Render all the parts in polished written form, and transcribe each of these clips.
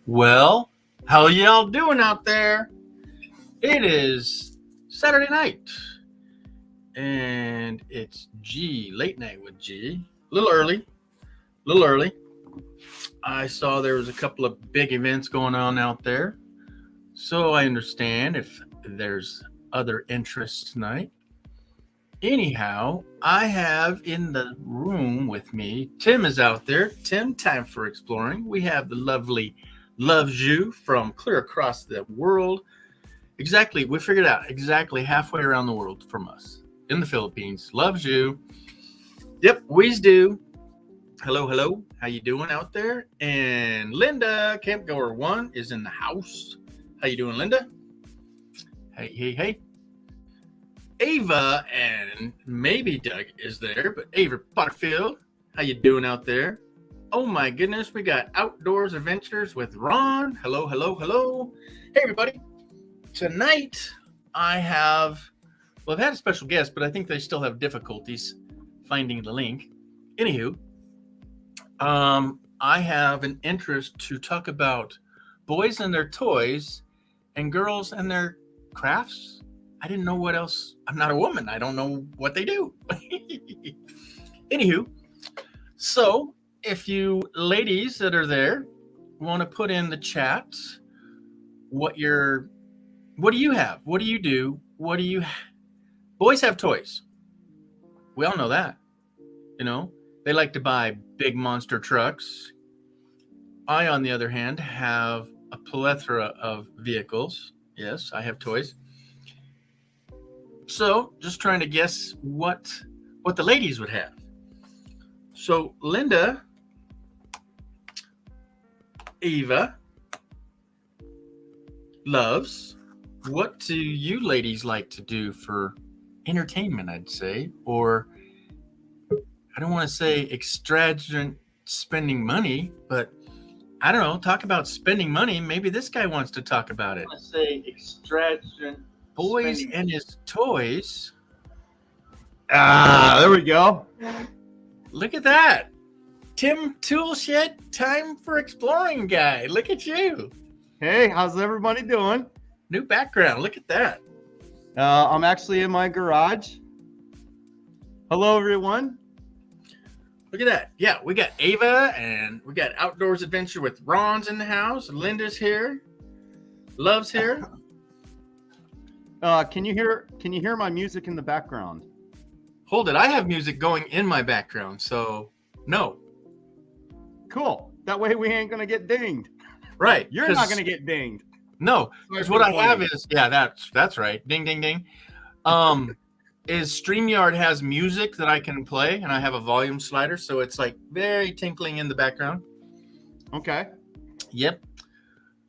Well, how y'all doing out there? It is Saturday night, and it's late night with G. A little early, a little early. I saw there was a couple of big events going on out there, so I understand if there's other interests tonight. Anyhow, I have in the room with me, Tim is out there. Tim, time for exploring. We have the lovely Loves You from clear across the world. Exactly, we figured out exactly halfway around the world from us in the Philippines. Loves you. Yep, we's do. Hello, hello. How you doing out there? And Linda, Campgoer One, is in the house. How you doing, Linda? Hey, hey, hey. Ava and maybe Doug is there, but Ava Potterfield, how you doing out there? Oh my goodness, we got Outdoors Adventures with Ron. Hello, hello, hello. Hey everybody. Tonight I've had a special guest, but I think they still have difficulties finding the link. Anywho, I have an interest to talk about boys and their toys and girls and their crafts. I didn't know what else. I'm not a woman. I don't know what they do. Anywho, so if you ladies that are there want to put in the chat what do you have? What do you do? Boys have toys. We all know that. You know, they like to buy big monster trucks. I, on the other hand, have a plethora of vehicles. Yes, I have toys. So, just trying to guess what the ladies would have. So, Linda, Eva, Loves, what do you ladies like to do for entertainment, I'd say? Or, I don't want to say extravagant spending money, but I don't know, talk about spending money. Maybe this guy wants to talk about it. I want to say extravagant boys and his toys. There we go. Look at that. Tim Toolshed, time for exploring guy. Look at you. Hey, how's everybody doing? New background. Look at that. I'm actually in my garage. Hello, everyone. Look at that. Yeah, we got Ava and we got Outdoors Adventure with Ron's in the house. Linda's here. Love's here. Can you hear my music in the background? Hold it. I have music going in my background, so no. Cool. That way we ain't gonna get dinged. Right. You're not gonna get dinged. No, because what I have is that's right. Ding ding ding. Is StreamYard has music that I can play, and I have a volume slider, so it's like very tinkling in the background. Okay. Yep.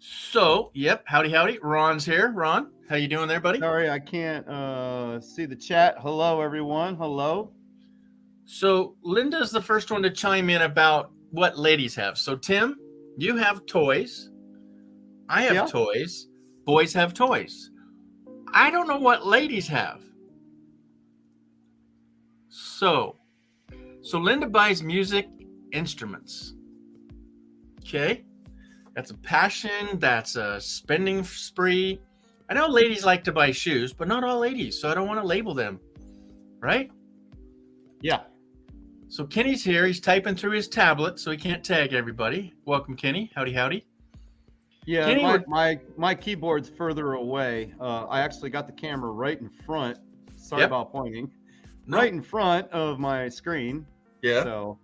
So, yep. Howdy, howdy. Ron's here. Ron, how you doing there, buddy? Sorry, I can't see the chat. Hello, everyone. Hello. So, Linda's the first one to chime in about what ladies have. So, Tim, you have toys. I have toys. Boys have toys. I don't know what ladies have. So Linda buys music instruments. Okay. That's a passion. That's a spending spree. I know ladies like to buy shoes, but not all ladies. So I don't want to label them. Right? Yeah. So Kenny's here. He's typing through his tablet, so he can't tag everybody. Welcome, Kenny. Howdy, howdy. Yeah, Kenny, my keyboard's further away. I actually got the camera right in front. Sorry about pointing. Right in front of my screen. Yeah. So,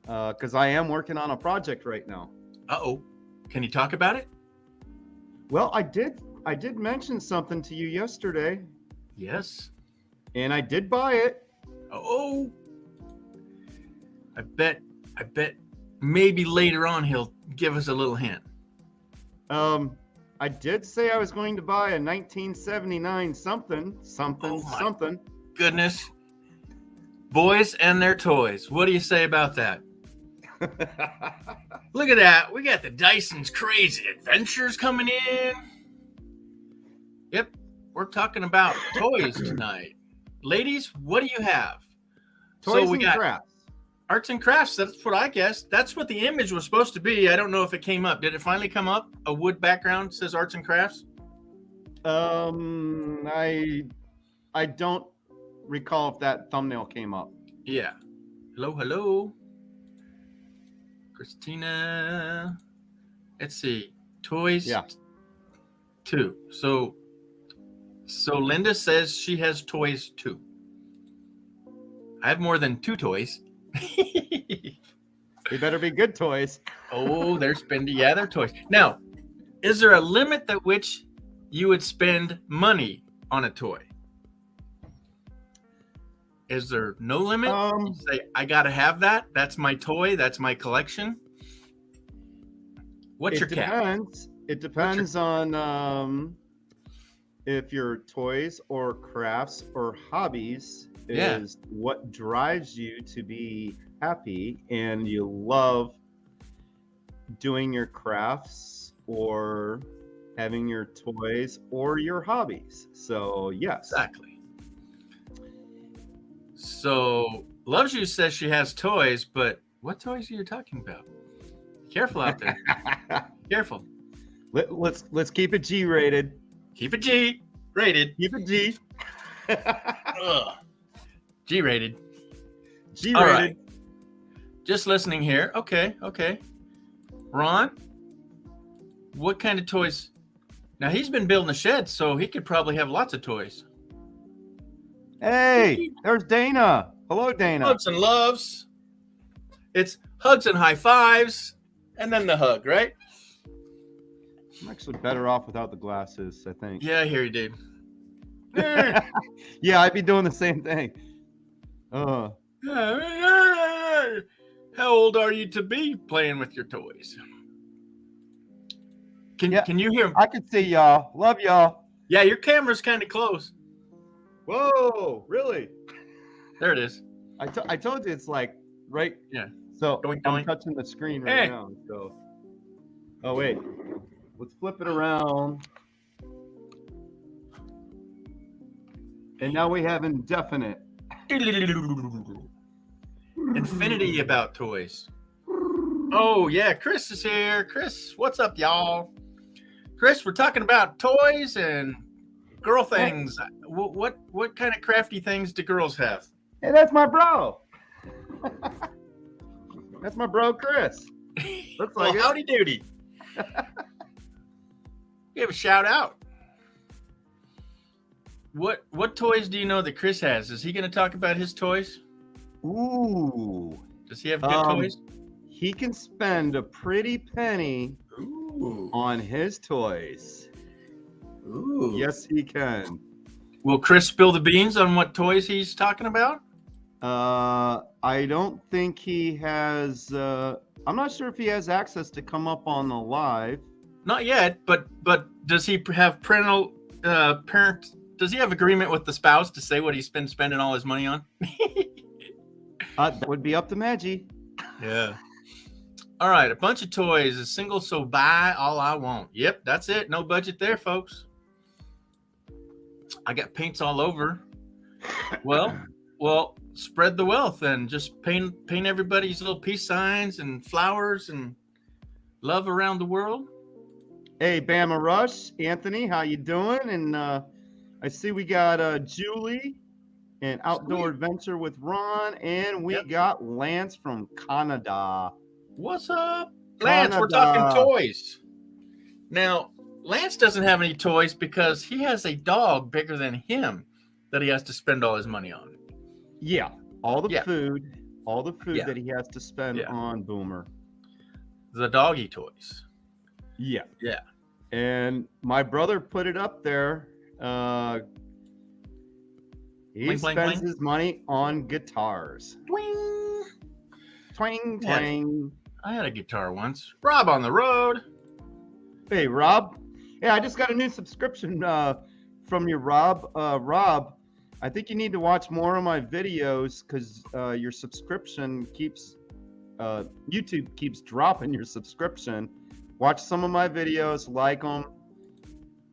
because I am working on a project right now. Uh-oh. Can you talk about it? Well, I did mention something to you yesterday. Yes. And I did buy it. Oh. I bet maybe later on he'll give us a little hint. I did say I was going to buy a 1979 something. Goodness. Boys and their toys. What do you say about that? Look at that. We got the Dyson's Crazy Adventures coming in. Yep. We're talking about toys tonight. Ladies, what do you have? Toys and crafts. Arts and crafts. That's what I guessed. That's what the image was supposed to be. I don't know if it came up. Did it finally come up? A wood background says arts and crafts. I don't recall if that thumbnail came up. Yeah. Hello. Christina. Let's see. Toys. Yeah. 2. So Linda says she has toys too. I have more than 2 toys. They better be good toys. Oh, they're spending. Yeah, they're toys. Now, is there a limit at which you would spend money on a toy? Is there no limit? You say, I got to have that. That's my toy. That's my collection. What's your cap? It depends on if your toys or crafts or hobbies is what drives you to be happy and you love doing your crafts or having your toys or your hobbies. So, yes. Exactly. So, Loves You says she has toys, but what toys are you talking about? Careful out there. Careful. Let's keep it G-rated. Keep it G-rated. Keep it G. G-rated. G-rated. All right. Just listening here. Okay. Ron, what kind of toys? Now, he's been building a shed, so he could probably have lots of toys. Hey, there's Dana. Hello, Dana. Hugs and loves. It's hugs and high fives, and then the hug, right? I'm actually better off without the glasses, I think. Yeah, I hear you, dude. Yeah, I'd be doing the same thing. How old are you to be playing with your toys? Can you hear him? I can see y'all. Love y'all. Yeah, your camera's kind of close. Whoa, really? There it is. I told you it's like right. Yeah. So doink, I'm doink. touching the screen right now. So. Oh wait. Let's flip it around. And now we have indefinite. Infinity about toys. Oh yeah, Chris is here. Chris, what's up, y'all? Chris, we're talking about toys and girl things. What kind of crafty things do girls have? Hey, that's my bro. That's my bro, Chris. Looks like it. Howdy doody. Give a shout out. What toys do you know that Chris has? Is he going to talk about his toys? Ooh. Does he have good toys? He can spend a pretty penny on his toys. Ooh. Yes, he can. Will Chris spill the beans on what toys he's talking about? I don't think he has. I'm not sure if he has access to come up on the live. Not yet, but does he have parent? Does he have agreement with the spouse to say what he's been spending all his money on? That would be up to Maggie. Yeah. All right, a bunch of toys, a single, so buy all I want. Yep, that's it. No budget there, folks. I got paints all over. Well, spread the wealth and just paint everybody's little peace signs and flowers and love around the world. Hey, Bama Rush, Anthony, how you doing? And I see we got Julie and Outdoor Adventure with Ron, and we got Lance from Canada. What's up, Lance? We're talking toys. Now, Lance doesn't have any toys because he has a dog bigger than him that he has to spend all his money on. Yeah, all the food that he has to spend on Boomer. The doggy toys. Yeah. Yeah. And my brother put it up there. He spends his money on guitars. Twing. Twang, twang. I had a guitar once. Rob on the road. Hey, Rob. Yeah, I just got a new subscription from you, Rob. Rob, I think you need to watch more of my videos because your subscription keeps, YouTube keeps dropping your subscription. Watch some of my videos, like them,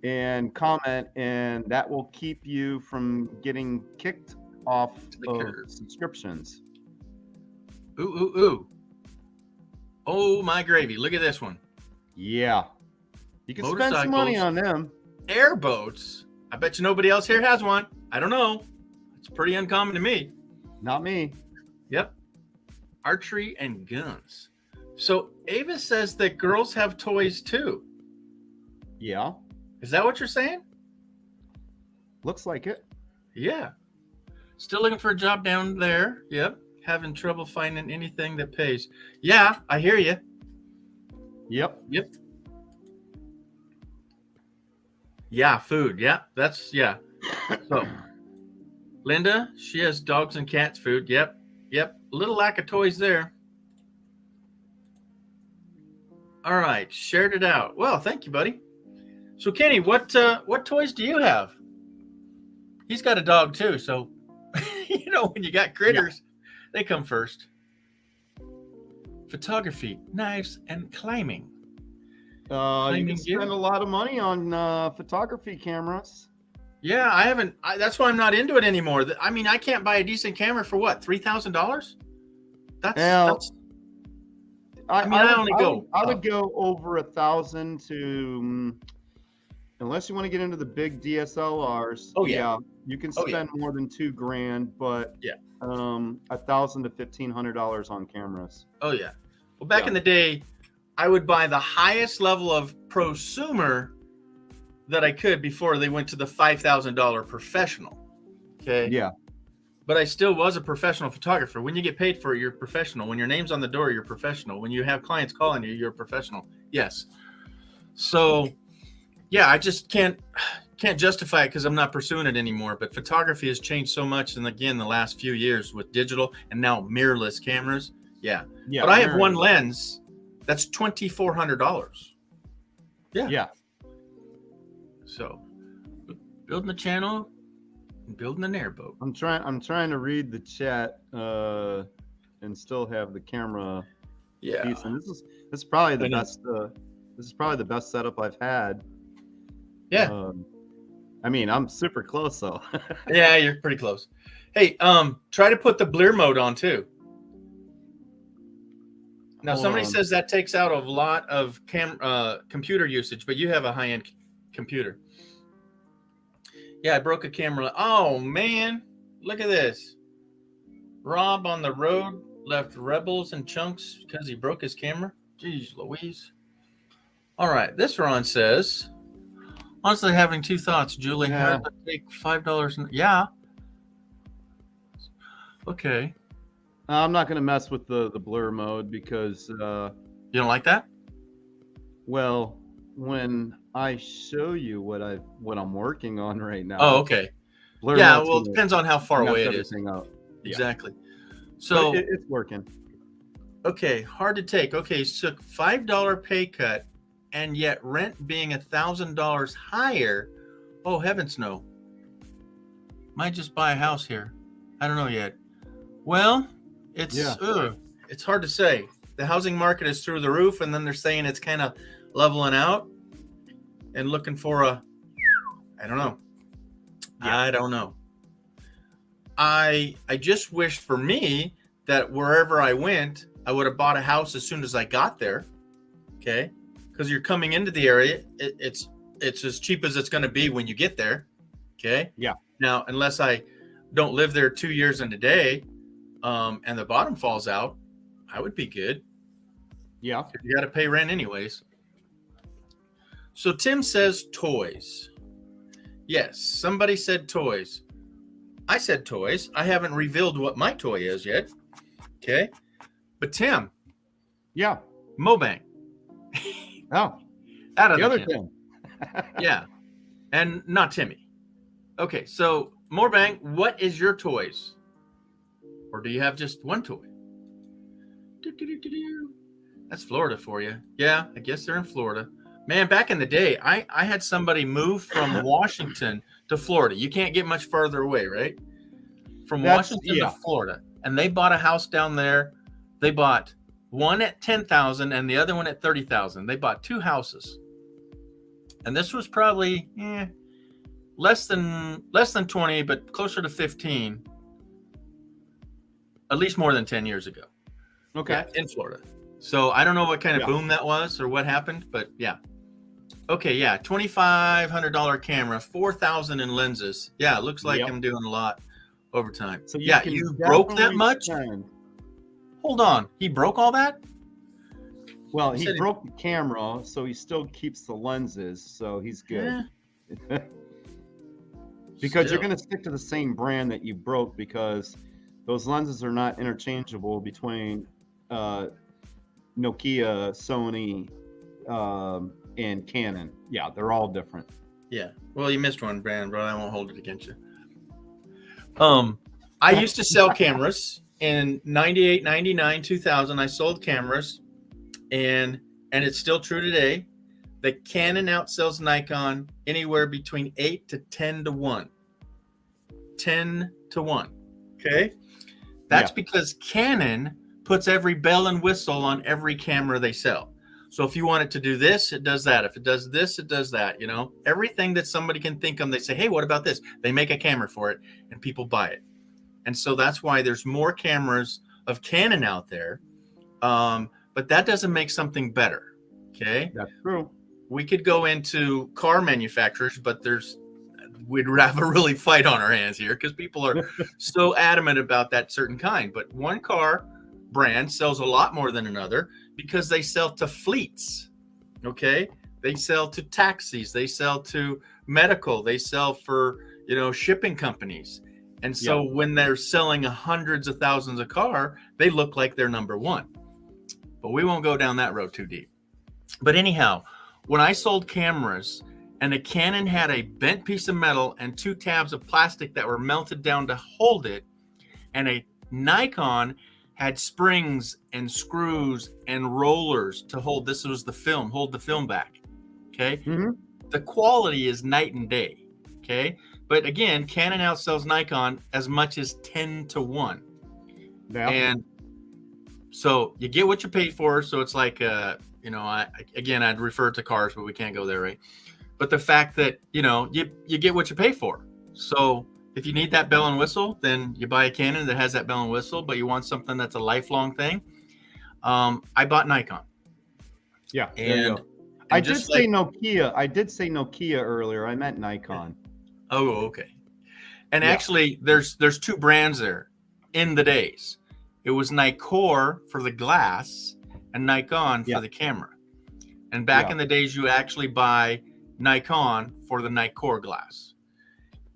and comment, and that will keep you from getting kicked off of subscriptions. Ooh, ooh, ooh. Oh, my gravy. Look at this one. Yeah. You can spend some money on them. Airboats. I bet you nobody else here has one. I don't know. It's pretty uncommon to me. Not me. Yep. Archery and guns. So Ava says that girls have toys too. Yeah. Is that what you're saying? Looks like it. Yeah. Still looking for a job down there. Yep. Having trouble finding anything that pays. Yeah, I hear you. Yep. Yep. Yeah, food. Yeah, that's, yeah. So, Linda, she has dogs and cats food. Yep. Yep. A little lack of toys there. All right. Shared it out. Well, thank you, buddy. So, Kenny, what toys do you have? He's got a dog too. So, you know, when you got critters, they come first. Photography, knives, and climbing. You can spend a lot of money on photography cameras. Yeah, I haven't. That's why I'm not into it anymore. I mean, I can't buy a decent camera for what, $3,000? That's. I would go over 1,000 to, unless you want to get into the big DSLRs. Oh yeah, you can spend more than $2,000, but yeah, $1,000 to $1,500 on cameras. Oh yeah. Well, back in the day, I would buy the highest level of prosumer that I could before they went to the $5,000 professional. Okay. Yeah. But I still was a professional photographer. When you get paid for it, you're professional. When your name's on the door, you're professional. When you have clients calling you, you're a professional. Yes. So, yeah, I just can't justify it because I'm not pursuing it anymore. But photography has changed so much, and again, the last few years with digital and now mirrorless cameras. Yeah. But I have one lens that's $2,400. Yeah. Yeah. So, building the channel and building an airboat. I'm trying to read the chat and still have the camera. Yeah. Decent. This is probably the best. This is probably the best setup I've had. Yeah. I mean, I'm super close though. Yeah, you're pretty close. Hey, try to put the blur mode on too. Now, somebody says that takes out a lot of computer usage, but you have a high-end computer. Yeah, I broke a camera. Oh, man. Look at this. Rob on the road left rebels in chunks because he broke his camera. Jeez Louise. All right. This Ron says, honestly, having two thoughts, Julie. How to take $5? Yeah. Okay. I'm not going to mess with the blur mode because you don't like that? Well, when I show you what I'm working on right now. Oh, okay. Blur well, it depends on how far away it is. Up. Exactly. So it's working. Okay, hard to take. Okay, so $5 pay cut, and yet rent being $1,000 higher. Oh heavens, no. Might just buy a house here. I don't know yet. Well, it's hard to say. The housing market is through the roof, and then they're saying it's kind of leveling out and looking for I don't know. Yeah. I don't know. I just wished for me that wherever I went, I would have bought a house as soon as I got there. Okay, because you're coming into the area, it's as cheap as it's going to be when you get there. Okay. Yeah. Now, unless I don't live there 2 years and a day, and the bottom falls out, I would be good. Yeah. You got to pay rent anyways. So Tim says toys. Yes, somebody said toys. I said toys. I haven't revealed what my toy is yet. Okay. But Tim. Yeah. Mobang. Oh. Out of the other Tim. Yeah. And not Timmy. Okay. So Mobang, what is your toys? Or do you have just one toy? That's Florida for you. Yeah, I guess they're in Florida. Man, back in the day, I had somebody move from Washington to Florida. You can't get much farther away, right? From Washington to Florida. And they bought a house down there. They bought one at $10,000 and the other one at $30,000. They bought two houses. And this was probably less than 20, but closer to 15. At least more than 10 years ago. Okay. Yeah, in Florida. So I don't know what kind of Yeah. boom that was or what happened, but yeah. Okay, yeah, $2,500 camera, 4,000 in lenses. Yeah, it looks like Yep. I'm doing a lot over time. So you Yeah, can you broke that definitely much? spend. Hold on, he broke all that? Well, You he said broke the camera, so he still keeps the lenses, so he's good. Because you're Still. going to stick to the same brand that you broke, because those lenses are not interchangeable between uh, Nokia, Sony, and Canon. Yeah, they're all different. Yeah. Well, you missed one brand, bro. I won't hold it against you. I used to sell cameras in 98, 99, 2000. I sold cameras, and it's still true today. The Canon outsells Nikon anywhere between 8 to 10 to 1. 10 to 1. Okay? That's Yeah. because Canon puts every bell and whistle on every camera they sell. So if you want it to do this, it does that. If it does this, it does that. You know, everything that somebody can think of, they say, hey, what about this? They make a camera for it and people buy it. And so that's why there's more cameras of Canon out there. But that doesn't make something better. Okay. That's true. We could go into car manufacturers, but we'd have a really fight on our hands here because people are so adamant about that certain kind. But one car brand sells a lot more than another because they sell to fleets. Okay. They sell to taxis. They sell to medical. They sell for, shipping companies. And so when they're selling hundreds of thousands of car, they look like they're number one. But we won't go down that road too deep. But anyhow, when I sold cameras and a Canon had a bent piece of metal and 2 tabs of plastic that were melted down to hold it, and a Nikon had springs and screws and rollers to hold, this was the film, hold the film back. Okay. Mm-hmm. The quality is night and day. Okay. But again, Canon outsells Nikon as much as 10 to 1. Yeah. And so you get what you pay for. So it's like, I'd refer to cars, but we can't go there, right? But the fact that, you get what you pay for. So if you need that bell and whistle, then you buy a Canon that has that bell and whistle, but you want something that's a lifelong thing. I bought Nikon. Yeah. There you And go. I did say Nokia. I did say Nokia earlier. I meant Nikon. Oh, okay. And actually, there's 2 brands there in the days. It was Nikkor for the glass and Nikon for the camera. And back in the days, you actually buy Nikon for the Nikkor glass.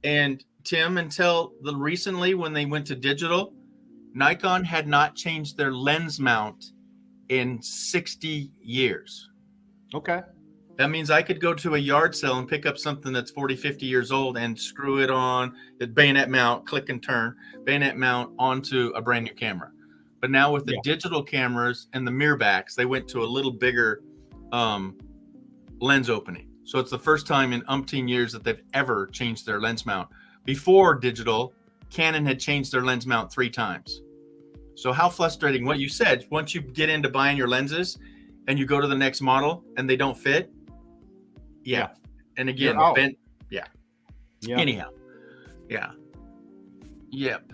And Tim, until recently when they went to digital, Nikon had not changed their lens mount in 60 years. Okay. That means I could go to a yard sale and pick up something that's 40, 50 years old and screw it on the bayonet mount, click and turn, bayonet mount onto a brand new camera. But now with the digital cameras and the mirror backs, they went to a little bigger lens opening. So it's the first time in umpteen years that they've ever changed their lens mount. Before digital, Canon had changed their lens mount 3 times. So how frustrating, what you said, once you get into buying your lenses and you go to the next model and they don't fit. Yeah. And again, bent. Yeah. Anyhow. Yeah. Yep.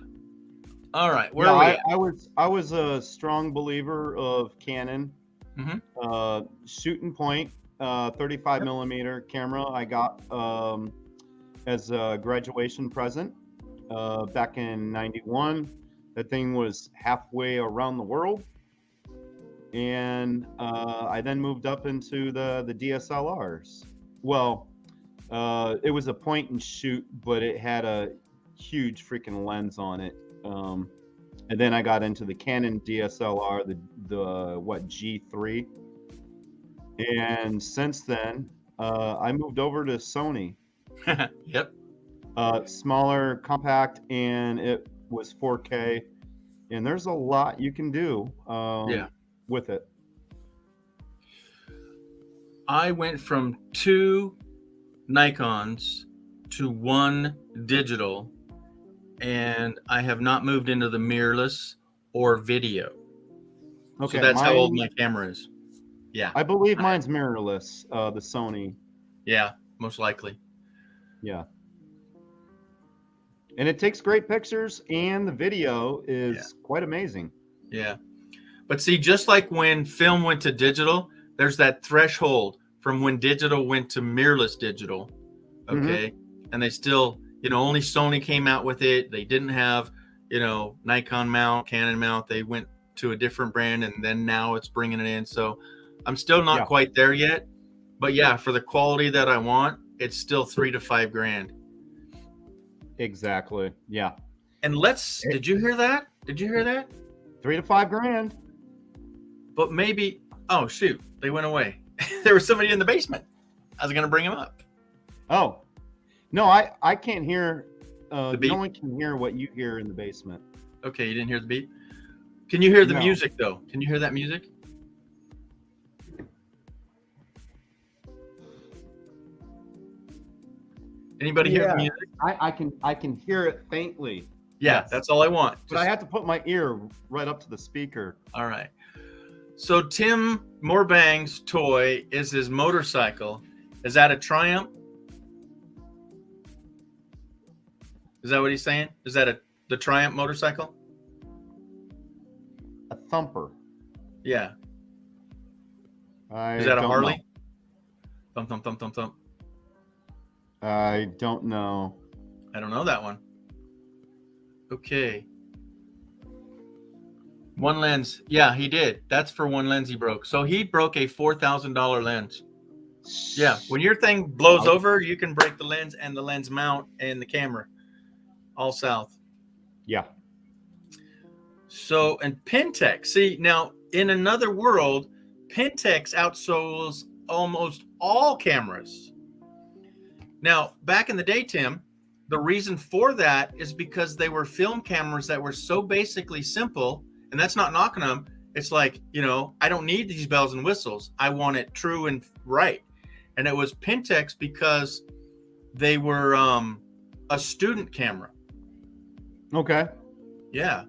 All right. Where are we? I was a strong believer of Canon. Mm-hmm. Shoot and point, 35 millimeter camera. I got as a graduation present back in '91. That thing was halfway around the world. And I then moved up into the DSLRs. Well, it was a point and shoot, but it had a huge freaking lens on it. And then I got into the Canon DSLR, the G3. And since then, I moved over to Sony. Yep. Smaller, compact, and it was 4K. And there's a lot you can do with it. I went from 2 Nikons to 1 digital, and I have not moved into the mirrorless or video. Okay, so that's how old my camera is. Yeah. I believe mine's mirrorless, the Sony. Yeah, most likely. Yeah. And it takes great pictures, and the video is quite amazing. Yeah. But see, just like when film went to digital, there's that threshold from when digital went to mirrorless digital. Okay. And they still, only Sony came out with it. They didn't have, Nikon mount, Canon mount. They went to a different brand, and then now it's bringing it in. So I'm still not quite there yet. But yeah, for the quality that I want, it's still $3,000 to $5,000. Exactly. Yeah. And did you hear that? Did you hear that? $3,000 to $5,000. But maybe, oh shoot, they went away. There was somebody in the basement. I was going to bring him up. Oh, no, I can't hear. The beep? No one can hear what you hear in the basement. Okay, you didn't hear the beep? Can you hear the No. music though? Can you hear that music? Anybody hear the music? I can hear it faintly. Yeah, Yes. that's all I want. But I have to put my ear right up to the speaker. All right. So Tim Morbang's toy is his motorcycle. Is that a Triumph? Is that what he's saying? Is that the Triumph motorcycle? A thumper. Yeah. I Is that a don't Harley? know. Thump, thump, thump, thump, thump. I don't know. I don't know that one. Okay. One lens. Yeah, he did. That's for one lens he broke. So he broke a $4,000 lens. Yeah. When your thing blows over, you can break the lens and the lens mount and the camera. All south. Yeah. So, and Pentax. See, now in another world, Pentax outsells almost all cameras. Now, back in the day, Tim, the reason for that is because they were film cameras that were so basically simple, and that's not knocking them. It's like, I don't need these bells and whistles. I want it true and right. And it was Pentax because they were a student camera. Okay. Yeah.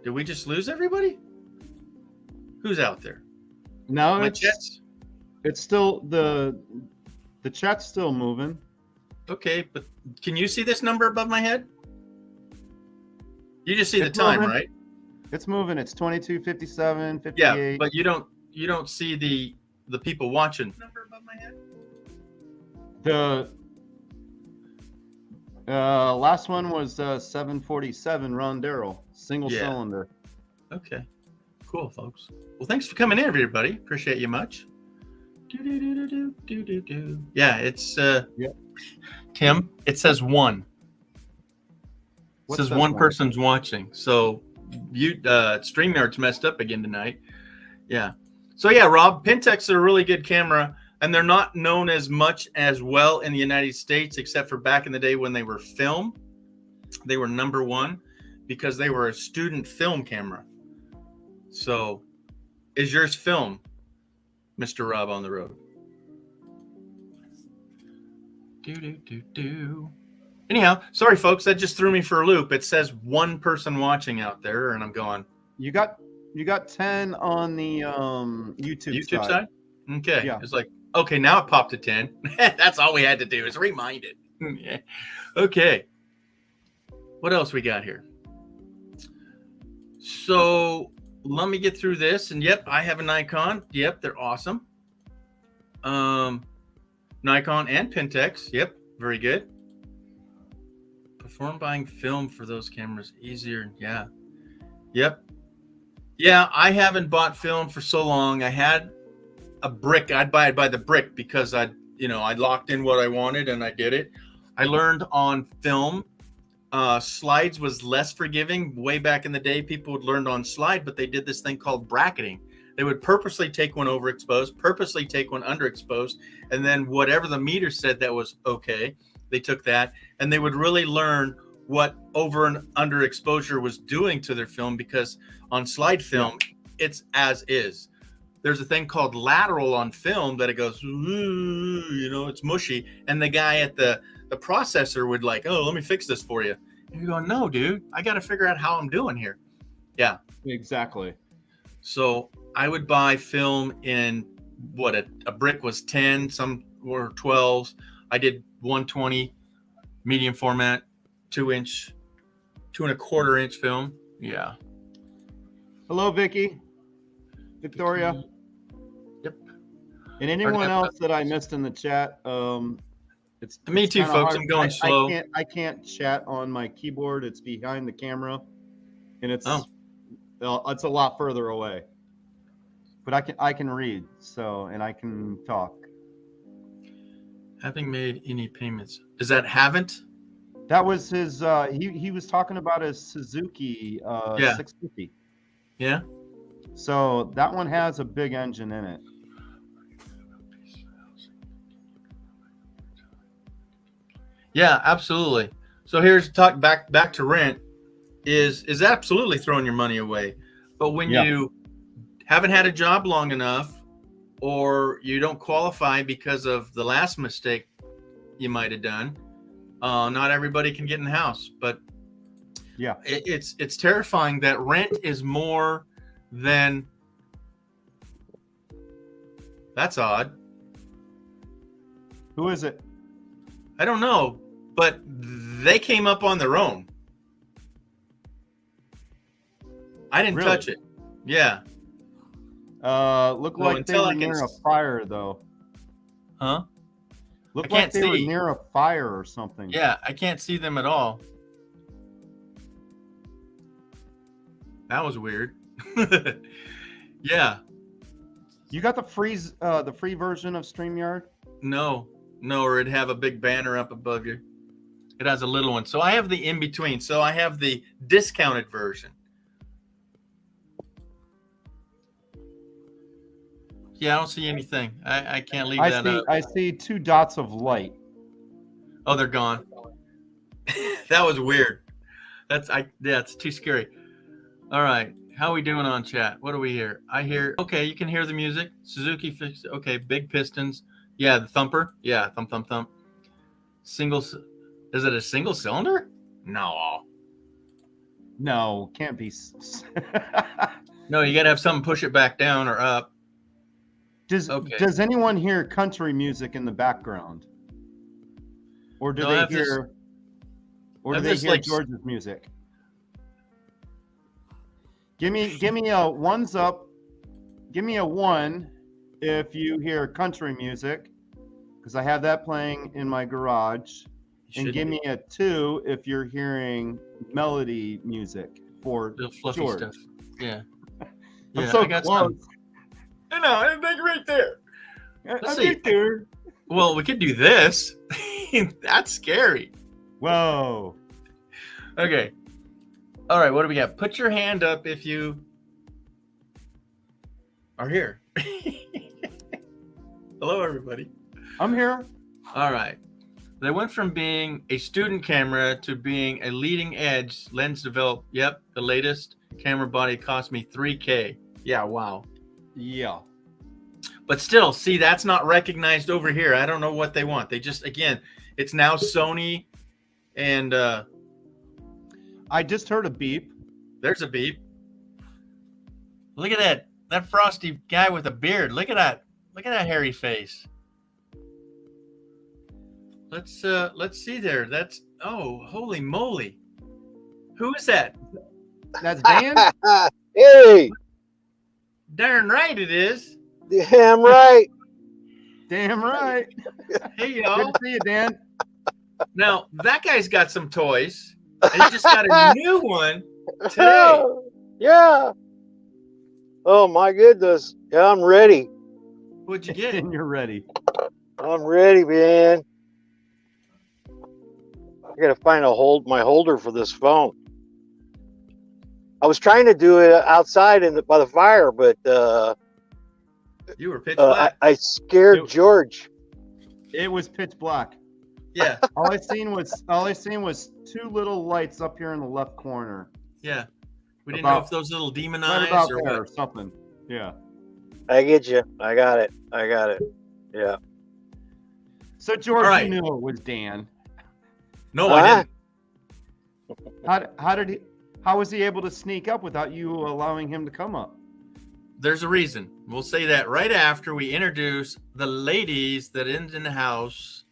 Did we just lose everybody? Who's out there? No, My it's chat's still the chat's still moving. okay, but can you see this number above my head? You just see It's the time, moving. right? It's moving. It's 22, 57, 58. Yeah, but you don't see the people watching. Number above my head? The last one was 747 Rondero, single cylinder. Okay. Cool, folks. Well, thanks for coming in, everybody. Appreciate you much. Yeah, it's Tim, it says one. It says one person's watching. So you StreamYard's messed up again tonight. Yeah. So yeah, Rob, Pentax are a really good camera, and they're not known as much as well in the United States, except for back in the day when they were film. They were number one because they were a student film camera. So is yours film, Mr. Rob on the road? Anyhow, sorry folks, that just threw me for a loop. It says one person watching out there, and I'm going. You got 10 on the YouTube side? Okay. Yeah. It's like, okay, now it popped to 10. That's all we had to do is remind it. Yeah. Okay. What else we got here? So let me get through this. And yep, I have a Nikon. Yep, they're awesome. Nikon and Pentax. Yep, very good. Perform buying film for those cameras easier. Yeah. Yep. Yeah, I haven't bought film for so long. I had a brick. I'd buy it by the brick because I locked in what I wanted and I did it. I learned on film. Slides was less forgiving. Way back in the day, people would learn on slide, but they did this thing called bracketing. They would purposely take one overexposed, purposely take one underexposed, and then whatever the meter said that was okay, they took that, and they would really learn what over and under exposure was doing to their film, because on slide film, it's as is. There's a thing called lateral on film that it goes, it's mushy, and the guy at the processor would like, oh, let me fix this for you. And you're going, no, dude, I got to figure out how I'm doing here. Yeah. Exactly. So I would buy film in what a brick was 10, some were 12s. I did 120 medium format, 2-inch 2¼ inch film. Yeah. Hello, Vicky, Victoria, Yep. and anyone else that I missed in the chat. Me It's too, kinda folks. hard. I'm going slow. I can't chat on my keyboard. It's behind the camera, and it's a lot further away. But I can read, and I can talk. Having made any payments. Is that haven't? That was his. He was talking about his Suzuki Yeah. 650. Yeah. So that one has a big engine in it. Yeah, absolutely. So here's talk back to rent is absolutely throwing your money away. But when you haven't had a job long enough, or you don't qualify because of the last mistake you might have done, not everybody can get in the house. But yeah, it's terrifying that rent is more than. That's odd. Who is it? I don't know, but they came up on their own. I didn't touch it. Yeah. Look like they were near a fire, though. Huh? Look like they were near a fire or something. Yeah, I can't see them at all. That was weird. Yeah. You got the free version of StreamYard? No, or it'd have a big banner up above you. It has a little one. So I have the in between. So I have the discounted version. Yeah, I don't see anything. I can't leave that up. I see 2 dots of light. Oh, they're gone. That was weird. It's too scary. All right. How are we doing on chat? What do we hear? I hear, okay, you can hear the music. Suzuki fixed, okay, big pistons. Yeah, the thumper. Yeah, thump, thump, thump. Is it a single cylinder? No. No, can't be. No, you got to have something push it back down or up. Does anyone hear country music in the background? Or do they hear George's music? Give me a ones up. Give me a 1 if you hear country music, because I have that playing in my garage. And give me a 2 if you're hearing melody music for the fluffy George. Stuff. Yeah. I'm so close. I know, I think right there. Let's see. Right there. Well, we could do this. That's scary. Whoa. Okay. All right, what do we got? Put your hand up if you are here. Hello, everybody. I'm here. All right. They went from being a student camera to being a leading edge lens developed. Yep, the latest camera body cost me $3,000. Yeah, wow. Yeah. But still, see, that's not recognized over here. I don't know what they want. They just, again, it's now Sony and I just heard a beep. There's a beep. Look at that frosty guy with a beard. Look at that hairy face. Let's see there. That's, oh, holy moly. Who is that? That's Dan? Hey. Darn right it is. Damn right. Damn right. Hey, y'all. Good to see you, Dan. Now, that guy's got some toys. And he just got a new one today. Yeah. Oh, my goodness. Yeah, I'm ready. What'd you get? And you're ready. I'm ready, man. I got to find my holder for this phone. I was trying to do it outside by the fire, but you were pitch black. I scared George. It was pitch black. Yeah. All I seen was 2 little lights up here in the left corner. Yeah. We didn't know if those little demon eyes or something. Yeah. I get you. I got it. Yeah. So George, you knew it was Dan. No, I didn't. How was he able to sneak up without you allowing him to come up? There's a reason. We'll say that right after we introduce the ladies that is in the house.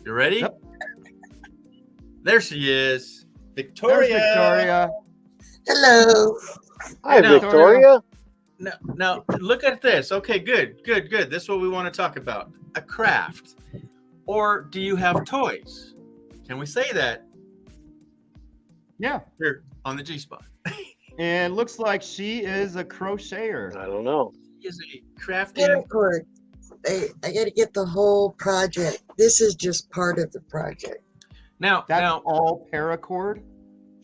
You ready? Yep. There she is. Victoria. There's Victoria. Hello. Hi, Now- Victoria. Now, look at this. Okay, good. This is what we want to talk about. A craft. Or do you have toys? Can we say that Yeah. here on the G-Spot? And looks like she is a crocheter. I don't know. Is a crafting. Paracord. I got to get the whole project. This is just part of the project. Now, That's all paracord?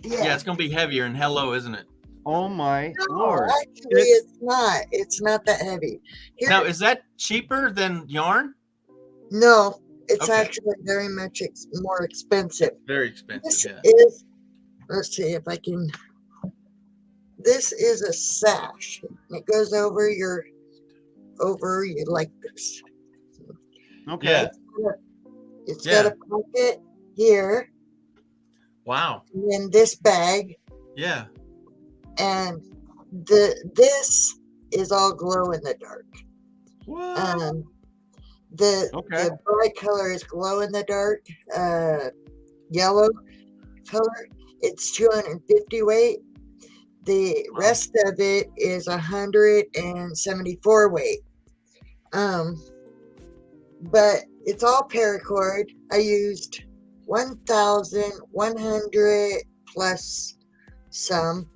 yeah, it's gonna be heavier and hello, isn't it? Oh my No, lord. actually, it's not. It's not that heavy. Here, Now, is that cheaper than yarn? no, it's Okay. actually very much more expensive. Very This expensive. Yeah. is, let's see if I can. This is a sash. It goes over you like this. Okay. Yeah. It's got a pocket here, Wow. and then this bag, Yeah. and this is all glow in the dark. What? The Okay. bright color is glow in the dark, yellow color. It's 250 weight. The Wow. rest of it is 174 weight. But it's all paracord. I used 1,100 plus some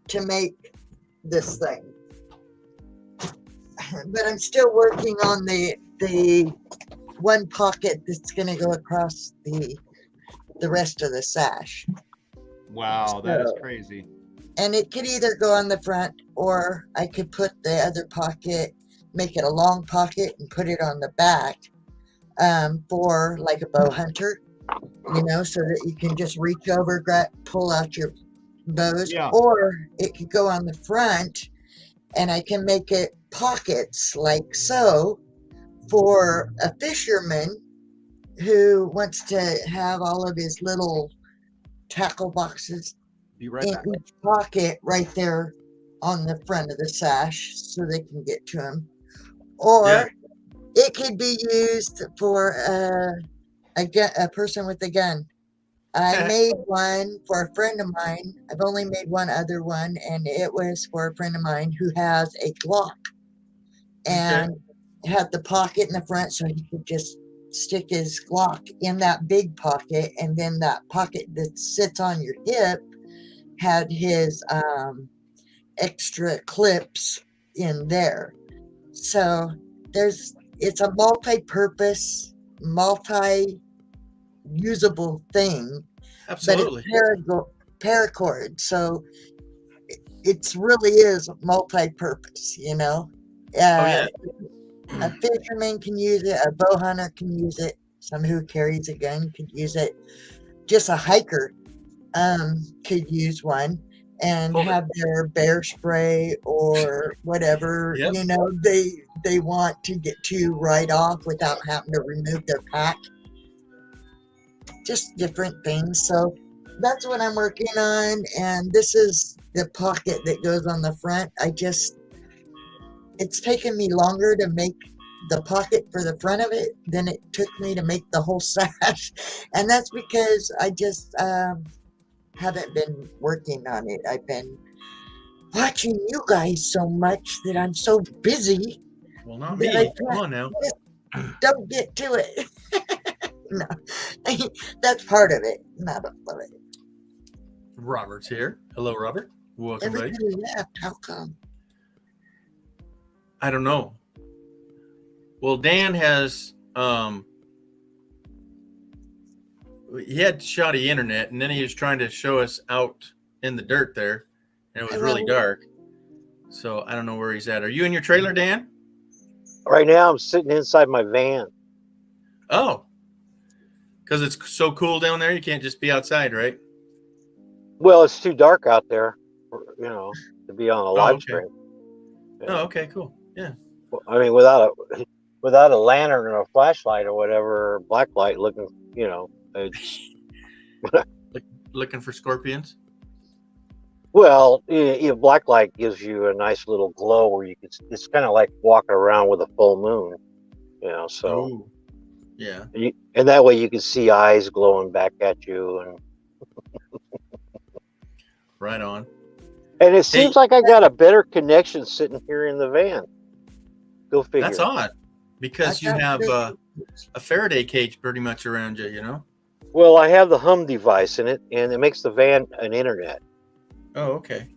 to make this thing. But I'm still working on the one pocket that's going to go across the rest of the sash. Wow, that is crazy. And it could either go on the front, or I could put the other pocket, make it a long pocket and put it on the back, for like a bow hunter, so that you can just reach over, pull out your bows. Yeah. Or it could go on the front, and I can make it pockets like so for a fisherman who wants to have all of his little tackle boxes Be right in back. each pocket right there on the front of the sash so they can get to them. Or Yeah. it could be used for a person with a gun. I made one for a friend of mine. I've only made one other one, and it was for a friend of mine who has a Glock and had the pocket in the front so he could just stick his Glock in that big pocket, and then that pocket that sits on your hip had his extra clips in there. So it's a multi-purpose, multi-usable thing, Absolutely. but it's paracord, so it really is multi-purpose. Oh yeah. A fisherman can use it, a bow hunter can use it, someone who carries a gun could use it, just a hiker could use one and Totally. have their bear spray or whatever Yep. they want to get to right off without having to remove their pack. Just different things. So that's what I'm working on, and this is the pocket that goes on the front. It's taken me longer to make the pocket for the front of it than it took me to make the whole sash, and that's because I just haven't been working on it. I've been watching you guys so much that I'm so busy Well, not that me. I Come can't- on now. don't get to it. No, that's part of it, not all of it. Robert's here. Hello, Robert. Welcome, buddy. Everybody left. How come? I don't know. Well, Dan has he had shoddy internet, and then he was trying to show us out in the dirt there, and it was really dark. So I don't know where he's at. Are you in your trailer, Dan? Right now, I'm sitting inside my van. Oh, because it's so cool down there, you can't just be outside, right? Well, it's too dark out there, to be on a live okay. stream. Yeah. Oh, okay, cool. Yeah. I mean, without a lantern or a flashlight or whatever, black light looking, it's, Looking for scorpions. well, black light gives you a nice little glow where it's kind of like walking around with a full moon, so. Ooh. Yeah. And that way you can see eyes glowing back at you, and Right on. And it seems like I got a better connection sitting here in the van. Go figure. That's odd, because you have a a Faraday cage pretty much around you, you know? Well, I have the hum device in it, and it makes the van an internet. Oh, okay.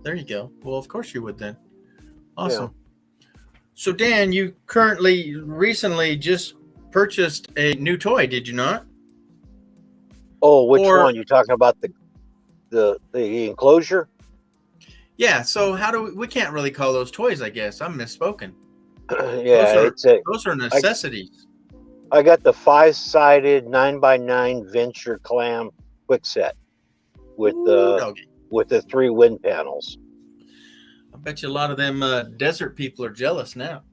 There you go. Well, of course you would then. Awesome. So, Dan, you recently just purchased a new toy, did you not? Oh, which Or- one? You talking about the enclosure? Yeah. So we can't really call those toys, I guess. I'm misspoken. Yeah, Those are necessities. I got the 5-sided 9x9 Venture clam quick set with Doggy. the 3 wind panels. I bet you a lot of them desert people are jealous now.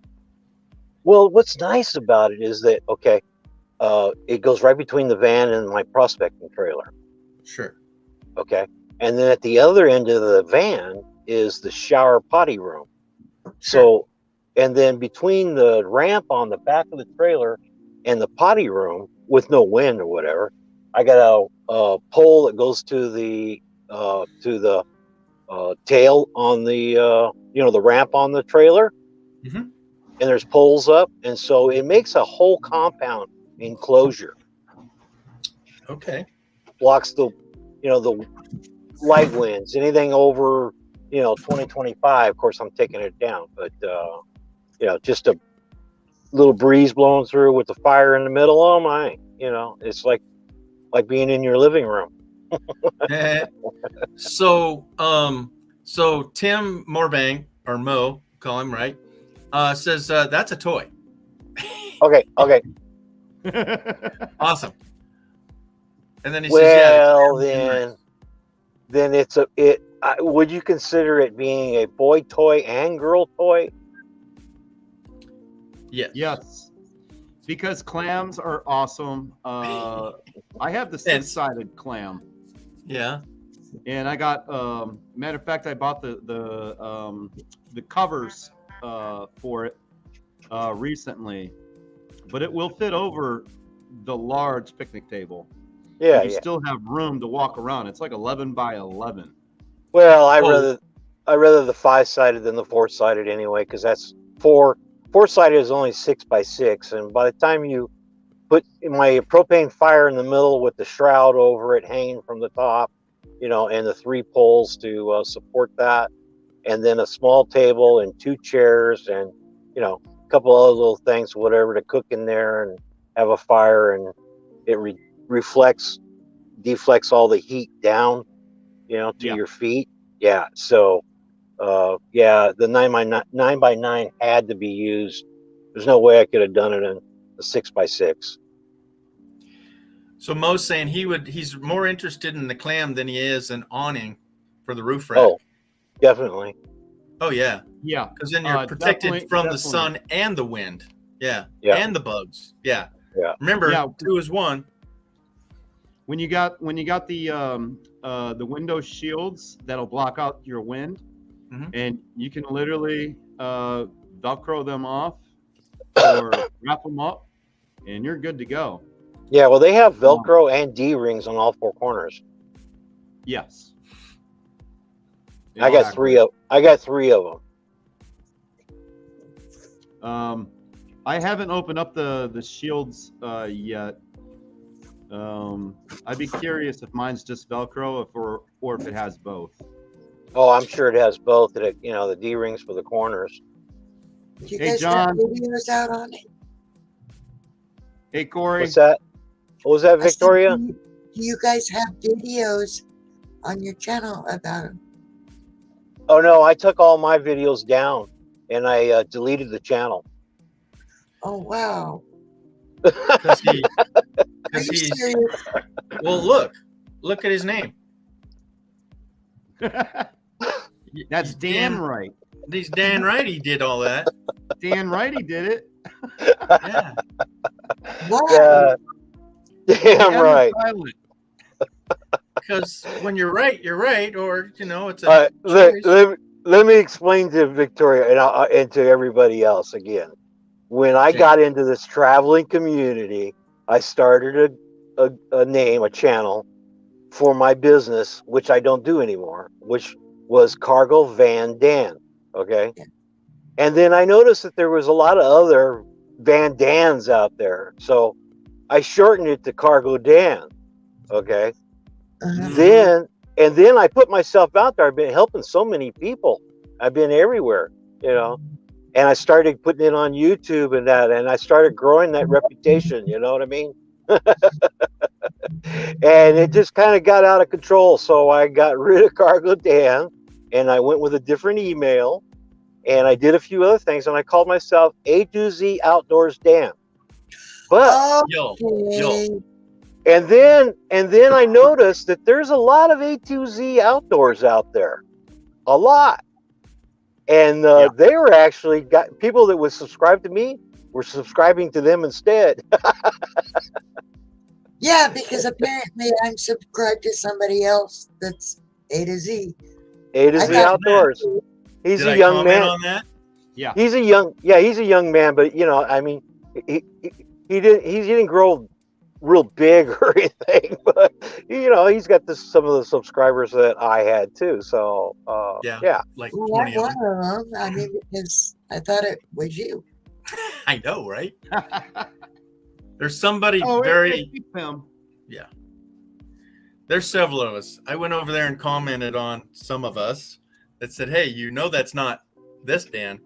Well, what's nice about it is that it goes right between the van and my prospecting trailer. Sure. Okay, and then at the other end of the van is the shower potty room. So, and then between the ramp on the back of the trailer and the potty room, with no wind or whatever, I got a pole that goes to the tail on the the ramp on the trailer, Mhm. and there's poles up, and so it makes a whole compound enclosure. Okay. Blocks the light winds, anything over 2025. Of course, I'm taking it down, but just a little breeze blowing through with the fire in the middle. Oh my, it's like being in your living room. So Tim Morbang, or Mo, call him, right? Says that's a toy. Okay. Awesome. And then he says, "Yeah." Well, then would you consider it being a boy toy and girl toy? Yes. Yes, because clams are awesome. I have the 6-sided clam, Yeah. and I got matter of fact, I bought the covers for it recently, but it will fit over the large picnic table. Yeah, You still have room to walk around. It's like 11 by 11. Well, I rather the 5-sided than the 4-sided anyway, because that's 4-sided is only 6 by 6, and by the time you put my propane fire in the middle with the shroud over it hanging from the top, and the 3 poles to support that, and then a small table and 2 chairs and a couple other little things, whatever, to cook in there and have a fire, and it deflects all the heat down, to your feet. Yeah. So, the 9x9 had to be used. There's no way I could have done it in a 6x6. So Mo's saying he's more interested in the clam than he is an awning for the roof rack. Oh, definitely. Oh yeah. Yeah, Because then you're protected from the sun and the wind. Yeah. And the bugs. Yeah. Yeah. Remember, 2 is 1. when you got the window shields that'll block out your wind, and you can literally Velcro them off or wrap them up, and you're good to go. Yeah, well, they have Velcro and D-rings on all 4 corners. Yes. I got 3 of them. I haven't opened up the shields yet. I'd be curious if mine's just Velcro or if it has both. Oh, I'm sure it has both. The D-rings for the corners. Do you Hey, guys John. have videos out on it? Hey, Corey. What's that? What was that, I said, Victoria? do you guys have videos on your channel about it? Oh no, I took all my videos down and I deleted the channel. Oh, wow. Because Are you he's serious? well, look at his name. That's Dan Wright. These Dan Wright, he did all that. Dan Wrighty did it. Yeah. Wow. Yeah, damn Dan right. Silent. Because when you're right, you're right, or it's All a right, choice. let me explain to Victoria and to everybody else again. When I Okay. got into this traveling community, I started a channel for my business, which I don't do anymore, which was Cargo Van Dan. Okay. Yeah. And then I noticed that there was a lot of other Van Dans out there. So I shortened it to Cargo Dan. Okay. Uh-huh. Then I put myself out there. I've been helping so many people. I've been everywhere, you know. And I started putting it on YouTube and that, and I started growing that reputation, you know what I mean? And it just kind of got out of control. So I got rid of Cargo Dan and I went with a different email and I did a few other things and I called myself A to Z Outdoors Dan. But Yo, Okay. and then I noticed that there's a lot of A to Z Outdoors out there. A lot. And they were actually got people that would subscribe to me were subscribing to them instead. Yeah, because apparently I'm subscribed to somebody else that's A to Z. A to I Z got- Outdoors. He's did a I young comment man. on that? Yeah. He's a young man, but you know, I mean, he didn't grow real big or anything, but you know, he's got some of the subscribers that I had too. So yeah. Like Well, 20 I'm of them. one of them. I mean, because I thought it was you. I know, right? There's somebody Oh, very. it's him. There's several of us. I went over there and commented on some of us that said, "Hey, you know that's not this Dan."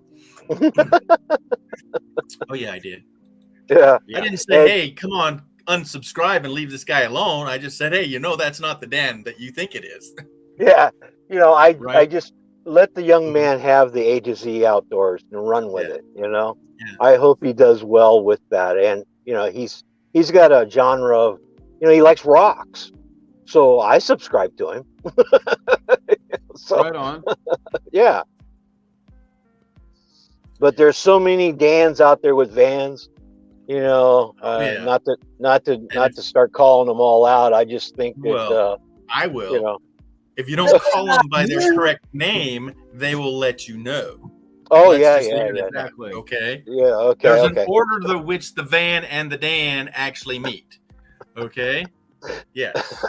Oh yeah, I did. Yeah. I didn't say, And- "Hey, come on, unsubscribe and leave this guy alone." I just said, "Hey, you know that's not the Dan that you think it is." Yeah. You know, I Right. just let the young man have the A to Z Outdoors and run with Yeah. it, you know. Yeah. I hope he does well with that. And you know, he's got a genre of, you know, he likes rocks. So I subscribe to him. So Right on. yeah. But there's so many Dans out there with vans, you know, Yeah. not to start calling them all out. I just think that Well, I will. you know. If you don't call them by their correct name, they will let you know. Oh Let's yeah, just yeah, leave it yeah. at that, Exactly. okay. Yeah, okay, There's okay. an order to which the van and the Dan actually meet. Okay. Yes.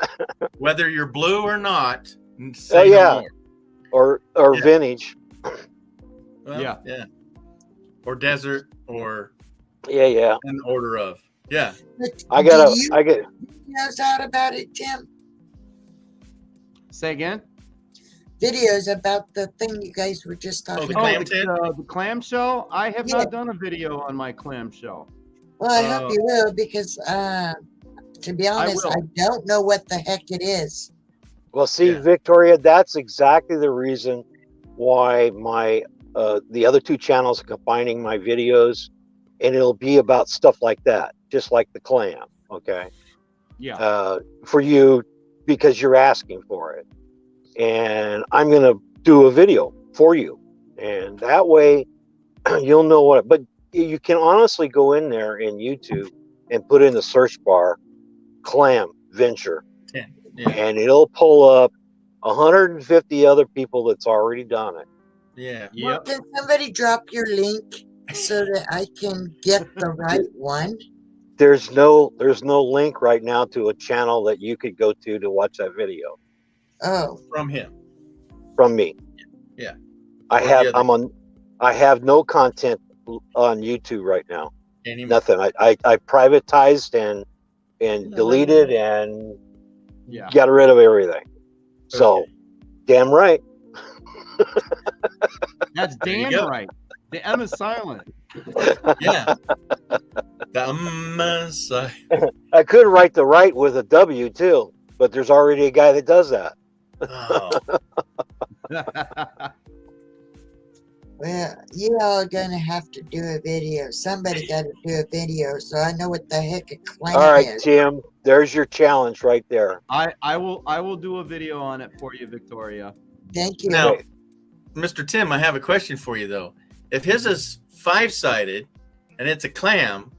Whether you're blue or not, say yeah. no more. Or Yeah. vintage. Well, Yeah. Yeah. Or desert or Yeah. an order of. Yeah. But I do you get videos out about it, Tim? Say again. Videos about the thing you guys were just talking the about. clam tent? The clamshell. I have Yeah. not done a video on my clamshell. Well, I hope Uh, you will because, to be honest, will. I don't know what the heck it is. Well, see, Yeah. Victoria, that's exactly the reason why my the other two channels are combining my videos, and it'll be about stuff like that, just like the clam. Okay. Yeah. For you, because you're asking for it, and I'm gonna do a video for you, and that way you'll know what. But you can honestly go in there in YouTube and put in the search bar clam venture, 10. Yeah. and it'll pull up 150 other people that's already done it. Yeah. Well, Yep. can somebody drop your link so that I can get the right one? There's no link right now to a channel that you could go to watch that video Oh, From him. from me. Yeah. I Or have the other- I have no content on YouTube right now. Anymore. Nothing. I privatized and No. deleted and Yeah. got rid of everything. So Okay. damn right. That's There you Dan go. right. The M is silent. Yeah. The side. I could write the right with a W too, but there's already a guy that does that. Oh, well, you all are going to have to do a video. Somebody got to do a video so I know what the heck a clam All right, is. Tim, there's your challenge right there. I will do a video on it for you, Victoria. Thank you. now, Mr. Tim, I have a question for you though. If his is 5-sided and it's a clam,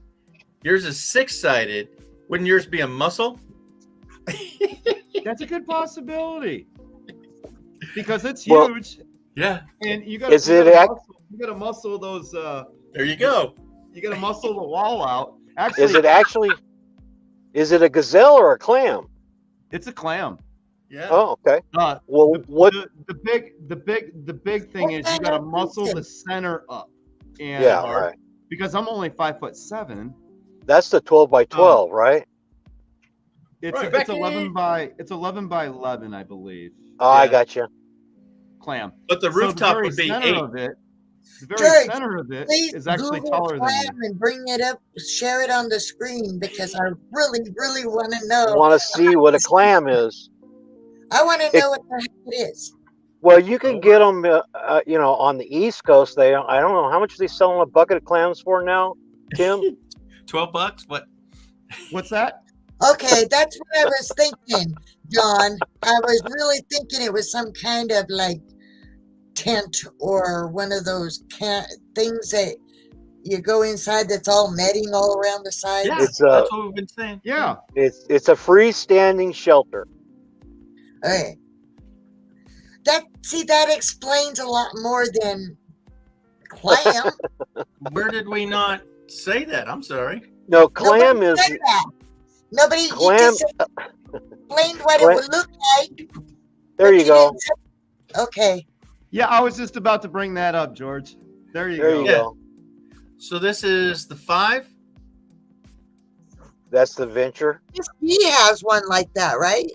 yours is 6-sided, wouldn't yours be a mussel? That's a good possibility because it's Well, huge, Yeah. and you got Is you it got to muscle those. There you go. You got to muscle the wall out. Actually, Is it a gazelle or a clam? it's a clam. Yeah. Oh, okay. Well, the, what? the big thing is you got to muscle the center up, and Yeah, right. because I'm only 5'7", That's the 12 by 12, right? it's Right, it's Becky. 11 by 11, I believe. Oh, I Yeah. got you. Clam. But the So rooftop very would be center 8. of it, the very George, center of it please is actually Google taller than me. clam and bring it up, share it on the screen because I really, really want to know. Want to see what a clam is? I want to know what the heck it is. Well, you can get them, on the East Coast. I don't know how much they selling a bucket of clams for now, Tim. $12? What? What's that? Okay, that's what I was thinking, John. I was really thinking it was some kind of like tent or one of those things that you go inside that's all netting all around the sides. Yeah, It's that's what we've been saying. Yeah. it's a freestanding shelter. Okay. That explains a lot more than clam. Where did we not say that? I'm sorry. No, clam Nobody is said that. Nobody. You clam. just explained what it Clam- would look like. There but you go. didn't say- Okay. Yeah, I was just about to bring that up, George. There you There go. you Yeah. go. So this is the 5? That's the Venture. He has one like that, right?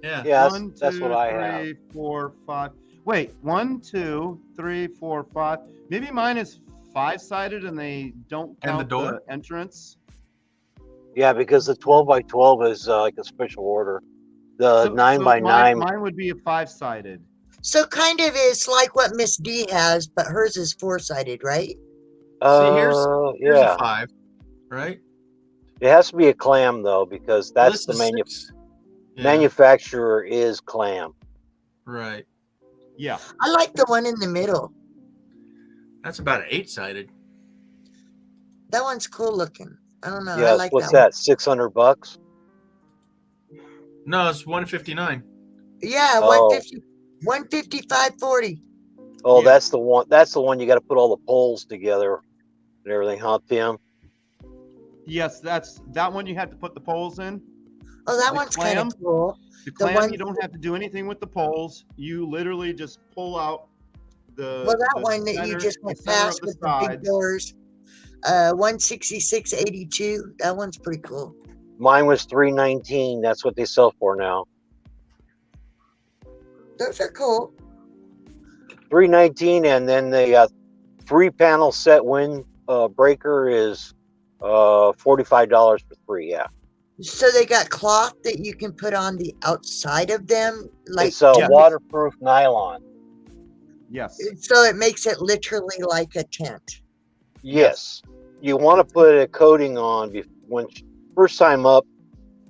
Yeah. Yeah, One, that's two, what I have. 3, 4, 5. Wait, 1, 2, 3, 4, 5. Maybe mine is 5-sided and they don't And the count door? the entrance. Yeah, because the 12 by 12 is like a special order. The 9 by 9. Mine would be a 5-sided. So kind of is like what Miss D has, but hers is 4-sided, right? See, here's a Yeah. 5, right? It has to be a clam though, because Well, that's this the is 6. Yeah, manufacturer is clam. right. Yeah. I like the one in the middle. That's about an 8-sided. That one's cool looking. I don't know. I Yes. like What's that that? $600? No, it's 159. one. Yeah, Oh. 150, 155.40. Oh, Yeah. that's the one. That's the one you got to put all the poles together and everything, huh, Tim? Yes, that's that one you have to put the poles in. Oh, that The one's kind clam? of cool. The The clam, one- you don't have to do anything with the poles. You literally just pull out the. Well, that the one that you center- just went the center of past the with the big sides. doors. 166.82. That one's pretty cool. Mine was $319. That's what they sell for now. Those are cool. $319, and then the 3-panel set wind breaker is $45 for 3. Yeah, So they got cloth that you can put on the outside of them, like it's a Yeah. waterproof nylon. Yes. so it makes it literally like a tent. Yes, you want to put a coating on when first time up.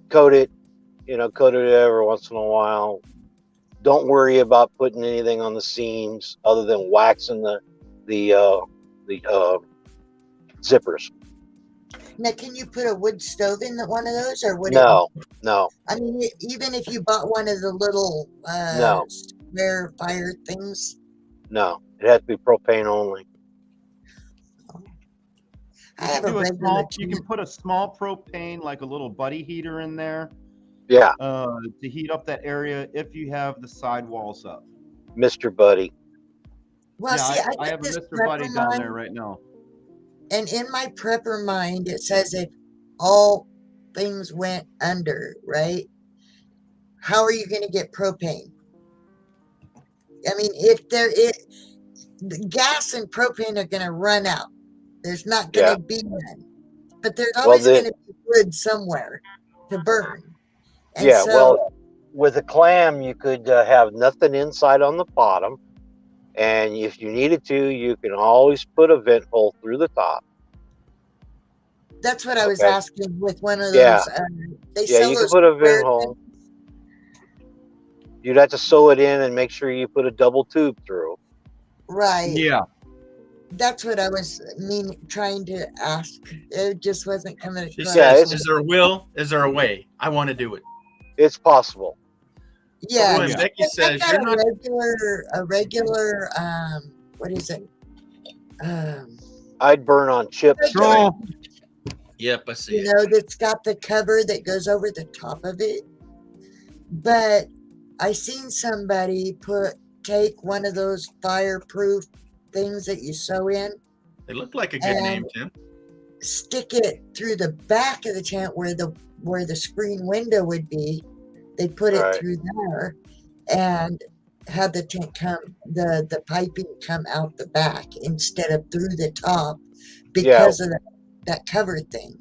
Coat it, coat it every once in a while. Don't worry about putting anything on the seams other than waxing the zippers. Now, can you put a wood stove in one of those, or would No. I mean, even if you bought one of the little No. square fire things. No, it has to be propane only. I have a Do a regular. small, you can put a small propane, like a little buddy heater in there, Yeah, to heat up that area if you have the side walls up. Mr. Buddy. Well, yeah, see, I got have a this Mr. Buddy prepper down mind, there right now. and in my prepper mind, it says if all things went under, right? How are you going to get propane? I mean, if the gas and propane are going to run out, there's not going Yeah. to be none. But there's Well, always going to be wood somewhere to burn. And Yeah, so, well, with a clam, you could have nothing inside on the bottom, and if you needed to, you can always put a vent hole through the top. that's what I was Okay. asking with one of those. Yeah. They Yeah, sell you can those put a square vent hole. things. You'd have to sew it in and make sure you put a double tube through. Right. Yeah. That's what I was trying to ask. It just wasn't coming She across. Yeah, says, it's- "Is there a will? Is there a way? I want to do it." It's possible. Yeah. When Yeah. Becky I says got you're not, a regular what is it? I'd burn on chips. Troll. yep, I see You it. know, that's got the cover that goes over the top of it. But I seen somebody take one of those fireproof things that you sew in They look like a good name, and Tim. stick it through the back of the tent where the screen window would be. They put it Right. through there and had the tent the piping come out the back instead of through the top because of that cover thing.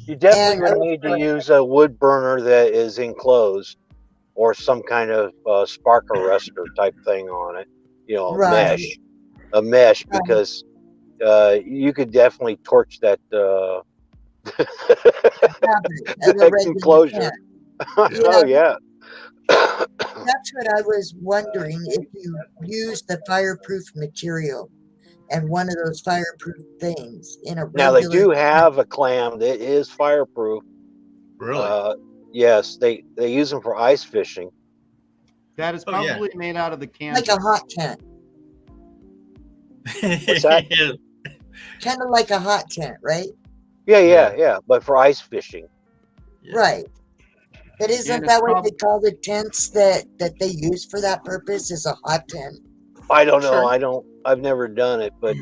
You definitely And I would was need to like, use a wood burner that is enclosed or some kind of spark arrestor type thing on it. You know, right, a mesh, right. because you could definitely torch that Fabric of a that regular enclosure. tent. Oh Yeah, yeah. that's what I was wondering, if you use the fireproof material and one of those fireproof things in a Now they regular do tent. have a clam that is fireproof. Really? Yes, they use them for ice fishing. That is Oh, yeah. probably made out of the Like canvas. a hot tent. What's that? Kind of like a hot tent, right? Yeah. But for ice fishing. Yeah. Right. But isn't And it's that what prob- they call the tents that they use for that purpose, is a hot tent? I don't know. Sure. I've never done it, but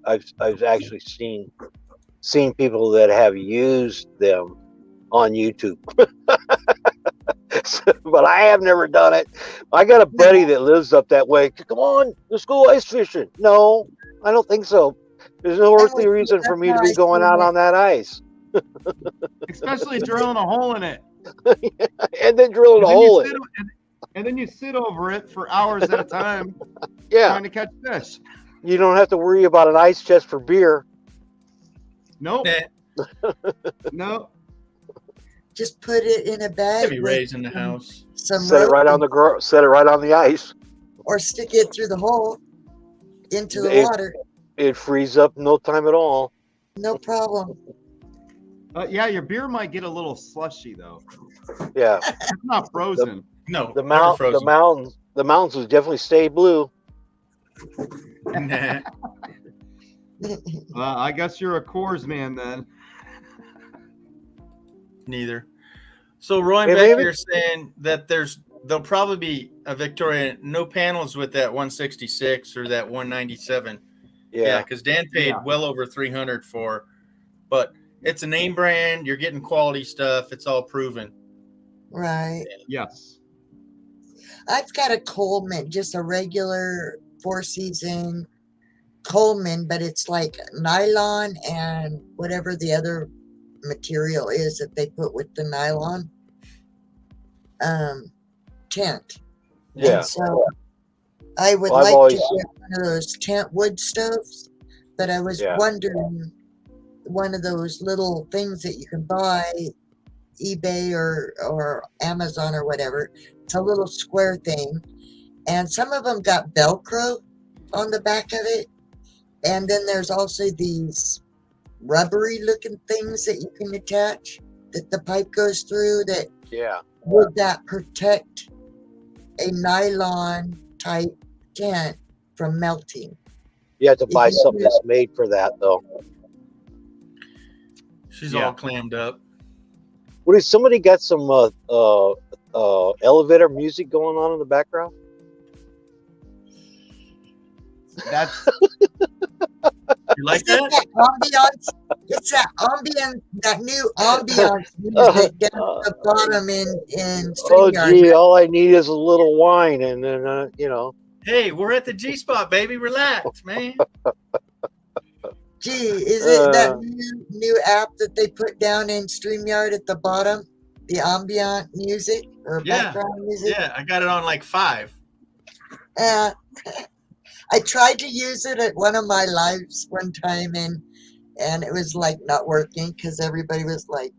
I've actually seen people that have used them on YouTube. But I have never done it. I got a buddy that lives up that way. Come on, let's go ice fishing. No, I don't think so. There's no I'm earthly with you. reason for That's me how to I be going seen out it. on that ice. especially drilling a hole in it. And then drilling a hole in it. And then you sit over it for hours at a time Yeah, trying to catch fish. you don't have to worry about an ice chest for beer. Nope. Nah, Nope. Just put it in a bag Chevy with Ray's in the house. some Set it rope right on set it right on the ice. or stick it through the hole into the It- water. It frees up in no time at all. No problem. Yeah, your beer might get a little slushy though. Yeah, It's not frozen. No, the never frozen. mountains will definitely stay blue. Nah. I guess you're a Coors man then. Neither. So Roy and Hey, Becky maybe- are saying that there'll probably be a Victoria, no panels with that 166 or that 197. Yeah, because Dan paid Yeah. well over 300 for, but it's a name brand. You're getting quality stuff. It's all proven. Right. Yes. I've got a Coleman, just a regular 4-season Coleman, but it's like nylon and whatever the other material is that they put with the nylon tent. Yeah. And so I would Well, I've like always- to get one of those tent wood stoves, but I was Yeah. wondering, one of those little things that you can buy eBay or Amazon or whatever. It's a little square thing, and some of them got Velcro on the back of it, and then there's also these rubbery looking things that you can attach that the pipe goes through. That Yeah. would that protect a nylon type tent from melting? You have to buy you something do- that's made for that, though. She's Yeah. all clammed up. What is somebody got some elevator music going on in the background? That's You like Isn't that? ambiance? It's that new ambiance music down at the bottom in Oh, StreamYard. gee, all I need is a little wine, and then Hey, we're at the G spot, baby. Relax, man. Gee, is it that Uh, new app that they put down in StreamYard at the bottom? The ambient music or Yeah, background music? Yeah, I got it on like 5. Uh, I tried to use it at one of my lives one time, and it was like not working because everybody was like,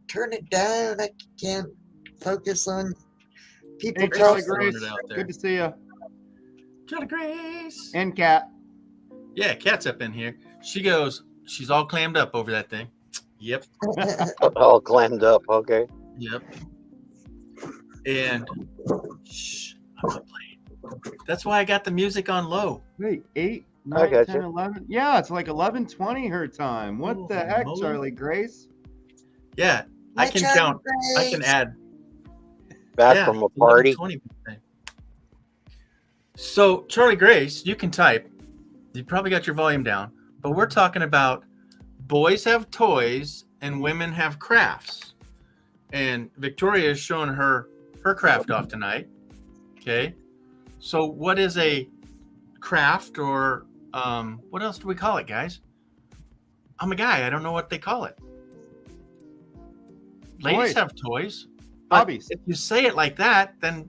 turn it down. I can't focus on people Hey, They're Charlie just talking. throwing Grace. it out there. Good to see you. Charlie Grace. And Kat. Yeah, Kat's up in here. She goes, she's all clammed up over that thing. Yep, all clammed up. Okay. yep. And shh, I'm not playing. That's why I got the music on low. Wait, 8, I 9, got 10, you. 11. Yeah, it's like 11:20 her time. What the Holy heck, moly. Charlie Grace? Yeah, I Hi, can Charlie count. I can Grace. add. Back Yeah, from a party. 11:20. So, Charlie Grace, you can type. You probably got your volume down, but we're talking about boys have toys and women have crafts. And Victoria is showing her craft off tonight. Okay. So, what is a craft, or what else do we call it, guys? I'm a guy. I don't know what they call it. Ladies Toys. have toys. But Hobbies. if you say it like that, then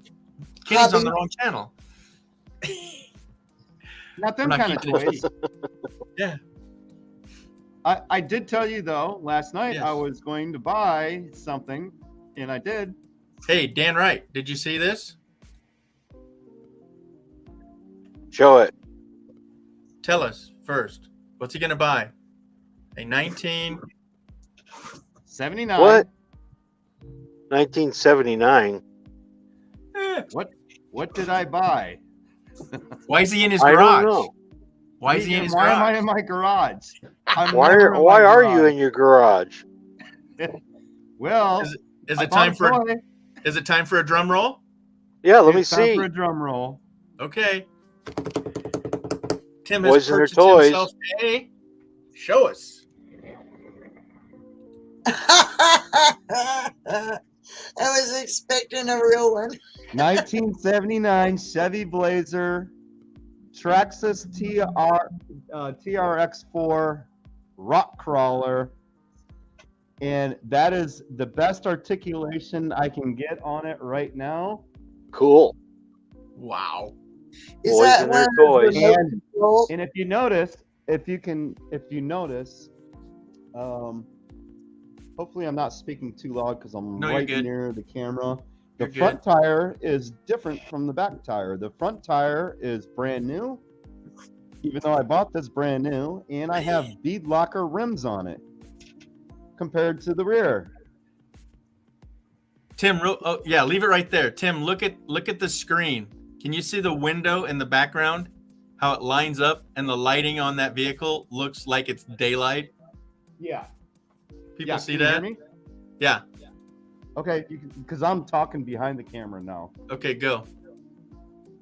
Kitty's on the wrong channel. Not them We're not kind of keeping it toys. cheap. Yeah. I did tell you though last night Yes. I was going to buy something, and I did. Hey, Dan Wright, did you see this? Show it. Tell us first. What's he going to buy? A 79. What? 1979. What did I buy? Why is he in his I garage? don't know. Why is he in his Why am I garage? in my garage? I'm Why never in why my are you garage. in your garage? Well, Is I it bought time a for toy. is it time for a drum roll? Yeah, let me It's time see. for a drum roll. Okay. Tim Boys has and their purchased toys. himself a. Show us. I was expecting a real one. 1979 Chevy Blazer Traxxas TRX4 rock crawler, and that is the best articulation I can get on it right now. Cool. Wow. Is Boys that and one their of those toys. remote And- control? And if you notice, hopefully I'm not speaking too loud because I'm No, you're right good. near the camera. The You're front tire is different from the back tire. The front tire is brand new, even though I bought this brand new, and I have bead locker rims on it compared to the rear. Tim, yeah, leave it right there. Tim, look at the screen. Can you see the window in the background? How it lines up, and the lighting on that vehicle looks like it's daylight. Yeah. People see can you that? hear me? Yeah. Okay, because I'm talking behind the camera now. Okay, go.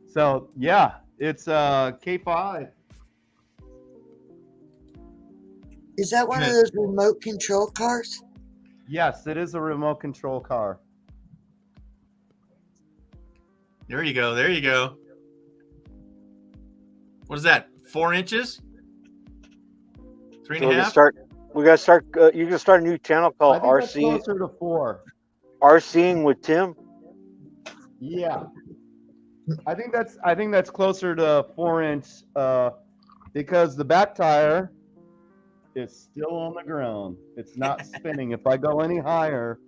So yeah, it's K5. Is that one of those remote control cars? Yes, it is a remote control car. There you go. There you go. What is that? 4 inches? 3 So and a we half? gotta start. You can start a new channel I called think that's RC closer to 4. RCing with Tim. Yeah. I think that's closer to 4-inch because the back tire is still on the ground. It's not spinning. If I go any higher,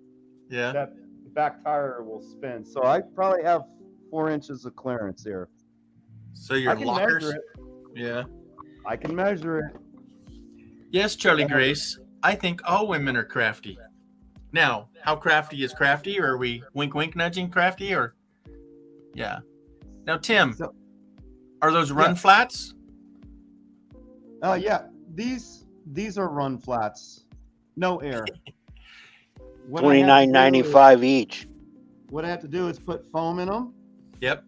Yeah. that back tire will spin. So I probably have 4 inches of clearance here. So your I can lockers. measure it. Yeah. I can measure it. Yes, Charlie Grace. I think all women are crafty. Now, how crafty is crafty? Or are we wink, wink, nudging crafty? Or yeah. Now, Tim, So- are those run Yeah. flats? Yeah, these are run flats, no air. What I have to do is- $29.95 each. What I have to do is put foam in them, Yep.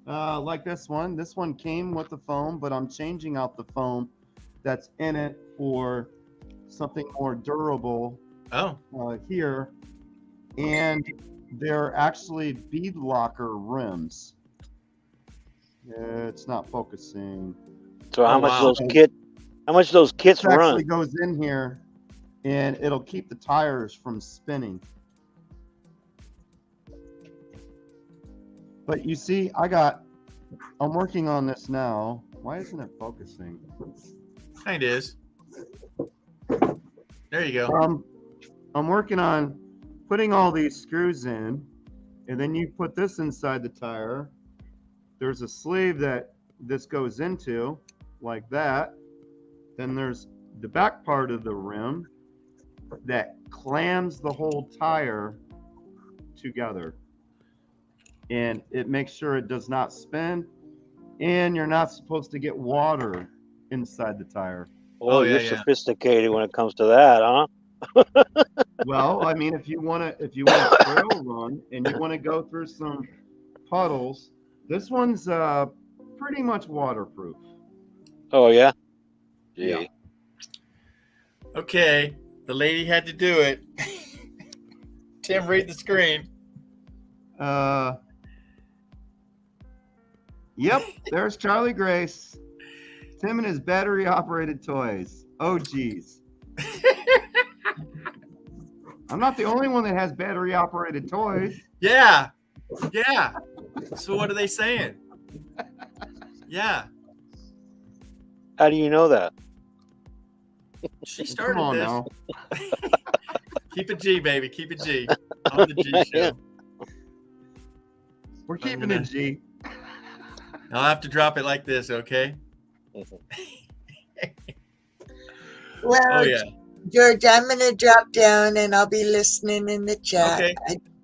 like this one. This one came with the foam, but I'm changing out the foam that's in it for something more durable Oh, here. And they're actually bead locker rims. It's not focusing. So how Oh, much wow. those kits It actually run? goes in here, and it'll keep the tires from spinning. But you see, I'm working on this now. Why isn't it focusing? it is. There you go. I'm working on putting all these screws in, and then you put this inside the tire. There's a sleeve that this goes into, like that. Then there's the back part of the rim that clams the whole tire together. And it makes sure it does not spin, and you're not supposed to get water inside the tire. Oh, yeah, you're yeah. sophisticated when it comes to that, huh? Well, I mean, if you want to trail run and you want to go through some puddles, this one's pretty much waterproof. Oh yeah. Gee. Yeah. Okay, the lady had to do it. Tim, read the screen. Yep, there's Charlie Grace. Tim and his battery-operated toys. Oh, geez. I'm not the only one that has battery-operated toys. Yeah. So what are they saying? Yeah. How do you know that? She started Come on this. now. Keep it G, baby. Keep it G. On the G show. We're keeping it G. I'll have to drop it like this, okay? Well, Oh yeah. George, I'm going to drop down and I'll be listening in the chat. Okay.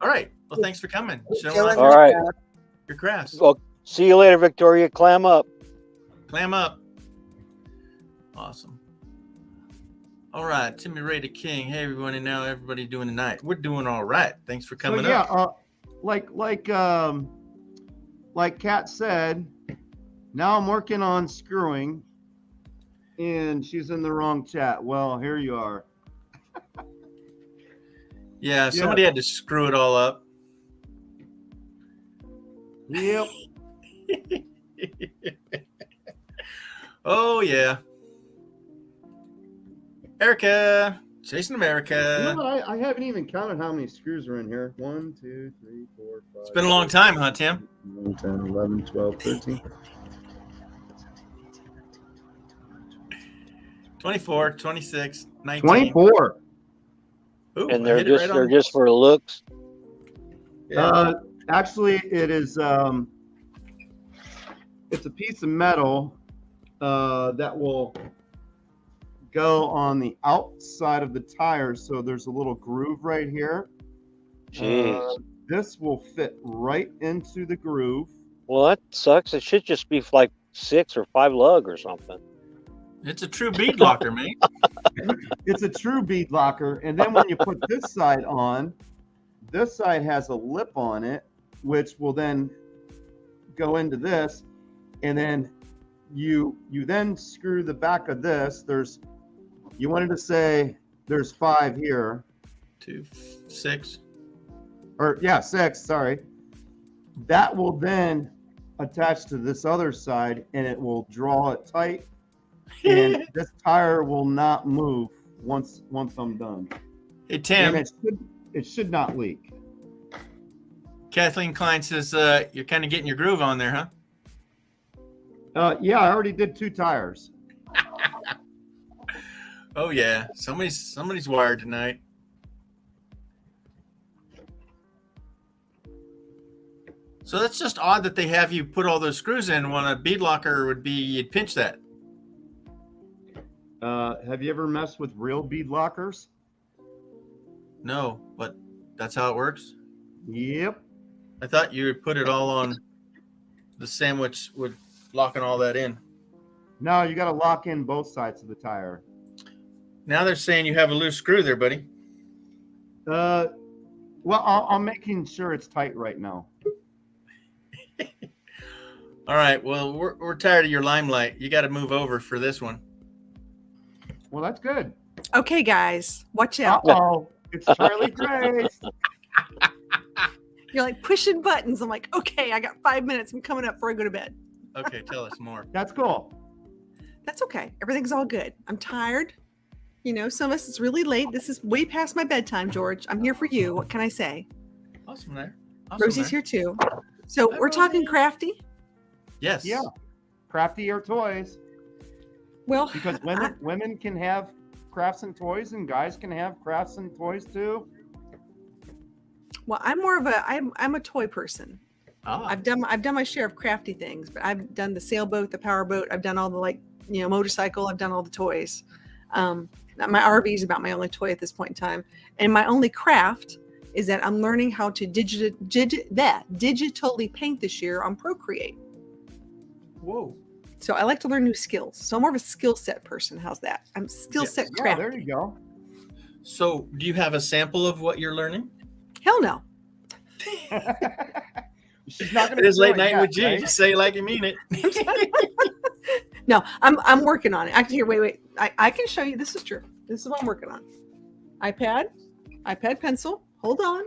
All right. Well, thanks for coming. Showing Showing off All right. your crafts. Well, see you later, Victoria. Clam up. Clam up. Awesome. All right, Timmy Ray the King. Hey everyone, and now everybody doing tonight. We're doing all right. Thanks for coming So, yeah, up. like Kat said, now I'm working on screwing, and she's in the wrong chat. Well, here you are. Yeah, somebody had to screw it all up. Yep. Oh yeah. Erica, Jason America. You know what? I haven't even counted how many screws are in here. 1, 2, 3, 4, 5. It's been a long time, huh, Tim? 9, 10, 11, 12, 13. 24, 26, 19. 24. Ooh, And I they're hit it just right they're on. just for looks. Yeah. Actually, it is. It's a piece of metal that will go on the outside of the tire. So there's a little groove right here. Jeez. This will fit right into the groove. Well, that sucks. It should just be like 6 or 5 lug or something. It's a true bead locker, man. It's a true bead locker. And then when you put this side on, this side has a lip on it, which will then go into this. And then you then screw the back of this. You wanted to say there's 5 here. 2, 6. Or yeah, 6, sorry. That will then attach to this other side and it will draw it tight. And this tire will not move once I'm done. Hey, And Tim, it should not leak. Kathleen Klein says you're kind of getting your groove on there, huh? Yeah, I already did 2 tires. Oh, yeah. Somebody's wired tonight. So that's just odd that they have you put all those screws in when a bead locker would be, you'd pinch that. Have you ever messed with real bead lockers? No, but that's how it works. Yep. I thought you would put it all on the sandwich with locking all that in. No, you got to lock in both sides of the tire. Now they're saying you have a loose screw there, buddy. Well, I'm making sure it's tight right now. All right. Well, we're tired of your limelight. You got to move over for this one. Well, that's good. Okay, guys, watch out. Uh-oh. It's Charlie Grace. You're like pushing buttons. I'm like, okay, I got 5 minutes. I'm coming up before I go to bed. Okay, tell us more. That's cool. That's okay. Everything's all good. I'm tired. You know, some of us, it's really late. This is way past my bedtime, George. I'm here for you. What can I say? Awesome there. Awesome Rosie's there. here too. So we're talking crafty. Yes. Yeah. Crafty or toys. Well, Because women can have crafts and toys and guys can have crafts and toys too. well, I'm more of I'm a toy person. Ah, I've done my share of crafty things, but I've done the sailboat, the powerboat. I've done all the motorcycle. I've done all the toys. My RV is about my only toy at this point in time, and my only craft is that I'm learning how to digitally paint this year on Procreate. whoa. So I like to learn new skills. So I'm more of a skill set person. How's that? I'm skill set Yeah, crafty. there you go. So, do you have a sample of what you're learning? Hell no. She's not gonna It is show late it night yet, with G. right? Just say it like you mean it. No, I'm working on it. I can hear. Wait. I can show you. This is true. This is what I'm working on. iPad pencil. Hold on.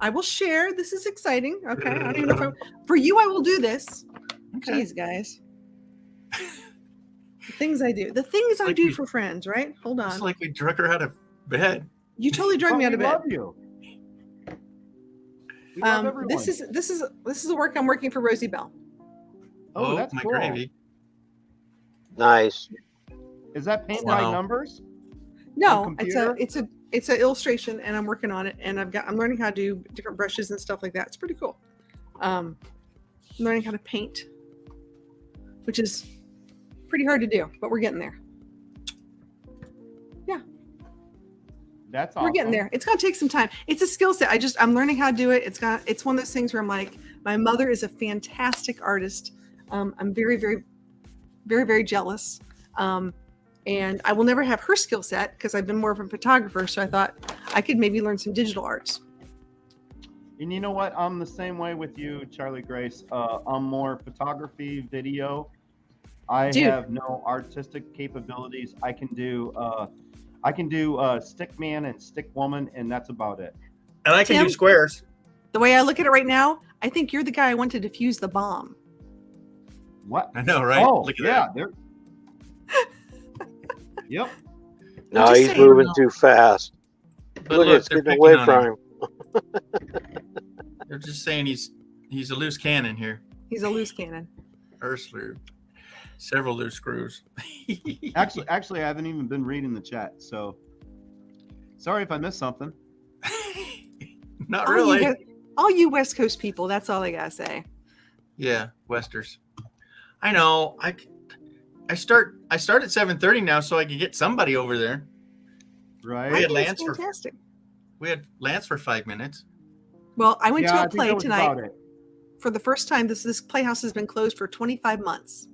I will share. This is exciting. Okay. I don't even know if for you I will do this. Okay. Jeez, guys. The things I do. The things I like do we- for friends, right? Hold on. It's like we drug her out of bed. You totally drug me out of We bed. love you. We love everyone. This is the work I'm working for Rosie Bell. Oh, that's my cool. gravy. Nice. Is that paint Wow. by numbers? No, On it's computer? it's an illustration, and I'm working on it, and I'm learning how to do different brushes and stuff like that. It's pretty cool. I'm learning how to paint, which is pretty hard to do, but we're getting there. That's awesome. We're getting there. It's gonna take some time. It's a skill set. I'm learning how to do it. It's one of those things where I'm like, my mother is a fantastic artist. I'm very, very, very, very jealous. And I will never have her skill set because I've been more of a photographer. So I thought I could maybe learn some digital arts. And you know what? I'm the same way with you, Charlie Grace. I'm more photography, video. I Dude. have no artistic capabilities. I can do stick man and stick woman, and that's about it. And I can Tim? do squares. The way I look at it right now, I think you're the guy I want to defuse the bomb. What? I know, right? Oh, Look at yeah. that. They're... Yep. No, just he's saying. moving too fast. But Look, it's they're getting picking away on from him. him. They're just saying he's a loose cannon here. He's a loose cannon. Or screw. Several loose screws. Actually, I haven't even been reading the chat, so sorry if I missed something. Not All really. all you West Coast people, that's all I gotta say. Yeah, Westers. I know. I start at 7:30 now, so I can get somebody over there. Right? We I had think it's Lance for fantastic. We had Lance for 5 minutes. Well, I went Yeah, to I a think play that was tonight about it. for the first time. This playhouse has been closed for 25 months.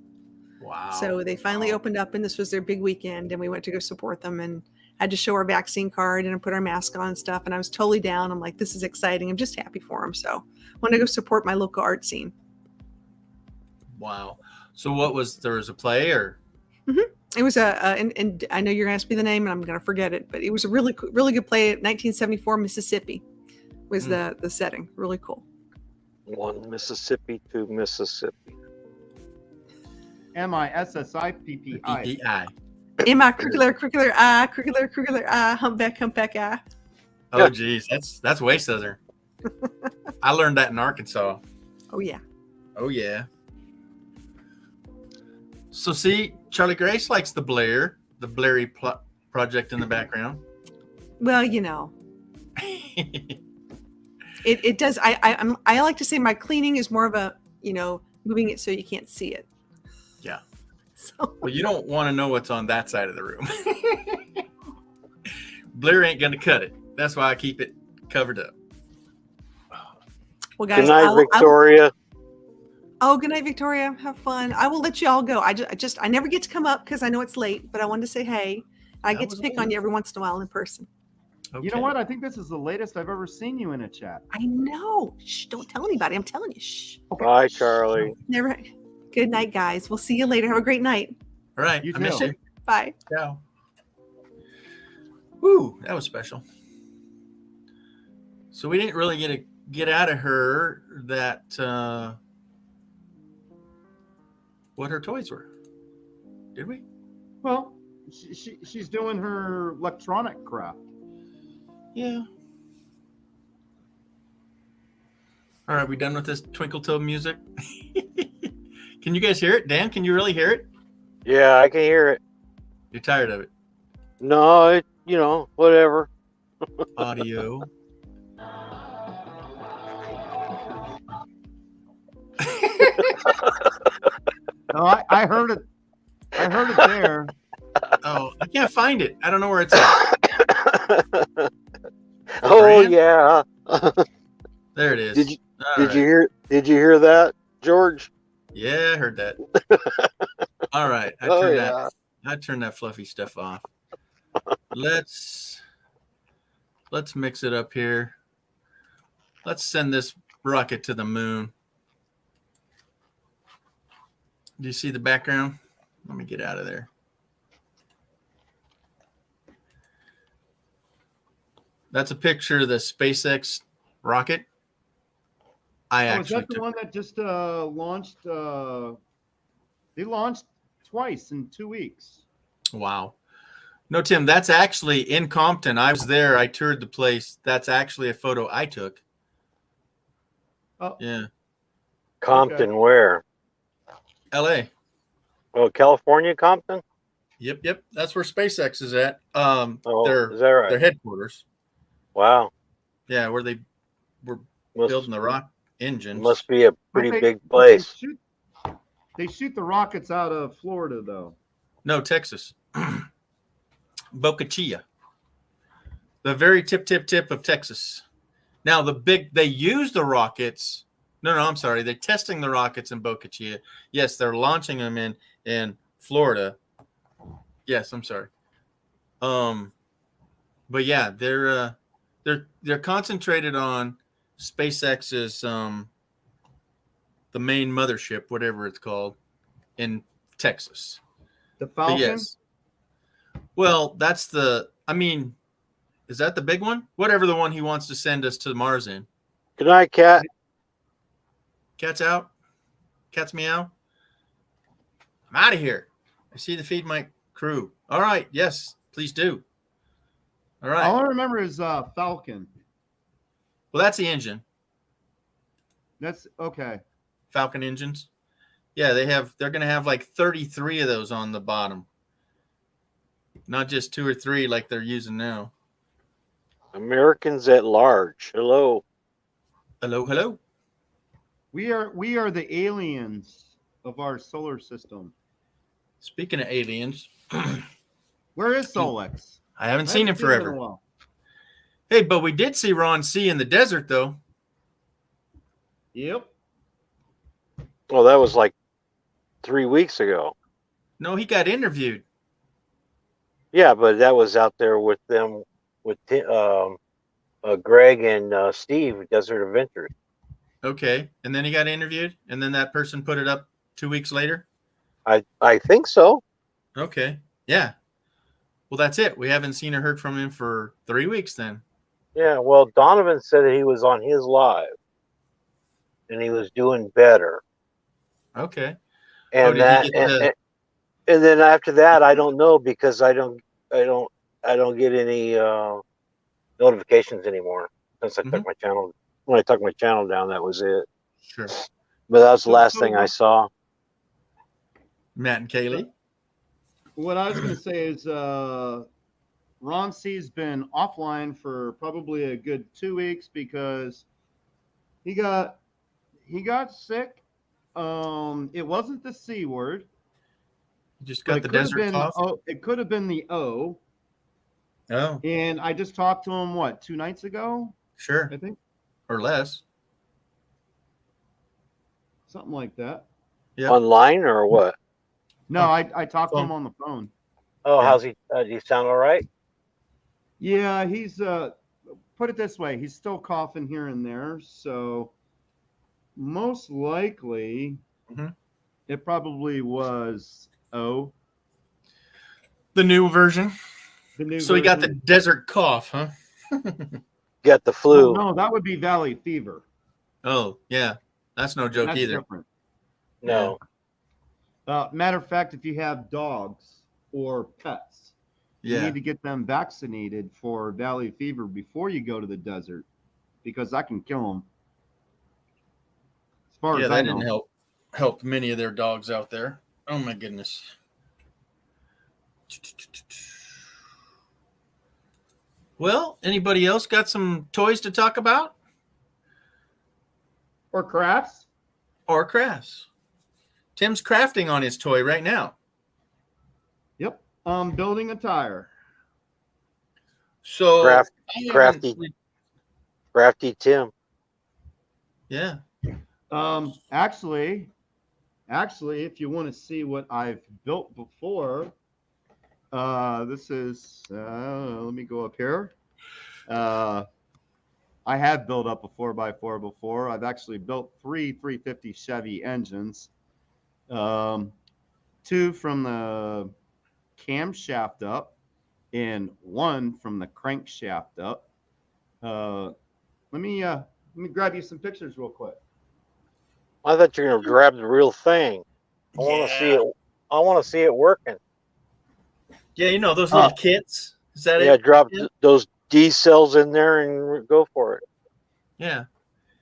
Wow. So they finally opened up, and this was their big weekend, and we went to go support them and had to show our vaccine card and put our mask on and stuff. And I was totally down. I'm like, this is exciting. I'm just happy for them. So I want to go support my local art scene. Wow. So there was a play or? It was and I know you're gonna ask me the name, and I'm gonna forget it, but it was a really good play. 1974 Mississippi was the setting. Really cool. One Mississippi to Mississippi. MISSIPPI. PPI. Emma curricular humpback eye. Oh, geez. That's way scissor. I learned that in Arkansas. Oh yeah. Oh, yeah. So, see, Charlie Grace likes the Blairy project in the background. Well, you know, it does. I like to say my cleaning is more of a, moving it so you can't see it. Yeah. So Well, you don't want to know what's on that side of the room. Blair ain't going to cut it. That's why I keep it covered up. well, guys, Good night, Victoria. good night, Victoria. Have fun. I will let you all go. I never get to come up because I know it's late, but I wanted to say hey. I That get to was pick on you every once in a while in person. You know what? I think this is the latest I've ever seen you in a chat. I know. Shh, don't tell anybody. I'm telling you. Shh. Bye, Charlie. Never. Good night, guys. We'll see you later. Have a great night. All right. You I miss too. you. Bye. Ciao. Woo, that was special. So we didn't really get out of her that what her toys were. Did we? Well, she's doing her electronic craft. Yeah. All right, we done with this Twinkle Toe music? Can you guys hear it? Dan, can you really hear it? Yeah, I can hear it. You're tired of it. No, whatever. Audio. No, I heard it. I heard it there. Oh, I can't find it. I don't know where it's at. Oh Brand? yeah. There it is. Did you All did right. you hear Did you hear that, George? Yeah, I heard that. All right. I turned that fluffy stuff off. Let's Let's mix it up here. Let's send this rocket to the moon. Do you see the background? Let me get out of there. That's a picture of the SpaceX rocket. I Is actually that the took. one that just launched? They launched twice in 2 weeks. Wow. No, Tim, that's actually in Compton. I was there. I toured the place. That's actually a photo I took. Oh, Yeah. Compton, okay. where? LA. Oh, California, Compton. Yep. That's where SpaceX is at. Oh, Their is that right? their headquarters. Wow, Yeah, where they were building the rock engines. must be a pretty But big but they place. shoot the rockets out of Florida, though. No, Texas. Boca Chica. The very tip of Texas. Now they use the rockets. No, I'm sorry. They're testing the rockets in Boca Chica. Yes, they're launching them in Florida. Yes, I'm sorry. But yeah, they're concentrated on SpaceX's the main mothership, whatever it's called, in Texas. The But Falcon. yes. Well, that's is that the big one? Whatever the one he wants to send us to Mars in. Good night, cat. Cat's out. Cat's meow. I'm out of here. I see the Feed My Crew. All right. Yes, please do. All right. All I remember is Falcon. Well, that's the engine. That's okay. Falcon engines. Yeah, they're going to have like 33 of those on the bottom. Not just 2 or 3 like they're using now. Americans at large. Hello. Hello. We are the aliens of our solar system. Speaking of aliens, Where is Solex? I haven't seen him seen him in a forever. while. Hey, but we did see Ron C in the desert, though. Yep. Well, that was like 3 weeks ago. No, he got interviewed. Yeah, but that was out there with them, with Greg and Steve, Desert Adventures. Okay, and then he got interviewed, and then that person put it up 2 weeks later. I think so. Okay, yeah. Well, that's it. We haven't seen or heard from him for 3 weeks then. Yeah, well, Donovan said that he was on his live, and he was doing better. Okay. And did he get and then after that, I don't know because I don't get any notifications anymore since I took my channel. When I took my channel down, that was it. Sure. But that was the last thing I saw. Matt and Kaylee. What I was going to say is Ron C's been offline for probably a good 2 weeks because he got sick. It wasn't the C word. You just got the desert cough. It could have been the O. Oh, And I just talked to him 2 nights ago, sure, I think, or less. something like that. Yeah. Online or what? No, I talked to him on the phone. Oh, Yeah. how's he? Do you sound all right? Yeah, he's put it this way, he's still coughing here and there, so most likely it probably was O. The new version. The new So he got the version. desert cough, huh? Get the Oh, flu. no, that would be Valley Fever. Oh, yeah. That's no joke That's either. different. No. Matter of fact, if you have dogs or pets, you Yeah. need to get them vaccinated for Valley Fever before you go to the desert, because that can kill them. As far Yeah, as that I didn't know. help many of their dogs out there. Oh my goodness. Well, anybody else got some toys to talk about? Or crafts. Or crafts? Tim's crafting on his toy right now. Yep. Building a tire. So Crafty Tim. Yeah. Actually, if you want to see what I've built before, this is let me go up here. I have built up a 4x4 before. I've actually built 350 Chevy engines. 2 from the camshaft up and 1 from the crankshaft up. Let me grab you some pictures real quick. I thought you were gonna grab the real thing. I want to see it. I want to see it working. Yeah, you know those little kits. Is that Yeah, it? drop Yeah. those D cells in there and go for it. Yeah.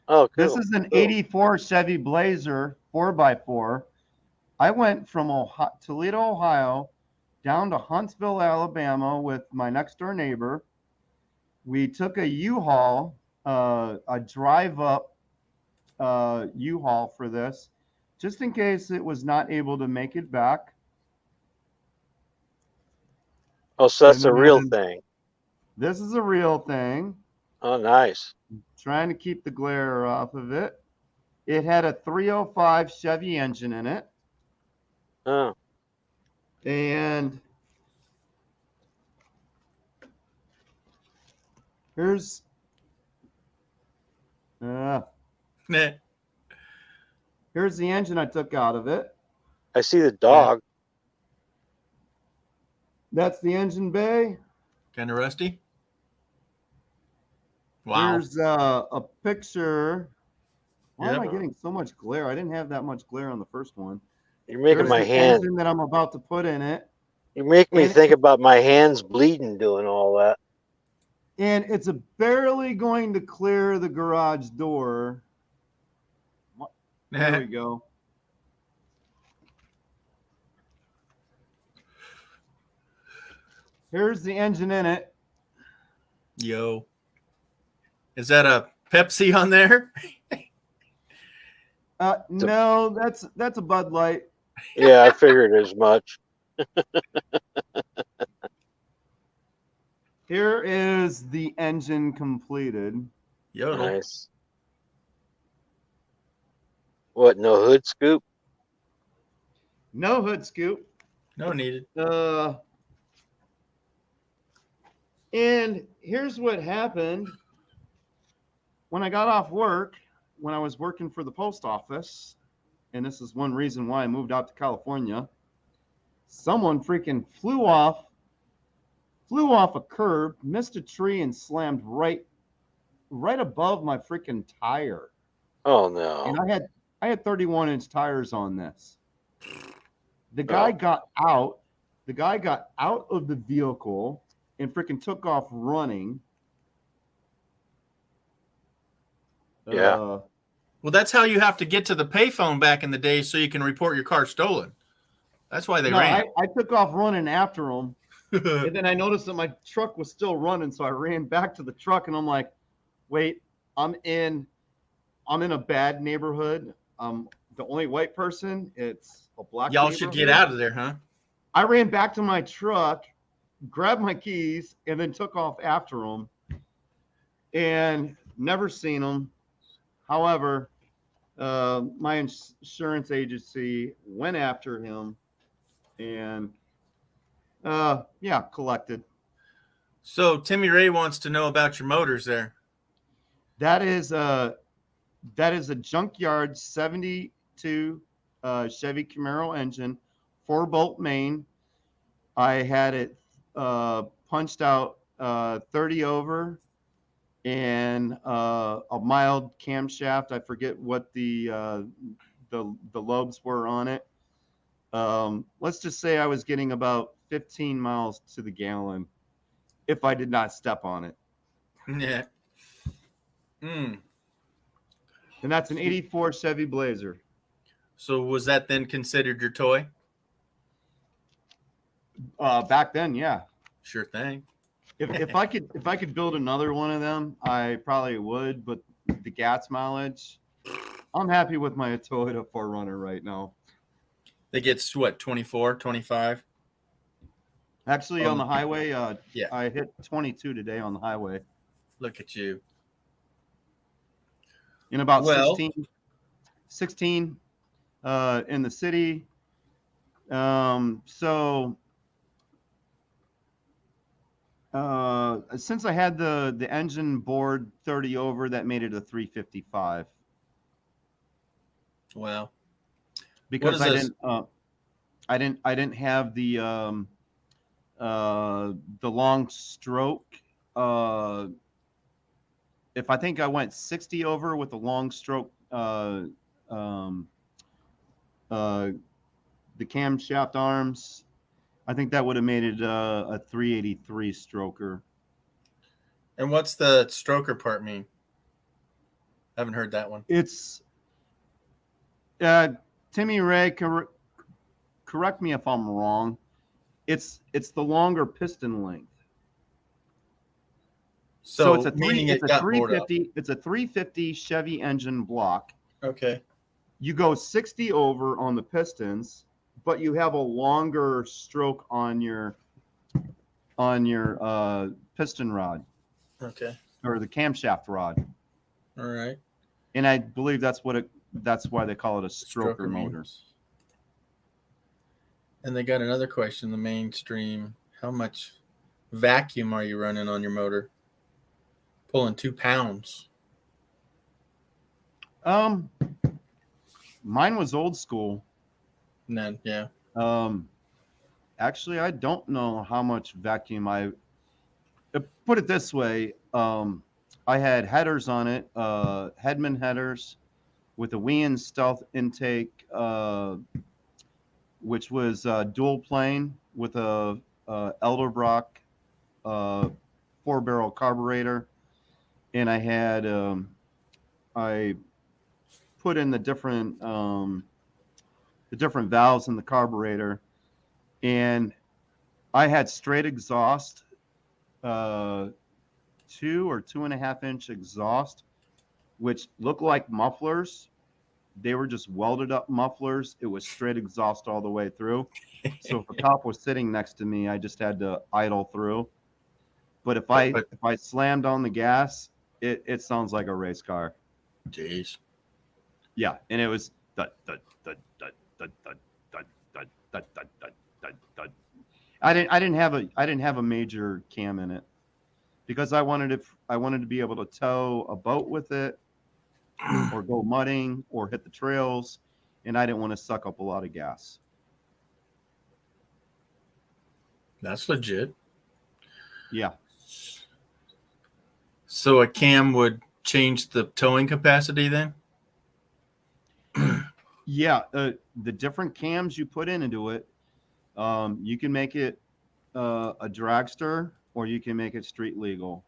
Oh, cool. This is an Cool. 84 Chevy Blazer 4x4. I went from Toledo, Ohio, down to Huntsville, Alabama with my next door neighbor. We took a U-Haul, a drive-up U-Haul for this, just in case it was not able to make it back. Oh, so that's And a real then thing. This is a real thing. Oh, nice. Trying to keep the glare off of it. It had a 305 Chevy engine in it. Oh, And here's here's the engine I took out of it. I see the dog. That's the engine bay. Kind of rusty. Wow. Here's a picture. Why am I Yep. getting so much glare? I didn't have that much glare on the first one. You're making Here's my the hand. engine that I'm about to put in it. You make me And think about my hands bleeding doing all that. And it's barely going to clear the garage door. There we go. Here's the engine in it. Yo. Is that a Pepsi on there? No, that's a Bud Light. Yeah, I figured as much. Here is the engine completed. Yodel. Nice. What, no hood scoop? No hood scoop. No needed. And here's what happened when I got off work, when I was working for the post office, and this is one reason why I moved out to California. Someone freaking flew off a curb, missed a tree, and slammed right above my freaking tire. Oh no. And I had 31-inch tires on this. The guy got out. The guy got out of the vehicle and freaking took off running. Yeah. Well, that's how you have to get to the payphone back in the day so you can report your car stolen. That's why they ran. I took off running after him. And then I noticed that my truck was still running, so I ran back to the truck and I'm like, wait, I'm in a bad neighborhood. The only white person, it's a black Y'all should get out of there, huh? I ran back to my truck, grabbed my keys, and then took off after him. And never seen him. However, my insurance agency went after him and collected. So Timmy Ray wants to know about your motors there. That is a junkyard 72 Chevy Camaro engine, 4-bolt main. I had it punched out 30 over and a mild camshaft. I forget what the lobes were on it. Let's just say I was getting about 15 miles to the gallon if I did not step on it. Yeah. Mm. And that's an 84 Chevy Blazer. So was that then considered your toy? Back then, yeah. Sure thing. If I could build another one of them, I probably would. But the gas mileage, I'm happy with my Toyota 4Runner right now. They get what, 24, 25? Actually, on the highway, yeah, I hit 22 today on the highway. Look at you. In about 16 in the city. So Since I had the engine board 30 over, that made it a 355 Wow. because is I this? didn't have the long stroke. If I think I went 60 over with the long stroke, um, the camshaft arms, I think that would have made it a 383 stroker. And what's the stroker part mean? I haven't heard that one. It's Timmy Ray, correct me if I'm wrong. It's the longer piston length. So it's a meaning it got bored up. 350. It's a 350 Chevy engine block. Okay. You go 60 over on the pistons, but you have a longer stroke on your piston rod Okay. or the camshaft rod. All right. And I believe that's why they call it a stroker motor. means. And they got another question, the mainstream. How much vacuum are you running on your motor? Pulling 2 pounds. Mine was old school. And then, yeah. Actually, I don't know how much vacuum put it this way. I had headers on it, Headman headers with a Wien Stealth intake, which was dual plane with a Elderbrock 4-barrel carburetor, and I had I put in the different valves in the carburetor, and I had straight exhaust, 2 or 2.5 inch exhaust, which looked like mufflers. They were just welded up mufflers. It was straight exhaust all the way through. So if a cop was sitting next to me, I just had to idle through. But if I slammed on the gas, it sounds like a race car. Jeez. Yeah, and it was dud, dud, dud, dud, dud, dud, dud, dud, dud, dud, dud, dud, dud. I didn't have a major cam in it because I wanted to be able to tow a boat with it, or go mudding, or hit the trails, and I didn't want to suck up a lot of gas. That's legit. Yeah. So a cam would change the towing capacity then? Yeah, the different cams you put into it, you can make it a dragster, or you can make it street legal,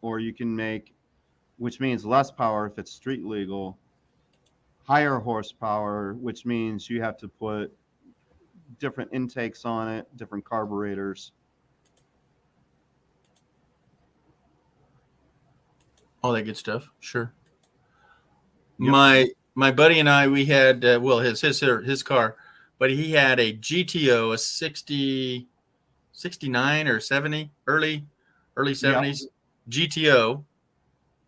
or you can make, which means less power if it's street legal, higher horsepower, which means you have to put different intakes on it, different carburetors. All that good stuff. Sure. Yep. My buddy and I, we had his car, but he had a GTO, a 69 or 70, early 70s GTO,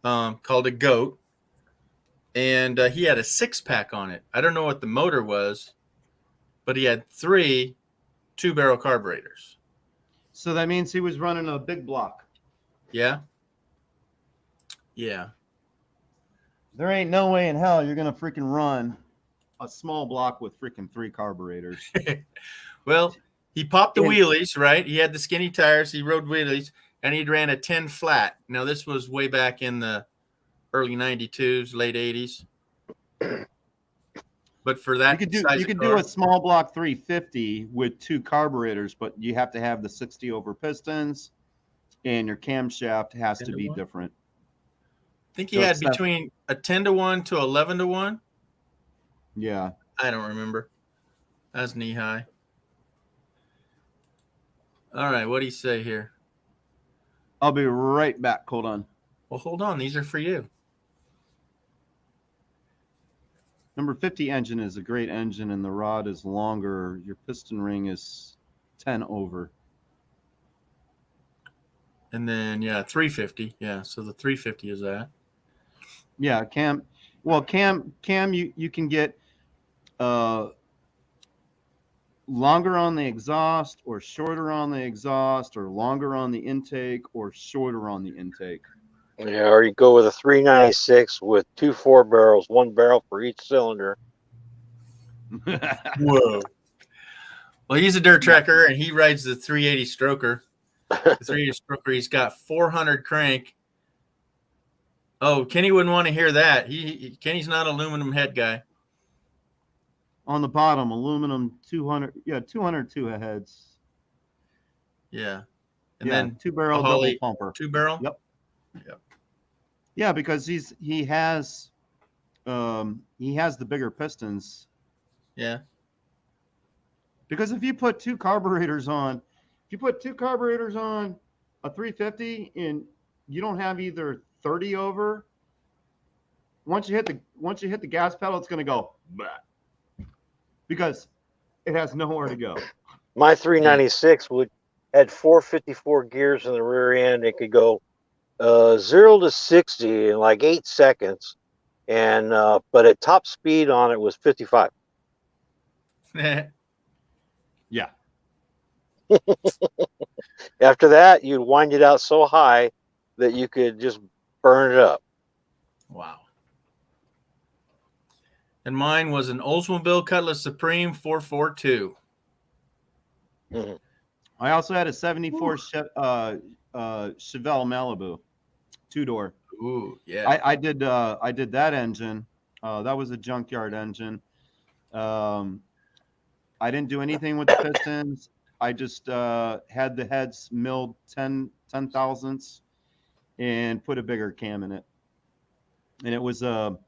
called a Goat, and he had a 6-pack on it. I don't know what the motor was, but he had 3 2-barrel carburetors. So that means he was running a big block. Yeah. Yeah. There ain't no way in hell you're gonna freaking run a small block with freaking 3 carburetors. Well, he popped the wheelies, right? He had the skinny tires. He rode wheelies, and he ran a 10 flat. Now, this was way back in the early 92s, late 80s. But for that, you could do a small block 350 with 2 carburetors, but you have to have the 60 over pistons, and your camshaft has to be different. I think he had between a 10-to-1 to 11-to-1. Yeah. I don't remember. That's knee high. All right. What do you say here? I'll be right back. Hold on. Well, hold on. These are for you. Number 50 engine is a great engine, and the rod is longer. Your piston ring is 10 over. And then, 350. Yeah, so the 350 is that. Yeah, cam, you can get longer on the exhaust or shorter on the exhaust, or longer on the intake or shorter on the intake. Yeah, or you go with a 396 with 2 4-barrels, 1 barrel for each cylinder. Whoa. Well, he's a dirt tracker, and he rides the 380 stroker. The 380 stroker, he's got 400 crank. Oh, Kenny wouldn't want to hear that. Kenny's not an aluminum head guy. On the bottom, aluminum 200, 202 heads. Yeah. And Yeah, then 2-barrel a double Holly pumper. 2-barrel? Yep. Yep. Yeah, because he has the bigger pistons. Yeah. Because if you put two carburetors on a 350 and you don't have either 30 over, once you hit the gas pedal, it's going to go bleh, because it has nowhere to go. My 396 had 454 gears in the rear end. It could go 0 to 60 in like 8 seconds, and but at top speed on it was 55. Yeah. After that, you'd wind it out so high that you could just burn it up. Wow. And mine was an Oldsmobile Cutlass Supreme 442. Mhm. I also had a 74 Chevelle Malibu, 2-door. Ooh, yeah. I did that engine. That was a junkyard engine. I didn't do anything with the pistons. I just had the heads milled 10 thousandths and put a bigger cam in it. And it was a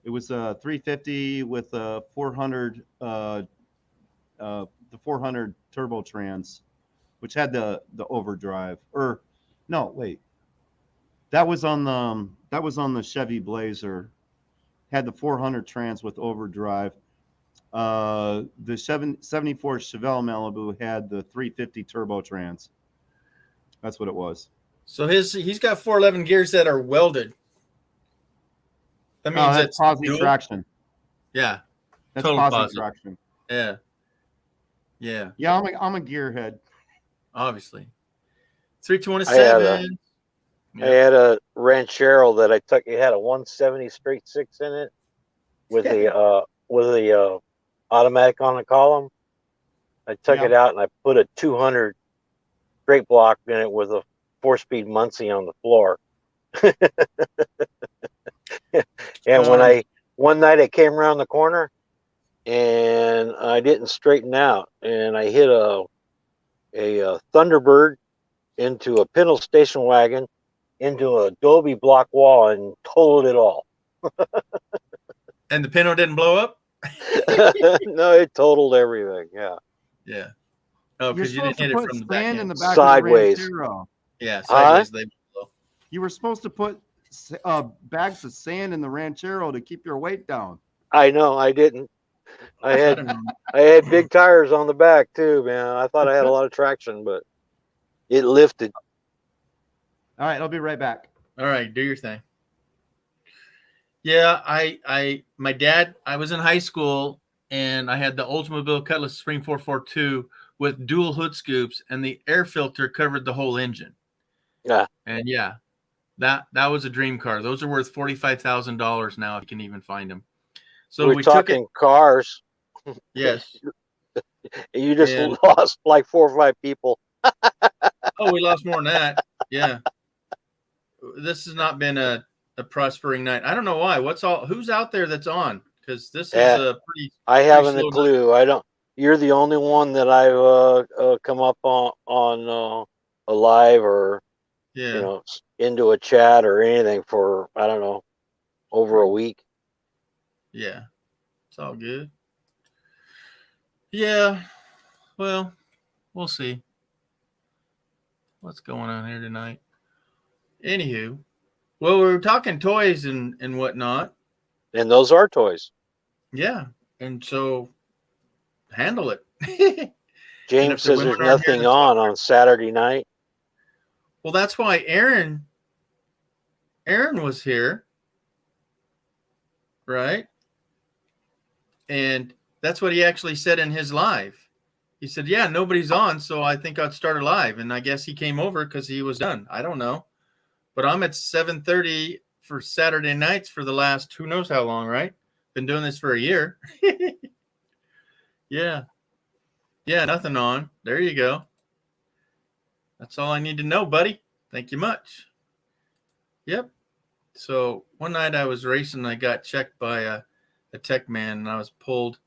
350 with a 400 the 400 turbo trans, which had the overdrive. Or no, wait. That was on the Chevy Blazer. Had the 400 trans with overdrive. The 74 Chevelle Malibu had the 350 turbo trans. That's what it was. So he's got 411 gears that are welded. That means that's it's posi dual? traction. Yeah. That's Total posi posi. traction. Yeah. Yeah. Yeah, I'm a gearhead. Obviously. 327. I had a Ranchero that I took. It had a 170 straight 6 in it with the automatic on the column. I took it out and I put a 200 straight block in it with a 4-speed Muncie on the floor. And one night I came around the corner and I didn't straighten out, and I hit a Thunderbird into a Pintle station wagon into a Adobe block wall and totaled it all. And the Pinto didn't blow up? No, it totaled everything. Yeah. Yeah. Oh, because you didn't hit it from the back sand in end. the back Sideways. of the Ranchero. Yeah, sideways they blow. You were supposed to put bags of sand in the Ranchero to keep your weight down. I know, I didn't. I had big tires on the back too, man. I thought I had a lot of traction, but it lifted. All right, I'll be right back. All right, do your thing. Yeah, my dad, I was in high school and I had the Oldsmobile Cutlass Supreme 442 with dual hood scoops, and the air filter covered the whole engine. Yeah. And yeah, that was a dream car. Those are worth $45,000 now if you can even find them. So we're talking took it. Cars. Yes. You just lost like 4 or 5 people. Oh, we lost more than that. Yeah. This has not been a prospering night. I don't know why. Who's out there that's on? Because this is a pretty. I haven't a clue. Night. I don't. You're the only one that I've come up on a live or into a chat or anything for, I don't know, over a week. Yeah, it's all good. Yeah, well, we'll see what's going on here tonight. Anywho, well, we were talking toys and whatnot. And those are toys. Yeah, and so handle it. James says there's nothing on Saturday night. Well, that's why Aaron was here, right? And that's what he actually said in his live. He said, yeah, nobody's on, so I think I'd start it live. And I guess he came over because he was done. I don't know. But I'm at 7:30 for Saturday nights for the last who knows how long, right? Been doing this for a year. Yeah. Yeah, nothing on. There you go. That's all I need to know, buddy. Thank you much. Yep. So one night I was racing, I got checked by a tech man, and I was pulled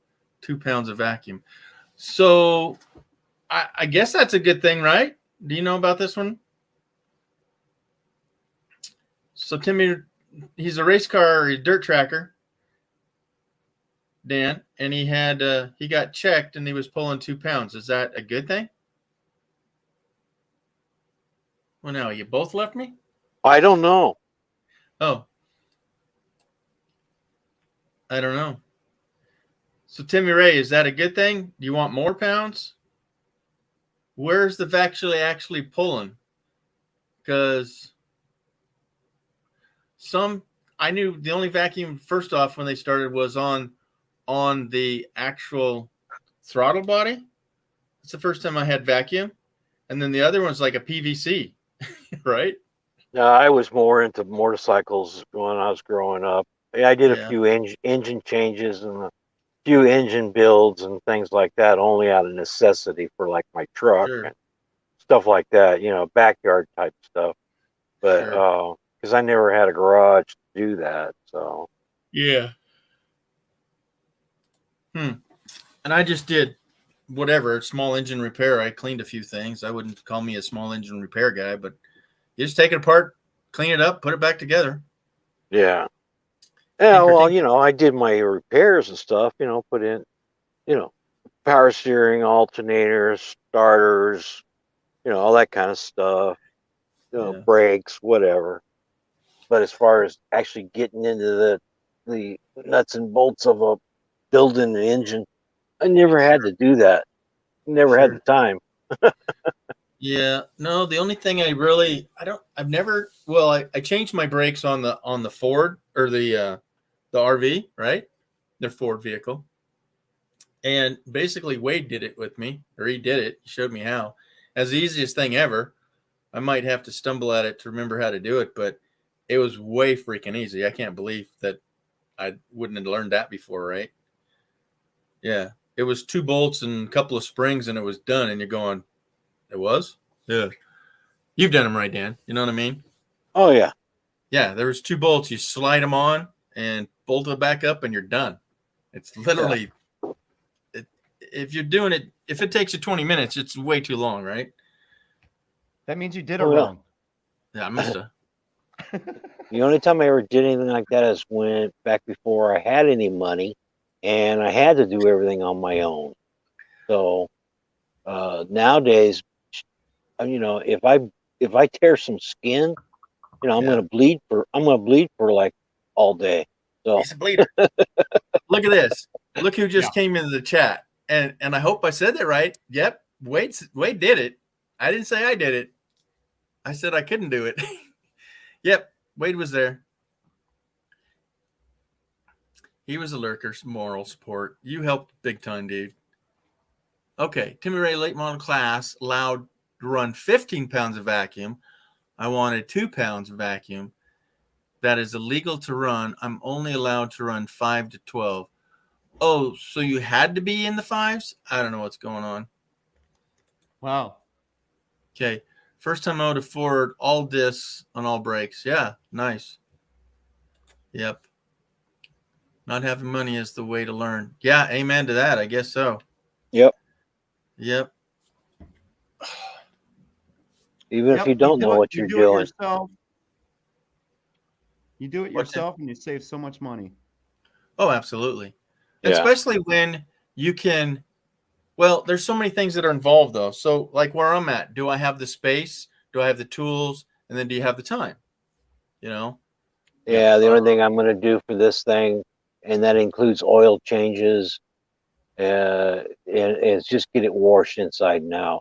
2 pounds of vacuum. So I guess that's a good thing, right? Do you know about this one? So Timmy, he's a race car or a dirt tracker, Dan, and he got checked and he was pulling 2 pounds. Is that a good thing? Well, now you both left me? I don't know. Oh, I don't know. So Timmy Ray, is that a good thing? Do you want more pounds? Where's the actually pulling? Because I knew the only vacuum first off when they started was on the actual throttle body. It's the first time I had vacuum. And then the other one's like a PVC, right? I was more into motorcycles when I was growing up. I did a Yeah. few engine changes and a few engine builds and things like that, only out of necessity for like my truck Sure. and stuff like that, backyard type stuff. But Sure. because I never had a garage to do that, so Yeah. And I just did whatever, small engine repair. I cleaned a few things. I wouldn't call me a small engine repair guy, but you just take it apart, clean it up, put it back together. yeah. Tinker, Well, tinker. I did my repairs and stuff. Put in, power steering, alternators, starters, all that kind of stuff. Yeah. Brakes, whatever. But as far as actually getting into the nuts and bolts of building an engine, I never had to do that. Never had the Sure. time. Yeah. No, the only thing I changed my brakes on the Ford or the RV, right? Their Ford vehicle. And basically Wade did it with me, or he did it. He showed me how. As the easiest thing ever. I might have to stumble at it to remember how to do it, but it was way freaking easy. I can't believe that I wouldn't have learned that before, right? Yeah. It was 2 bolts and a couple of springs and it was done. And you're going, it was? Yeah. You've done them right, Dan. You know what I mean? Oh yeah. Yeah. There was 2 bolts. You slide them on and bolt it back up and you're done. It's literally, if you're doing it, if it takes you 20 minutes, it's way too long, right? That means you did it Oh, yeah. wrong. Yeah, I must have. The only time I ever did anything like that is when back before I had any money, and I had to do everything on my own. So nowadays, if I tear some skin, I'm Yeah. gonna bleed for like all day. So He's a bleeder. Look at this. Look who just came into the chat. And I hope I said that right. Yep. Wade did it. I didn't say I did it. I said I couldn't do it. Yep. Wade was there. He was a lurker, moral support. You helped big time, dude. Okay. Timmy Ray late model class allowed to run 15 pounds of vacuum. I wanted 2 pounds of vacuum. That is illegal to run. I'm only allowed to run 5 to 12. Oh, so you had to be in the 5s? I don't know what's going on. Wow. Okay. First time out of Ford, all discs on all brakes. Yeah, nice. Yep. Not having money is the way to learn. Yeah, amen to that. I guess so. Yep. Yep. Even if you don't know what you're do it doing. yourself. You do it What's yourself and you save so much money. Oh, absolutely. Yeah. Especially when you can. Well, there's so many things that are involved, though. So, like where I'm at, do I have the space? Do I have the tools? And then do you have the time? Yeah, the only thing I'm going to do for this thing, and that includes oil changes, and is just get it washed inside now.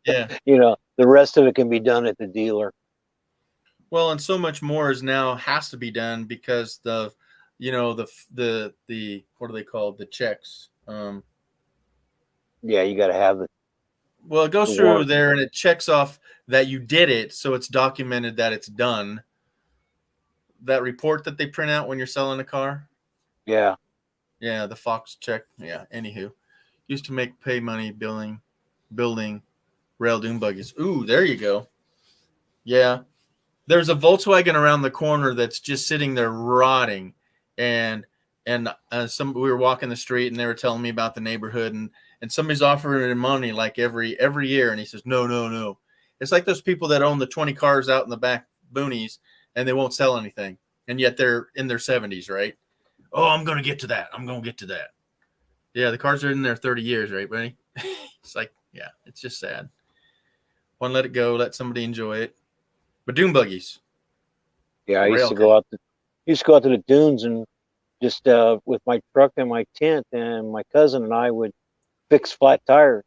Yeah. The rest of it can be done at the dealer. Well, and so much more is now has to be done because the what are they called? The checks. Yeah, you got to have it. Well, it goes The through warrant. there and it checks off that you did it, so it's documented that it's done. That report that they print out when you're selling a car. Yeah. Yeah, the Fox check. Yeah. Anywho, used to make pay money building rail dune buggies. Ooh, there you go. Yeah, there's a Volkswagen around the corner that's just sitting there rotting, and we were walking the street and they were telling me about the neighborhood, and somebody's offering him money like every year, and he says no. It's like those people that own the 20 cars out in the back boonies and they won't sell anything, and yet they're in their 70s, right? Oh, I'm gonna get to that. Yeah, the cars are in there 30 years, right, buddy? It's like, yeah, it's just sad. Want to let it go, let somebody enjoy it. But dune buggies. Yeah, I used to Railhead. go out to the dunes and just with my truck and my tent, and my cousin and I would fix flat tires.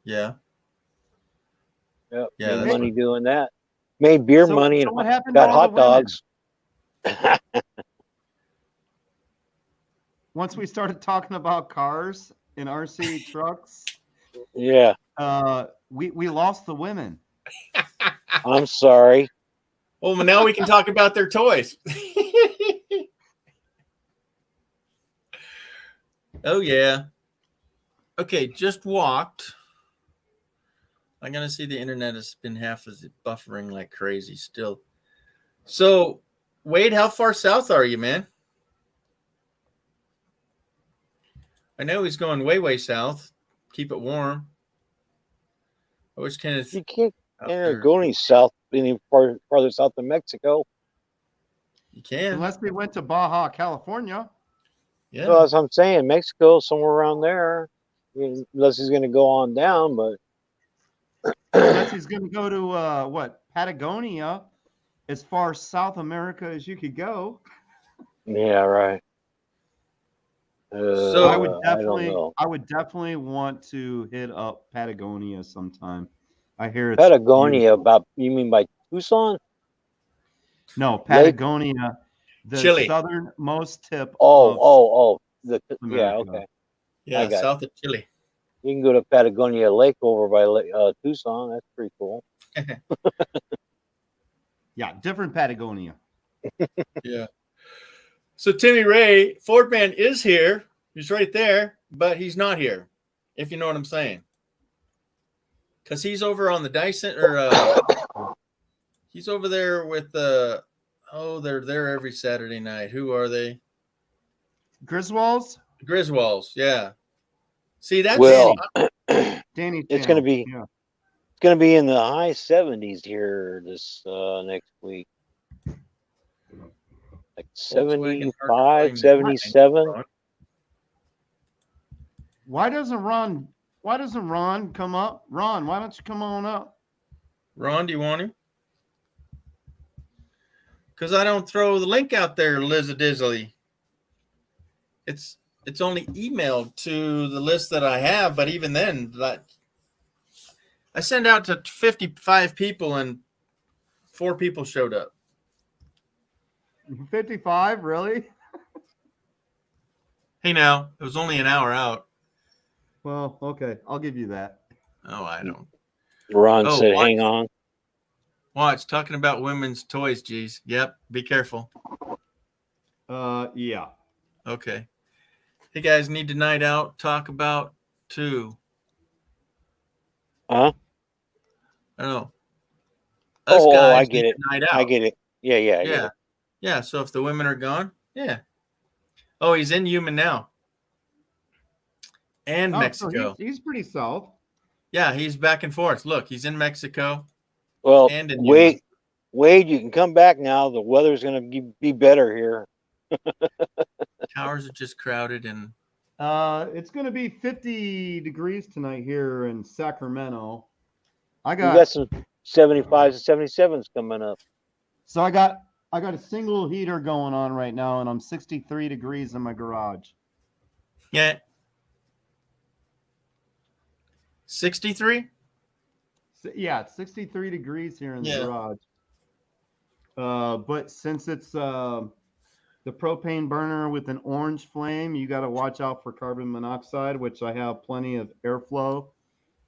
Yeah. Yep, Yeah, made that's money doing that. Made beer money So and what happened to got all hot the women? dogs. Once we started talking about cars and RC trucks, Yeah, we lost the women. I'm sorry. Well, now we can talk about their toys. Oh, yeah. Okay, just walked. I'm going to see the internet has been buffering like crazy still. So, Wade, how far south are you, man? I know he's going way, way south. Keep it warm. I wish Kenneth. You can't out there. go any farther south than Mexico. You can. Unless we went to Baja, California. Yeah. Well, as I'm saying, Mexico, somewhere around there. Unless he's going to go on down, but Unless he's going to go to Patagonia, as far South America as you could go. yeah, right. So I would I don't know. definitely want to hit up Patagonia sometime. I hear it's Patagonia, you mean by Tucson? no, Patagonia, the Chile. southernmost tip of Oh. Yeah, America. okay. Yeah, I got south of Chile. You can go to Patagonia Lake over by Tucson. That's pretty cool. Yeah, different Patagonia. Yeah. So Timmy Ray, Ford Man is here. He's right there, but he's not here, if you know what I'm saying. Because he's over on the Dyson, he's over there with they're there every Saturday night. Who are they? Griswolds? Griswolds, yeah. See, that's Danny. It's going to be it's going to be in the high 70s here this next week. Like 75, 77. Why doesn't Ron come up? Ron, why don't you come on up? Ron, do you want him? Because I don't throw the link out there, Liz Disley. It's only emailed to the list that I have, but even then, I send out to 55 people and 4 people showed up. 55, really? Hey, now it was only an hour out. Well, okay, I'll give you that. Oh, I don't. Ron said, "Hang on." Watch, talking about women's toys. Geez, yep. Be careful. Yeah. Okay. Hey guys, need to night out. Talk about 2. Huh? I don't know. I get it. Night out. I get it. Yeah. Yeah. So if the women are gone, yeah. Oh, he's in Human now. And Mexico. So he's pretty south. Yeah, he's back and forth. Look, he's in Mexico. Well, and in Wade, you can come back now. The weather's going to be better here. Towers are just crowded and It's going to be 50 degrees tonight here in Sacramento. You got some 75s and 77s coming up. So I got a single heater going on right now, and I'm 63 degrees in my garage. yeah. 63? Yeah, it's 63 degrees here in the garage. But since it's the propane burner with an orange flame, you got to watch out for carbon monoxide, which I have plenty of airflow.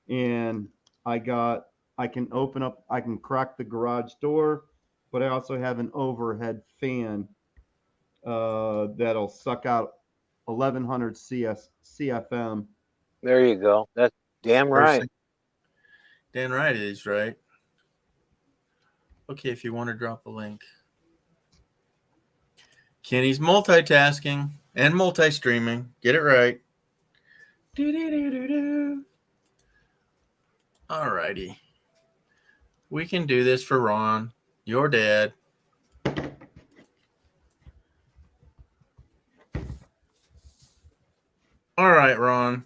And I can open up, I can crack the garage door, but I also have an overhead fan that'll suck out 1100 CFM. There you go. That's damn right. Dan right is right. Okay, if you want to drop a link. Kenny's multitasking and multi-streaming. Get it right. All righty. We can do this for Ron, your dad. All right, Ron.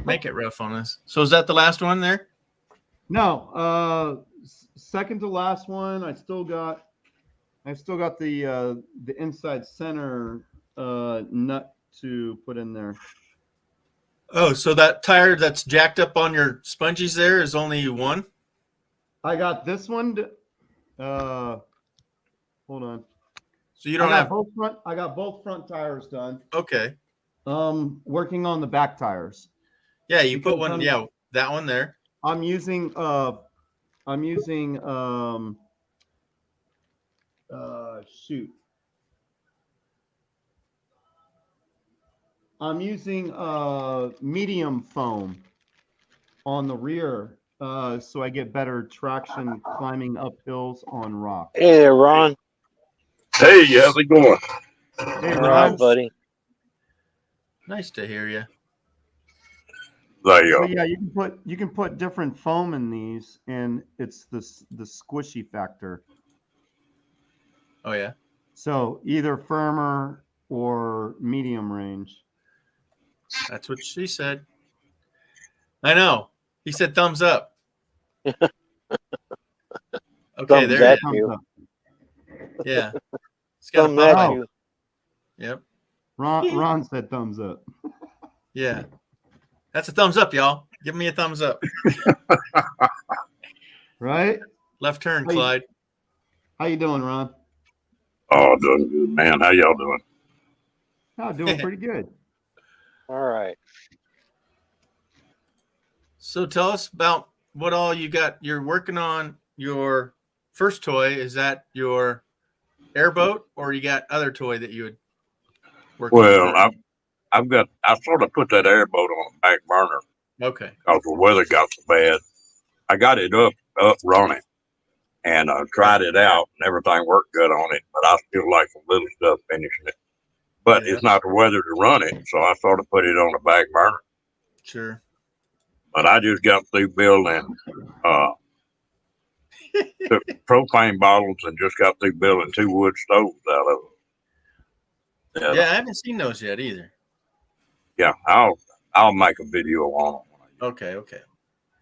Make it rough on us. So is that the last one there? No, second to last one. I still got the inside center nut to put in there. Oh, so that tire that's jacked up on your spongies there is only one? I got this one. Hold on. So you don't have both front. I got both front tires done. Okay. Working on the back tires. Yeah, you put one. Yeah, that one there. I'm using shoot. I'm using medium foam on the rear so I get better traction climbing up hills on rock. Hey there, Ron. Hey, how's it going? Hey, All right, buddy. Nice to hear you. So yeah, you can put different foam in these, and it's the squishy factor. Oh yeah. So either firmer or medium range. That's what she said. I know. He said thumbs up. Okay, Thumbs there at it is. you. Yeah. It's got a Thumbs at pop you. Yep. Ron said thumbs up. Yeah. That's a thumbs up, y'all. Give me a thumbs up. Right? Left turn, How you- Clyde. How you doing, Ron? Oh, doing good, man. How y'all doing? Oh, doing pretty good. All right. So tell us about what all you got. You're working on your first toy. Is that your airboat, or you got other toy that you would work on? Well, I sort of put that airboat on the back burner Okay. because the weather got so bad. I got it up running and tried it out, and everything worked good on it. But I still like some little stuff finishing it. But Yeah. it's not the weather to run it, so I sort of put it on the back burner. Sure. But I just got through building the propane bottles and just got through building 2 wood stoves out of them. Yeah, I haven't seen those yet either. Yeah, I'll make a video on them. Okay.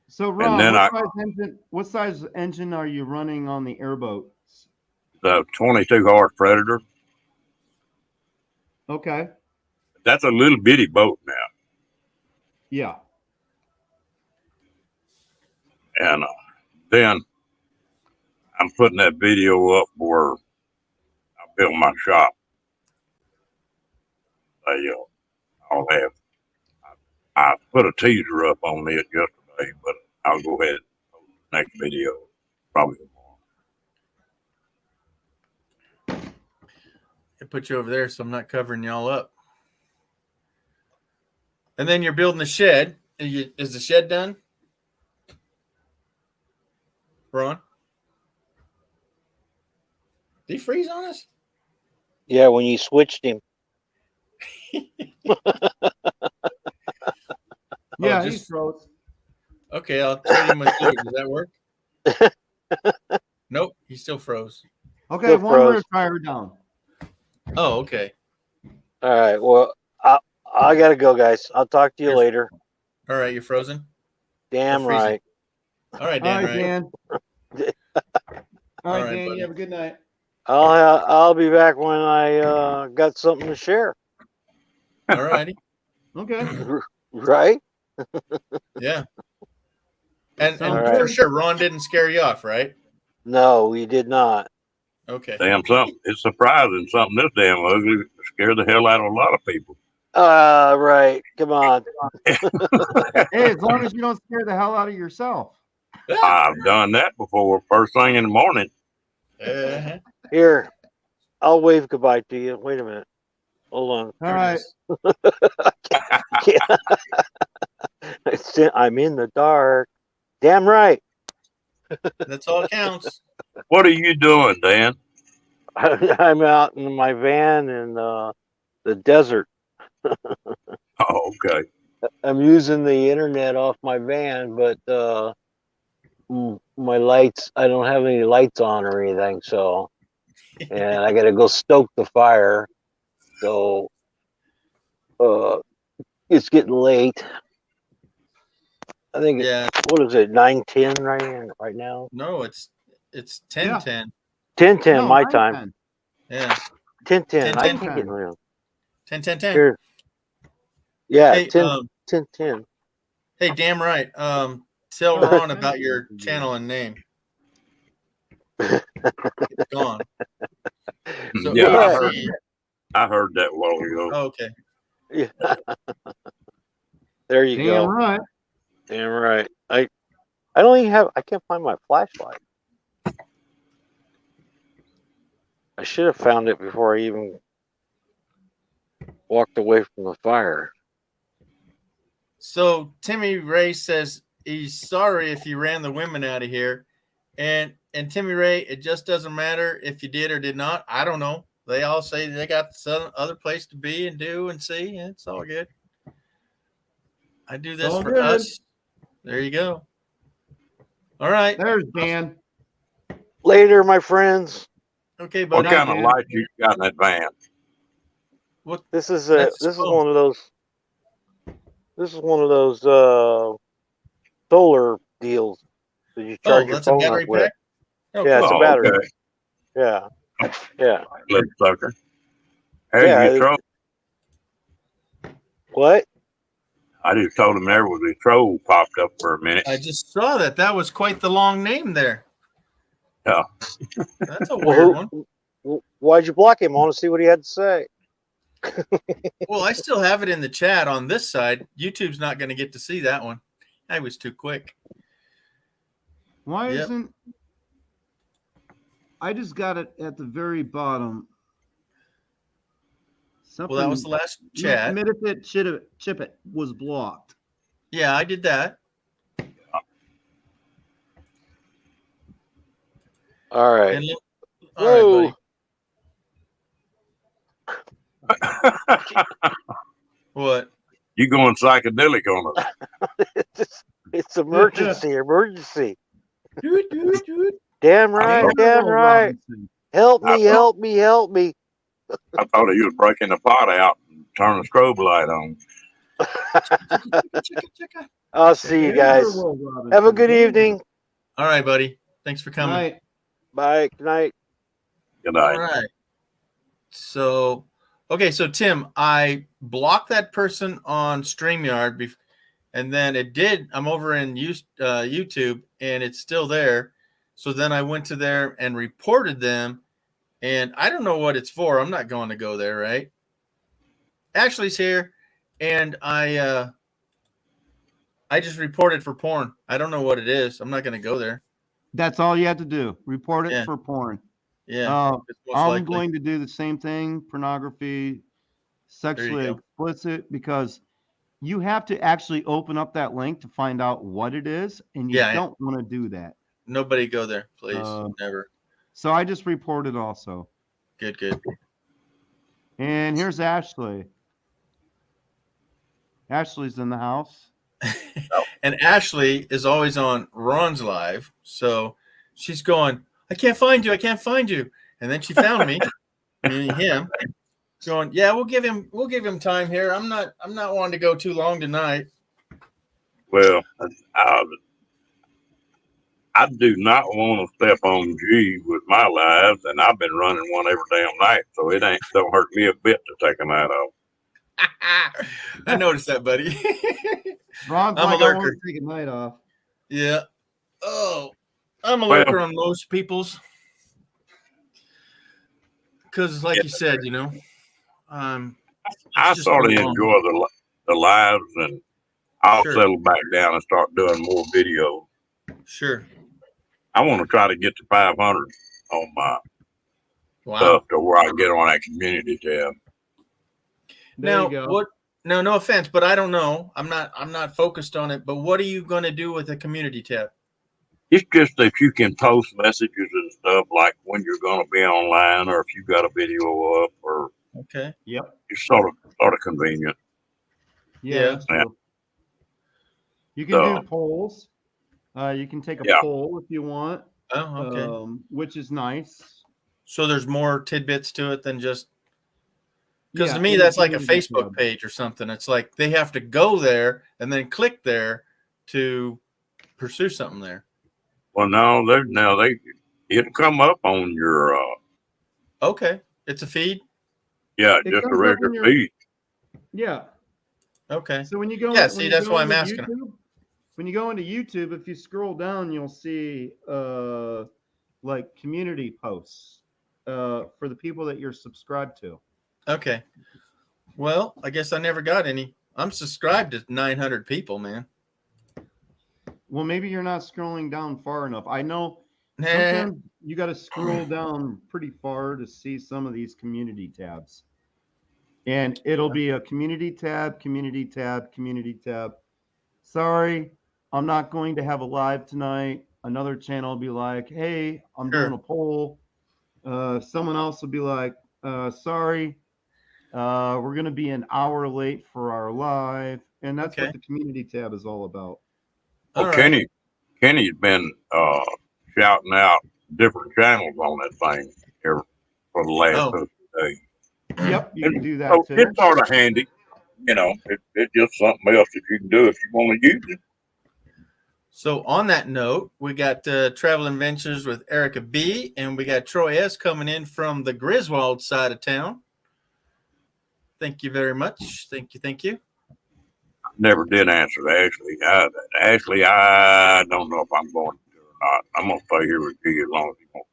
So Ron, then what size engine are you running on the airboat? The 22 horse Predator. Okay. That's a little bitty boat now. Yeah. And then I'm putting that video up where I built my shop. I put a teaser up on it yesterday, but I'll go ahead and post the next video probably tomorrow. I put you over there so I'm not covering y'all up. And then you're building the shed. Is the shed done? Ron? Did he freeze on us? Yeah, when you switched him. Yeah, just- he's froze. Okay, I'll trade him with you. Does that work? Nope, he still froze. Okay, Still one rear froze. tire down. Oh, okay. All right. Well, I gotta go, guys. I'll talk to you later. All right, you're frozen? Damn Or freezing. right. All right, All Dan, right, right? Dan. All right, right, Dan. buddy. You have a good night. I'll be back when I got something to share. All righty. Okay. Right? Yeah. And Sounds for good. sure, Ron didn't scare you off, right? No, we did not. Okay. Damn something. It's surprising something this damn ugly scared the hell out of a lot of people. Right. Come on. Hey, as long as you don't scare the hell out of yourself. I've done that before. First thing in the morning. Uh-huh. Here, I'll wave goodbye to you. Wait a minute. Hold on. All right. I'm in the dark. Damn right. That's all that counts. What are you doing, Dan? I'm out in my van in the desert. Oh, okay. I'm using the internet off my van, but my lights, I don't have any lights on or anything. So, and I got to go stoke the fire. So, it's getting late. I think Yeah. what is it, 9:10 right now? No, it's 10:10. 10:10 No, my 9:10. time. Yeah. 10:10. I 10:10. can't get real. 10:10. Here. Yeah, Hey, 10:10. hey, damn right. Tell Ron about your channel and name. It's gone. So Yeah, ABC. I heard that a while ago. Oh, okay. Yeah. There you Damn go. right. Damn right. I don't even have. I can't find my flashlight. I should have found it before I even walked away from the fire. So Timmy Ray says he's sorry if you ran the women out of here. And Timmy Ray, it just doesn't matter if you did or did not. I don't know. They all say they got some other place to be and do and see. And it's all good. I do this all for good. us. There you go. All right. There's Dan. Later, my friends. Okay, What buddy. kind of light you got in that van? What? This is That's this is phone. one of those. This is one of those solar deals that you charge your That's a phone battery up with. pack? Oh, Yeah, it's cool. a battery. Okay. Yeah, yeah. Little sucker. Hey, Yeah, you troll. What? I just told him there was a troll popped up for a minute. I just saw that. That was quite the long name there. Yeah. That's a weird one. Why'd you block him? I want to see what he had to say. Well, I still have it in the chat on this side. YouTube's not going to get to see that one. I was too quick. Why Yep. isn't? I just got it at the very bottom. Something. Well, that was the last chat. Medifit chip it was blocked. Yeah, I did that. All right. And all right, buddy. What? You going psychedelic on us? It's emergency. Emergency. Dude, dude, dude. Damn right. Damn right. Robinson. Help me. Help me. Help me. I thought he was breaking the pot out and turning the strobe light on. Chicka. I'll see you guys. Have a good evening. All right, buddy. Thanks for coming. Night. Bye. Good night. Good night. All right. So, okay, so Tim, I blocked that person on StreamYard, and then it did. I'm over in YouTube, and it's still there. So then I went to there and reported them, and I don't know what it's for. I'm not going to go there, right? Ashley's here, and I just reported for porn. I don't know what it is. I'm not going to go there. That's all you have to do. Report it Yeah. for porn. Yeah, it's most I'm likely. going to do the same thing. Pornography, sexually go. explicit, because you have to actually open up that link to find out what it is, and you don't want to do that. Nobody go there, please. Never. So I just reported also. Good. And here's Ashley. Ashley's in the house. And Ashley is always on Ron's live, so she's going, I can't find you. And then she found me, meaning him, going, yeah, we'll give him time here. I'm not wanting to go too long tonight. Well, I do not want to step on G with my lives, and I've been running one every damn night, so it don't hurt me a bit to take a night off. I noticed that, buddy. Ron's I'm like, a I want lurker. to take a night off. Yeah. Oh, I'm a lurker on most people's. because like Yeah. you said, you know, um, I it's just sort of been enjoy long. the lives, and I'll Sure. settle back down and start doing more videos. Sure. I want to try to get to 500 on my Wow. stuff to where I get on that community tab. There Now, you go. what? No offense, but I don't know. I'm not focused on it. But what are you going to do with the community tab? It's just that you can post messages and stuff like when you're going to be online, or if you got a video up, or Okay. Yep. it's sort of convenient. Yeah, Yeah. that's true. You can So, do polls. You can take a Yeah. poll if you want, Oh, okay. which is nice. So there's more tidbits to it than just because Yeah, to me in the that's like a community Facebook tab. page or something. It's like they have to go there and then click there to pursue something there. well, it'll come up on your Okay. It's a feed. It just a comes up regular in your feed. yeah. Okay. So when you go Yeah, when see, you that's go why I'm into asking. YouTube, when you go into YouTube, if you scroll down, you'll see like community posts for the people that you're subscribed to. Okay. Well, I guess I never got any. I'm subscribed to 900 people, man. Well, maybe you're not scrolling down far enough. I know Nah. sometimes you got to scroll down pretty far to see some of these community tabs. And it'll be a community tab, community tab, community tab. Sorry, I'm not going to have a live tonight. Another channel will be like, hey, I'm Sure. doing a poll. Someone else will be like, sorry, we're going to be an hour late for our live. And that's Okay. what the community tab is all about. All Well, right. Kenny's been shouting out different channels on that thing here for the last Oh. couple of days. Yep, you can do So that too. it's sort of handy. You know, it's just something else that you can do if you want to use it. So on that note, we got Travel Adventures with Erica B, and we got Troy S coming in from the Griswold side of town. Thank you very much. Thank you. Thank you. Never did answer Ashley. Ashley, I don't know if I'm going to or not. I'm going to stay here with you as long as you want.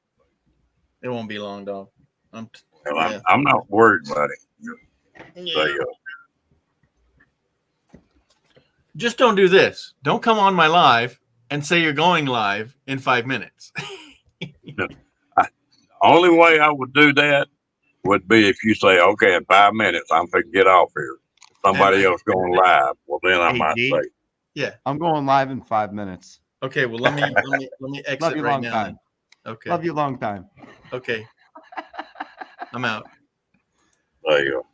It won't be long, dog. I'm not worried about it. So, Just don't do this. Don't come on my live and say you're going live in 5 minutes. only way I would do that would be if you say, okay, in 5 minutes, I'm going to get off here. If somebody else going live, well, then I might G, say, Yeah. I'm going live in 5 minutes. Okay. Well, let me exit Love you right long now. time. Then. Okay. Love you long time. Okay. I'm out. there you go.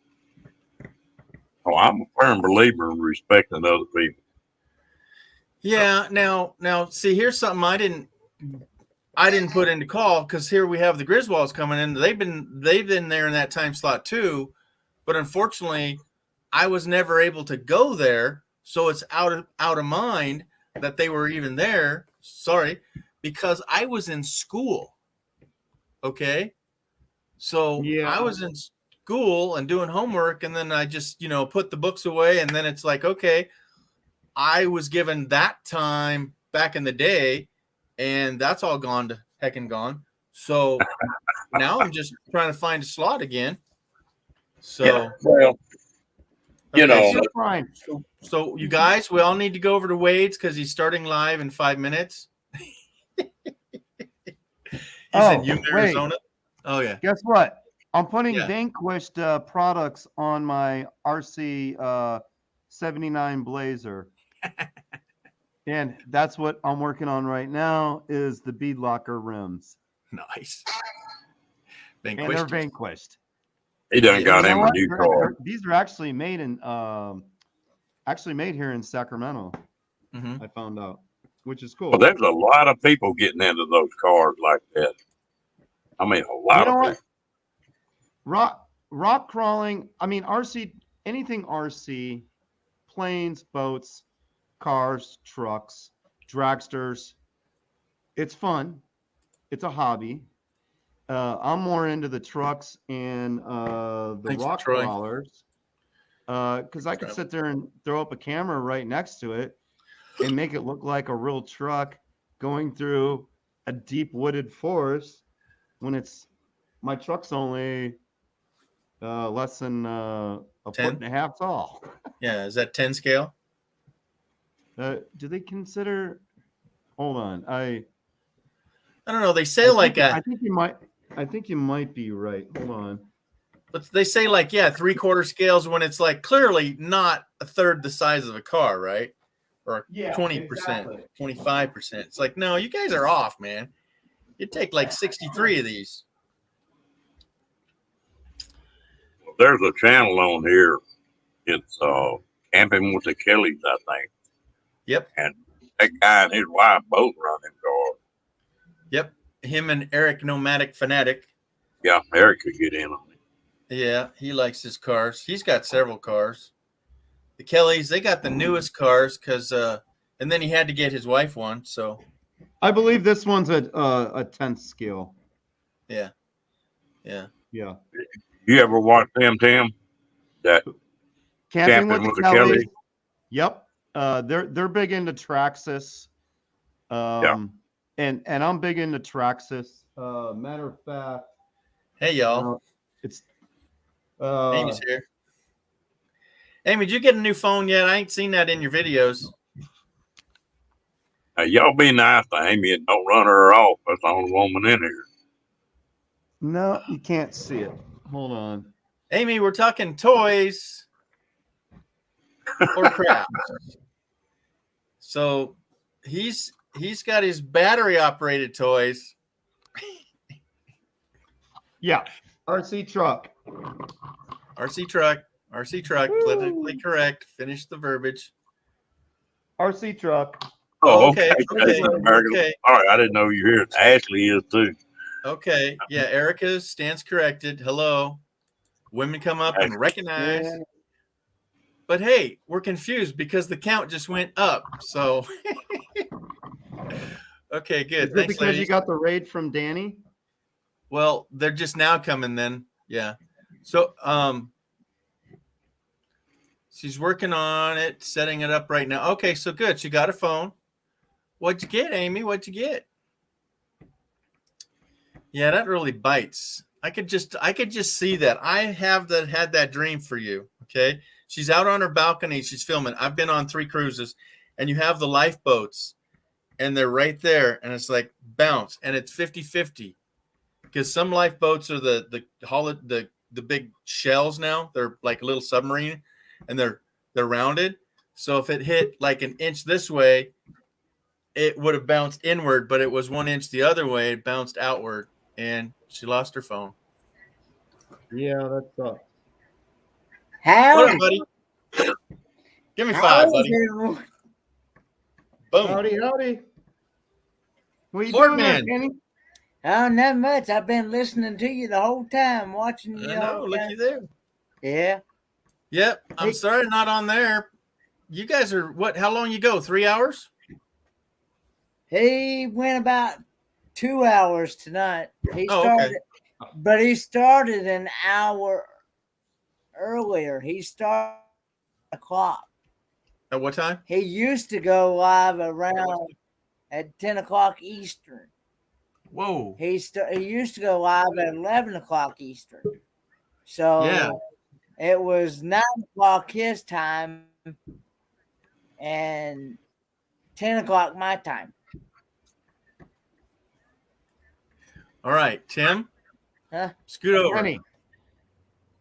Oh, I'm a firm believer in respecting other people. Yeah. Now, see, here's something I didn't put into call because here we have the Griswolds coming in. They've been there in that time slot too, but unfortunately, I was never able to go there, so it's out of mind that they were even there. Sorry, because I was in school. Okay, so Yeah. I was in school and doing homework, and then I just put the books away, and then it's like, okay, I was given that time back in the day, and that's all gone to heck and gone. So now I'm just trying to find a slot again. So Yeah, well, okay, That's fine. so you guys, we all need to go over to Wade's because he's starting live in 5 minutes. He's in Yuma, Arizona. Oh yeah. Guess what? I'm putting Yeah. Vanquished products on my RC 79 Blazer. And that's what I'm working on right now is the bead locker rims. Nice. And they're Vanquished. he done Yeah, got You know him a what? new car. These are actually made here in Sacramento. Mhm. I found out, which is cool. Well, there's a lot of people getting into those cars like that. I mean, a lot You know of what? people. Rock crawling. I mean, RC, anything RC, planes, boats, cars, trucks, dragsters. It's fun. It's a hobby. I'm more into the trucks and the Thanks for rock Troy. crawlers because I could sit there and throw up a camera right next to it and make it look like a real truck going through a deep wooded forest when it's my truck's only less than a 10? foot and a half tall. Yeah, is that 10 scale? Do they consider? Hold on, I don't know. They say like I think you might. I think you might be right. Hold on. but they say like, yeah, 3/4 scales when it's like clearly not a third the size of a car, right? Or Yeah, 20%, exactly. 25%. It's like, no, you guys are off, man. You take like 63 of these. There's a channel on here. It's Camping with the Kellys, I think. Yep. And that guy and his wife both run them cars. Yep. Him and Eric Nomadic Fanatic. Yeah, Eric could get in on it. Yeah, he likes his cars. He's got several cars. The Kellys, they got the newest cars because and then he had to get his wife one, so I believe this one's a 10th scale. yeah. Yeah. Yeah. You ever watch them, Tim? That Camping with the Kellys. Kellys? Yep. They're big into Traxxas. And I'm big into Traxxas. Matter of fact, Hey y'all. it's Amy's here. Amy, did you get a new phone yet? I ain't seen that in your videos. Y'all be nice to Amy and don't run her off. That's the only woman in here. no, you can't see it. Hold on. Amy, we're talking toys or crafts. So he's got his battery operated toys. Yeah, RC truck. RC truck, politically correct. Finish the verbiage. RC truck. Oh, Okay, okay. okay. All right, I didn't know you were here. Ashley is too. Okay. Yeah, Erica stands corrected. Hello. Women come up and recognize. Yeah. But hey, we're confused because the count just went up. So okay, good. Is it Thanks, because ladies. you got the raid from Danny? Well, they're just now coming then. Yeah. So she's working on it, setting it up right now. Okay, so good. She got a phone. What'd you get, Amy? What'd you get? Yeah, that really bites. I could just see that. I had that dream for you. Okay. She's out on her balcony. She's filming. I've been on 3 cruises, and you have the lifeboats, and they're right there, and it's like bounce, and it's 50-50. Because some lifeboats are the big shells now. They're like a little submarine, and they're rounded. So if it hit like an inch this way, it would have bounced inward, but it was 1 inch the other way. It bounced outward, and she lost her phone. Yeah, that sucks. What up, buddy? Give me 5, buddy. Everyone? Boom. Howdy. What are you Fort doing there, Man. Danny? Oh, not much. I've been listening to you the whole time, watching you. I know. Looky there. Yeah. Yep. I'm Hey. sorry, not on there. You guys are what? How long you go? 3 hours? He went about 2 hours tonight. He Oh, started, okay. but he started an hour earlier. He started at o'clock. At what time? He used to go live around at 10 o'clock Eastern. Whoa. He used to go live at 11 o'clock Eastern. So Yeah. it was 9 o'clock his time and 10 o'clock my time. All right, Tim. Huh? Scoot over. Kenny,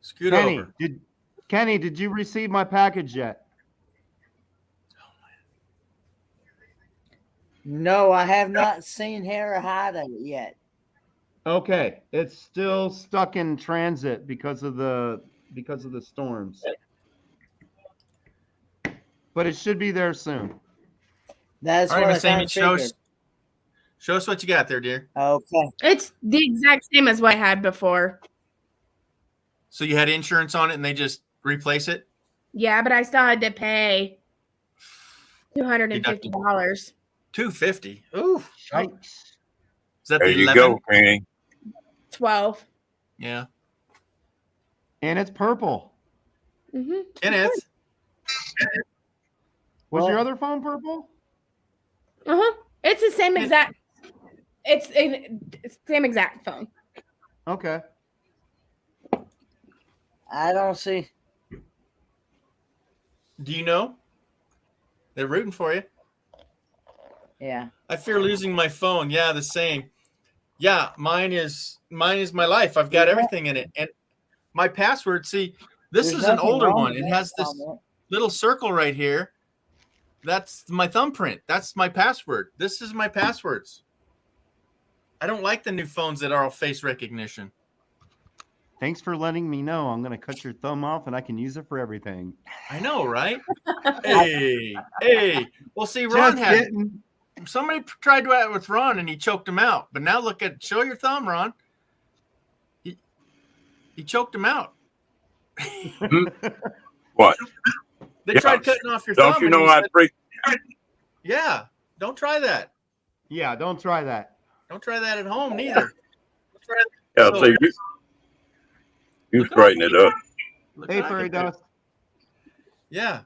Scoot Kenny, over. did you receive my package yet? No, I have not seen hair or hide of it yet. Okay, it's still stuck in transit because of the storms. But it should be there soon. That's All right, what I Miss kind Amy, of show figured. us what you got there, dear. Okay. It's the exact same as what I had before. So you had insurance on it, and they just replace it. Yeah, but I still had to pay $250. $250. Ooh. Yikes. Is that There the you 11? go, Kenny. 12. Yeah. And it's purple. Mm-hmm. Kenneth. Was your Well- other phone purple? Uh-huh. It's the same exact. It's the same exact phone. Okay. I don't see. Do you know? They're rooting for you. Yeah. I fear losing my phone. Yeah, the same. Yeah, mine is my life. I've got everything in it. And my password, see, this There's is an nothing older wrong one. with It that has this comment. little circle right here. That's my thumbprint. That's my password. This is my passwords. I don't like the new phones that are all face recognition. Thanks for letting me know. I'm gonna cut your thumb off, and I can use it for everything. I know, right? Hey. Well, see, Ron Just had kidding. somebody tried to act with Ron, and he choked him out. But now look at show your thumb, Ron. He choked him out. What? They Yeah. tried cutting off your Don't thumb. you and know he I'd said, freak? yeah, don't try that. Yeah, don't try that. Don't try that at home neither. Yeah, So- see, you Look straighten at it up. Look Hey, what I Fairy can do. Dust. Yeah.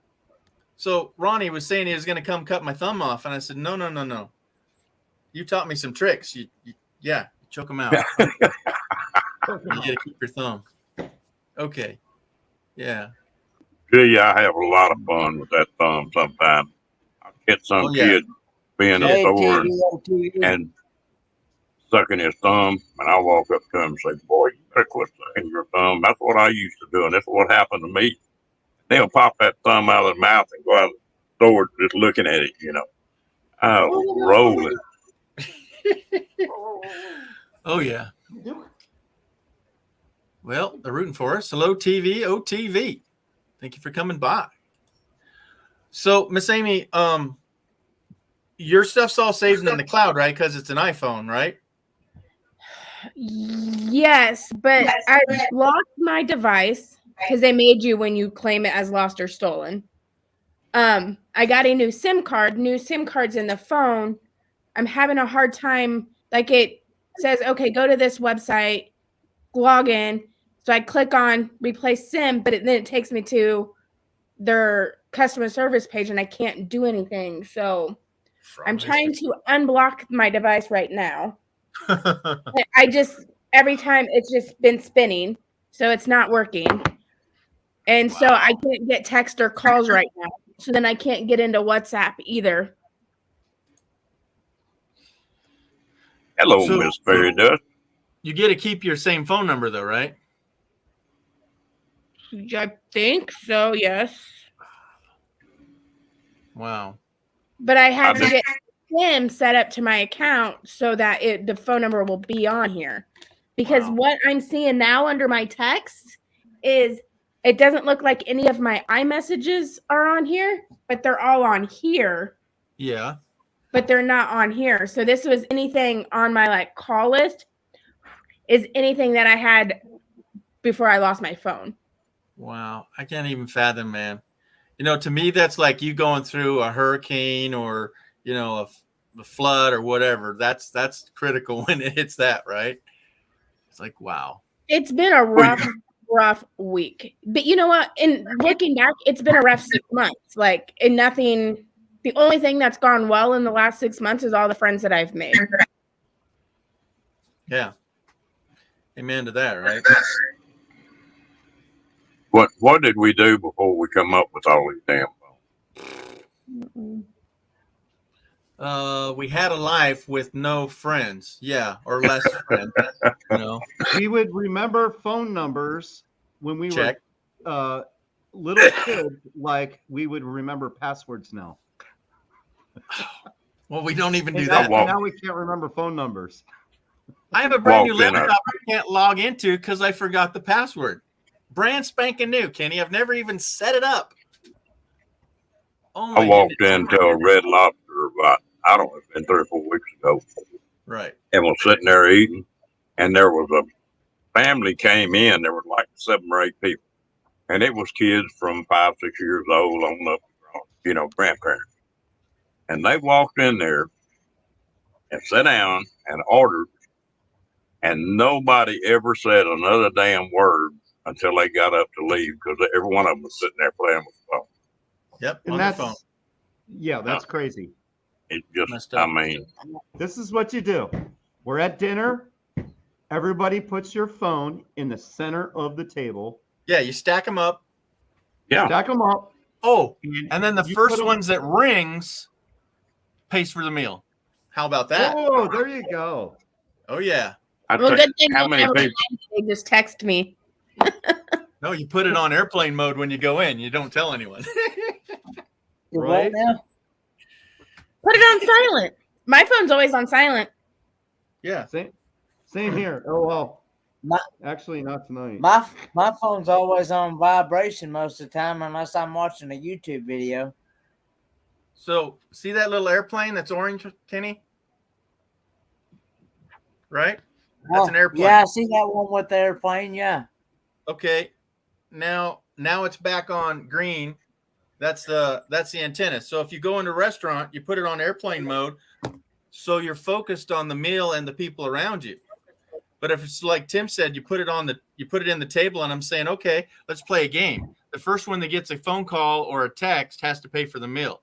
So Ronnie was saying he was going to come cut my thumb off, and I said, no. You taught me some tricks. You choke them out. You got to keep your thumb. Okay. Yeah. Gee, I have a lot of fun with that thumb sometimes. I get some Oh, yeah. kid being a Hey, store TV. and sucking his thumb, and I walk up to him and say, boy, you better quit sucking your thumb. That's what I used to do, and that's what happened to me. They'll pop that thumb out of the mouth and go out of the store just looking at it, you know. I was rolling. Oh, yeah. Well, they're rooting for us. Hello, TV, OTV. Thank you for coming by. So, Miss Amy, your stuff's all saved in the cloud, right? Because it's an iPhone, right? Yes, but I lost my device because they made you when you claim it as lost or stolen. I got a new SIM card. New SIM cards in the phone. I'm having a hard time. Like it says, okay, go to this website, log in. So I click on replace SIM, but then it takes me to their customer service page, and I can't do anything. So I'm trying to unblock my device right now. I just every time it's just been spinning, so it's not working. And so I can't get text or calls right now. So then I can't get into WhatsApp either. Hello, So- Miss Fairy Dust. You get to keep your same phone number, though, right? I think so, yes. Wow. But I had to I get SIM set up to my account so that the phone number will be on here. Because Wow. what I'm seeing now under my text is it doesn't look like any of my iMessages are on here, but they're all on here. Yeah. But they're not on here. So this was anything on my like call list is anything that I had before I lost my phone. Wow. I can't even fathom, man. You know, to me, that's like you going through a hurricane or, you know, a flood or whatever. That's critical when it hits that, right? It's like, wow. It's been a rough week. But you know what? In looking back, it's been a rough 6 months. Like, and nothing, the only thing that's gone well in the last 6 months is all the friends that I've made. Yeah. Amen to that, right? What did we do before we come up with all these damn phones? We had a life with no friends. Yeah. Or less friends. You know, We would remember phone numbers when we check. were little kids, like we would remember passwords now. Well, we don't even do And that. walk- now we can't remember phone numbers. I have a brand new Walked in a- laptop I can't log into because I forgot the password. Brand spanking new, Kenny. I've never even set it up. Oh my I walked goodness. into a Red Lobster about, I don't know, it's been 3 or 4 weeks ago, Right. and was sitting there eating, and there was a family came in. There were like 7 or 8 people, and it was kids from 5, 6 years old on up, you know, grandparents. And they walked in there and sat down and ordered, and nobody ever said another damn word until they got up to leave because every one of them was sitting there playing with the phone. Yep. And On that's the phone. yeah, that's crazy. It just, Messed I up. mean, This is what you do. We're at dinner. Everybody puts your phone in the center of the table. Yeah, you stack them up. Yeah. Stack them up. Oh, and then the you first put 'em- ones that rings pays for the meal. How about that? Oh, there you go. Oh yeah. Well, good thing how they'll many never people? they just text me. No, you put it on airplane mode when you go in. You don't tell anyone. You Right? what now? Put it on silent. My phone's always on silent. Yeah. Same here. Oh well. My Actually, not tonight. my phone's always on vibration most of the time, unless I'm watching a YouTube video. So see that little airplane that's orange, Kenny? Right? That's an airplane. Yeah, I see that one with the airplane. Yeah. Okay. Now it's back on green. That's the antenna. So if you go into a restaurant, you put it on airplane mode, so you're focused on the meal and the people around you. But if it's like Tim said, you put it in the table, and I'm saying, okay, let's play a game. The first one that gets a phone call or a text has to pay for the meal.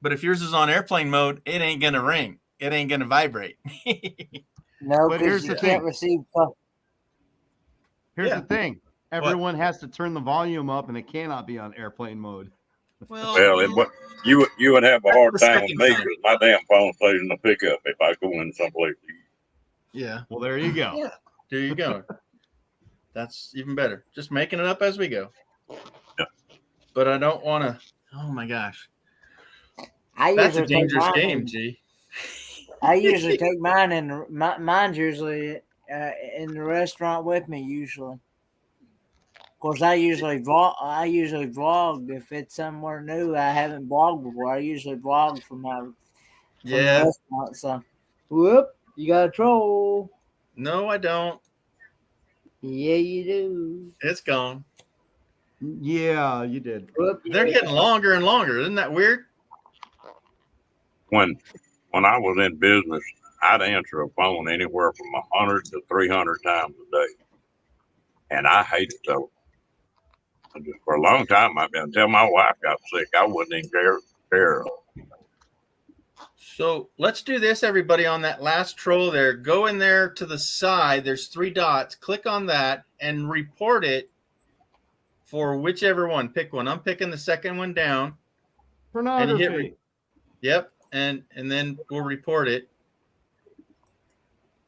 But if yours is on airplane mode, it ain't gonna ring. It ain't gonna vibrate. No, But here's because you the can't thing. receive. Here's Yeah. the thing. Everyone has to turn the volume up, and it cannot be on airplane mode. Well, you would have a hard the time with second me time. because my damn phone stays in the pickup if I go in someplace. Yeah. Well, there you go. Yeah. There you go. That's even better. Just making it up as we go. Yeah. But I don't want to. Oh my gosh, I that's a usually take dangerous mine game, in- G. I usually take mine and mine's usually in the restaurant with me. Usually, of course, I usually vlog if it's somewhere new I haven't vlogged before. I usually vlog from the Yeah. restaurant. So, whoop, you got a troll. No, I don't. Yeah, you do. It's gone. Yeah, you did. Whoop, They're yeah. getting longer and longer. Isn't that weird? When I was in business, I'd answer a phone anywhere from 100 to 300 times a day, and I hated those. For a long time, I've been until my wife got sick. I wouldn't even care. So let's do this, everybody, on that last troll there. Go in there to the side. There's 3 dots. Click on that and report it for whichever one. Pick one. I'm picking the second one down. And you hit Pornography. Yep. And then we'll report it.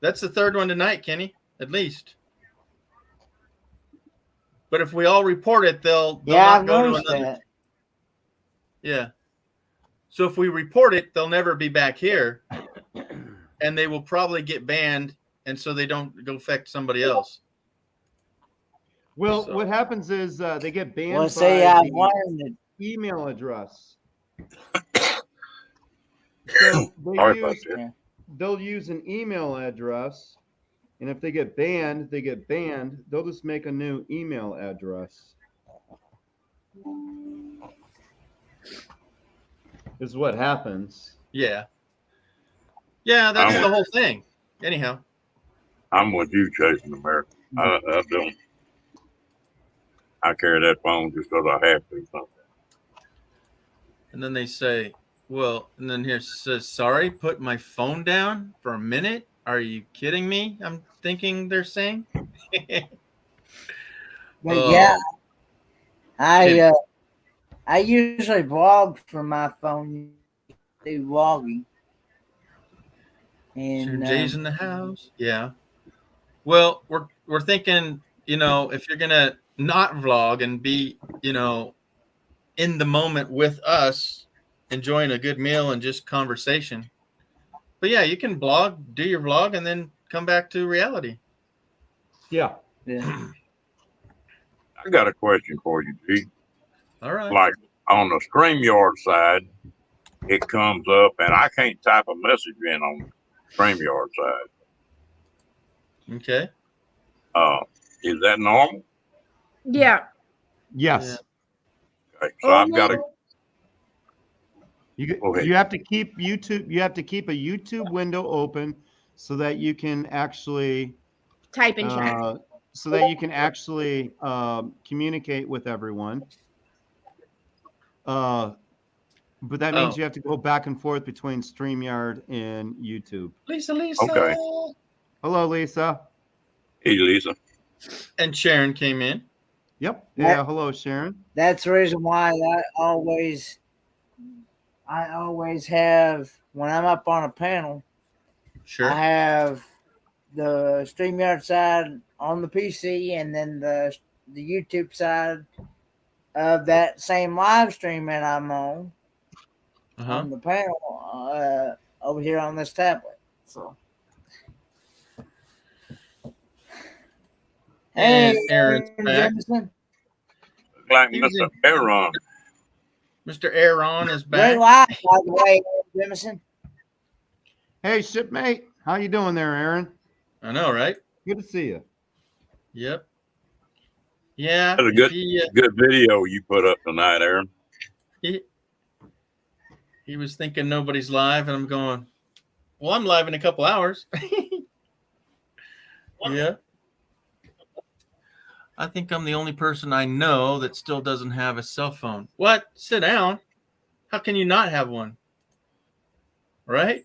That's the 3rd one tonight, Kenny, at least. But if we all report it, they'll Yeah, not I've go to noticed another. that. Yeah. So if we report it, they'll never be back here, and they will probably get banned, and so they don't go affect somebody else. Well, So- what happens is they get banned Well, by see, I've the learned it. email address. So Sorry about that. they'll use an email address, and if they get banned, they'll just make a new email address. Is what happens. Yeah. Yeah, that's I'm- the whole thing. Anyhow. I'm with you, Chasing America. I don't. I carry that phone just because I have to. So. And then they say, well, and then here it says, sorry, put my phone down for a minute. Are you kidding me? I'm thinking they're saying. But Oh. yeah, Tim. I usually vlog from my phone. Do vlogging. Sure, And Jay's in the house. Yeah. Well, we're thinking, if you're gonna not vlog and be, in the moment with us, enjoying a good meal and just conversation. But yeah, you can do your vlog, and then come back to reality. Yeah. yeah. I got a question for you, G. All right. Like on the StreamYard side, it comes up, and I can't type a message in on the StreamYard side. Okay. Is that normal? Yeah. Yes. Okay, so I've got to. Go ahead. You have to keep YouTube. You have to keep a YouTube window open so that you can actually Type in chat. communicate with everyone. But that means you have to go back and forth between StreamYard and YouTube. Lisa. Okay. Hello, Lisa. Hey, Lisa. And Sharon came in. Yep. That- Yeah. Hello, Sharon. That's the reason why I always have, when I'm up on a panel, Sure. I have the StreamYard side on the PC and then the YouTube side of that same live stream that I'm on the panel over here on this tablet. So, And hey, Aaron's back. Jemison. Like He was Mr. in- Aaron. Mr. Aaron is Great back. live, by the way, Jemison. Hey, shipmate. How you doing there, Aaron? I know, right? Good to see you. Yep. Yeah. That's a good video you put up tonight, Aaron. He was thinking nobody's live, and I'm going, well, I'm live in a couple hours. Yeah. I think I'm the only person I know that still doesn't have a cell phone. What? Sit down. How can you not have one? Right?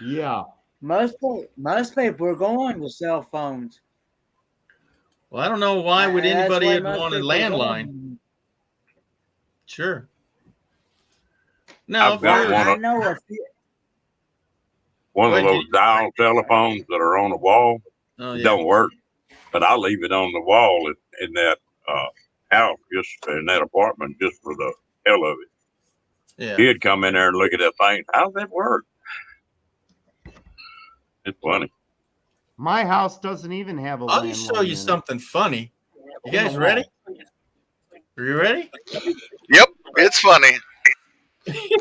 Yeah. Most people are going to cell phones. Well, I don't know why would That's anybody why have most want a people are landline. going. Sure. Now, I've got if one I of- know a few. One of Go ahead, those dial telephones that are on the wall. oh, It yeah. don't work, but I leave it on the wall in that house, just in that apartment, just for the hell of it. Yeah. He'd come in there and look at that thing. How's that work? It's funny. My house doesn't even have a I'll just show landline you in it. something funny. You guys ready? Are you ready? Yep, it's funny.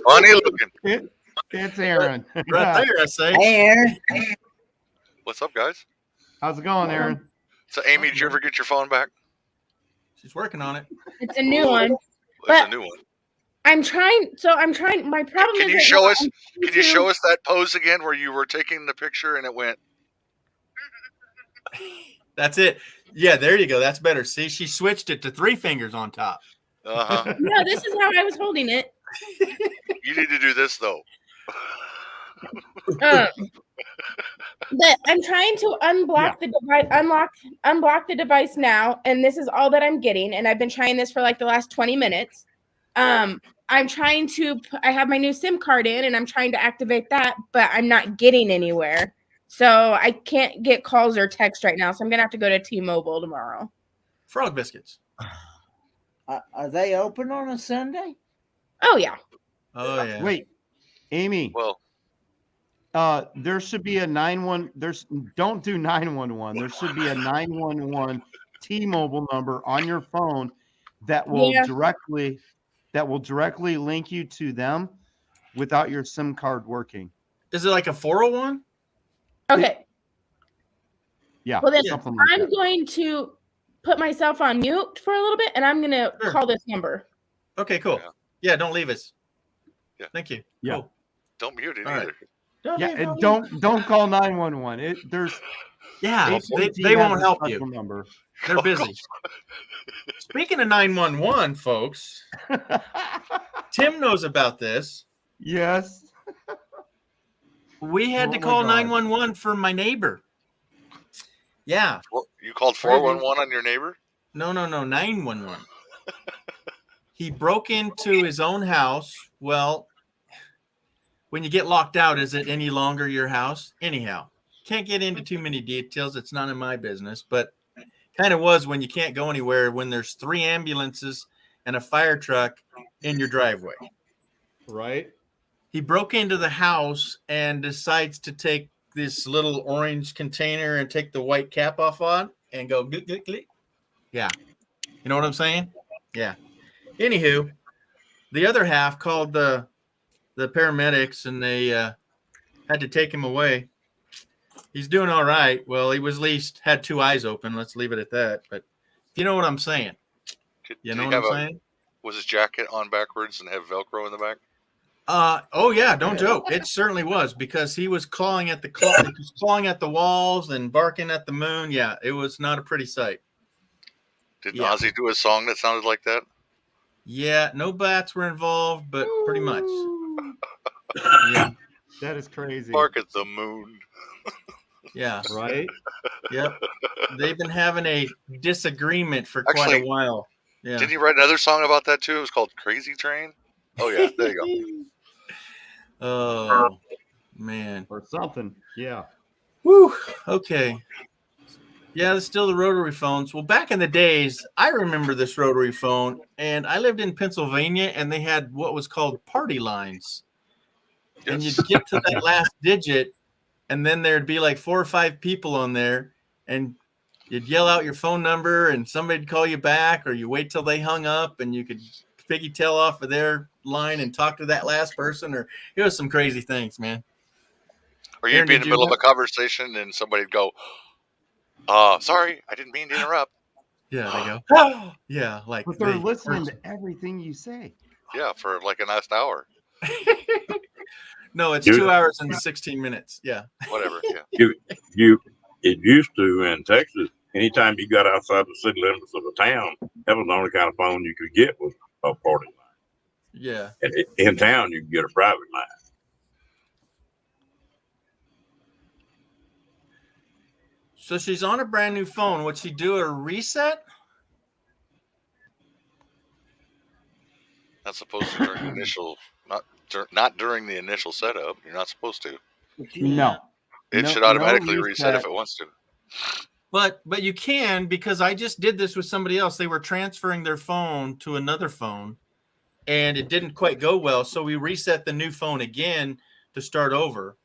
Funny looking. It's Aaron. Right there, I say. Hey, Aaron. What's up, guys? How's it going, Aaron? So, Amy, did you ever get your phone back? She's working on it. It's a new one. It's But- a new one. I'm trying. My problem Can is. you right show now, us? I'm Can you trying show us that pose again, where you were taking the picture and it went? That's it. Yeah, there you go. That's better. See, she switched it to 3 fingers on top. Uh huh. No, this is how I was holding it. You need to do this though. But I'm trying to unblock the device, unblock the device now, and this is all that I'm getting. And I've been trying this for like the last 20 minutes. I'm trying to. I have my new SIM card in, and I'm trying to activate that, but I'm not getting anywhere. So I can't get calls or text right now. So I'm gonna have to go to T-Mobile tomorrow. Frog biscuits. Are they open on a Sunday? Oh yeah. Oh, yeah. Wait, Amy. Well, There should be a 911. Don't do 911. There should be a 911 T-Mobile number on your phone that will Yeah. directly link you to them without your SIM card working. Is it like a 401? Okay. Yeah, Well, then something like I'm that. going to put myself on mute for a little bit, and I'm gonna Sure. call this number. Okay, cool. Yeah. Yeah, don't leave us. Yeah. Thank you. Yeah. Cool. don't mute it All right. either. Don't Yeah, leave, and leave. don't call 911. There's Yeah, AT&T they has won't a help special you. number. They're busy. Speaking of 911, folks, Tim knows about this. Yes. We had Oh to my call God. 911 for my neighbor. Yeah. Well, you called 411 on your neighbor? No, 911. He broke into his own house. Well, when you get locked out, is it any longer your house? Anyhow, can't get into too many details. It's none of my business, but kind of was when you can't go anywhere when there's 3 ambulances and a fire truck in your driveway. Right. He broke into the house and decides to take this little orange container and take the white cap off on and go glick, glick, glick. Yeah. You know what I'm saying? Yeah. Anywho, the other half called the paramedics and they had to take him away. He's doing all right. Well, he was at least had 2 eyes open. Let's leave it at that. But you know what I'm saying? Did You he know what have I'm saying? Was his jacket on backwards and have Velcro in the back? Oh yeah, don't joke. It certainly was because he was clawing at the walls and barking at the moon. Yeah, it was not a pretty sight. Did Yeah. Ozzy do a song that sounded like that? Yeah, no bats were involved, but pretty much. Yeah. That is crazy. Bark at the moon. Yeah. right? Yep. They've been having a disagreement for quite Actually, a while. Yeah. Didn't he write another song about that too? It was called Crazy Train. Oh yeah, there you go. Oh man. Or something. Yeah. Whew. Okay. Yeah, it's still the rotary phones. Well, back in the days, I remember this rotary phone, and I lived in Pennsylvania, and they had what was called party lines. And Yes. you'd get to that last digit, and then there'd be like 4 or 5 people on there, and you'd yell out your phone number, and somebody'd call you back, or you wait till they hung up, and you could piggy tail off of their line and talk to that last person. Or it was some crazy things, man. Or you'd Aaron, be in did the you? middle of a conversation and somebody'd go, sorry, I didn't mean to interrupt. Yeah, they go. Yeah, like But they're they listening to everything you say. Yeah, for like a last hour. No, it's You- 2 hours and 16 minutes. Yeah. Whatever. Yeah. It used to in Texas. Anytime you got outside the city limits of a town, that was the only kind of phone you could get was a party line. Yeah. And in town, you could get a private line. So she's on a brand new phone. Would she do a reset? Not supposed to during the initial, not during the initial setup. You're not supposed to. No. It No- should no automatically reset if reset. it wants to. But you can, because I just did this with somebody else. They were transferring their phone to another phone, and it didn't quite go well. So we reset the new phone again to start over.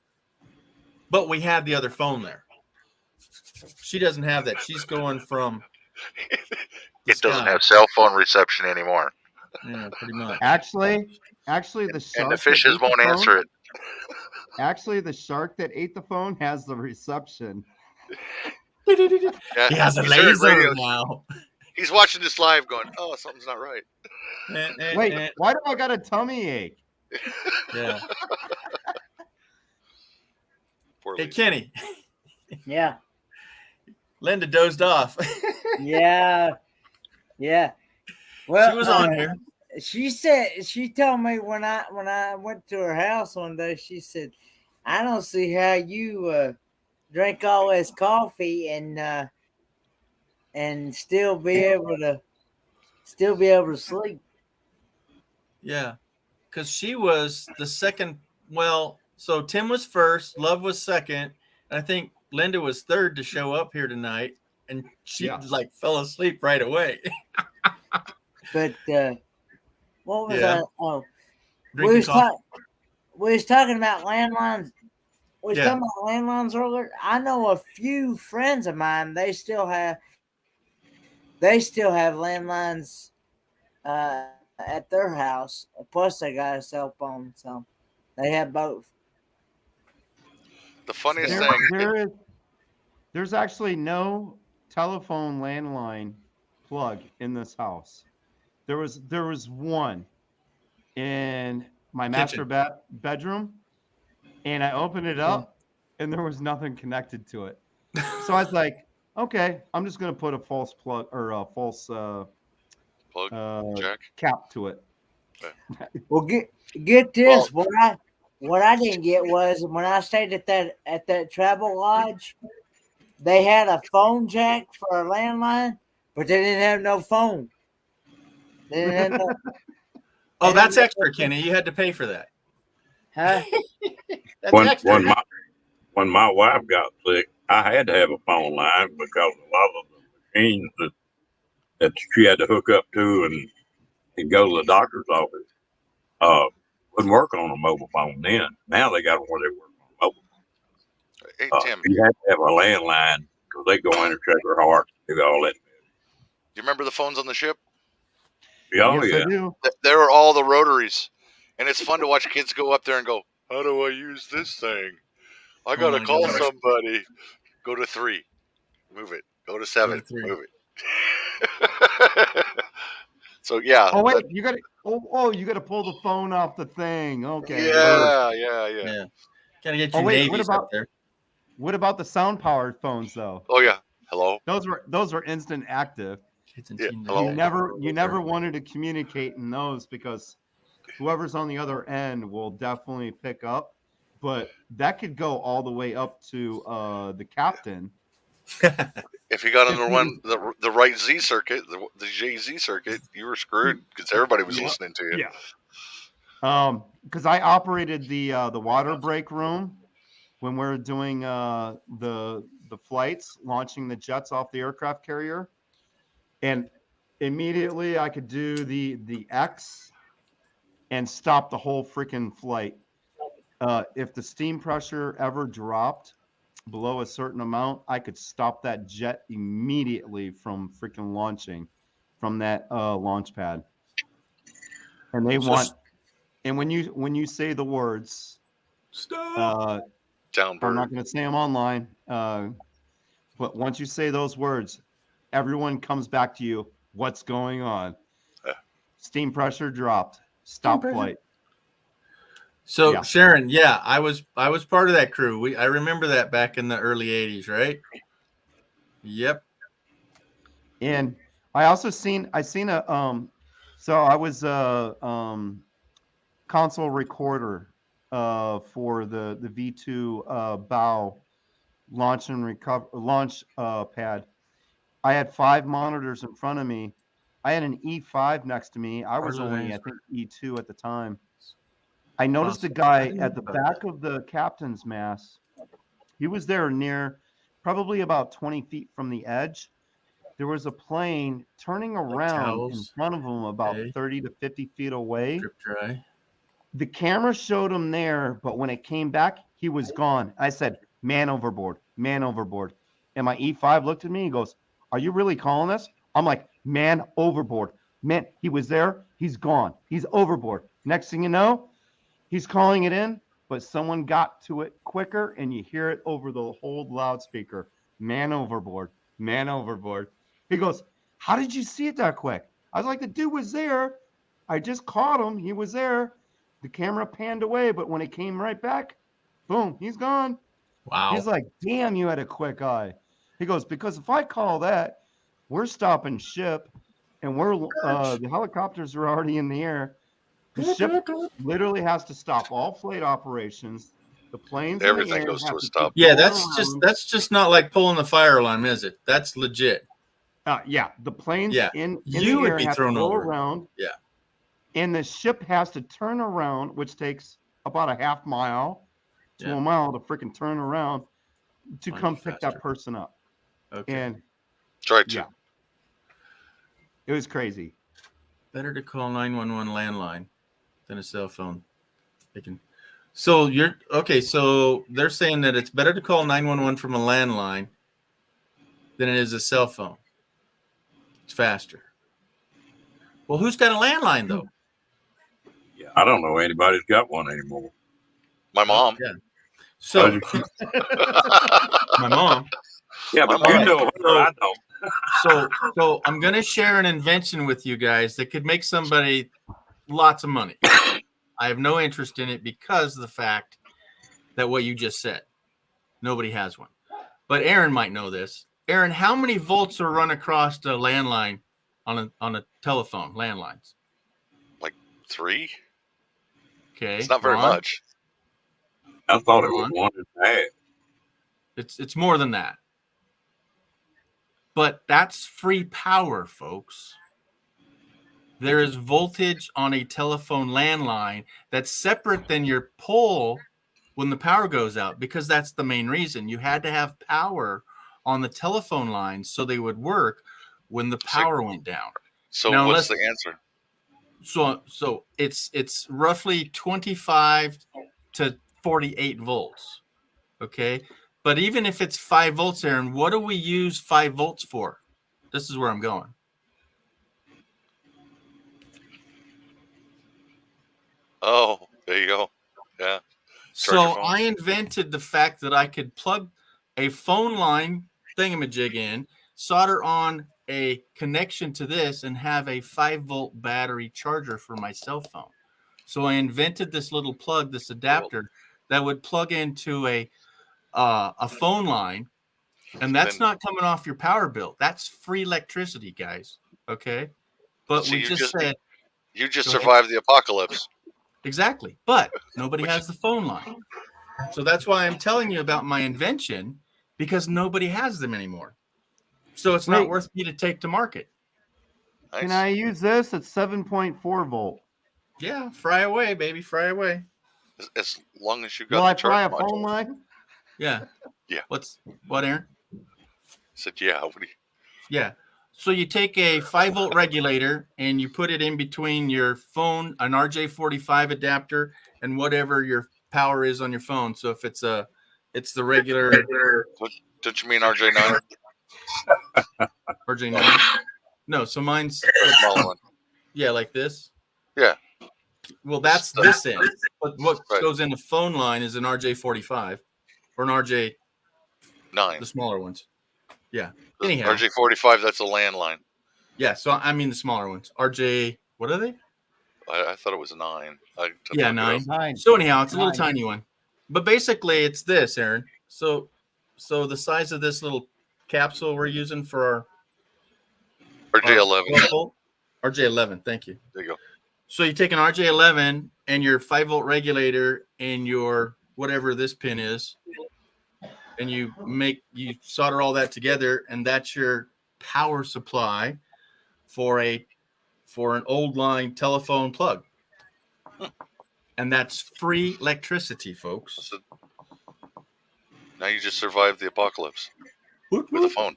But we had the other phone there. She doesn't have that. She's going from the It doesn't sky. have cell phone reception anymore. Yeah, pretty much. Actually, the shark And the that fishes ate the won't phone- answer it. Actually, the shark that ate the phone has the reception. Yeah, He has a he's heard laser radio. now. He's watching this live going, oh, something's not right. Wait, why do I got a tummy ache? Yeah. Poor Hey, Lisa. Kenny. Yeah. Linda dozed off. Yeah. Yeah. Well, She was on here. She told me when I went to her house one day, she said, I don't see how you drink all this coffee and still be able to sleep. Yeah. Because she was the second. Well, so Tim was first, Love was second, and I think Linda was third to show up here tonight. And she like fell asleep right away. But what was Yeah. that? Oh, Drinking coffee. we was talking about landlines. We was Yeah. talking about landlines earlier. I know a few friends of mine. They still have landlines at their house. Plus, they got a cell phone, so they have both. The funniest thing. There's actually no telephone landline plug in this house. There was one in my master bedroom, and I opened it up, and there was nothing connected to it. So I was like, okay, I'm just gonna put a false plug or a false plug jack cap to it. Well, get this. What I didn't get was when I stayed at that travel lodge, they had a phone jack for a landline, but they didn't have no phone. They didn't have Oh, that's extra, Kenny. You had to pay for that. Huh? That's extra. When my wife got sick, I had to have a phone line because a lot of the machines that she had to hook up to and go to the doctor's office wouldn't work on a mobile phone then. Now they got them where they work on mobile phone. Hey, Tim. You have to have a landline because they go in and check her heart, do all that. Do you remember the phones on the ship? Oh, Yes, yeah. I do. There were all the rotaries. And it's fun to watch kids go up there and go, how do I use this thing? I got to my call gosh. somebody. Go to 3. Move it. Go to 7. 3. Move it. So, yeah. Oh, wait, you got to you got to pull the phone off the thing. Okay. Yeah. Gotta get Oh, your wait, navies up there. What about the sound powered phones though? Oh, yeah. Hello. Those were instant active. Yeah, hello. You never wanted to communicate in those because whoever's on the other end will definitely pick up. but that could go all the way up to the captain. If you got on If he the right Z circuit, the JZ circuit, you were screwed because everybody was Yep. listening to you. Yeah. Because I operated the water break room when we were doing the flights, launching the jets off the aircraft carrier, and immediately I could do the X and stop the whole freaking flight. If the steam pressure ever dropped below a certain amount, I could stop that jet immediately from freaking launching from that launch pad. And they want, and when you say the words, Stop. I'm Downbird. not going to say them online, but once you say those words, everyone comes back to you. What's going on? Steam pressure dropped. Stop flight. So Yeah. Sharon, yeah, I was part of that crew. I remember that back in the early 80s, right? Yep. And I seen a so I was a console recorder for the V2 bow launch and launch pad. I had 5 monitors in front of me. I had an E5 next to me. I was only, I think, E2 at the time. I noticed a guy at the back of the captain's mast. He was there near, probably about 20 feet from the edge. There was a plane turning around in front of him about 30 to 50 feet away. The camera showed him there, but when it came back, he was gone. I said, man overboard, man overboard. And my E5 looked at me and goes, are you really calling this? I'm like, man overboard. Man, he was there. He's gone. He's overboard. Next thing you know, he's calling it in, but someone got to it quicker and you hear it over the whole loudspeaker. Man overboard. Man overboard. He goes, how did you see it that quick? I was like, the dude was there. I just caught him. He was there. The camera panned away, but when it came right back, boom, he's gone. Wow. He's like, damn, you had a quick eye. He goes, because if I call that, we're stopping ship and we're the helicopters are already in the air. The ship literally has to stop all flight operations. The planes, everything goes to a stop. Yeah, that's just not like pulling the fire alarm, is it? That's legit. Yeah, the planes in you the would air be have thrown to go over. around. Yeah, and the ship has to turn around, which takes about a half mile to a mile to freaking turn around to come pick that person up. Okay, and try to. Yeah, it was crazy. Better to call 911 landline than a cell phone. They can. So you're okay. So they're saying that it's better to call 911 from a landline than it is a cell phone. It's faster. Well, who's got a landline though? Yeah, I don't know anybody's got one anymore. My mom. Yeah. So my mom. Yeah, but you know her, I don't. So I'm gonna share an invention with you guys that could make somebody lots of money. I have no interest in it because of the fact that what you just said. Nobody has one. But Aaron might know this. Aaron, how many volts are run across a landline on a telephone, landlines? Like 3. Okay. It's not very much. I thought it was 1.5. It's more than that. But that's free power, folks. There is voltage on a telephone landline that's separate than your pole when the power goes out, because that's the main reason. You had to have power on the telephone lines so they would work when the power went down. So now, what's the answer? So it's roughly 25 to 48 volts. Okay. But even if it's 5 volts, Aaron, what do we use 5 volts for? This is where I'm going. Oh, there you go. Yeah. So I invented the fact that I could plug a phone line thingamajig in, solder on a connection to this, and have a 5-volt battery charger for my cell phone. So I invented this little plug, this adapter that would plug into a phone line, and that's not coming off your power bill. That's free electricity, guys. Okay, but we just said you just survived the apocalypse. Exactly, but nobody has the phone line. So that's why I'm telling you about my invention, because nobody has them anymore. So it's not Wait. worth me to take to market. Can Nice. I use this at 7.4 volt? Yeah, fry away, baby, fry away. As long as you Will got I the fry a charge phone module. line? Yeah. Yeah. What, Aaron? I said, yeah. What do you, Yeah. So you take a 5-volt regulator and you put it in between your phone, an RJ45 adapter, and whatever your power is on your phone. So if it's the regular don't you mean RJ9? RJ9. No, so mine's The smaller one. yeah, like this. Yeah. Well, that's this end. But what Right. goes in the phone line is an RJ45 or an RJ, 9. the smaller ones. Yeah. The Anyhow. RJ45, that's a landline. Yeah. So I mean the smaller ones. RJ, what are they? I thought it was a 9. Yeah, 9. 9. So anyhow, it's a little 9. tiny one. But basically it's this, Aaron. So the size of this little capsule we're using for our RJ11. RJ11, thank you. There you go. So you take an RJ11 and your 5-volt regulator and your whatever this pin is, and you solder all that together, and that's your power supply for an old line telephone plug. And that's free electricity, folks. So now you just survived the apocalypse Whoop, with a whoop. phone.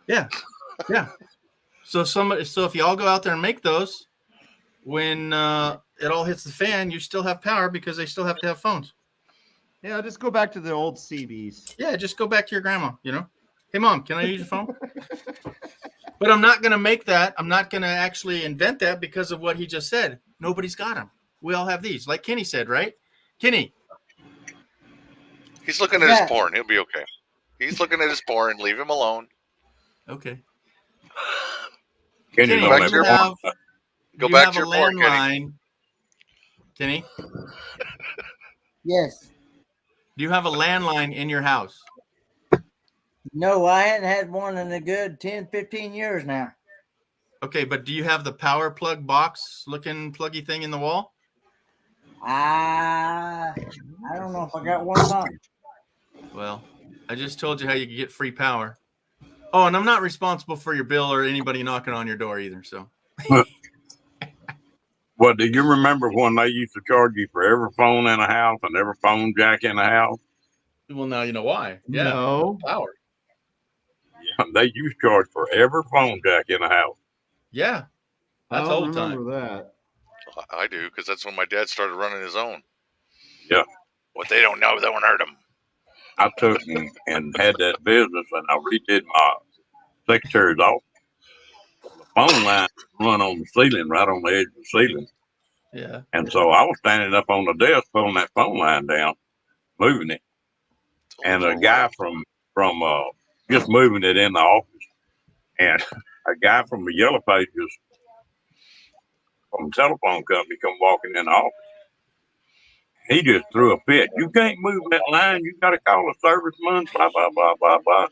Yeah. Yeah. So if you all go out there and make those, when it all hits the fan, you still have power because they still have to have phones. Yeah, I'll just go back to the old CBs. Yeah, just go back to your grandma, Hey, Mom, can I use your phone? But I'm not going to make that. I'm not going to actually invent that because of what he just said. Nobody's got them. We all have these. Like Kenny said, right? Kenny. He's looking at his porn. He'll be okay. He's looking at his porn. Leave him alone. Okay. Kenny Kenny, don't back have to your one. have, Go you back have to a your porn, Kenny. landline. Kenny, Yes. do you have a landline in your house? No, I hadn't had one in a good 10, 15 years now. Okay, but do you have the power plug box looking pluggy thing in the wall? I don't know if I got one or not. Well, I just told you how you could get free power. Oh, and I'm not responsible for your bill or anybody knocking on your door either. So, Well, do you remember when they used to charge you for every phone in a house and every phone jack in the house? well, now you know why. Yeah, No. power. Yeah, they used to charge for every phone jack in the house. Yeah, I that's don't old time. remember that. I do, because that's when my dad started running his own. Yeah. What they don't know, they won't hurt them. I took and had that business, and I redid my secretary's office. The phone line run on the ceiling, right on the edge of the ceiling. Yeah. And so I was standing up on the desk, pulling that phone line down, moving it, and a guy from just moving it in the office, and a guy from the Yellow Pages from the telephone company come walking in the office. He just threw a fit. You can't move that line. You got to call a serviceman, blah, blah, blah, blah, blah.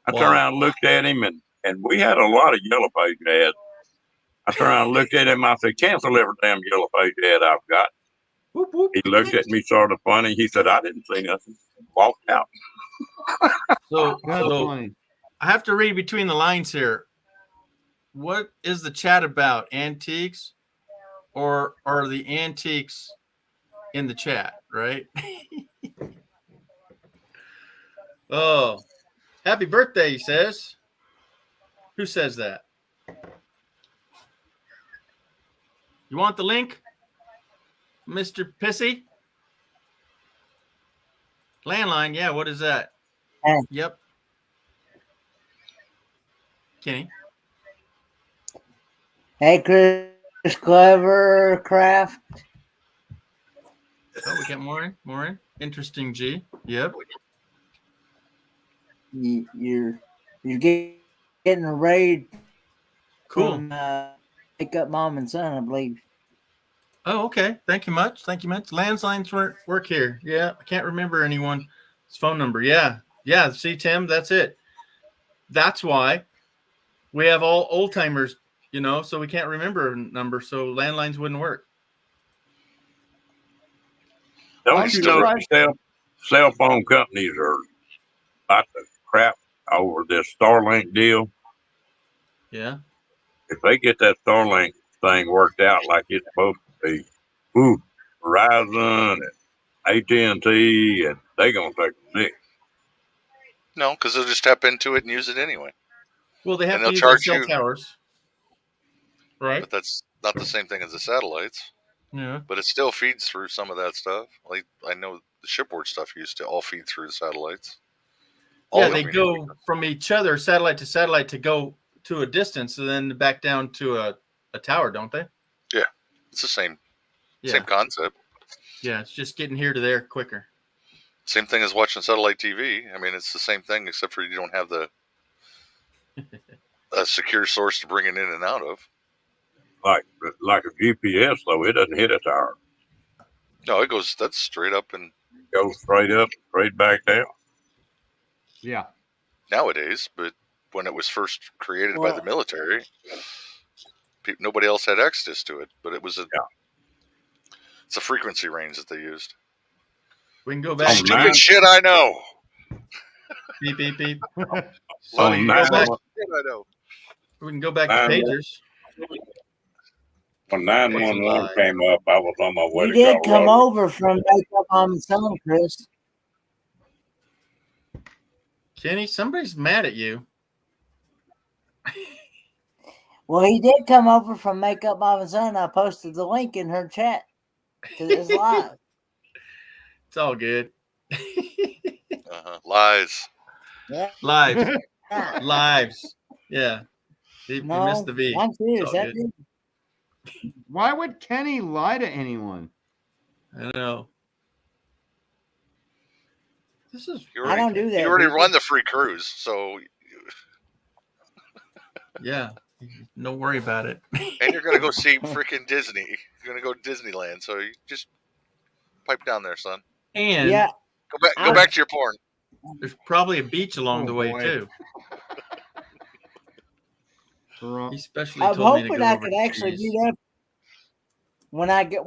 I turned around and looked at him, and we had a lot of Yellow Page ads. I turned around and looked at him. I said, cancel every damn Yellow Page ad I've got. Whoop, whoop. He looked at me sort of funny. He said, I didn't see nothing. Walked out. So That's funny. I have to read between the lines here. What is the chat about? Antiques, or are the antiques in the chat, right? Oh, happy birthday, he says. Who says that? You want the link, Mr. Pissy? Landline, yeah, what is that? Yep. Kenny? Hey, Chris Clever Craft. Oh, we got more in. Interesting, G. Yep. You're getting a raid Cool. from Pick Up Mom and Son, I believe. Oh, okay. Thank you much. Landlines work here. Yeah, I can't remember anyone's phone number. Yeah. See, Tim, that's it. That's why we have all old timers, so we can't remember a number. So landlines wouldn't work. Don't you know yourself? cell phone companies are about to crap over this Starlink deal. Yeah. If they get that Starlink thing worked out like it's supposed to be, ooh, Verizon and AT&T, and they gonna take a nick. No, because they'll just tap into it and use it anyway. Well, they have And to they'll use their charge cell you. towers, right? But that's not the same thing as the satellites. Yeah. But it still feeds through some of that stuff. Like I know the shipboard stuff used to all feed through the satellites. All Yeah, the they go communication. from each other, satellite to satellite, to go to a distance, and then back down to a tower, don't they? Yeah, it's the same Yeah. same concept. Yeah, it's just getting here to there quicker. Same thing as watching satellite TV. I mean, it's the same thing except for you don't have the a secure source to bring it in and out of. Like a GPS, though, it doesn't hit a tower. No, it goes. That's straight up and It goes straight up, straight back down. Yeah. nowadays. But when it was first created by the Well- military, nobody else had access to it. But it was it's a frequency range that they used. We can go Oh, back. man. Stupid shit I know. Beep beep beep. So Oh, we can man. go back. Shit I know. We can go back to Man. pagers. When 911 came up, I was on my way You to did come Colorado. over from Makeup on the Sun, Chris. Kenny, somebody's mad at you. Well, he did come over from Makeup on the Sun. I posted the link in her chat because it's live. It's all good. Lies. Yeah. Lives. Yeah. Lives. Yeah. You No, missed the V. I'm serious. It's all That good. is- Why would Kenny lie to anyone? I know. This is You I don't do that. You already people. run the free cruise, so yeah. Don't worry about it. and you're gonna go see freaking Disney. You're gonna go to Disneyland, so you just pipe down there, son. And Yeah. Go back to your porn. there's probably a beach along Oh, the way boy. too. Drunk. He specially I'm told me to hoping go I over could to actually Cheese. meet up when I go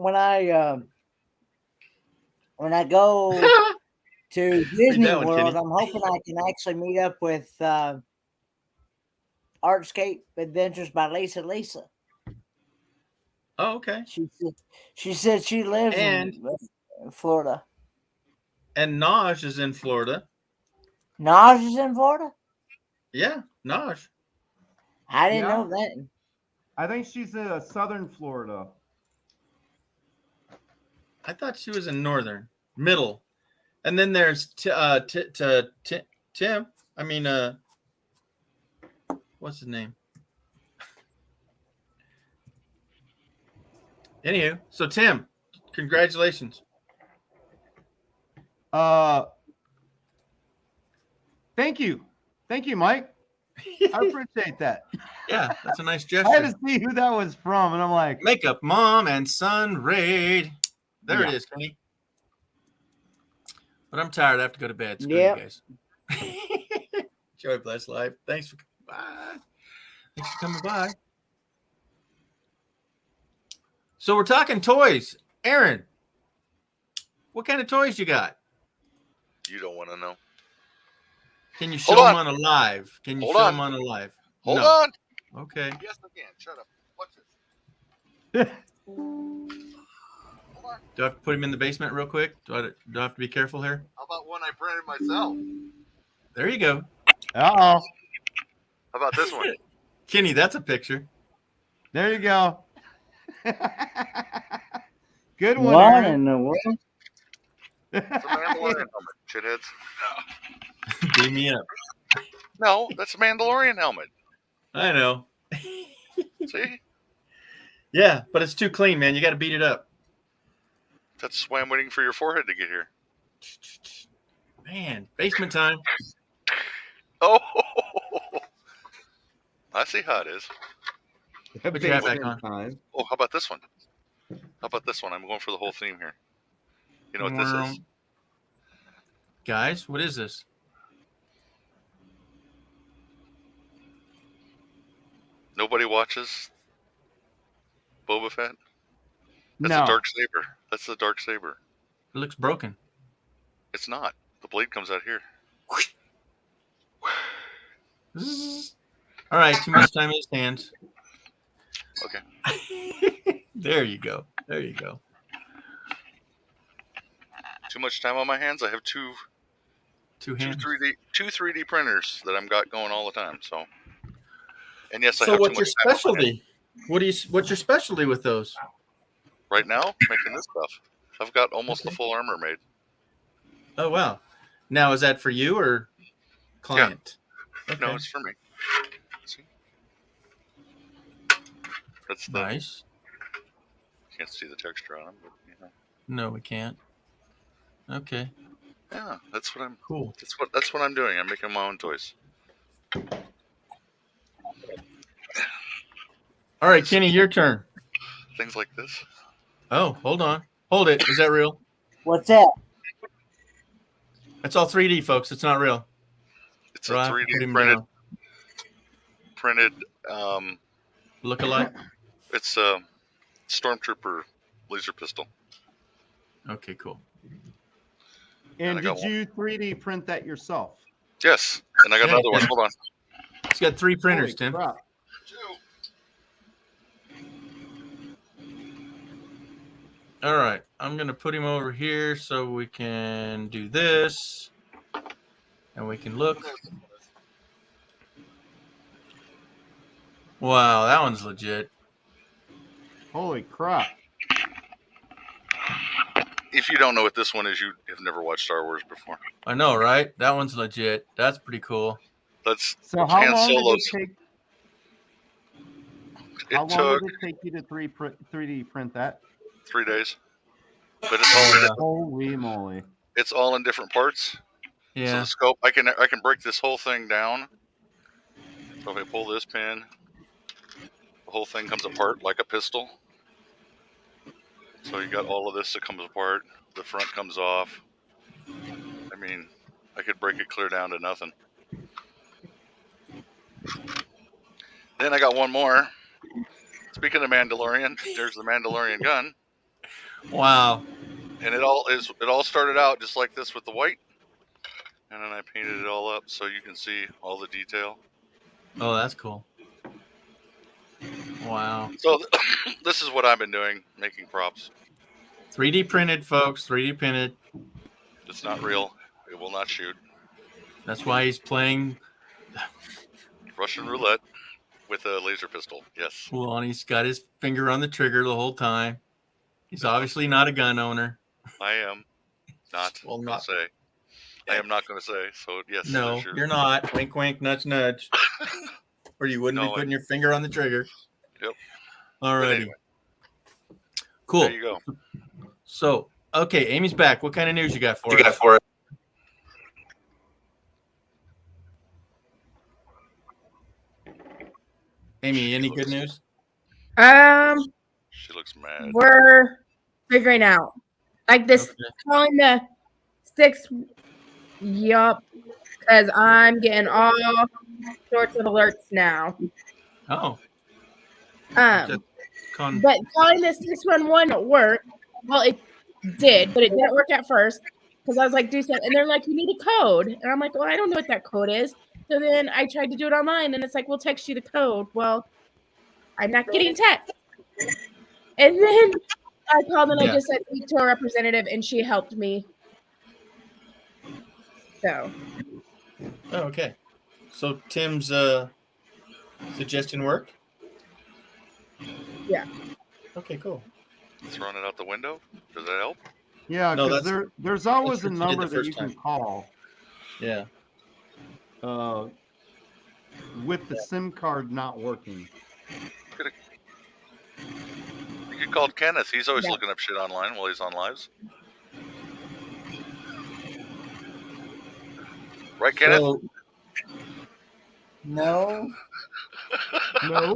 to Disney that one, World. Kenny. I'm hoping I can actually meet up with Artscape Adventures by Lisa. Oh, okay. She said she lives And- in Florida. And Naj is in Florida. Naj is in Florida? Yeah, Naj. I didn't Yeah. know that. I think she's in southern Florida. I thought she was in northern, middle, and then there's Tim. I mean, what's his name? Anywho, so Tim, congratulations. Thank you, Mike. I appreciate that. Yeah, that's a nice I had gesture. to see who that was from, and I'm like, Makeup Mom and Son raid. There it Yeah. is, Kenny. But I'm tired. I have to go to bed. Screw Yep. you guys. Joy bless life. Thanks for bye. Thanks for coming by. So we're talking toys. Aaron, what kind of toys you got? You don't want to know. Can you show Hold them on. on a live? Can you Hold show on. them on a live? Hold No. on. Okay. Yes, I can. Shut up. Watch this. Do I have to put him in the basement real quick? Do I have to be careful here? How about one I printed myself? There you go. uh-oh. How about this one? Kenny, that's a picture. There you go. Good one, What Aaron. in the world? It's a Mandalorian helmet, shitheads. Beam me up. No, that's a Mandalorian helmet. I know. See? Yeah, but it's too clean, man. You got to beat it up. That's why I'm waiting for your forehead to get here. Man, basement time. Oh, I see how it is. Put your hat back on. Time. Oh, how about this one? How about this one? I'm going for the whole theme here. You know what this is? Guys, what is this? Nobody watches Boba Fett? That's No. a dark saber. That's the dark saber. It looks broken. It's not. The blade comes out here. All right, too much time in his hands. Okay. There you go. There you go. Too much time on my hands. I have two Two hands. 3D printers that I'm got going all the time. So, and yes, I So have what's too your much time on my hands. specialty? What's your specialty with those? Right now, making this stuff. I've got almost the full armor made. Oh wow. Now is that for you or client? Yeah. Okay. No, it's for me. See? That's the Nice. can't see the texture on them, but you know. No, we can't. Okay. Yeah, that's what I'm Cool. That's what I'm doing. I'm making my own toys. All right, Kenny, your turn. Things like this. Oh, hold on. Hold it. Is that real? What's that? That's all 3D, folks. It's not real. It's Or I a have to put 3D him printed look-alike? it's a Stormtrooper laser pistol. Okay, cool. And I got did you 3D print that yourself? Yes. And I got Yeah, another one. yeah. Hold on. He's got 3 printers, Holy Tim. crap. All right. I'm going to put him over here so we can do this. And we can look. Wow, that one's legit. Holy crap. If you don't know what this one is, you have never watched Star Wars before. I know, right? That one's legit. That's pretty cool. That's So how Han long did Solo's. it take? It How long took did it take you to 3D print that? 3 days, but it's all Yeah. Holy moly! it's all in different parts. So Yeah. the scope, I can break this whole thing down. So if I pull this pin, the whole thing comes apart like a pistol. So you got all of this that comes apart. The front comes off. I mean, I could break it clear down to nothing. Then I got one more. Speaking of Mandalorian, there's the Mandalorian gun, Wow. and it all started out just like this with the white, and then I painted it all up so you can see all the detail. Oh, that's cool. Wow. So this is what I've been doing, making props. 3D printed, folks. 3D printed. It's not real. It will not shoot. That's why he's playing. Russian roulette with a laser pistol. Yes. Well, and he's got his finger on the trigger the whole time. He's obviously not a gun owner. I am not Well, going not- to say. I am not going to say. So yes. No, there's your- you're not. Wink, wink, nudge, nudge. Or you wouldn't No, be putting your finger on the trigger. Yep. All But righty. anyway, Cool. there you go. So, okay, Amy's back. What kind of news you got for us? Amy, any good news? She looks mad. We're figuring out like this Okay. calling the 6. Yup, because I'm getting all sorts of alerts now. Oh. Con- But calling the 611 worked. Well, it did, but it didn't work at first because I was like, do something, and they're like, you need a code, and I'm like, well, I don't know what that code is. So then I tried to do it online, and it's like, we'll text you the code. Well, I'm not getting text. And then I called and I just said speak to a representative, and she helped me. So. Oh, okay. So Tim's suggestion worked? Yeah. Okay, cool. Throwing it out the window? Does that help? Yeah, No, because there's always a what you did number the that first you can time. call Yeah. with the SIM card not working. You could call Kenneth. He's always Yeah. looking up shit online while he's on lives. Right, Kenneth? So, No. No,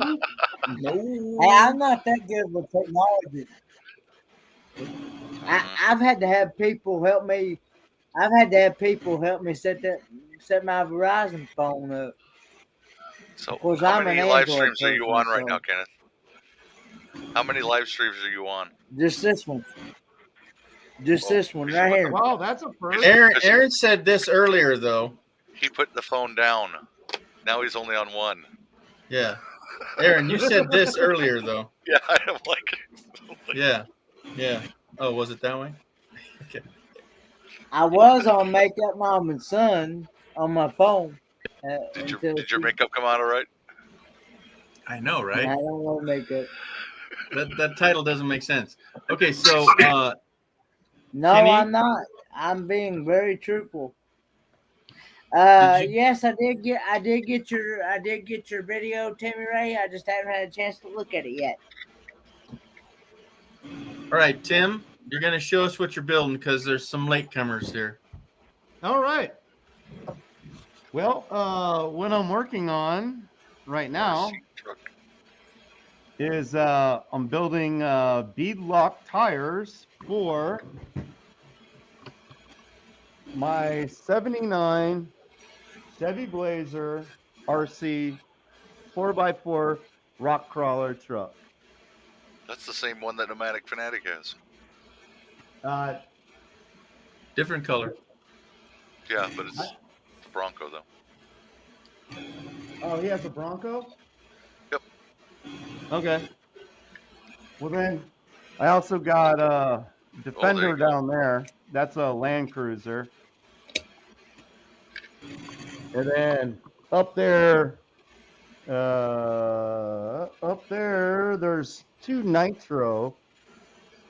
Hey, I'm not that good with technology. I've had to have people help me. I've had to have people help me set my Verizon phone up. So, Of course, how I'm many an live Android streams are you person, on right so- now, Kenneth? How many live streams are you on? Just this one. Just Well, this one right here. Wow, that's a first. Aaron said this earlier, though. He put the phone down. Now he's only on one. Yeah. Aaron, you said this earlier, though. Yeah, I'm like. Yeah. Yeah. Oh, was it that way? Okay. I was on Makeup Mom and Son on my phone. Did your makeup come out all right? I know, I right? don't want makeup. That title doesn't make sense. Okay, so No, Kenny? I'm not. I'm being very truthful. Did you- Yes, I did get your video, Timmy Ray. I just haven't had a chance to look at it yet. all right, Tim, you're gonna show us what you're building because there's some latecomers here. All right. Well, what I'm working on right now Truck. is I'm building bead lock tires for my 79 Chevy Blazer RC 4x4 rock crawler truck. That's the same one that Nomadic Fanatic has. Different color. Yeah, but it's the Bronco though. Oh, he has a Bronco? Yep. Okay. Well then, I also got a Defender go. down there. That's a Land Cruiser. And then up there, there's two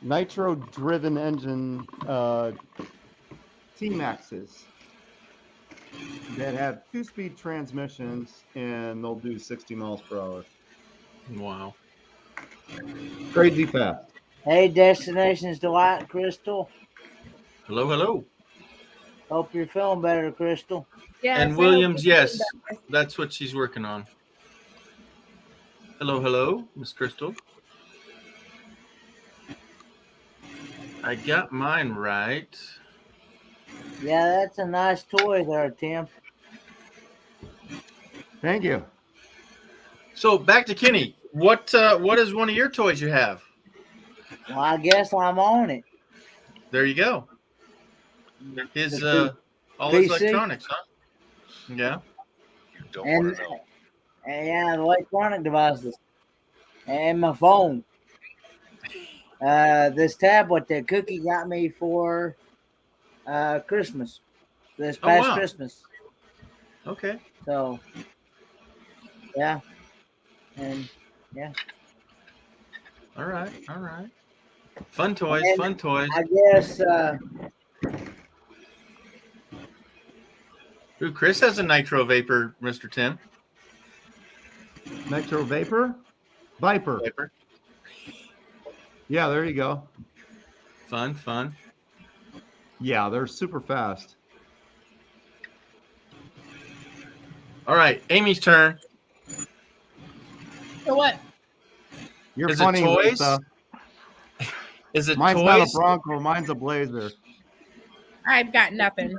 nitro-driven engine T-Maxes that have 2-speed transmissions, and they'll do 60 miles per hour. Wow. Crazy fast. Hey, Destinations Delight, Crystal. Hello, hello. Hope you're feeling better, Crystal. Yeah. And Williams, yes, that's what she's working on. Hello, hello, Miss Crystal. I got mine right. Yeah, that's a nice toy there, Tim. Thank you. So back to Kenny. What is one of your toys you have? Well, I guess I'm on it. There you go. His all his PC? electronics, huh? Yeah. You don't And- want to know. And yeah, the electronic devices. And my phone. This tablet that Cookie got me for Christmas. This past wow. Christmas. Okay. So, yeah. And, yeah. All right. All right. Fun toys. And Fun toys. I guess, Ooh, Chris has a nitro vapor, Mr. Tim. Nitro Vapor? Viper. Vapor. Yeah, there you go. Fun. Fun. Yeah, they're super fast. All right. Amy's turn. So what? You're Is it funny, toys? Lisa. Is it Mine's not a toys? Bronco. Mine's a Blazer. I've got nothing.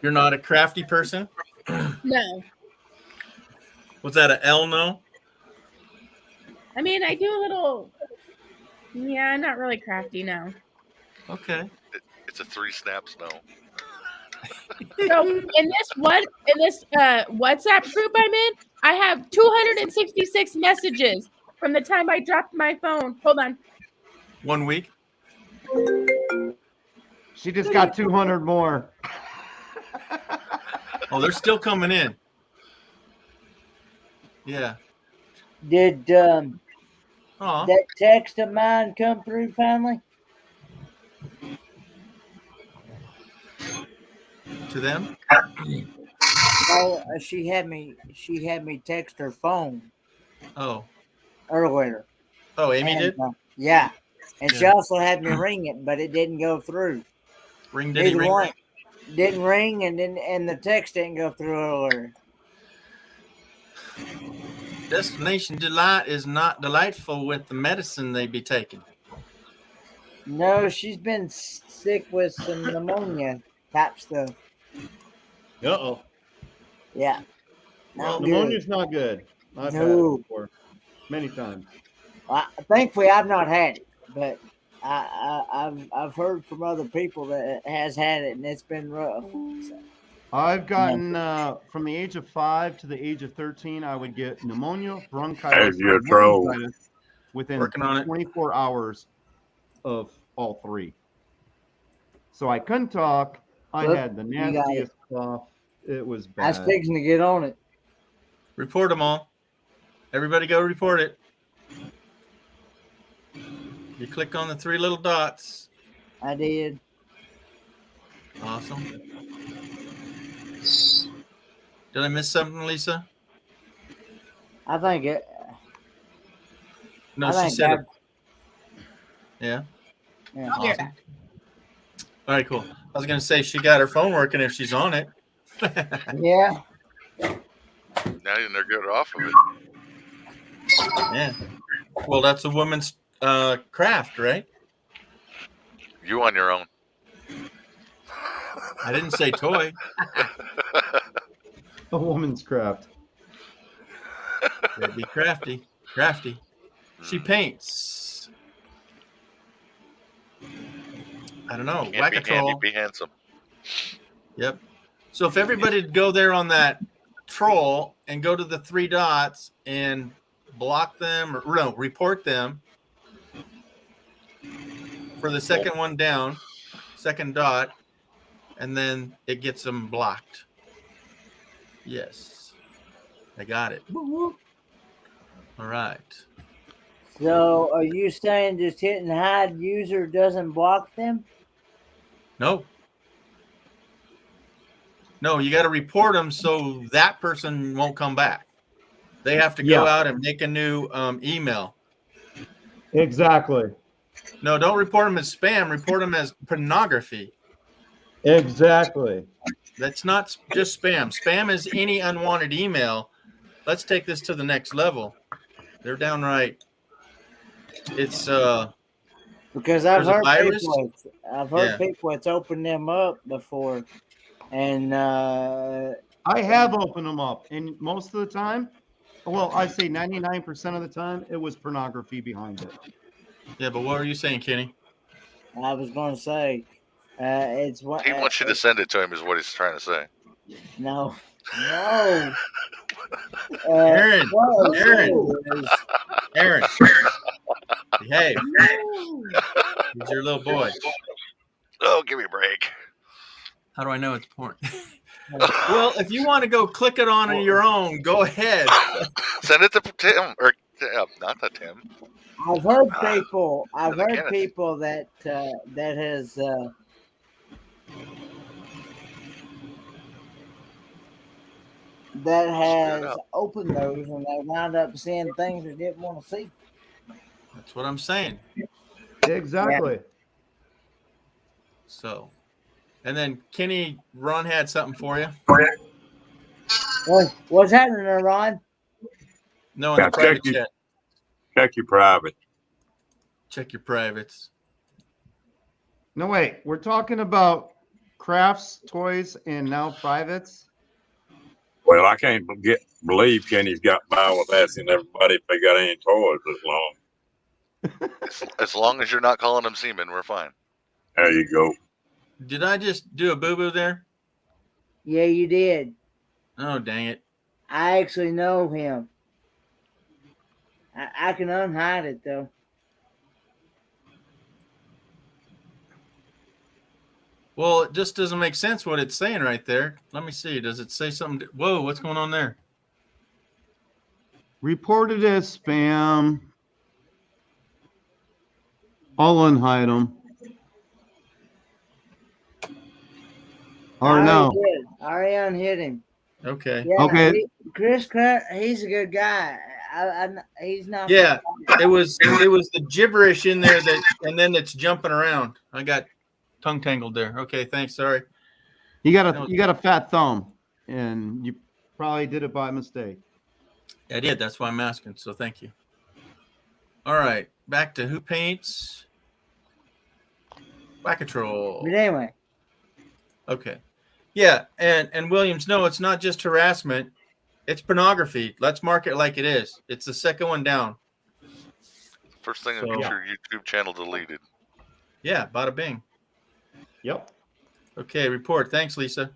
You're not a crafty person? No. Was that a L no? I mean, I do a little. Yeah, not really crafty. No. Okay. It's a 3 snaps no. So in this WhatsApp group I'm in, I have 266 messages from the time I dropped my phone. Hold on. 1 week. She just got 200 more. Oh, they're still coming in. Yeah. did Aw. that text of mine come through finally? To them? Oh, she had me text her phone Oh. earlier. Oh, Amy did? Yeah. And she Yeah. also had me ring it, but it didn't go through. Ring diddy Neither ring. one. Didn't ring, and the text didn't go through earlier. Destination Delight is not delightful with the medicine they be taking. No, she's been sick with some pneumonia type stuff. Uh-oh. Yeah. Well, Not good. Pneumonia's not good. I've had No. it before. Many times. Thankfully, I've not had it, but I've heard from other people that has had it and it's been rough. So, I've gotten from the age of 5 to the age of 13, I would get pneumonia, bronchitis, As you're a and troll. laryngitis within Working on it. 24 hours of all three. So I couldn't talk. I Look, had the you got it. nastiest cough. It was I was bad. fixing to get on it. Report them all. Everybody go report it. You click on the 3 little dots. I did. Awesome. Did I miss something, Lisa? I think it. No, I she think said that- it. Yeah. Yeah. Awesome. All right, cool. I was going to say she got her phone working if she's on it. Yeah. Now you're good off of it. Yeah. Well, that's a woman's craft, right? You on your own. I didn't say toy. A woman's craft. It'd be crafty. Crafty. She paints. I don't know. Can't be handy, Whack-a-troll. be handsome. Yep. So if everybody would go there on that troll and go to the 3 dots and block them or no, report them for the second one down, second dot, and then it gets them blocked. Yes. I got it. All right. So are you saying just hitting hide user doesn't block them? No. No, you got to report them so that person won't come back. They have to go out and make a new email. Exactly. No, don't report them as spam. Report them as pornography. Exactly. That's not just spam. Spam is any unwanted email. Let's take this to the next level. They're downright. It's Because I've there's a heard virus? people. I've heard people that's opened them up before, and I have opened them up, and most of the time, well, I say 99% of the time, it was pornography behind it. Yeah, but what were you saying, Kenny? I was going to say, it's what He wants you to send it to him, is what he's trying to say. No, no. Aaron, what Aaron. is- Aaron, behave. He's your little boy. Oh, give me a break. How do I know it's porn? Well, if you want to go click it on your own, go ahead. Send it to Tim, or not to Tim. I've heard people. I've Another heard Kenneth. people that that has that Screw it has up. opened those and they wound up seeing things they didn't want to see. That's what I'm saying. Exactly. So, and then Kenny, Ron had something for you. What's happening there, Ron? No, in the private chat. Check your private. Check your privates. No, wait. We're talking about crafts, toys, and now privates. Well, I can't believe Kenny's got by with asking everybody if they got any toys this long. As long as you're not calling him semen, we're fine. There you go. Did I just do a boo-boo there? Yeah, you did. Oh, dang it. I actually know him. I can unhide it though. Well, it just doesn't make sense what it's saying right there. Let me see. Does it say something? Whoa, what's going on there? Reported as spam. I'll unhide them. Or I no. already did. I already unhid him. Okay. Yeah, Okay. Chris, he's a good guy. He's not. Yeah, it was the gibberish in there that, and then it's jumping around. I got tongue tangled there. Okay, thanks. Sorry. You got a fat thumb, and you probably did it by mistake. I did. That's why I'm asking. So thank you. All right, back to who paints. Whack-a-troll. But anyway, Okay. Yeah, and Williams, no, it's not just harassment. It's pornography. Let's mark it like it is. It's the second one down. First thing, So- get your YouTube channel deleted. Yeah, bada bing. Yep. Okay, report. Thanks, Lisa.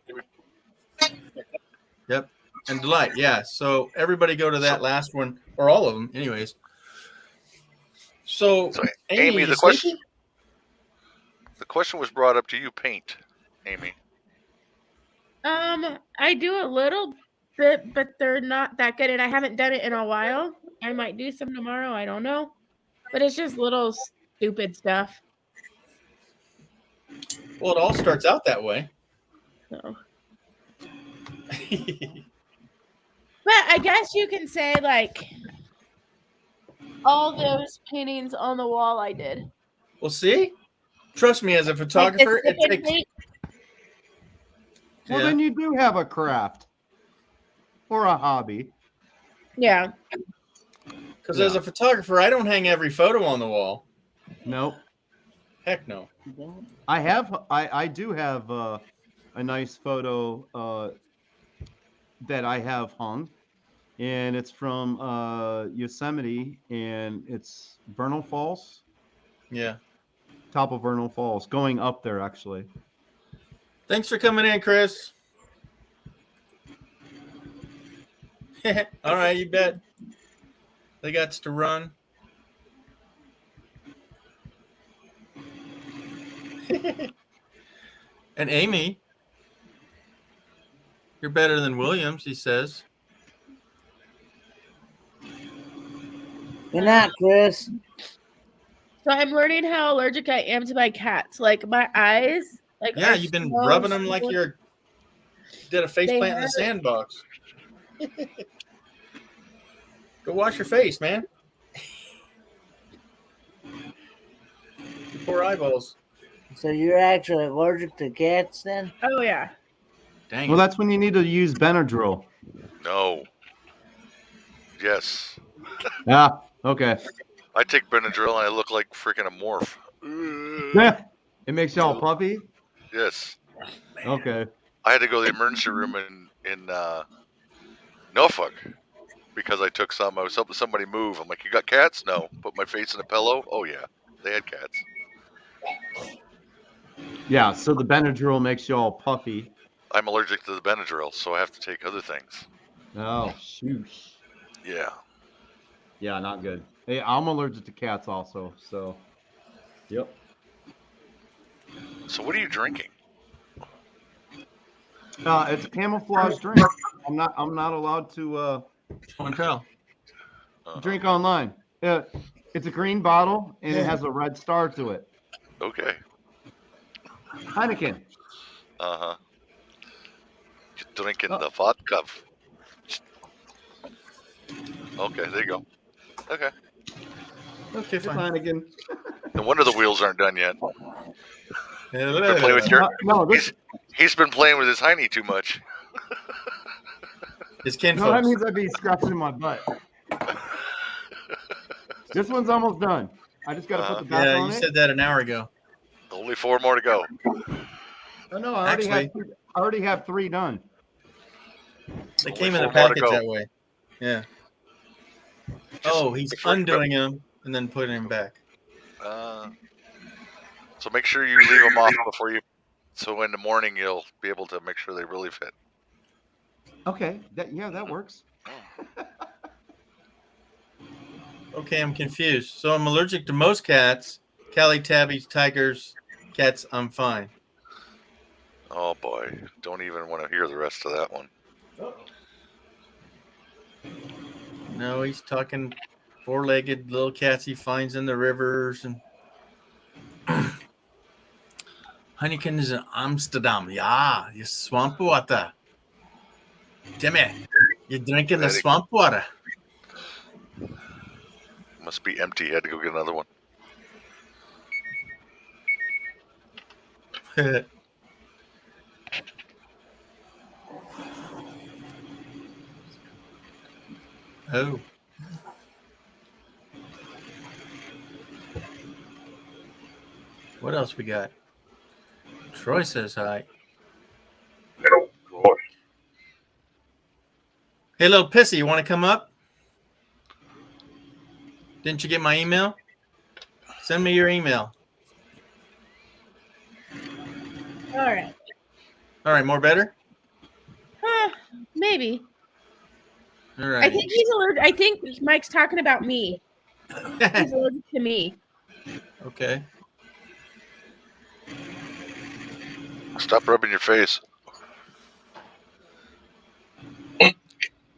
Yep. And Delight. Yeah. So everybody go to that last one, or all of them, anyways. So, So, Amy, you the sleepy? question was brought up. Do you paint, Amy? I do a little bit, but they're not that good, and I haven't done it in a while. I might do some tomorrow. I don't know, but it's just little stupid stuff. Well, it all starts out that way. So. But I guess you can say like all those paintings on the wall I did. Well, see, trust me, as a Like the photographer, sip it and takes. paint. Well, Yeah. then you do have a craft or a hobby. Yeah. Because as a photographer, I don't hang every photo on the wall. Nope. Heck no. I do have a nice photo that I have hung, and it's from Yosemite, and it's Vernal Falls, Yeah. top of Vernal Falls, going up there actually. Thanks for coming in, Chris. All right, you bet. They got to run. And Amy, you're better than Williams, he says. Good night, Chris. So I'm learning how allergic I am to my cats. Like my eyes, like Yeah, are you've been so rubbing them like swollen. you're did a face They plant in the hurt. sandbox. Go wash your face, man. Your poor eyeballs. So you're actually allergic to cats then? Oh yeah. Dang Well, it. that's when you need to use Benadryl. No. Yes. Yeah. Okay. I take Benadryl and I look like freaking a morph. Yeah. It makes you all puffy. Yes. Okay. I had to go to the emergency room in Norfolk because I took some. I was helping somebody move. I'm like, you got cats? No. Put my face in a pillow. Oh yeah, they had cats. Yeah. So the Benadryl makes you all puffy. I'm allergic to the Benadryl, so I have to take other things. Oh shoot. Yeah. Yeah, not good. Hey, I'm allergic to cats also. So. Yep. So what are you drinking? It's a camouflage drink. I'm not allowed to Don't tell. drink online. It's a green bottle and it has a red star to it. Okay. Heineken. You're drinking the vodka. Okay, there you go. Okay. Okay, It's fine. Heineken. No wonder the wheels aren't done yet. Been playing Hello. with your. No, this, He's been playing with his hiney too much. His kinfolks. no, that means I'd be scratching my butt. This one's almost done. I just got to put the back Yeah, on you it. said that an hour ago. Only 4 more to go. Oh no, I already have 3 done. They Only came in the 4 more to package go. that way. Yeah. He's undoing them and then putting them back. So make sure you leave them off before you. So in the morning you'll be able to make sure they really fit. Okay, that works. Okay, I'm confused. So I'm allergic to most cats. Callie, tabbies, tigers, cats, I'm fine. Oh boy, don't even want to hear the rest of that one. No, he's talking 4-legged little cats he finds in the rivers. And Heineken is in Amsterdam. Yeah, you swamp water. Timmy, you're drinking the swamp water. Must be empty. Had to go get another one. Oh. What else we got? Troy says hi. Hello, Troy. Hey, little pissy, you want to come up? Didn't you get my email? Send me your email. All right. All right, more better? Maybe. All I right. think he's allergic. I think Mike's talking about me. He's allergic to me. Okay. Stop rubbing your face.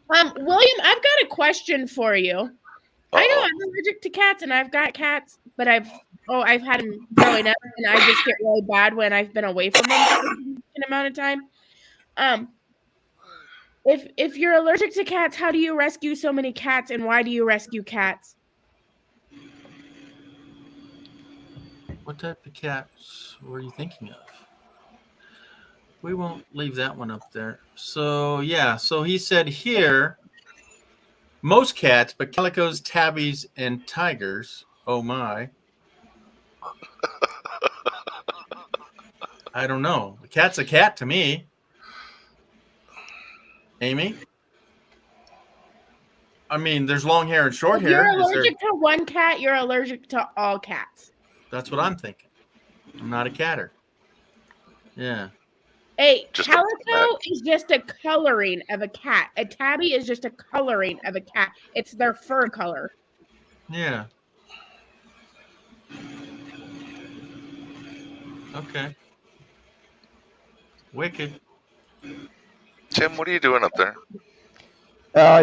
William, I've got a question for you. I know Uh-oh. I'm allergic to cats, and I've got cats, but I've had them growing up, and I just get really bad when I've been away from them for an amount of time. If you're allergic to cats, how do you rescue so many cats, and why do you rescue cats? What type of cats were you thinking of? We won't leave that one up there. So, yeah. So he said here, most cats, but calicos, tabbies, and tigers. Oh, my. I don't know. A cat's a cat to me. Amy? I mean, there's long hair and short If you're hair. allergic to one cat, you're allergic to all cats. That's what I'm thinking. I'm not a catter. Yeah. A Just a calico is just a coloring of a cat. A tabby is just a coloring of a cat. It's their fur color. Yeah. Okay. Wicked. Tim, what are you doing up there?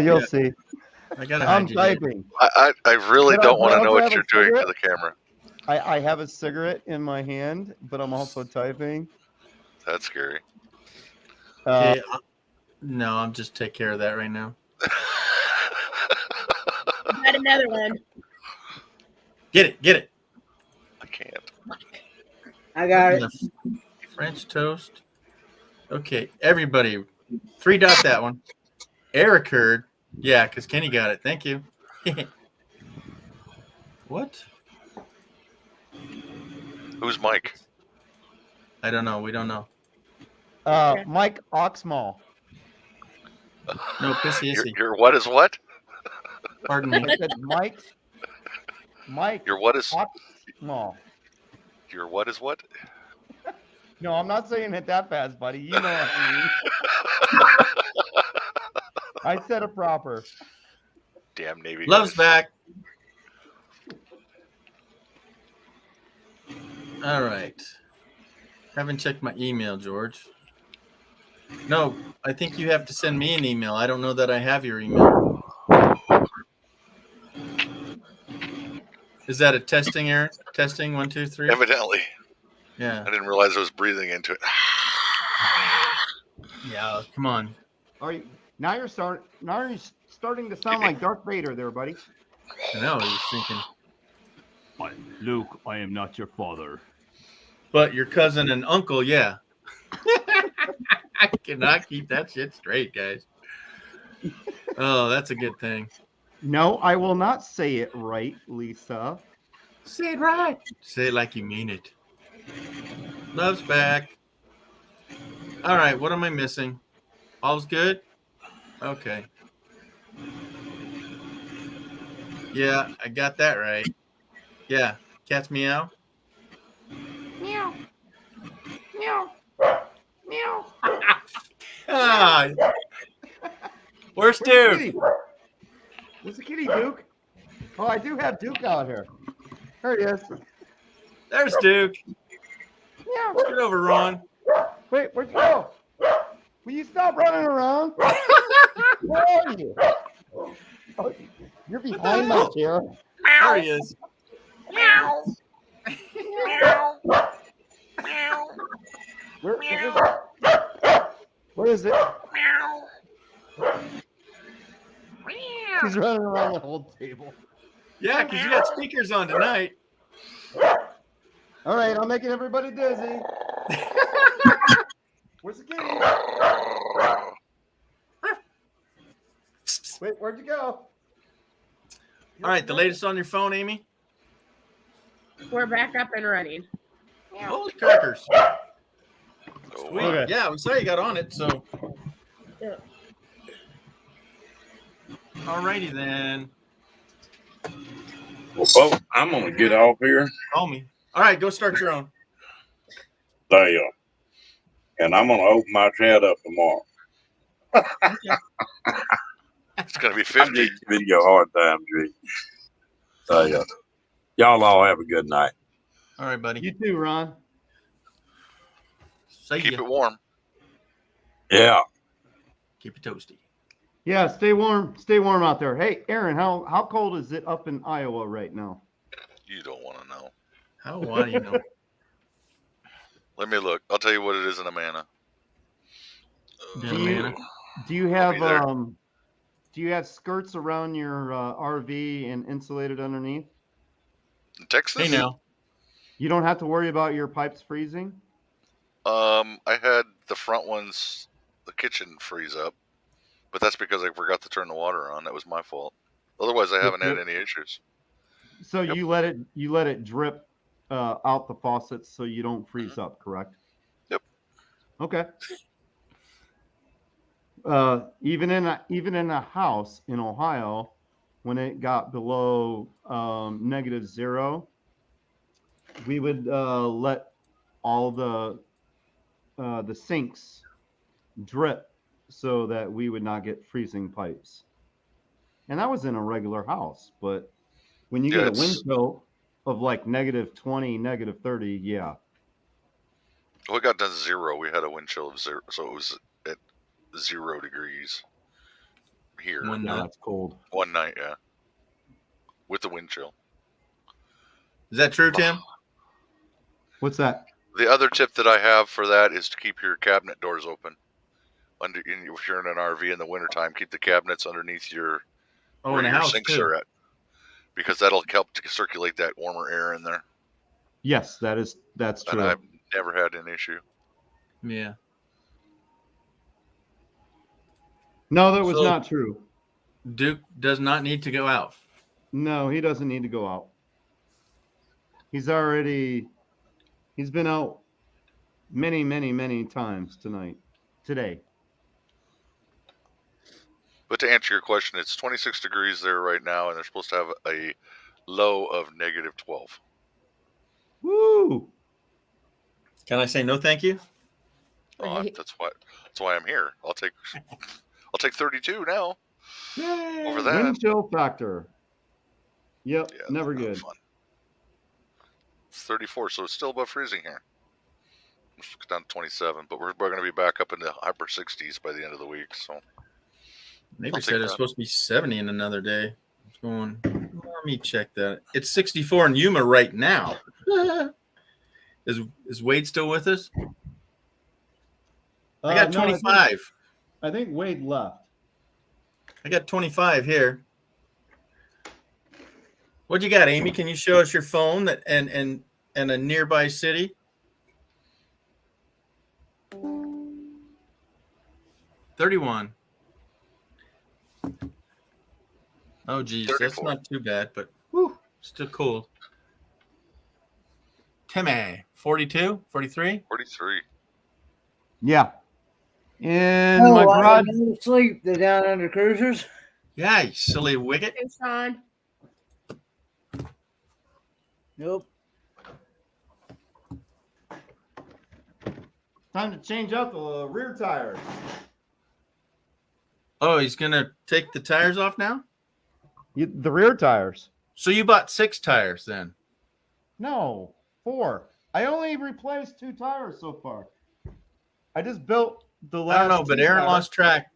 You'll Yeah. see. I gotta I'm hide you. typing. I really But don't want to know also what have a you're doing to cigarette. the camera. I have a cigarette in my hand, but I'm also typing. That's scary. Okay. No, I'm just take care of that right now. Got another one. Get it. Get it. I can't. I got it. French toast. Okay, everybody, 3-dot that one. Eric heard. Yeah, because Kenny got it. Thank you. What? Who's Mike? I don't know. We don't know. Mike Oxmall. No, pissy issy. Your what is what? Pardon me. I said Mike Your what is Oxmall. your what is what? No, I'm not saying it that fast, buddy. You know what I mean. I said it proper. Damn Navy. Love's guys. back. All right. Haven't checked my email, George. No, I think you have to send me an email. I don't know that I have your email. Is that a testing error? Testing 1, 2, 3. Evidently. Yeah. I didn't realize I was breathing into it. Yeah. Come on. Are you now? You're starting to sound like Darth Vader, there, buddy. I know. You're thinking. Luke, I am not your father. But your cousin and uncle, yeah. I cannot keep that shit straight, guys. Oh, that's a good thing. No, I will not say it right, Lisa. Say it right. Say it like you mean it. Love's back. All right, what am I missing? All's good? Okay. Yeah, I got that right. Yeah, cats meow. Meow. Meow. Meow. Ah, where's Duke? Kitty? Where's the kitty, Duke? Oh, I do have Duke out here. There he is. There's Duke. Meow. Get over, Ron. Wait, where'd you go? Will you stop running around? Where are you? Oh, you're behind my chair. There he is. Meow. Meow. Meow. Where is it? Meow. He's running around the whole table. Yeah, because you got speakers on tonight. All right, I'm making everybody dizzy. Where's the kitty? Wait, where'd you go? All right, the latest on your phone, Amy? We're back up and running. Holy crackers. Oh, Sweet. Okay. Yeah, we saw you got on it, so. Yeah. All righty then. Well, folks, I'm gonna get off here. Call me. All right, go start your own. They and I'm gonna open my chat up tomorrow. It's gonna be I'm 50. just giving you a hard time, G. Y'all all have a good night. All right, buddy. You too, Ron. See Keep ya. it warm. Yeah. Keep it toasty. Yeah, stay warm. Stay warm out there. Hey, Aaron, how cold is it up in Iowa right now? You don't want to know. Why do you know? Let me look. I'll tell you what it is in Amana. Do you have skirts around your RV and insulated underneath? In Texas? Hey now. You don't have to worry about your pipes freezing? I had the front ones, the kitchen freeze up, but that's because I forgot to turn the water on. That was my fault. Otherwise, I haven't had any issues. So you let it drip out the faucets so you don't freeze up, correct? Yep. Okay. Even in a house in Ohio, when it got below -0, we would let all the sinks drip so that we would not get freezing pipes. And that was in a regular house, but when you get a wind chill of like -20, -30, yeah. Well, it got down to 0. We had a wind chill of 0, so it was at 0 degrees here. One night. That's cold. One night, yeah. With the wind chill. Is that true, Tim? What's that? The other tip that I have for that is to keep your cabinet doors open. If you're in an RV in the wintertime, keep the cabinets underneath where in the your house sinks too. are at. Because that'll help to circulate that warmer air in there. Yes, that's true. And I've never had an issue. Yeah. No, that was not true. Duke does not need to go out. No, he doesn't need to go out. He's been out many times today. But to answer your question, it's 26 degrees there right now, and they're supposed to have a low of -12. Woo! Can I say no, thank you? That's why I'm here. I'll take 32 now. Yay! Over that. Wind chill factor. Yep, Yeah, never good. Fun. It's 34, so it's still above freezing here. It's down to 27, but we're going to be back up in the upper 60s by the end of the week. So Neighbor said it's supposed to be 70 in another day. It's going. Let me check that. It's 64 in Yuma right now. Is Wade still with us? I got 25. I think Wade left. I got 25 here. What you got, Amy? Can you show us your phone and a nearby city? 31. Oh, geez. 34. That's not too bad, but whew, still cold. Timmy, 42, 43? 43. Yeah. In my garage. Sleep. They're down under cruisers. Yeah, you silly wicket. Hey, Sean. Nope. Time to change out the rear tires. Oh, he's going to take the tires off now? The rear tires. So you bought 6 tires then? No, 4. I only replaced 2 tires so far. I just built the last. I don't know, but Aaron lost track.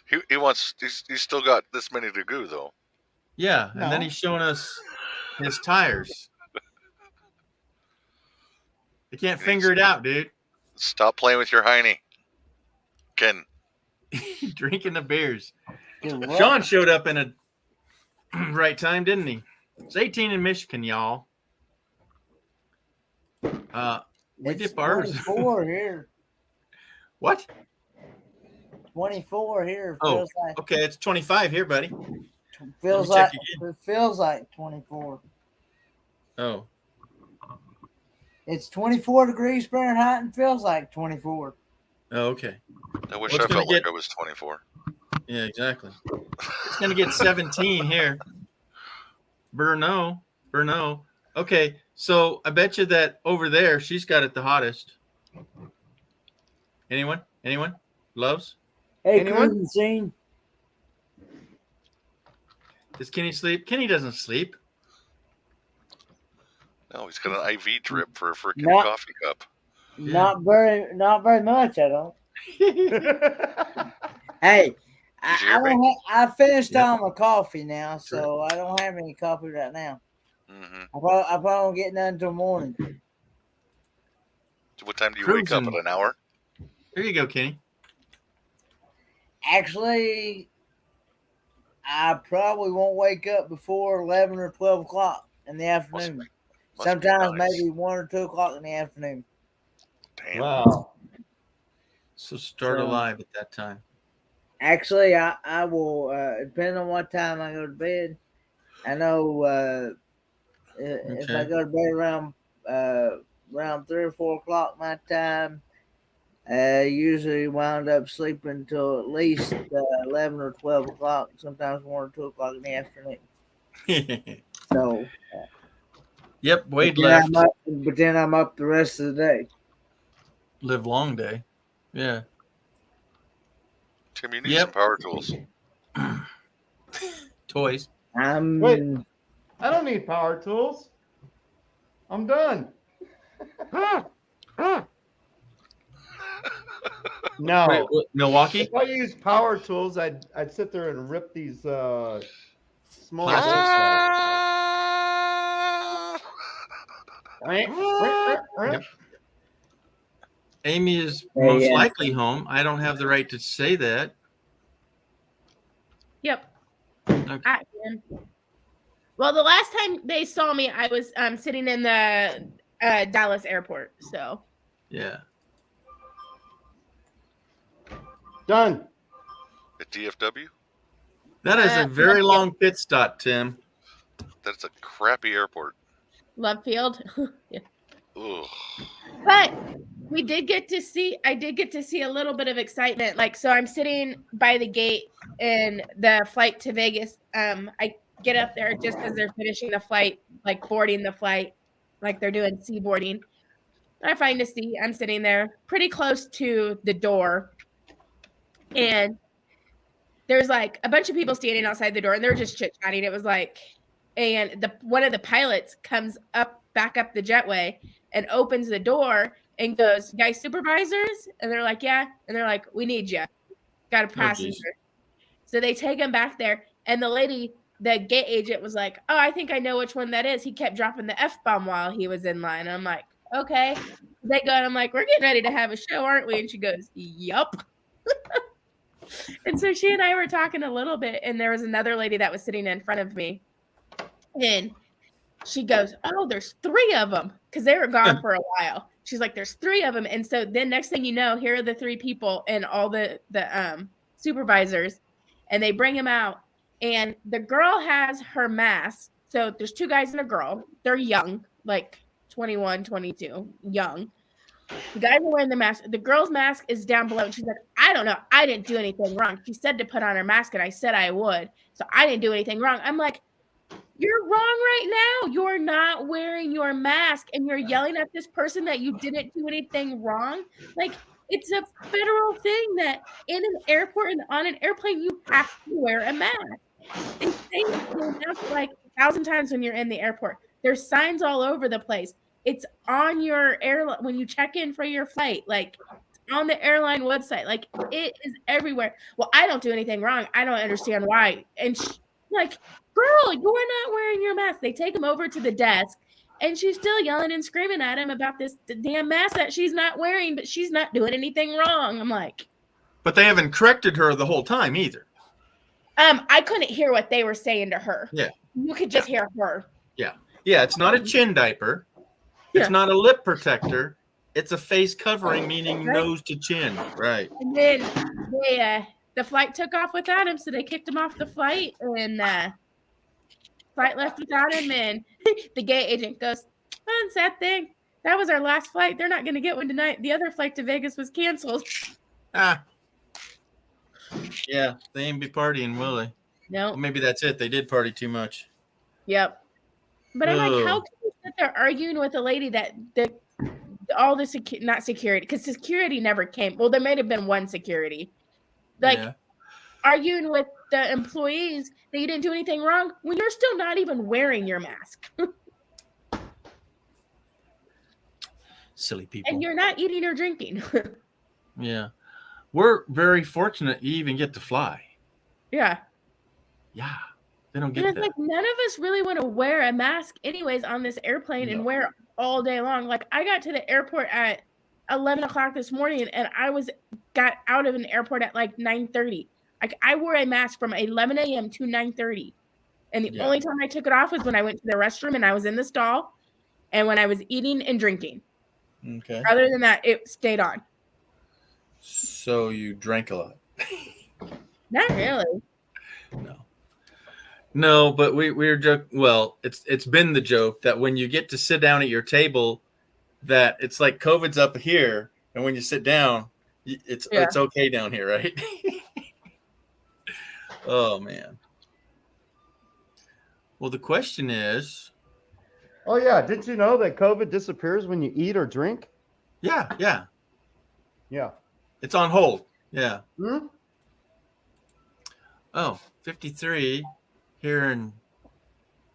He's still got this many to go though. Yeah, No. and then he's showing us his tires. I can't finger it out, dude. Stop playing with your hiney, Ken. Drinking the beers. Get what? Sean showed up in a right time, didn't he? It's 18 in Michigan, y'all. We It's dip ours. 24 here. What? 24 here. Oh, Feels like okay. It's 25 here, buddy. feels Let me like check it feels like 24. Oh, It's 24 degrees Fahrenheit and feels like 24. oh, okay. I wish Well, I it's felt gonna like I was 24. Yeah, exactly. It's going to get 17 here. Burno. Okay, so I bet you that over there, she's got it the hottest. Anyone? Anyone? Loves? Hey, Anyone? cruising scene. Does Kenny sleep? Kenny doesn't sleep. No, he's got an IV drip for a freaking No. coffee cup. Not very much. I don't. Hey, Did you hear me? I finished Yep. all my coffee now, so I don't have any coffee right now. Mm-hmm. I probably won't get none until morning. What time do you wake up? Cruising. At an hour? There you go, Kenny. Actually, I probably won't wake up before 11 or 12 o'clock in the afternoon. Must be Sometimes nice. maybe 1 or 2 o'clock in the afternoon. Damn. Wow. So start So- alive at that time. Actually, I will, depending on what time I go to bed. I know if I Okay. go to bed around 3 or 4 o'clock my time, usually wound up sleeping until at least 11 or 12 o'clock, sometimes 1 or 2 o'clock in the afternoon. So, Yep, Wade but then left. but then I'm up the rest of the day. Live long day. Yeah. Tim, you need Yep. some power tools. Toys. I'm I don't need power tools. I'm done. No. Wait, what, Milwaukee? If I used power tools, I'd sit there and rip these small Plastics. bolts out. Yep. Amy is Yeah, most yeah. likely home. I don't have the right to say that. Yep. Okay. Well, the last time they saw me, I was sitting in the Dallas airport. So Yeah. Done. At DFW? That is a very yeah. long pit stop, Tim. That's a crappy airport. Love Field. Yeah. Ugh. But I did get to see a little bit of excitement. Like, so I'm sitting by the gate in the flight to Vegas. I get up there just as they're finishing the flight, like boarding the flight, like they're doing seaboarding. I find a seat. I'm sitting there pretty close to the door. And there's like a bunch of people standing outside the door and they're just chit-chatting. It was like, and one of the pilots comes back up the jetway and opens the door and goes, "Guys, supervisors?" And they're like, "Yeah." And they're like, "We need you. Got a passenger." So they take him back there. And the gate agent was like, "Oh, I think I know which one that is. He kept dropping the F-bomb while he was in line." I'm like, "Okay." They go, and I'm like, "We're getting ready to have a show, aren't we?" And she goes, "Yup." And so she and I were talking a little bit, and there was another lady that was sitting in front of me. And she goes, "Oh, there's 3 of them," because they were gone for a while. She's like, "There's 3 of them." And so then next thing you know, here are the 3 people and all the supervisors, and they bring him out. And the girl has her mask. So there's 2 guys and a girl. They're young, like 21, 22, young. The guys are wearing the mask. The girl's mask is down below. And she's like, "I don't know. I didn't do anything wrong. She said to put on her mask, and I said I would. So I didn't do anything wrong." I'm like, "You're wrong right now. You're not wearing your mask, and you're yelling at this person that you didn't do anything wrong." Like, it's a federal thing that in an airport and on an airplane, you have to wear a mask. They say it like 1,000 times when you're in the airport. There's signs all over the place. It's on your airline when you check in for your flight, like on the airline website. Like, it is everywhere. "Well, I don't do anything wrong. I don't understand why." And like, "Girl, you're not wearing your mask." They take him over to the desk, and she's still yelling and screaming at him about this damn mask that she's not wearing, but she's not doing anything wrong. I'm like, But they haven't corrected her the whole time either. I couldn't hear what they were saying to her. Yeah. You could just hear her. Yeah, it's not a chin diaper. It's Yeah. not a lip protector. It's a face covering, meaning Right. nose to chin. Right. And then the flight took off without him, so they kicked him off the flight, and flight left without him. And the gate agent goes, "Oh, sad thing. That was our last flight. They're not going to get one tonight. The other flight to Vegas was canceled." Ah. Yeah, they ain't be partying, will they? No. Well, maybe that's it. They did party too much. Yep. But I'm like, how Ugh. can you sit there arguing with a lady that the all the not security, because security never came. Well, there may have been one security, like Yeah. arguing with the employees that you didn't do anything wrong when you're still not even wearing your mask. Silly people. And you're not eating or drinking. Yeah. We're very fortunate you even get to fly. Yeah. Yeah. They don't And get it's that. like none of us really want to wear a mask anyways on this airplane and wear it all day long. Like I got to the airport at 11 o'clock this morning and I got out of an airport at like 9:30. Like I wore a mask from 11 a.m. to 9:30. And the only time I took it off was when I went to the restroom and I was in the stall and when I was eating and drinking. Okay. Other than that, it stayed on. So you drank a lot. Not really. No, but we're joking. Well, it's been the joke that when you get to sit down at your table, that it's like COVID's up here, and when you sit down, it's okay down here, right? Oh man. Well, the question is. Oh yeah, didn't you know that COVID disappears when you eat or drink? Yeah. Yeah. It's on hold. Yeah. Hmm? Oh, 53 here in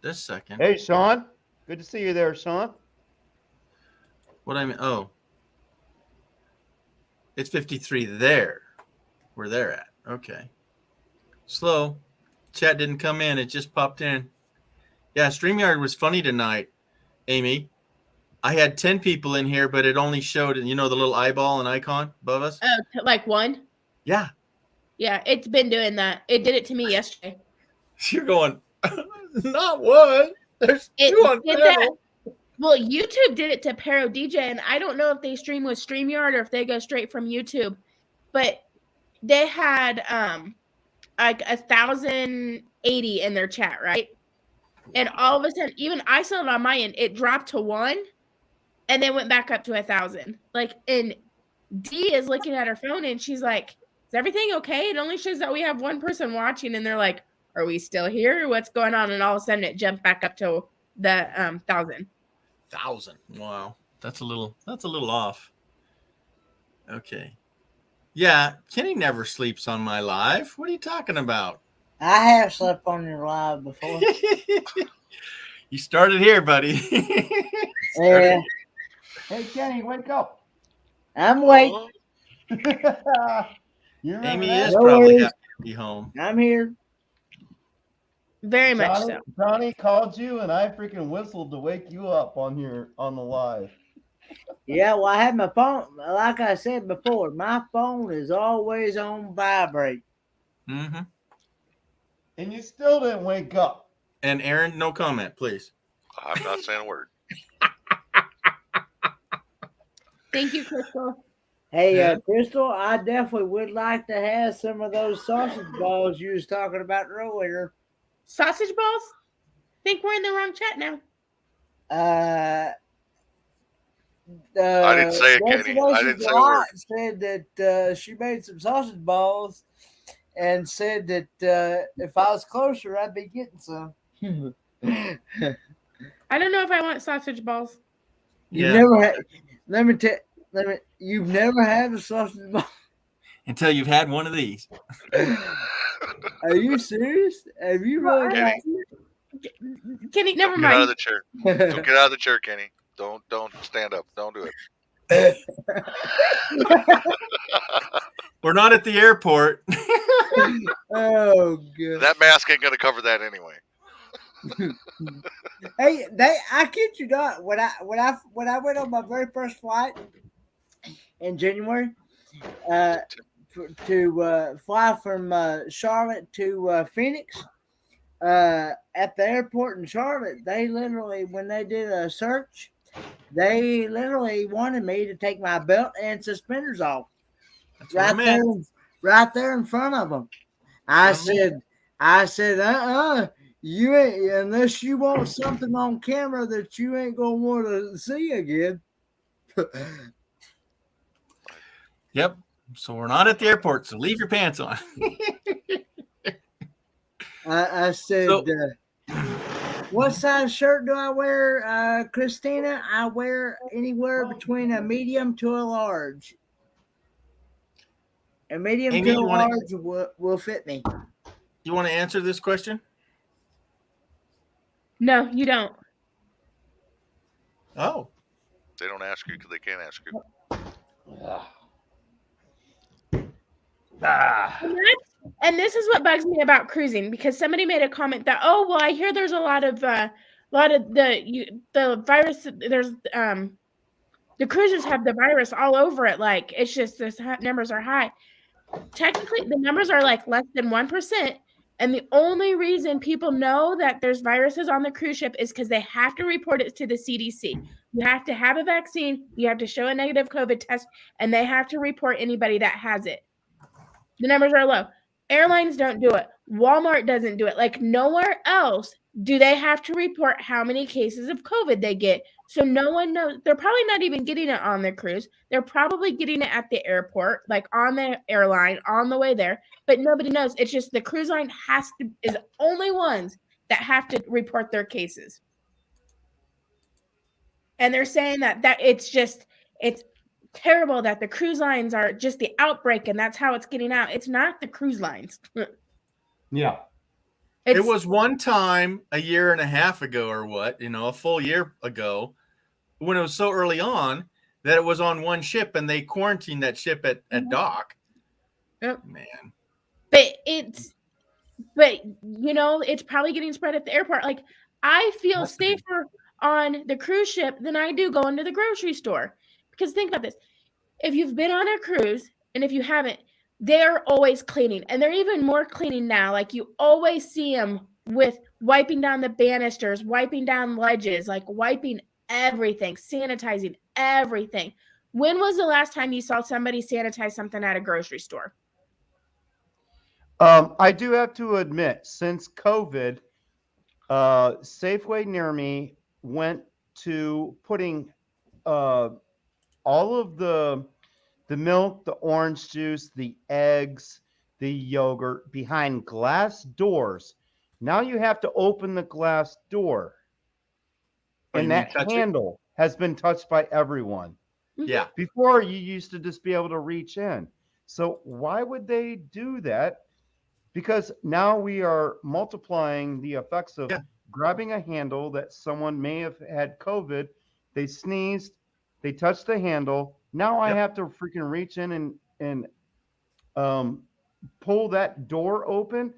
this second. Hey, Sean. Good to see you there, Sean. What I mean? Oh, it's 53 there. Where they're at. Okay. Slow. Chat didn't come in. It just popped in. Yeah, StreamYard was funny tonight, Amy. I had 10 people in here, but it only showed, the little eyeball and icon above us. Oh, like one? Yeah. Yeah, it's been doing that. It did it to me yesterday. You're going, not one. There's two on panel. Well, YouTube did it to Pero DJ, and I don't know if they stream with StreamYard or if they go straight from YouTube, but they had like 1,080 in their chat, right? And all of a sudden, even I saw it on my end, it dropped to 1 and then went back up to 1,000. Like, and D is looking at her phone and she's like, is everything okay? It only shows that we have one person watching, and they're like, are we still here? What's going on? And all of a sudden it jumped back up to the 1,000. 1,000. Wow. That's a little off. Okay. Yeah, Kenny never sleeps on my live. What are you talking about? I have slept on your live before. You started here, buddy. Yeah. Hey, Kenny, wake up. I'm awake. You remember Amy that? is probably happy to be home. I'm here. Very much so. Johnny called you, and I freaking whistled to wake you up on the live. Yeah, well, I had my phone. Like I said before, my phone is always on vibrate. Mm-hmm. And you still didn't wake up. And Aaron, no comment, please. I'm not saying a word. Thank you, Crystal. Hey, Crystal, I definitely would like to have some of those sausage balls you was talking about earlier. Sausage balls? Think we're in the wrong chat now. I didn't say it, Kenny. I didn't say a word. Said that she made some sausage balls and said that if I was closer, I'd be getting some. I don't know if I want sausage balls. You never had. You've never had a sausage ball until you've had one of these. Are you serious? Have you really? Kenny, never Get mind. out of the chair. Don't get out of the chair, Kenny. Don't stand up. Don't do it. We're not at the airport. Oh god. That mask ain't gonna cover that anyway. Hey, I kid you not. When I went on my very first flight in January, to fly from Charlotte to Phoenix, at the airport in Charlotte, they literally, when they did a search, they literally wanted me to take my belt and suspenders off. Right there in front of them. I said, you ain't, unless you want something on camera that you ain't gonna want to see again. Yep. So we're not at the airport, so leave your pants on. I said, What size shirt do I wear, Christina? I wear anywhere between a medium to a large. A medium Amy, to a you wanna- large will fit me. You want to answer this question? No, you don't. Oh, They don't ask you because they can't ask you. And this is what bugs me about cruising, because somebody made a comment that, oh well, I hear there's a lot of the virus. There's the cruisers have the virus all over it. Like it's just the numbers are high. Technically, the numbers are like less than 1%. And the only reason people know that there's viruses on the cruise ship is because they have to report it to the CDC. You have to have a vaccine, you have to show a negative COVID test, and they have to report anybody that has it. The numbers are low. Airlines don't do it. Walmart doesn't do it. Like nowhere else do they have to report how many cases of COVID they get. So no one knows. They're probably not even getting it on their cruise. They're probably getting it at the airport, like on the airline, on the way there. But nobody knows. It's just the cruise line is only ones that have to report their cases. And they're saying that it's terrible that the cruise lines are just the outbreak and that's how it's getting out. It's not the cruise lines. Yeah. it was one time a year and a half ago or what, a full year ago, when it was so early on that it was on one ship and they quarantined that ship at dock. Yep. Man. But it's probably getting spread at the airport. Like I feel safer on the cruise ship than I do going to the grocery store. Because think about this. If you've been on a cruise, and if you haven't, they're always cleaning. And they're even more cleaning now. Like you always see them with wiping down the banisters, wiping down ledges, like wiping everything, sanitizing everything. When was the last time you saw somebody sanitize something at a grocery store? I do have to admit, since COVID, Safeway near me went to putting all of the milk, the orange juice, the eggs, the yogurt behind glass doors. Now you have to open the glass door, and that handle has been touched by everyone. Yeah. Before you used to just be able to reach in. So why would they do that? Because now we are multiplying the effects of grabbing a handle that someone may have had COVID. They sneezed, they touched the handle. Now I have to freaking reach in and pull that door open.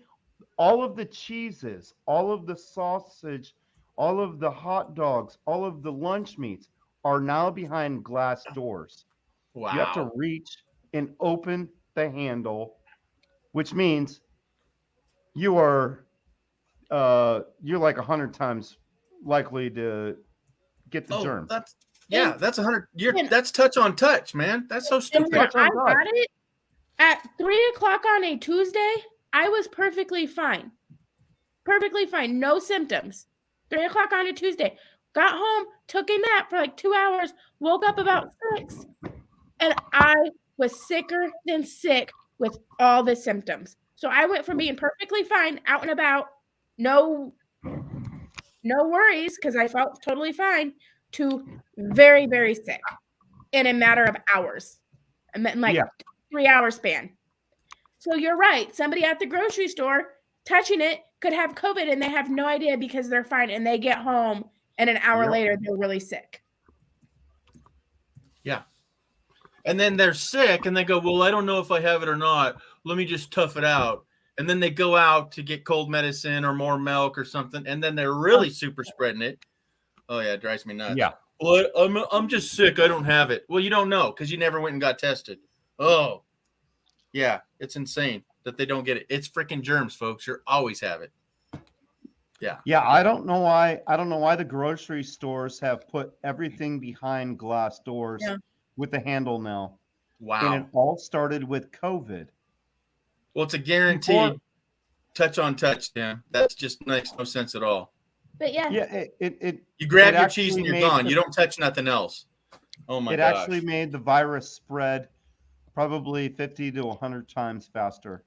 All of the cheeses, all of the sausage, all of the hot dogs, all of the lunch meats are now behind glass doors. Wow. You have to reach and open the handle, which means you're like 100 times likely to get the germ. That's 100. That's touch on touch, man. That's so stupid. I got it at 3:00 on a Tuesday. I was perfectly fine. Perfectly fine. No symptoms. 3:00 on a Tuesday. Got home, took a nap for like 2 hours, woke up about 6, and I was sicker than sick with all the symptoms. So I went from being perfectly fine, out and about, no worries, because I felt totally fine, to very, very sick in a matter of hours. I meant like 3-hour span. So you're right. Somebody at the grocery store touching it could have COVID and they have no idea because they're fine, and they get home and an hour later they're really sick. Yeah. And then they're sick and they go, well, I don't know if I have it or not. Let me just tough it out. And then they go out to get cold medicine or more milk or something. And then they're really super spreading it. Oh, yeah. It drives me nuts. Yeah. Well, I'm just sick. I don't have it. Well, you don't know because you never went and got tested. Oh, yeah. It's insane that they don't get it. It's freaking germs, folks. You always have it. Yeah. Yeah. I don't know why the grocery stores have put everything behind glass doors with the handle now. Wow. And it all started with COVID. Well, it's a guaranteed touch on touch, Dan. That's just makes no sense at all. But you grab your cheese and you're gone. You don't touch nothing else. Oh my gosh. It actually made the virus spread probably 50 to 100 times faster.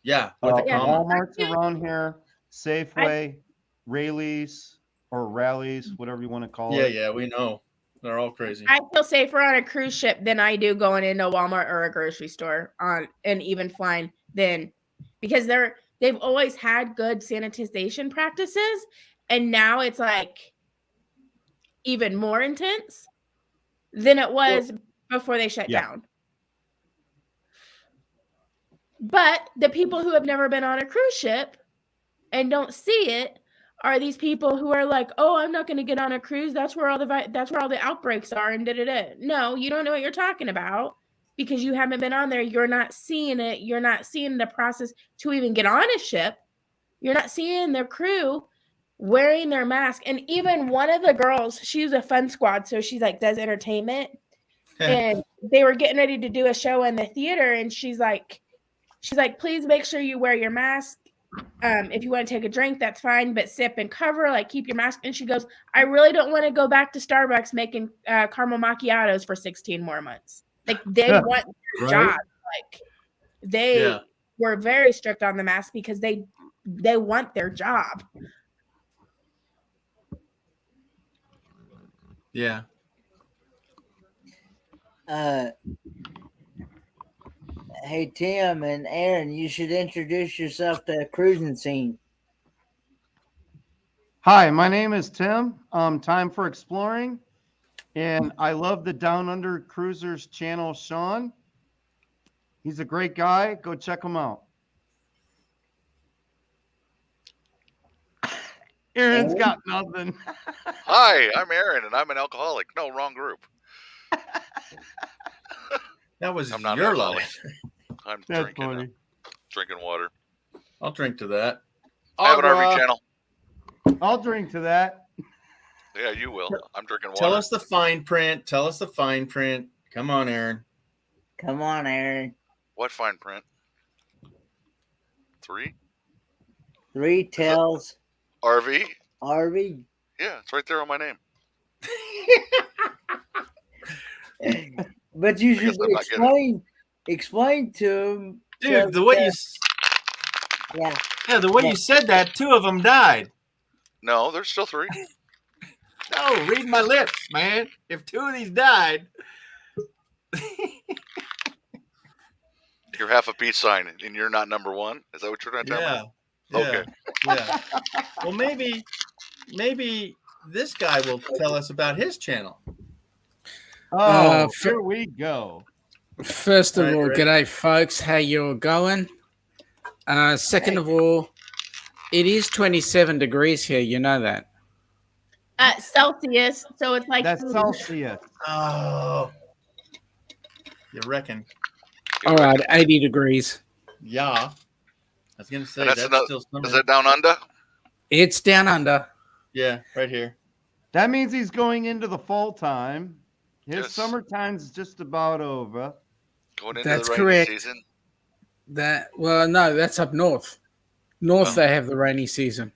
Yeah. Walmart's around here, Safeway, Rayleigh's, or rallies, whatever you want to call Yeah, it. yeah, we know. They're all crazy. I feel safer on a cruise ship than I do going into Walmart or a grocery store and even flying than because they've always had good sanitization practices, and now it's like even more intense than it was before they shut down. But the people who have never been on a cruise ship and don't see it are these people who are like, "Oh, I'm not going to get on a cruise. That's where all the outbreaks are." And No, you don't know what you're talking about because you haven't been on there. You're not seeing it. You're not seeing the process to even get on a ship. You're not seeing their crew wearing their mask. And even one of the girls, she's a fun squad, so she's like does entertainment. And they were getting ready to do a show in the theater, and she's like, "Please make sure you wear your mask. If you want to take a drink, that's fine, but sip and cover, like keep your mask." And she goes, "I really don't want to go back to Starbucks making caramel macchiatos for 16 more months." Like they want their job. Like they were very strict on the mask because they want their job. Yeah. Hey, Tim and Aaron, you should introduce yourself to a cruising scene. Hi, my name is Tim. Time for Exploring. And I love the Down Under Cruisers channel, Sean. He's a great guy. Go check him out. Aaron's got nothing. Hi, I'm Aaron, and I'm an alcoholic. No, wrong group. That was I'm not your an alcoholic. life. I'm That's funny. drinking water. I'll drink to that. I have an RV channel. I'll drink to that. Yeah, you will. I'm drinking water. Tell us the fine print. Tell us the fine print. Come on, Aaron. Come on, Aaron. What fine print? 3? 3 tells. RV? RV. Yeah, it's right there on my name. But you should explain to him. Dude, the way the way you said that, 2 of them died. No, there's still 3. No, read my lips, man. If 2 of these died. You're half a peace sign, and you're not number 1? Is that what you're trying to tell me? Okay. Yeah. Well, maybe this guy will tell us about his channel. Oh, here we go. First of all, g'day, folks. How you going? Second of all, it is 27 degrees here. You know that. Celsius, so it's like that's Celsius. Oh, you reckon? All right, 80 degrees. Yeah, I was gonna say that's still summer. Is that down under? It's down under. Yeah, right here. That means he's going into the fall time. His summertime's just about over. Going into That's the rainy correct. season. No, that's up north. They have the rainy season.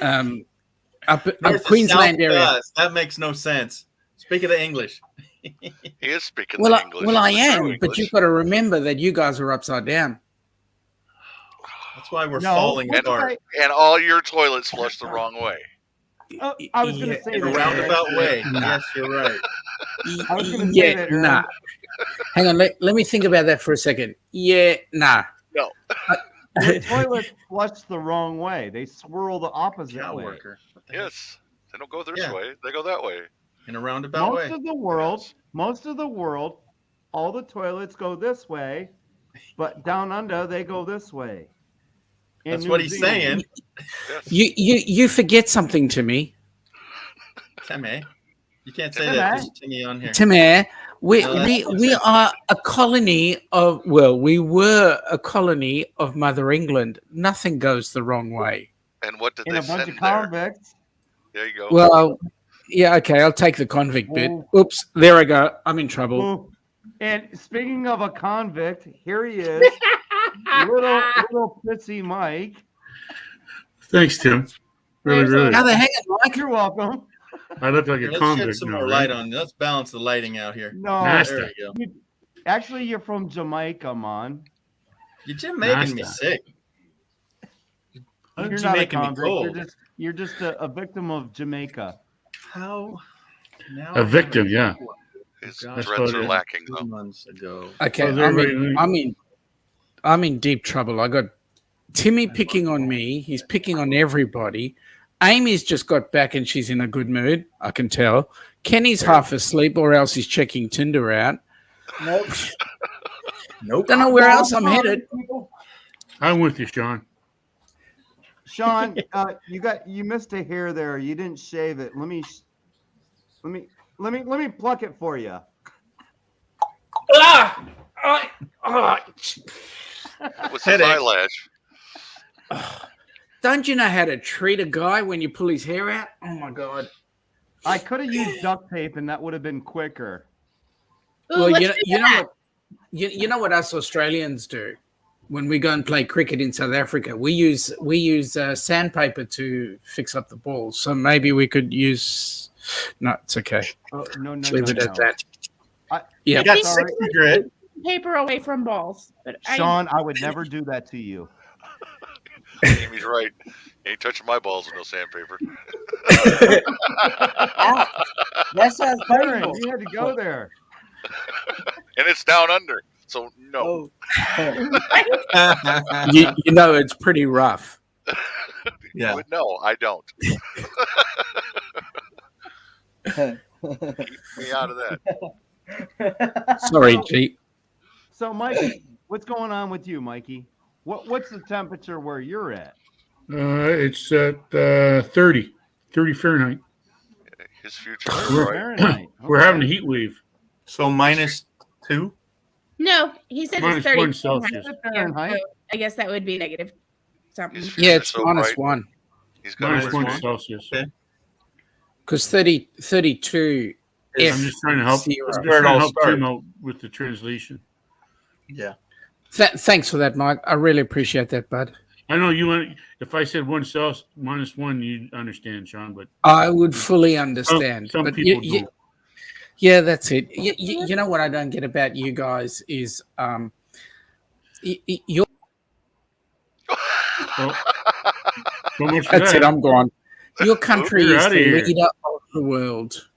Up Queensland area. That makes no sense. Speak of the English. He is speaking Well, English. well, I am, but you've got to remember that you guys are upside down. That's why we're falling apart. And all your toilets flush the wrong way. I was going to say in a roundabout way. Yes, you're right. I was going to say that. Nah. Hang on, let me think about that for a second. Yeah, nah. No. The toilets flush the wrong way. They swirl the opposite way. Yes. They don't go this way. They go that way. In a roundabout way. Most of the world, all the toilets go this way, but down under they go this way. That's what he's saying. You forget something to me. Timmy. You can't say that. There's Timmy on here. Timmy, we are a colony of, we were a colony of Mother England. Nothing goes the wrong way. And what did in they a bunch send of convicts. There you go. Well, yeah, okay, I'll take the convict bit. Oops, there I go. I'm in trouble. Ooh. And speaking of a convict, here he is. little pissy Mike. Thanks, Tim. Really. How the heck, Mike? You're welcome. I look like a Let's convict shed some now, more right? light on. Let's balance the lighting out here. No, there you go. Actually, you're from Jamaica, man. You're just making me sick. You're not a Jamaican me convict. cold. You're just a victim of Jamaica. How? Now A victim, yeah. His Gosh, threats are what it is. lacking, 2 though. months ago. Okay, How's everybody doing? I'm in deep trouble. I got Timmy picking on me. He's picking on everybody. Amy's just got back and she's in a good mood. I can tell. Kenny's half asleep, or else he's checking Tinder out. Nope. Nope. Don't know where else I'm headed. I'm with you, Sean. Sean, you missed a hair there. You didn't shave it. Let me pluck it for you. What's his eyelash? Don't you know how to treat a guy when you pull his hair out? Oh my god! I could have used duct tape, and that would have been quicker. Ooh, Well, let's you do know that. what you know what us Australians do when we go and play cricket in South Africa. We use sandpaper to fix up the balls. So maybe we could use. No, it's okay. Oh, no, Leave it at that. I Yeah. You got Sorry. 60 grit. Paper away from balls. But Sean, I would never do that to you. Amy's right. Ain't touching my balls with no sandpaper. That sounds Aaron, painful. you had to go there. And it's down under. So, no. Oh. You know it's pretty rough. Yeah. But no, I don't. Keep me out of that. Sorry, G. So, Mikey, what's going on with you, Mikey? What's the temperature where you're at? It's at 30 Fahrenheit. His future Where's is bright. Fahrenheit? We're having a heat wave. So -2. No, he said Minus it's 30 1 Celsius. Fahrenheit. so I guess that would be negative something. His Yeah, future's it's so minus bright. one. He's got Minus minus 1 one. Celsius. Okay. Because 32 I'm just trying to help. Zero. I'm just Where it trying to all help started. Tim out with the translation. Yeah. Thanks for that, Mike. I really appreciate that, bud. I know you want. If I said 1 Celsius minus 1, you'd understand, Sean. But I would fully understand. some but people you, don't. yeah, that's it. You know what I don't get about you guys is you're. Well, so much for That's that. it. I'm gone. Your country You're is outta the here. leader of the world,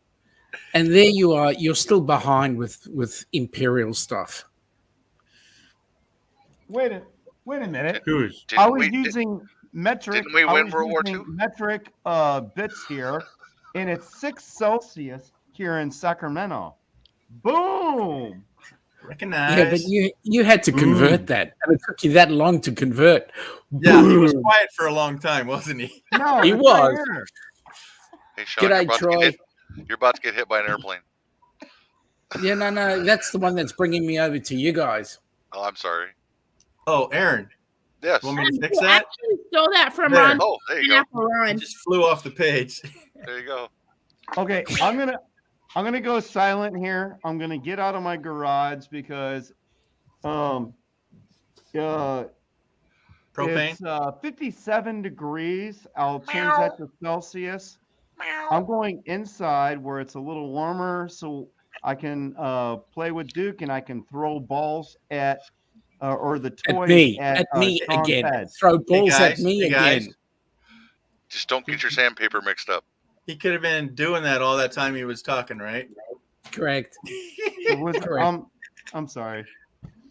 and there you are. You're still behind with imperial stuff. Wait a minute. Who is? I was using metric. Didn't we I win was World War using II? metric bits here, and it's 6 Celsius here in Sacramento. Boom! Recognize. Yeah, but you had to convert that, and it took you that long to convert. Yeah, he was Boom. quiet for a long time, wasn't he? No, He it's right was. here. Hey, Sean, G'day, Troy. You're about to get hit by an airplane. Yeah, no, that's the one that's bringing me over to you guys. Oh, I'm sorry. Oh, Aaron. Yes. Want me to fix You that? actually stole that from There. Ron. Oh, there you go. Pineapple Ron. It just flew off the page. There you go. Okay, I'm gonna go silent here. I'm gonna get out of my garage because Propane. it's 57 degrees. I'll change that to Celsius. I'm going inside where it's a little warmer, so I can play with Duke and I can throw balls at or the toys At me Sean's again. head. Throw balls guys, at me hey, guys. again. Just don't get your sandpaper mixed up. He could have been doing that all that time he was talking, right? Correct. It was- Correct. I'm sorry.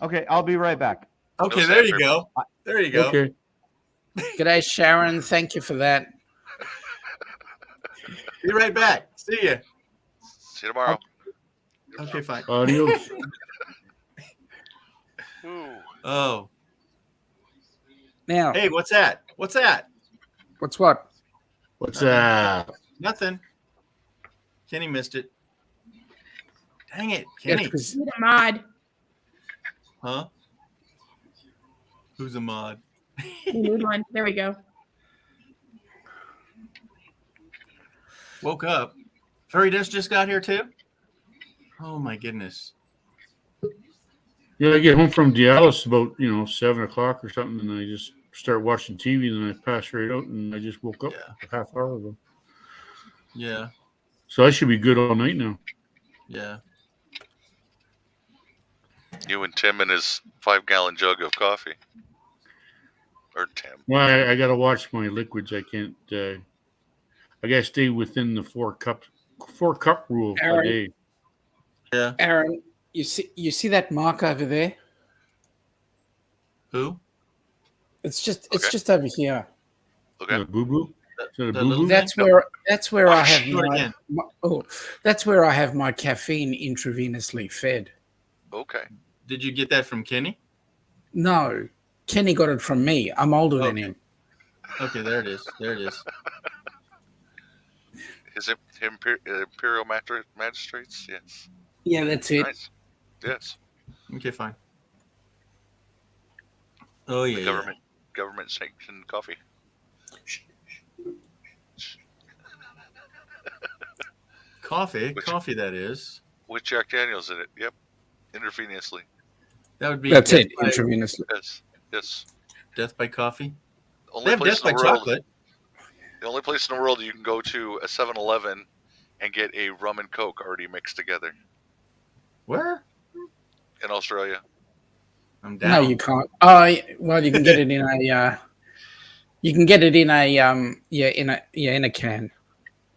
Okay, I'll be right back. Okay, No there you sandpaper. go. There you go. Okay. G'day, Sharon. Thank you for that. Be right back. See ya. See you tomorrow. Okay, fine. Adios. Ooh. Oh. Now, Hey, what's that? What's that? what's what? What's that? Nothing. Kenny missed it. Dang it, Yeah, Kenny. 'cause Need a mod. Huh? Who's a mod? We need one. There we go. Woke up. Furry Dust just got here too? Oh my goodness. Yeah, I get home from Dallas about 7 o'clock or something, and I just start watching TV, and then I pass right out, and I just woke up Yeah. a half hour ago. Yeah. So I should be good all night now. Yeah. You and Tim and his 5-gallon jug of coffee. or Tim. Well, I got to watch my liquids. I can't. I got to stay within the 4 cup rule a Aaron, day. Yeah. Aaron, you see that mark over there? Who? It's just Okay. over here. Okay. Boo boo. The little That's thing? where I have Do it again. that's where I have my caffeine intravenously fed. Okay. Did you get that from Kenny? No, Kenny got it from me. I'm older than Okay. him. Okay, there it is. There it is. His Imperial Magistrates? Yes. Yeah, that's it. Nice. Yes. Okay, fine. Oh The yeah. government sanctioned coffee. Coffee. That is. With Jack Daniels in it. Yep. Intravenously. That would be That's death it. by, Intravenously. Yes. Yes. death by coffee. The only They have place death in by the world. chocolate. The only place in the world you can go to a 7-Eleven and get a rum and coke already mixed together. Where? In Australia. No, I'm down. you can't. Oh, well, you can get it in a. You can get it in a in a can.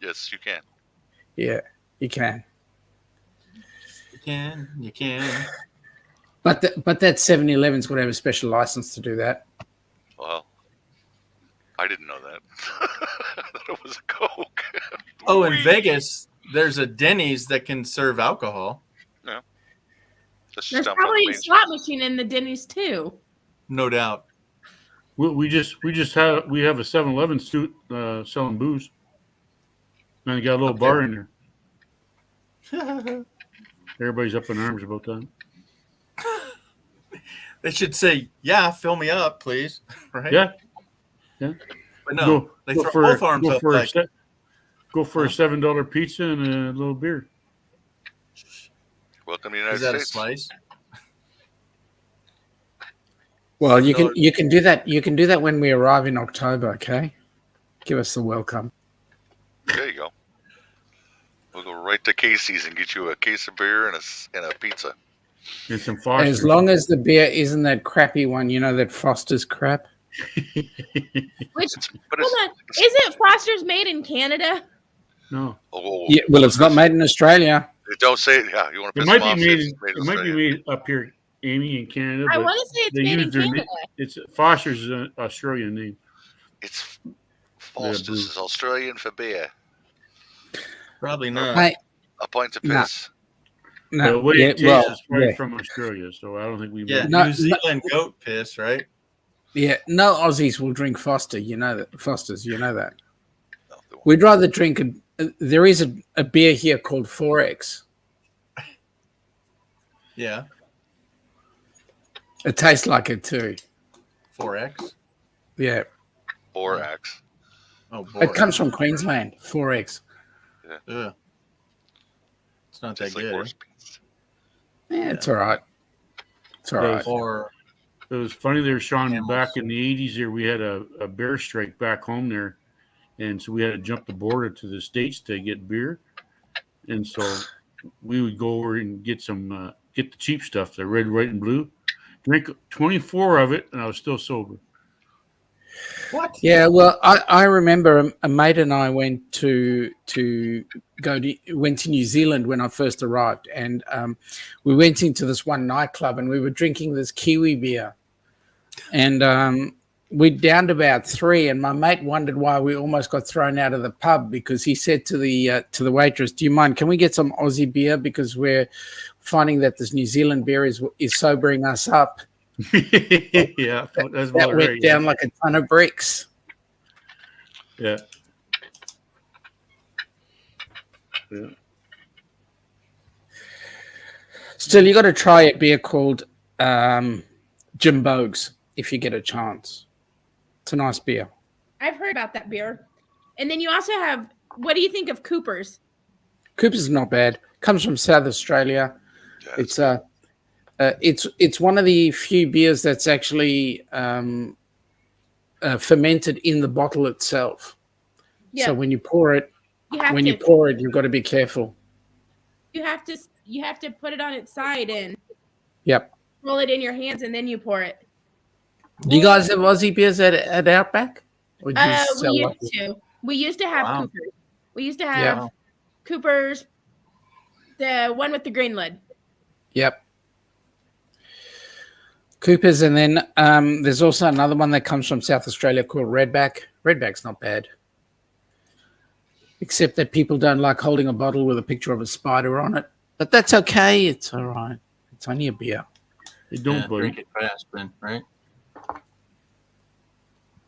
Yes, you can. Yeah, you can. You can. But that 7-Eleven's got to have a special license to do that. Well, I didn't know that. I thought it was a coke. Oh, in Vegas, there's a Denny's that can serve alcohol. Yeah. That's There's just down by the probably a main slot street. machine in the Denny's too. No doubt. We have a 7-Eleven suit selling booze, and they got a little bar in there. Everybody's up in arms about that. They should say, "Yeah, fill me up, please." Right? Yeah. But no, they throw both arms up like. Go for a $7 pizza and a little beer. Welcome to the United Is that a States. slice? Well, you can do that. You can do that when we arrive in October. Okay, give us the welcome. There you go. We'll go right to Casey's and get you a case of beer and a pizza. And some Foster's. As long as the beer isn't that crappy one, you know, that Foster's crap. Which hold on, isn't Foster's made in Canada? No. Oh, Yeah, well, it's not made in Australia. Don't say it. Yeah, you want to It piss might them be off. made. It's made in It might be Australia. made up here, Amy, in Canada. I but want to say it's they made in use their Canada. It's Foster's an Australian name. It's Foster's is Australian for beer. Probably not. Hey, A pint of Nah. piss. The no, way yeah, it tastes well, is probably yeah, from Australia, so I don't think we. Yeah, No, New Zealand goat piss, right? yeah. No Aussies will drink Foster. You know that Foster's. You know that. No, they won't. We'd rather drink there is a beer here called 4X. Yeah, It tastes like it too. 4X. Yeah, Borax. Oh, boy. it comes from Queensland. 4X. Ugh. It's not that Tastes like good. horse beans. Yeah, it's all right. It's all Yeah, right. Or It was funny there, Sean. Animals. Back in the '80s, there we had a bear strike back home there, and so we had to jump the border to the States to get beer, and so we would go over and get the cheap stuff, the red, white, and blue. Drink 24 of it, and I was still sober. what? Yeah, well, I remember a mate and I went to New Zealand when I first arrived, and we went into this one nightclub and we were drinking this kiwi beer, and we downed about 3. And my mate wondered why we almost got thrown out of the pub because he said to the waitress, "Do you mind? Can we get some Aussie beer because we're finding that this New Zealand beer is sobering us up." Yeah, that's That about went right. down like a ton of bricks. Yeah. Yeah. Still, you got to try a beer called Jim Bogues if you get a chance. It's a nice beer. I've heard about that beer. And then you also have, what do you think of Cooper's? Cooper's is not bad. Comes from South Australia. Yeah, It's one of the few beers that's actually fermented in the bottle itself. Yeah, So when you pour it, you have you've got to be careful. you have to put it on its side and Yep. roll it in your hands and then you pour it. Do you guys have Aussie beers at Outback? Or do you We sell used like- to. We used to have Wow. Coopers. We used to Yeah. have Coopers, the one with the green lid. Yep. Coopers, and then there's also another one that comes from South Australia called Redback. Redback's not bad. Except that people don't like holding a bottle with a picture of a spider on it. But that's okay. It's all right. It's only a beer. They don't Yeah, bite. drink it fast, then, right?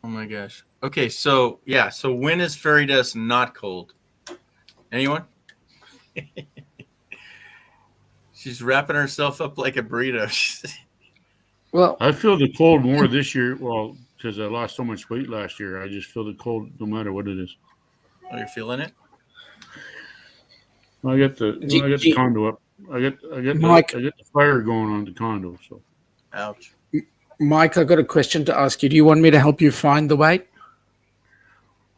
Oh my gosh. Okay, so yeah, so when is fairy dust not cold? Anyone? She's wrapping herself up like a burrito. Well, I feel the cold more this year. Well, because I lost so much weight last year, I just feel the cold no matter what it is. Oh, you're feeling it? I got the condo up. I got Mike. the fire going on the condo. So Ouch. Mike, I got a question to ask you. Do you want me to help you find the weight?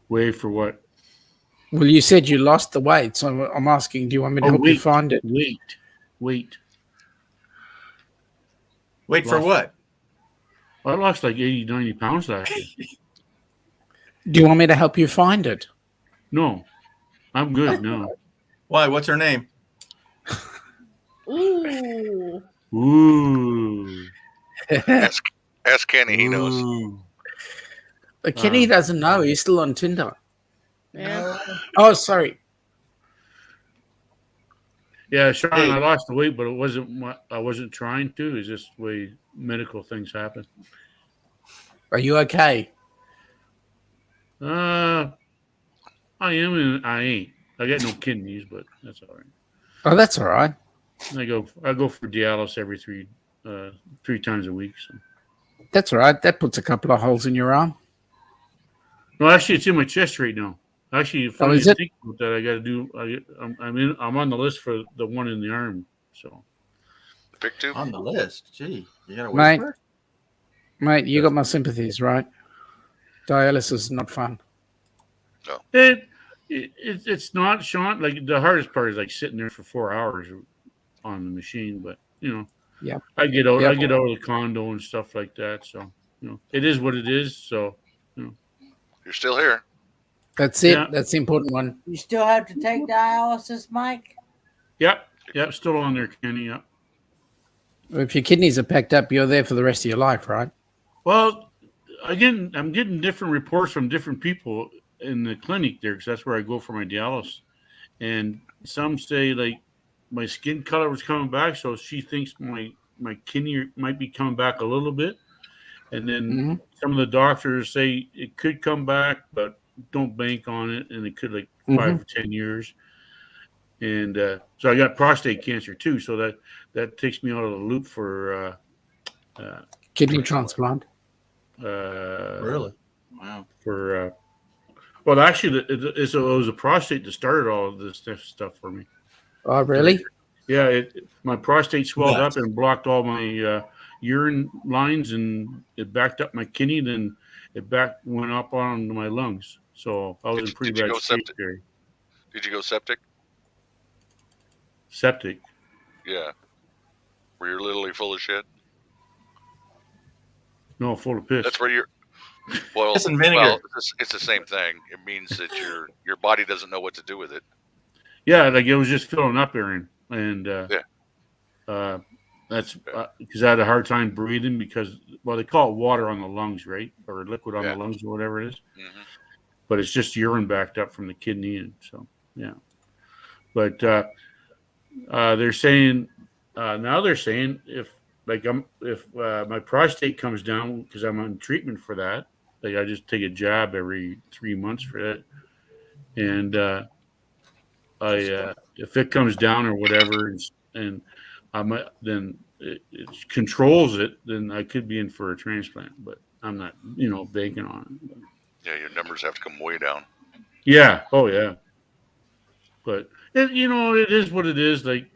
wait for what? Well, you said you lost the weight, so I'm asking, do you want me to help you find it? Wait. Wait for what? I lost like 80, 90 pounds last year. Do you want me to help you find it? No, I'm good now. Why? What's her name? Ooh. Ooh. Ask Kenny. He knows. Ooh. But Kenny doesn't know. He's still on Tinder. Yeah. Oh, sorry. Yeah, Sean, Hey. I lost the weight, but it wasn't. I wasn't trying to. It's just the way medical things happen. Are you okay? I am and I ain't. I got no kidneys, but that's all right. Oh, that's all right. I go for dialysis every three times a week. So. That's all right. That puts a couple of holes in your arm. No, actually, it's in my chest right now. Actually, if Oh, I is it? think about that, I got to do. I'm on the list for the one in the arm. So Pick two. On the list. Gee, you got to Mate. whisper? Mate, you got my sympathies, right? Dialysis is not fun. It's not, Sean. Like the hardest part is like sitting there for 4 hours on the machine, but Yep. I get out. Yep. I get out of the condo and stuff like that. So it is what it is. So You're still here. That's it. Yeah. That's the important one. You still have to take dialysis, Mike? Yep, still on there, Kenny. Yep. If your kidneys are packed up, you're there for the rest of your life, right? Well, again, I'm getting different reports from different people in the clinic there because that's where I go for my dialysis. And some say like my skin color was coming back, so she thinks my kidney might be coming back a little bit. And then some of the doctors say it could come back, but don't bank on it, and it could like 5 or 10 years. And so I got prostate cancer too, so that takes me out of the loop for Kidney transplant. Really? Wow. For well, actually, it was a prostate that started all of this stuff for me. Oh, really? Yeah, my prostate swelled Nuts. up and blocked all my urine lines, and it backed up my kidney. Then it went up onto my lungs. So I was in pretty Did you bad go shape septic? there. Did you go septic? Septic. Yeah. Where you're literally full of shit. No, full of piss. That's where you're. Well, Piss and vinegar. well, it's the same thing. It means that your body doesn't know what to do with it. Yeah, like it was just filling up, Aaron, and that's because I had a hard time breathing because they call it water on the lungs, right, or liquid on the lungs or whatever it is. Mm-hmm. But it's just urine backed up from the kidney, and so yeah. But they're saying if my prostate comes down because I'm on treatment for that, like I just take a jab every 3 months for that, and if it comes down or whatever, and then it controls it, then I could be in for a transplant, but I'm not, banking on it. Yeah, your numbers have to come way down. Yeah. Oh, yeah. But it is what it is. Like,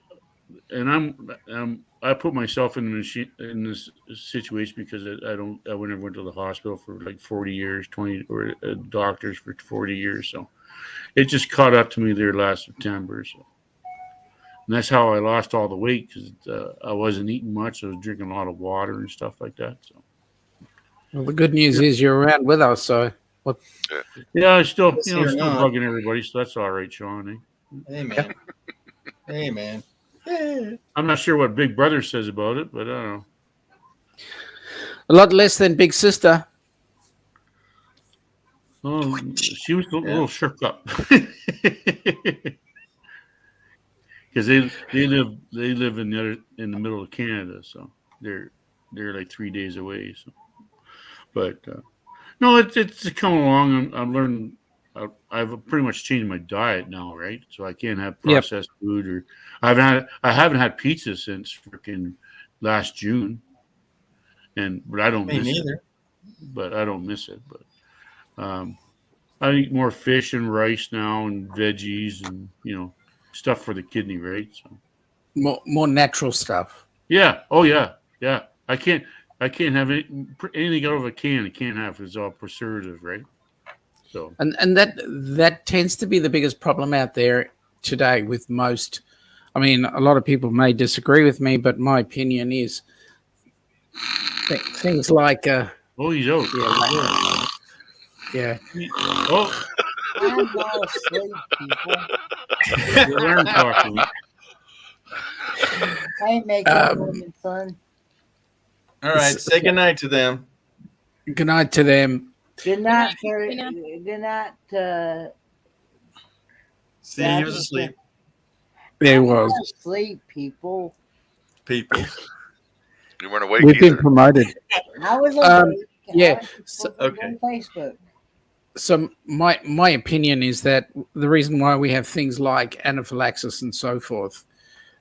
and I put myself in this situation because I never went to the hospital for like 40 years, 20 or doctors for 40 years. So it just caught up to me there last September. So, and that's how I lost all the weight because I wasn't eating much. I was drinking a lot of water and stuff like that. So, Well, the good news is you're around with us, so what? Yeah, I still, Yes, still you're not. bugging everybody, so that's all right, Sean. Eh? Hey, man. Hey, man. I'm not sure what Big Brother says about it, but I don't know. A lot less than Big Sister. Oh, she was a little shook up because they live in the middle of Canada, so they're like 3 days away. So, but no, it's coming along. I'm learning. I've pretty much changed my diet now, right? So I can't have processed food, or I haven't had pizza since freaking last June, but I don't miss it. But I don't miss it. But I eat more fish and rice now, and veggies, and stuff for the kidney, right? So More natural stuff. yeah. Oh yeah. I can't have anything out of a can. I can't have it's all preservative, right? So and that tends to be the biggest problem out there today with most. I mean, a lot of people may disagree with me, but my opinion is things like oh, he's out. Yeah. Oh, I'm not asleep, people. your alarm clock. I ain't making women fun. All right, say goodnight to them. Good night to them. Good night, Terry. Good night. See, he was asleep. There I'm was. not asleep, people. People. You weren't awake We've either. been promoted. I was awake. Yeah. Okay. On Facebook. So my opinion is that the reason why we have things like anaphylaxis and so forth.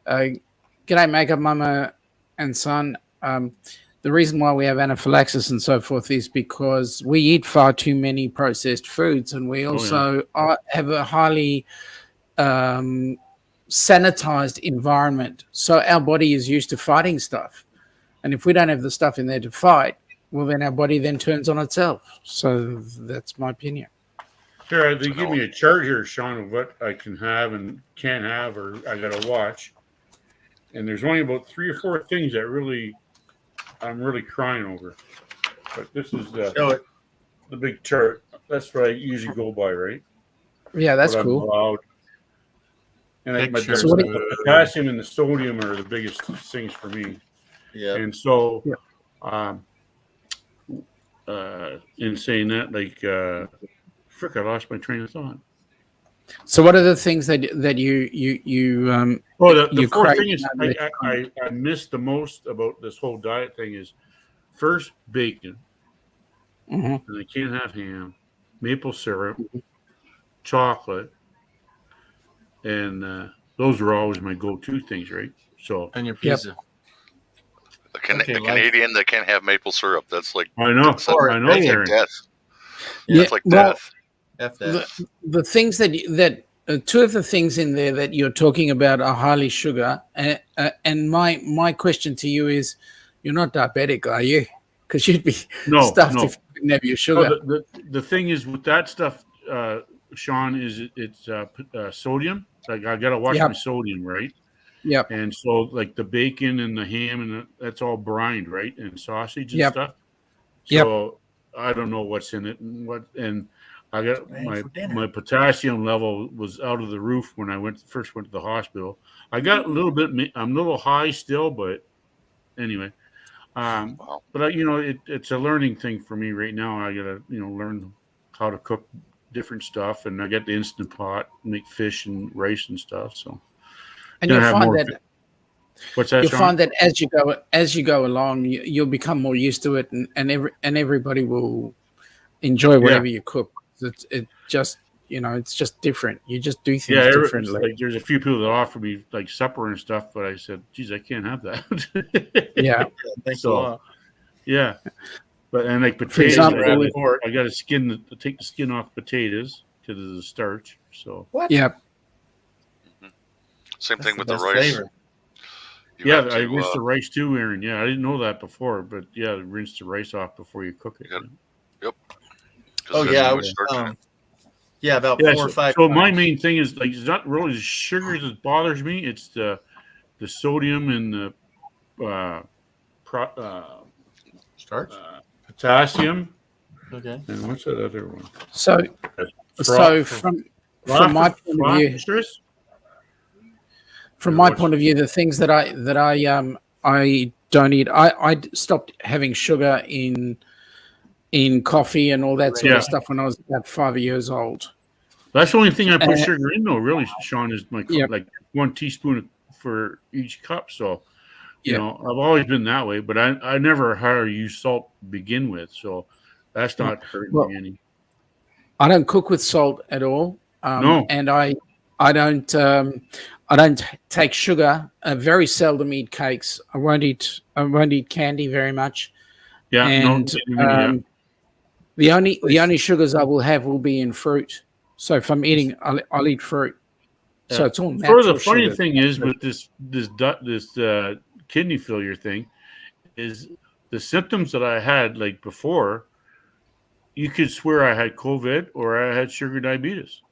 G'day, makeup mama and son. The reason why we have anaphylaxis and so forth is because we eat far too many processed foods, and we also have a highly sanitized environment. So our body is used to fighting stuff, and if we don't have the stuff in there to fight, well, then our body then turns on itself. So that's my opinion. Sure, they give me a chart here, Sean, of what I can have and can't have, or I got to watch. And there's only about 3 or 4 things that I'm really crying over. But this is the big chart. That's what I usually go by, right? Yeah, that's what cool. I'm allowed. And the potassium and the sodium are the biggest things for me. Yeah. And so, in saying that, frick, I lost my train of thought. So, what are the things that you the 4th thing is I miss the most about this whole diet thing is first bacon, and I can't have ham, maple syrup, chocolate, and those are always my go-to things, right? So and your pizza. The Canadian that can't have maple syrup. That's like I know, that's like death. Yeah, That's like death. The things that 2 of the things in there that you're talking about are highly sugar, and my question to you is, you're not diabetic, are you? Because you'd be stuffed if you didn't have your sugar. No, the thing is with that stuff, Sean, is it's sodium. Like I gotta watch my sodium, right? Yep. And so like the bacon and the ham and that's all brined, right? And sausage and stuff. So I don't know what's in it and I got my potassium level was out of the roof when I first went to the hospital. I got a little bit. I'm a little high still, but anyway. But it's a learning thing for me right now. I gotta learn how to cook different stuff, and I got the Instant Pot, make fish and rice and stuff. So, and you'll find that. What's that? You'll Sean? find that as you go along, you'll become more used to it, and everybody will enjoy whatever you cook. It's just different. You just do things differently. Like there's a few people that offer me like supper and stuff, but I said, "Geez, I can't have that." Yeah, thanks a lot. Yeah, but and like potatoes, I got to take the skin off potatoes because of the starch. So what? Yeah. Same thing with the rice. I rinse the rice too, Aaron. Yeah, I didn't know that before, but rinse the rice off before you cook it. Yep. Oh yeah, about 4 or 5. So my main thing is like it's not really the sugar that bothers me. It's the sodium and the starch, potassium, Okay. and what's that other one? So from my point of view, the things that I don't eat. I stopped having sugar in coffee and all that sort of stuff when I was about 5 years old. That's the only thing I put sugar in, though. Really, Sean, is my Yep. like 1 teaspoon for each cup. So, you Yep. know, I've always been that way. But I never hardly use salt to begin with, so that's not hurting me any. I don't cook with salt at all. No. And I don't take sugar. I very seldom eat cakes. I won't eat candy very much. Yeah. And the only sugars I will have will be in fruit. So if I'm eating, I'll eat fruit. Yeah. So it's all natural. So the funny sugar. thing is with this kidney failure thing is the symptoms that I had like before. You could swear I had COVID or I had sugar diabetes.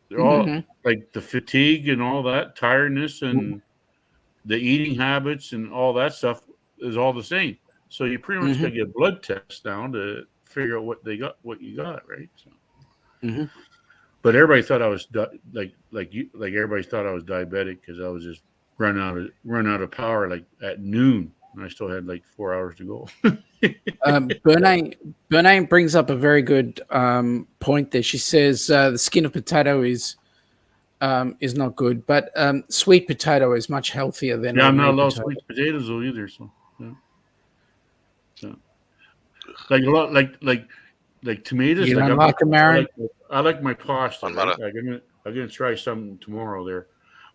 They're all like the fatigue and all that, tiredness and the eating habits and all that stuff is all the same. So you pretty much got to get a blood test down to figure out what you got, right? So. But everybody thought I was everybody thought I was diabetic because I was just run out of power like at noon, and I still had like 4 hours to go. Bernay brings up a very good point there. She says the skin of potato is not good, but sweet potato is much healthier than. Yeah, I'm not allowed sweet potatoes though either. So, like a lot, like tomatoes. You don't like them, Aaron? I like my pasta. I'm gonna try something tomorrow there,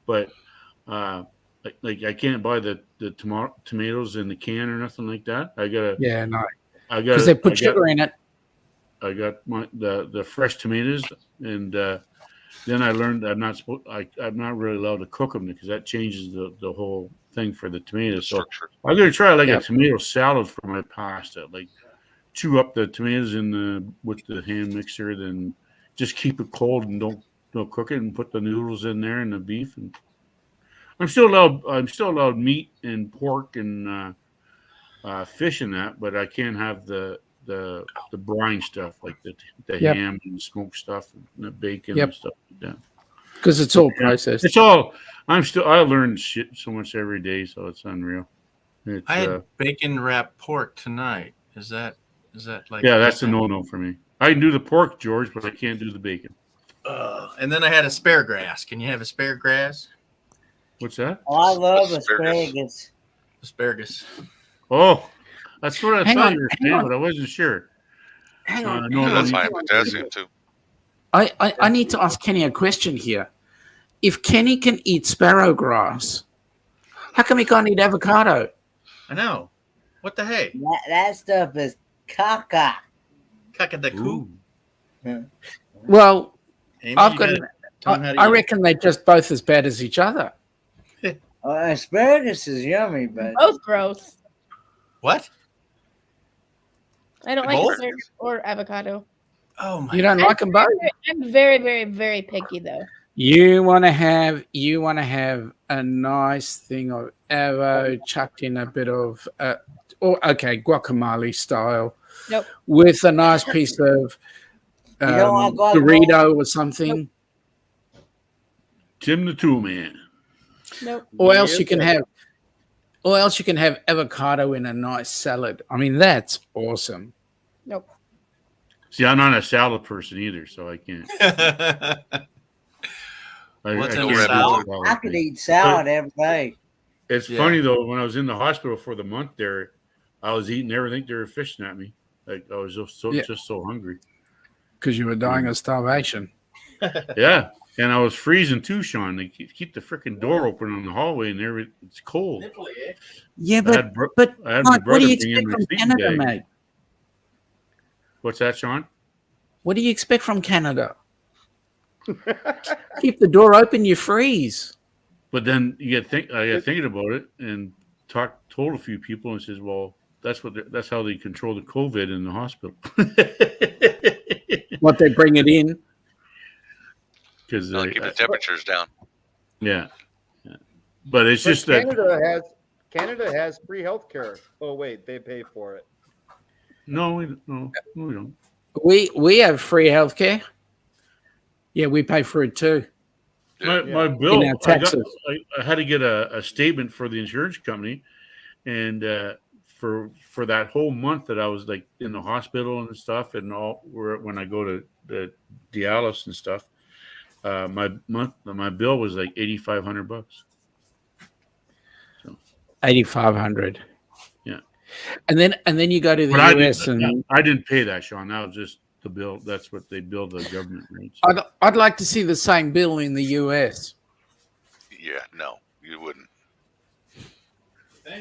but like I can't buy the tomatoes in the can or nothing like that. I gotta because they put sugar in it. I got the fresh tomatoes, and then I learned I'm not really allowed to cook them because that changes the whole thing for the tomatoes. So I'm gonna try a tomato salad for my pasta. Like chew up the tomatoes with the hand mixer, then just keep it cold and don't cook it, and put the noodles in there and the beef. And I'm still allowed meat and pork and fish in that, but I can't have the brine stuff like the ham and the smoked stuff and the bacon and stuff like that. Because it's all processed. It's all. I learn shit so much every day, so it's unreal. I had bacon wrapped pork tonight. Is that like? Yeah, that's a no for me. I can do the pork, George, but I can't do the bacon. And then I had asparagus. Can you have asparagus? What's that? Oh, I love asparagus. Asparagus. Oh, that's what I thought you were saying, but I wasn't sure. Hang on. That's high in potassium too. I need to ask Kenny a question here. If Kenny can eat sparrowgrass, how come he can't eat avocado? I know. What the heck? That stuff is caca. Caca the coo. Well, Amy, I reckon they're just both as bad as each other. Asparagus is yummy, but Both gross. What? I don't like asparagus or avocado. Oh my! You don't like them both? I'm very, very, very picky though. You want to have a nice thing of avo chucked in a bit of guacamole style. Nope. With a nice piece of Dorito or something. Nope. Tim the Tool Man. Nope. Or else you can have avocado in a nice salad. I mean, that's awesome. Nope. See, I'm not a salad person either, so I can't. I could eat salad every day. It's funny though. When I was in the hospital for the month there, I was eating everything they were fishing at me. Like I was just so hungry. Because you were dying of starvation. Yeah, and I was freezing too, Sean. They keep the freaking door open in the hallway, and it's cold. Yeah, I had my what brother do you bring in expect my from sleeping Canada, bag. mate? What's that, Sean? What do you expect from Canada? Keep the door open, you freeze. But then I got thinking about it and told a few people and says, well, that's how they control the COVID in the hospital. What, they bring it in? Because keep the temperatures down. Yeah. But it's just Canada has free health care. Oh wait, they pay for it. No, we don't. We have free healthcare. Yeah, we pay for it too. My In bill, our taxes. I had to get a statement for the insurance company, and for that whole month that I was like in the hospital and stuff, and all when I go to the dialysis and stuff, my bill was like $8,500. So $8,500. yeah, And then you go to the but US and I didn't pay that, Sean. That was just the bill. That's what they bill the government rates. I'd like to see the same bill in the US. Yeah, no, you wouldn't.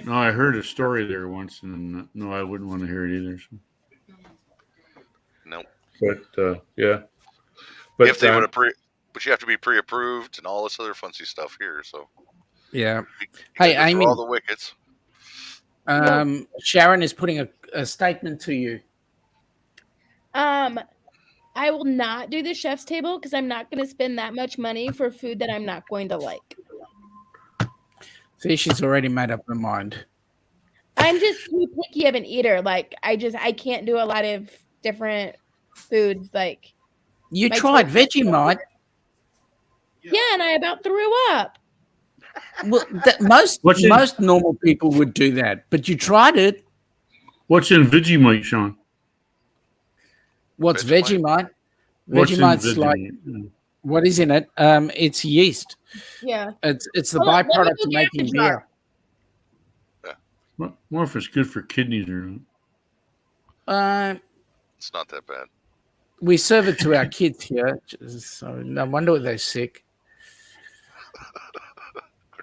No, I heard a story there once, and no, I wouldn't want to hear it either. So. Nope. But yeah, but If they would have but you have to be pre-approved and all this other fancy stuff here. So yeah. you Hey, gotta go through Amy. all the wickets. Sharon is putting a statement to you. I will not do the chef's table because I'm not going to spend that much money for food that I'm not going to like. See, she's already made up her mind. I'm just too picky of an eater. Like I can't do a lot of different foods. Like you tried Vegemite. Yeah, and I about threw up. Well, most normal people would do that, but you tried it. What's in Vegemite, Sean? What's Vegemite? Vegemite's like what is in it? It's yeast. Yeah. It's the byproduct of making beer. More if it's good for kidneys or not. It's not that bad. We serve it to our kids here, so no wonder they're sick.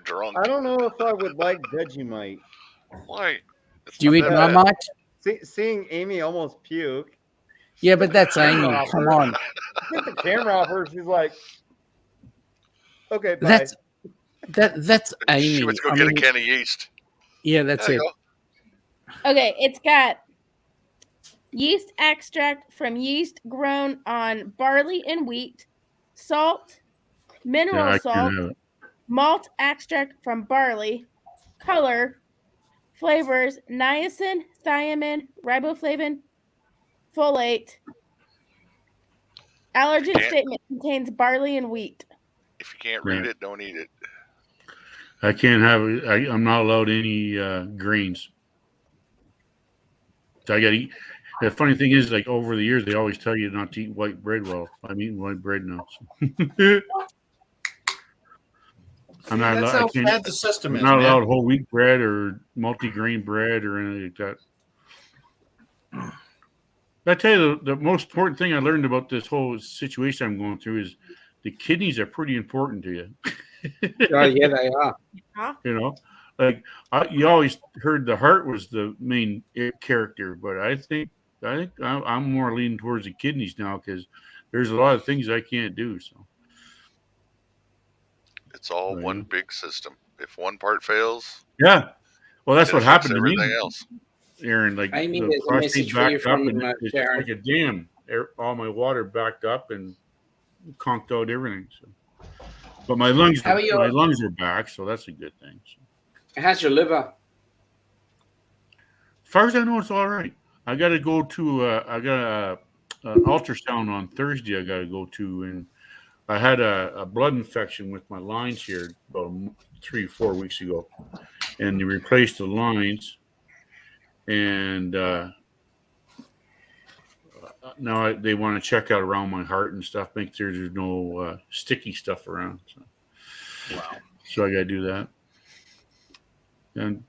Drunk. I don't know if I would like Vegemite. Why? Do you eat Marmite? Seeing Amy almost puke. Yeah, but that's Amy. Come on. Get the camera off her. She's like, okay, bye. That's Amy. She went to go get a can of yeast. Yeah, that's it. Okay, it's got yeast extract from yeast grown on barley and wheat, salt, mineral salt, malt extract from barley, color, flavors, niacin, thiamine, riboflavin, folate. Allergen statement contains barley and wheat. If you can't read it, don't eat it. I can't have it. I'm not allowed any grains. So I got to eat. The funny thing is, like over the years, they always tell you not to eat white bread. Well, I'm eating white bread now. So. I'm not allowed. That's how bad the system is. I'm not allowed whole wheat bread or multi-grain bread or anything like that. I tell you, the most important thing I learned about this whole situation I'm going through is the kidneys are pretty important to you. Oh yeah, they are. You know, like you always heard the heart was the main character, but I think I'm more leaning towards the kidneys now because there's a lot of things I can't do. So it's all one big system. If one part fails, yeah, well, that's what happened to me. Everything else. Aaron, like Amy, the there's a message for you from it's like a dam. All my water backed up and conked out everything. So, but my lungs are back, so that's a good thing. So. How's your liver? As far as I know, it's all right. I got to go to. I got an ultrasound on Thursday. I got to go to, and I had a blood infection with my lines here about 3-4 weeks ago, and they replaced the lines. And now they want to check out around my heart and stuff, make sure there's no sticky stuff around. So, wow. So I got to do that, and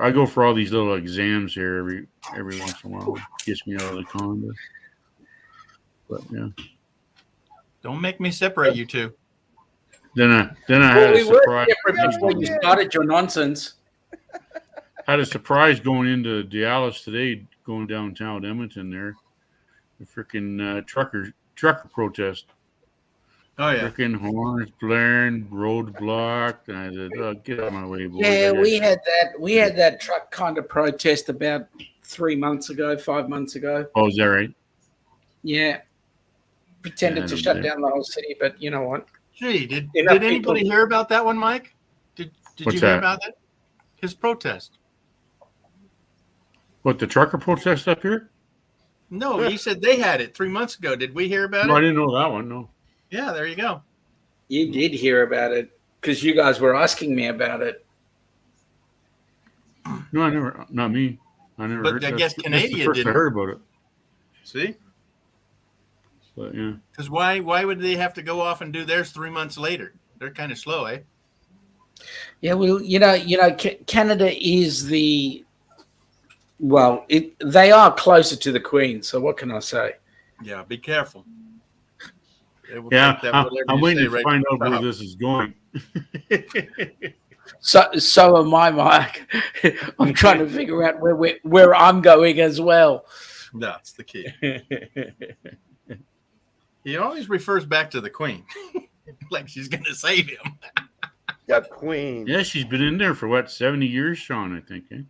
I go for all these little exams here every once in a while. It gets me out of the condo. But yeah, don't make me separate you two. Then I had a surprise. Before you started your nonsense. Had a surprise going into Dialis today, going downtown Edmonton there. The freaking trucker protest. Oh yeah. Freaking horns blaring, road blocked, and I said, "Oh, get out of my way, boy." Yeah, we had that truck kind of protest about 5 months ago. Oh, is that right? Yeah. Pretended to shut down the whole city, but you know what? Gee, did anybody hear about that one, Mike? Did you hear about that? His protest. What, the trucker protest up here? No, you said they had it 3 months ago. Did we hear about No, I it? didn't know that one. No. Yeah, there you go. You did hear about it because you guys were asking me about it. No, I never. Not me. I never. But heard. I guess That's the Canadian first I didn't. heard about it. See? But yeah. Because why would they have to go off and do theirs 3 months later? They're kind of slow, eh? Yeah, well, Canada is they are closer to the Queen. So what can I say? Yeah, be careful. They will Yeah, take that I'm whatever you waiting say to right find to out the where top. this is going. So am I, Mike. I'm trying to figure out where I'm going as well. That's the key. He always refers back to the Queen, like she's going to save him. The Queen. Yeah, she's been in there for what, 70 years, Sean, I think. Eh?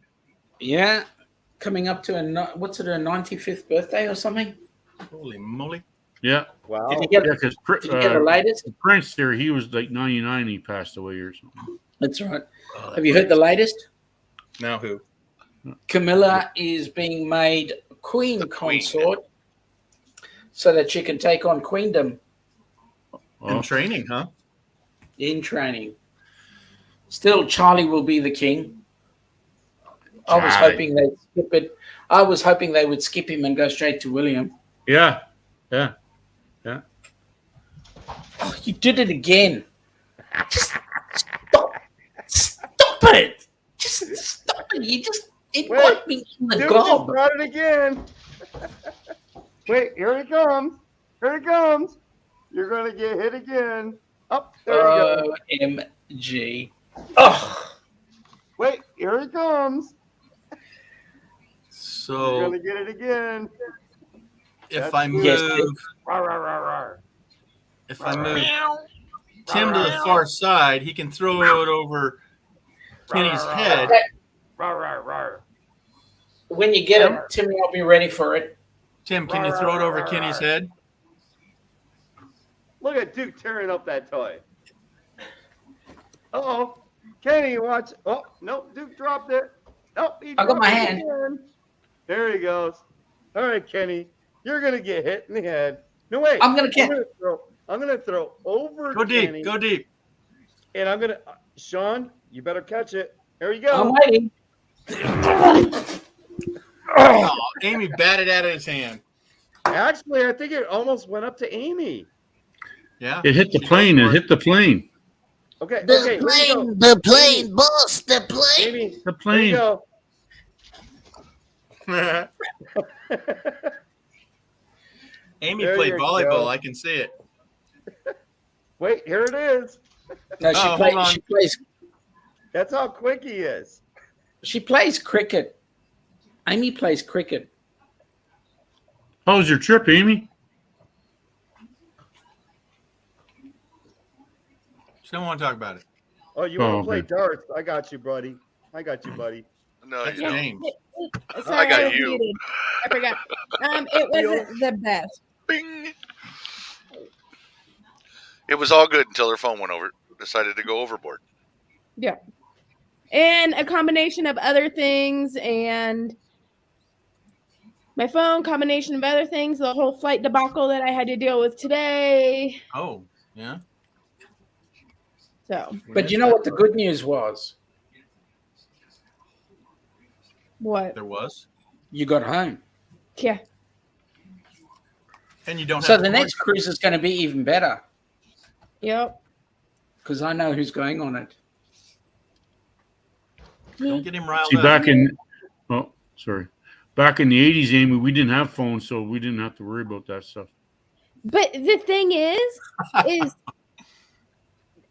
Yeah, coming up to her 95th birthday or something. Holy moly! Yeah. Wow. Did you get Because the latest? the Prince there, he was like 99. He passed away or something. That's right. Oh, Have you heard the latest? Now who? Camilla is being made Queen consort so that she can take on Queendom In training, huh? in training. Still, Charlie will be the king. I was hoping they'd skip it. I was hoping they would skip him and go straight to William. Yeah. Oh, you did it again. Just stop it. Just stop it. It got me in the Dude gob. just brought it again. Wait, here it comes. Here it comes. You're going to get hit again. Up there you go. OMG. Oh. Wait, here it comes. You're So going to get it again. if That's I move, Yes, Rawr, rawr, rawr, rawr. if I move Tim to the far side, he can throw it over Kenny's head. Rawr, rawr, rawr. When you get it, Timmy, I'll be ready for it. Tim, can you throw it over Kenny's head? Look at Duke tearing up that toy. Uh-oh. Kenny, watch. Oh, no, Duke dropped it. Nope, he I got my dropped it hand. again. There he goes. All right, Kenny, you're going to get hit in the head. No, wait. I'm gonna throw over Go deep. Kenny. Go deep. And I'm going to, Sean, you better catch it. There you go. I'm waiting. Oh, Amy batted out of his hand. Actually, I think it almost went up to Amy. Yeah. It hit the plane. It hit the plane. Okay, okay. The here you plane, go. the plane, boss, the plane. Amy, The there you plane. go. Amy There played you volleyball. go. I can see it. Wait, here it is. No, Oh, hold on. That's how quick he is. She plays cricket. Amy plays cricket. How was your trip, Amy? She don't want to talk about it. Oh, you want Oh, to play okay. darts? I got you, buddy. I got you, buddy. No, That's you don't. James. Sorry, got was you. muted. I forgot. It wasn't the best. Bing. It was all good until her phone went over. Decided to go overboard. Yeah. And a combination of other things and my phone, combination of other things, the whole flight debacle that I had to deal with today. Oh, yeah. So, But you know what the good news was? what? There was. You got home. Yeah. And you don't So have the to next cruise is going to be even better Yep. because I know who's going on it. Don't get him riled See, up. back in the 80s, Amy, we didn't have phones, so we didn't have to worry about that stuff. But the thing is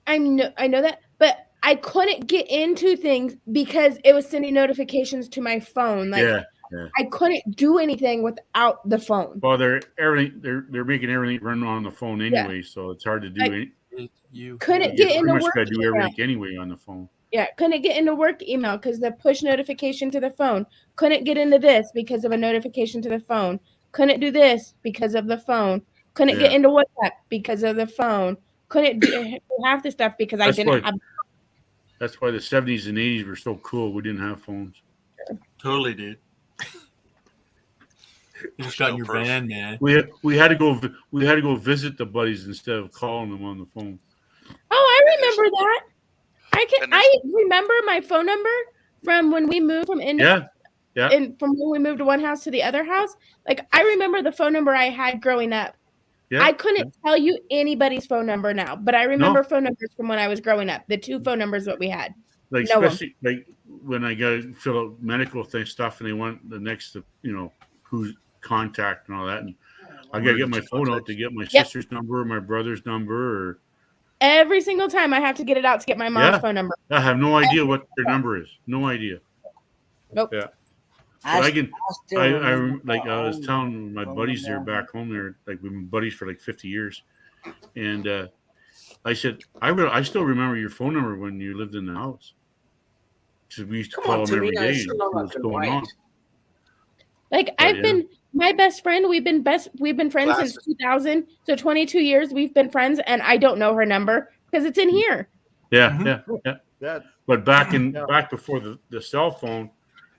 I know that, but I couldn't get into things because it was sending notifications to my phone. Like Yeah. I couldn't do anything without the phone. Well, they're making everything run on the phone anyway, so it's hard to do. Like, You couldn't You get pretty into much work got to do email. everything anyway on the phone. Yeah, couldn't get into work email because the push notification to the phone. Couldn't get into this because of a notification to the phone. Couldn't do this because of the phone. Couldn't get Yeah. into WhatsApp because of the phone. Couldn't do half the stuff because I That's didn't why- have. That's why the 70s and 80s were so cool. We didn't have phones. totally did. You just got in your proof. van, man. We had to go visit the buddies instead of calling them on the phone. Oh, I remember that. And I remember my phone number from when we moved from Yeah. from when we moved to one house to the other house. Like I remember the phone number I had growing up. Yeah. I couldn't tell you anybody's phone number now, but I remember phone numbers from when I was growing up. The 2 phone numbers that we had. Like Know 'em. especially like when I got to fill out medical stuff, and they want the next, who's contact and all that, and I got to get my phone out to get my sister's number or my brother's number, or Every single time I have to get it out to get my mom's phone number. I have no idea what their number is. No idea. Nope. Yeah. I was telling my buddies there back home there, like we've been buddies for like 50 years, and I said I still remember your phone number when you lived in the house, because we used to call them every day and see what's going on. Like I've been my best friend. We've been friends since 2000. So 22 years we've been friends, and I don't know her number because it's in here. Yeah. But back before the cell phone,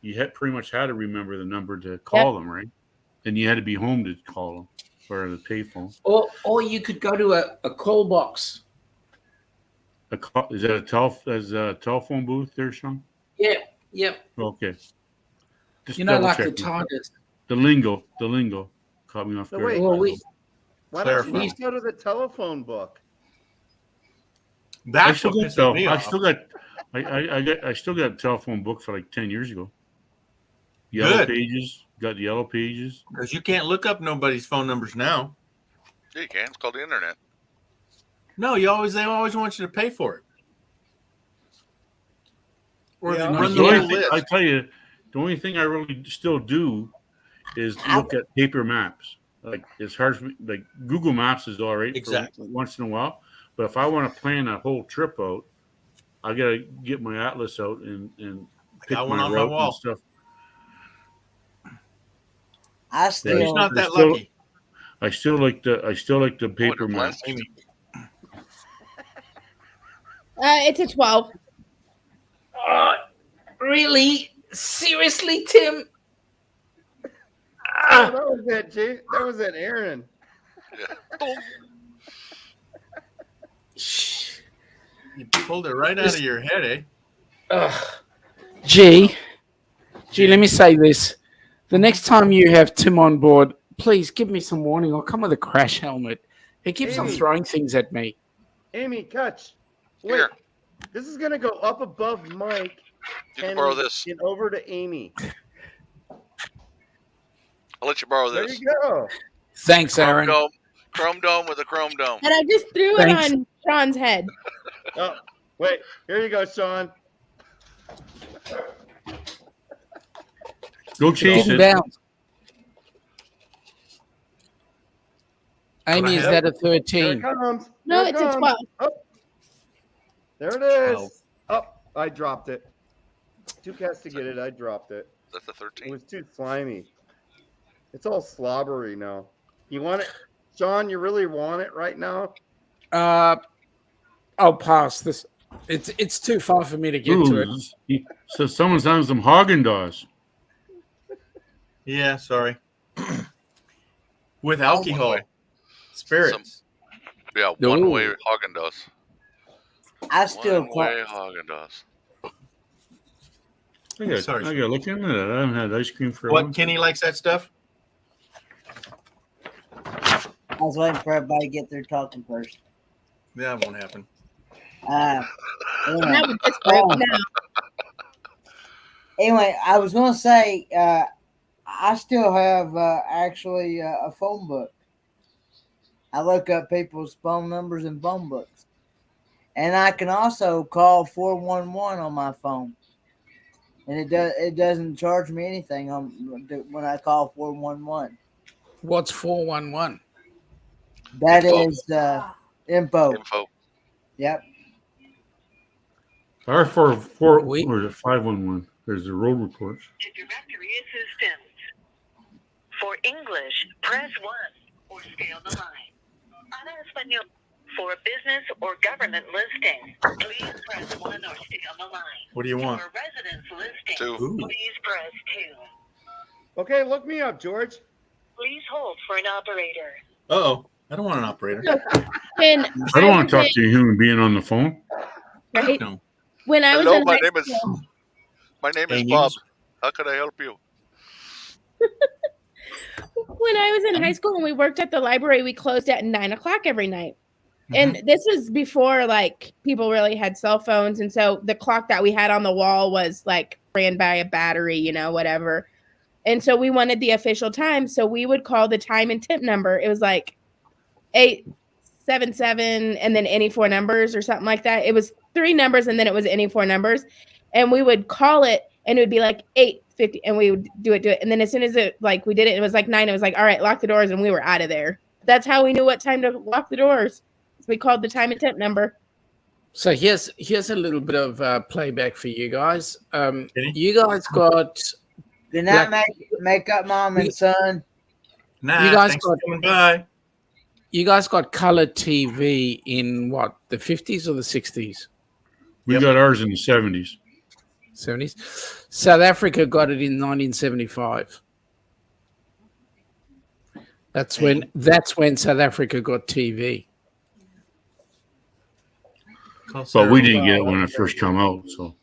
you pretty much had to remember the number to call them, right? And you had to be home to call them or the payphone. Or you could go to a call box. Is that a telephone booth there, Sean? Yeah. Yep. Okay. Just like the checking. Tigers. The lingo caught me off guard. Why don't you just go to the telephone book? I still got a telephone book for like 10 years ago. Yellow pages. Got the yellow pages. Because you can't look up nobody's phone numbers now. Yeah, you can. It's called the internet. No, they always want you to pay for it. Or they run the whole list. I tell you, the only thing I really still do is look at paper maps. Like it's hard for me, like Google Maps is all right for once in a while. But if I want to plan a whole trip out, I gotta get my atlas out and pick my route and stuff. He's not that lucky. I still like the paper maps. It's a 12. Really? Seriously, Tim? Oh, that was it, G. That was it, Aaron. You pulled it right out of your head, eh? G, let me say this. The next time you have Tim on board, please give me some warning. I'll come with a crash helmet. He keeps on throwing things at me. Amy, catch. Wait. Here. This is going to go up above Mike. You can borrow this. And over to Amy. I'll let you borrow this. There you go. Thanks, Aaron. Chrome dome with a chrome dome. And I just threw it on Sean's head. Oh, wait. Here you go, Sean. Go chase it. Bounce. Amy, is that a 13? Here it comes. No, Here it it's a 12. Oh. There it is. Oh, I dropped it. Too fast to get it. I dropped it. That's a 13. It was too slimy. It's all slobbery now. You want it, Sean? You really want it right now? I'll pass this. It's too far for me to get to it. So someone's having some Haagen-Dazs. Yeah, sorry. With alcohol. Spirits. One-way Haagen-Dazs. I still One-way Haagen-Dazs. I gotta look into that. I haven't had ice cream for a What, long Kenny likes that stuff? I was waiting for everybody to get their talking first. That won't happen. Anyway, I was going to say, I still have actually a phone book. I look up people's phone numbers in phone books. And I can also call 411 on my phone. And it doesn't charge me anything when I call 411. What's 411? That is info. Yep. Our 511. There's the road reports. Directory assistance. For English, press 1 or stay on the line. Para español. For a business or government listing, please press 1 or stay on the line. What do you want? For residence listing, 2. please press 2. Okay, look me up, George. Please hold for an operator. Uh-oh. I don't want an operator. When I don't want was to talk in- to a human being on the phone. right? No. When I was Hello, in my high name is school, Hey, Bob. How can I help you? when I was in high school and we worked at the library, we closed at 9:00 every night. And this was before like people really had cell phones. And so the clock that we had on the wall was like ran by a battery, you know, whatever. And so we wanted the official time. So we would call the time and tip number. It was like 877 and then any four numbers or something like that. It was 3 numbers and then it was any 4 numbers. And we would call it and it would be like 8:50 and we would do it. And then as soon as it like we did it, it was like 9. It was like, all right, lock the doors, and we were out of there. That's how we knew what time to lock the doors. So we called the time and tip number. So here's a little bit of playback for you guys. You guys got Good night, make up, mom and son. Nah, you guys thanks got for coming by. you guys got color TV in what, the 50s or the 60s? We got ours in the 70s. 70s. South Africa got it in 1975. That's when South Africa got TV. But we didn't get it when it first come out. So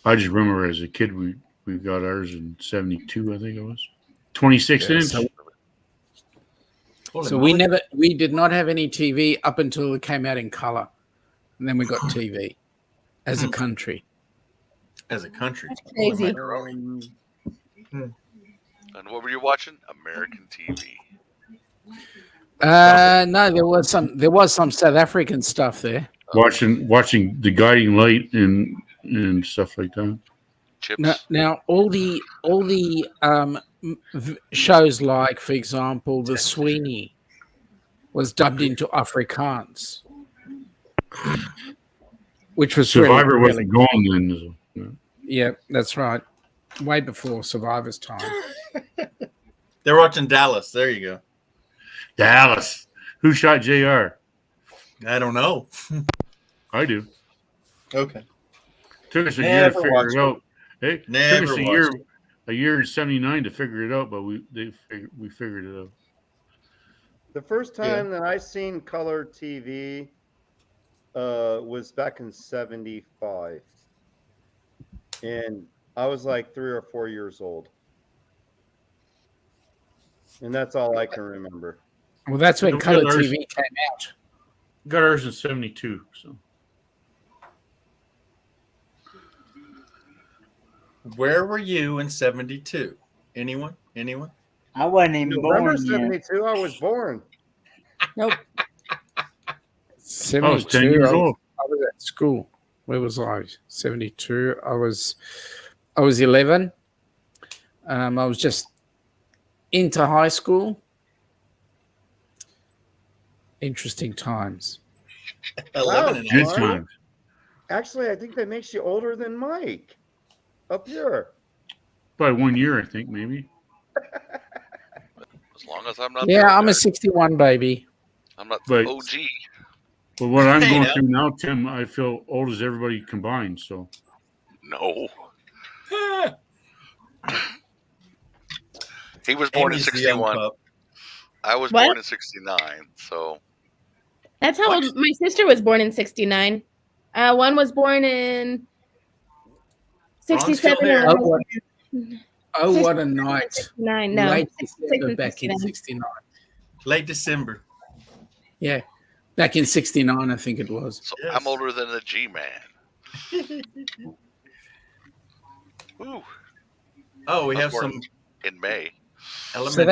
I just remember as a kid we got ours in 72, I think it was. 26 inch. So we did not have any TV up until it came out in color. And then we got TV as a country. As a country. That's crazy. And what were you watching? American TV. No, there was some South African stuff there. Watching The Guiding Light and stuff like that. Chips. Now all the shows, like for example, The Sweeney was dubbed into Afrikaans, which was Survivor really wasn't going then. Yeah, that's right. Way before Survivor's time. They're watching Dallas. There you go. Dallas. Who shot JR? I don't know. I do. Okay. Took us a year Never to figure watched it out. Hey, Never took us watched it. a year and 79 to figure it out, but we figured it out. The first time that I seen color TV was back in 75. And I was like 3 or 4 years old. And that's all I can remember. Well, that's when We color got ours- TV came out. Got ours in 72. So Where were you in 72? Anyone? I wasn't even November born yet. 72, I was born. Nope. I was 10 years old. I was at school. Where was I? 72. I was 11. I was just into high school. Interesting times. 11 and Good 11. times. Actually, I think that makes you older than Mike. Up here. By 1 year, I think, maybe. As long as I'm not. Yeah, the I'm guy. a 61 baby. I'm not But- the OG. But what I'm Hey, going now. through now, Tim, I feel old as everybody combined. So No. He was born in Amy's the young 61. pup. I was What? born in 69. So That's how old my sister was born in 69. One was born in 67. still here. and Oh, one what, what a night. 69. No, Late 66 December and back in 69. 69. Late December. Yeah. Back in 69, I think it was. Yes. I'm older than the G-Man. Ooh, Oh, we I was have born some in May. elementary. So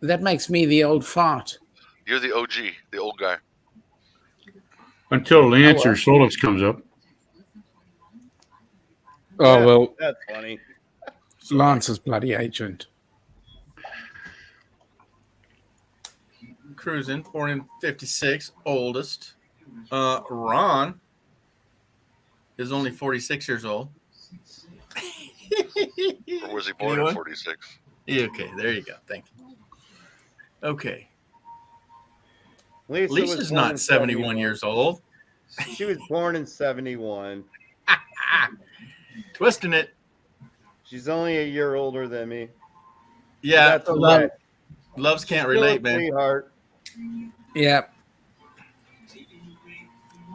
that makes me the old fart. You're the OG, the old guy. until Lance or Solix comes up. Oh, well, That's funny. Lance is bloody agent. Cruising, born in 56, oldest. Ron is only 46 years old. Or was he born in Anyone? 46? Yeah, okay, there you go. Thank you. Okay. Lisa was Lisa's born in not 71 years old. She was born in 71. Twisting it. She's only a year older than me. Yeah. That's okay. Loves can't Still a relate, man. sweetheart. Yeah.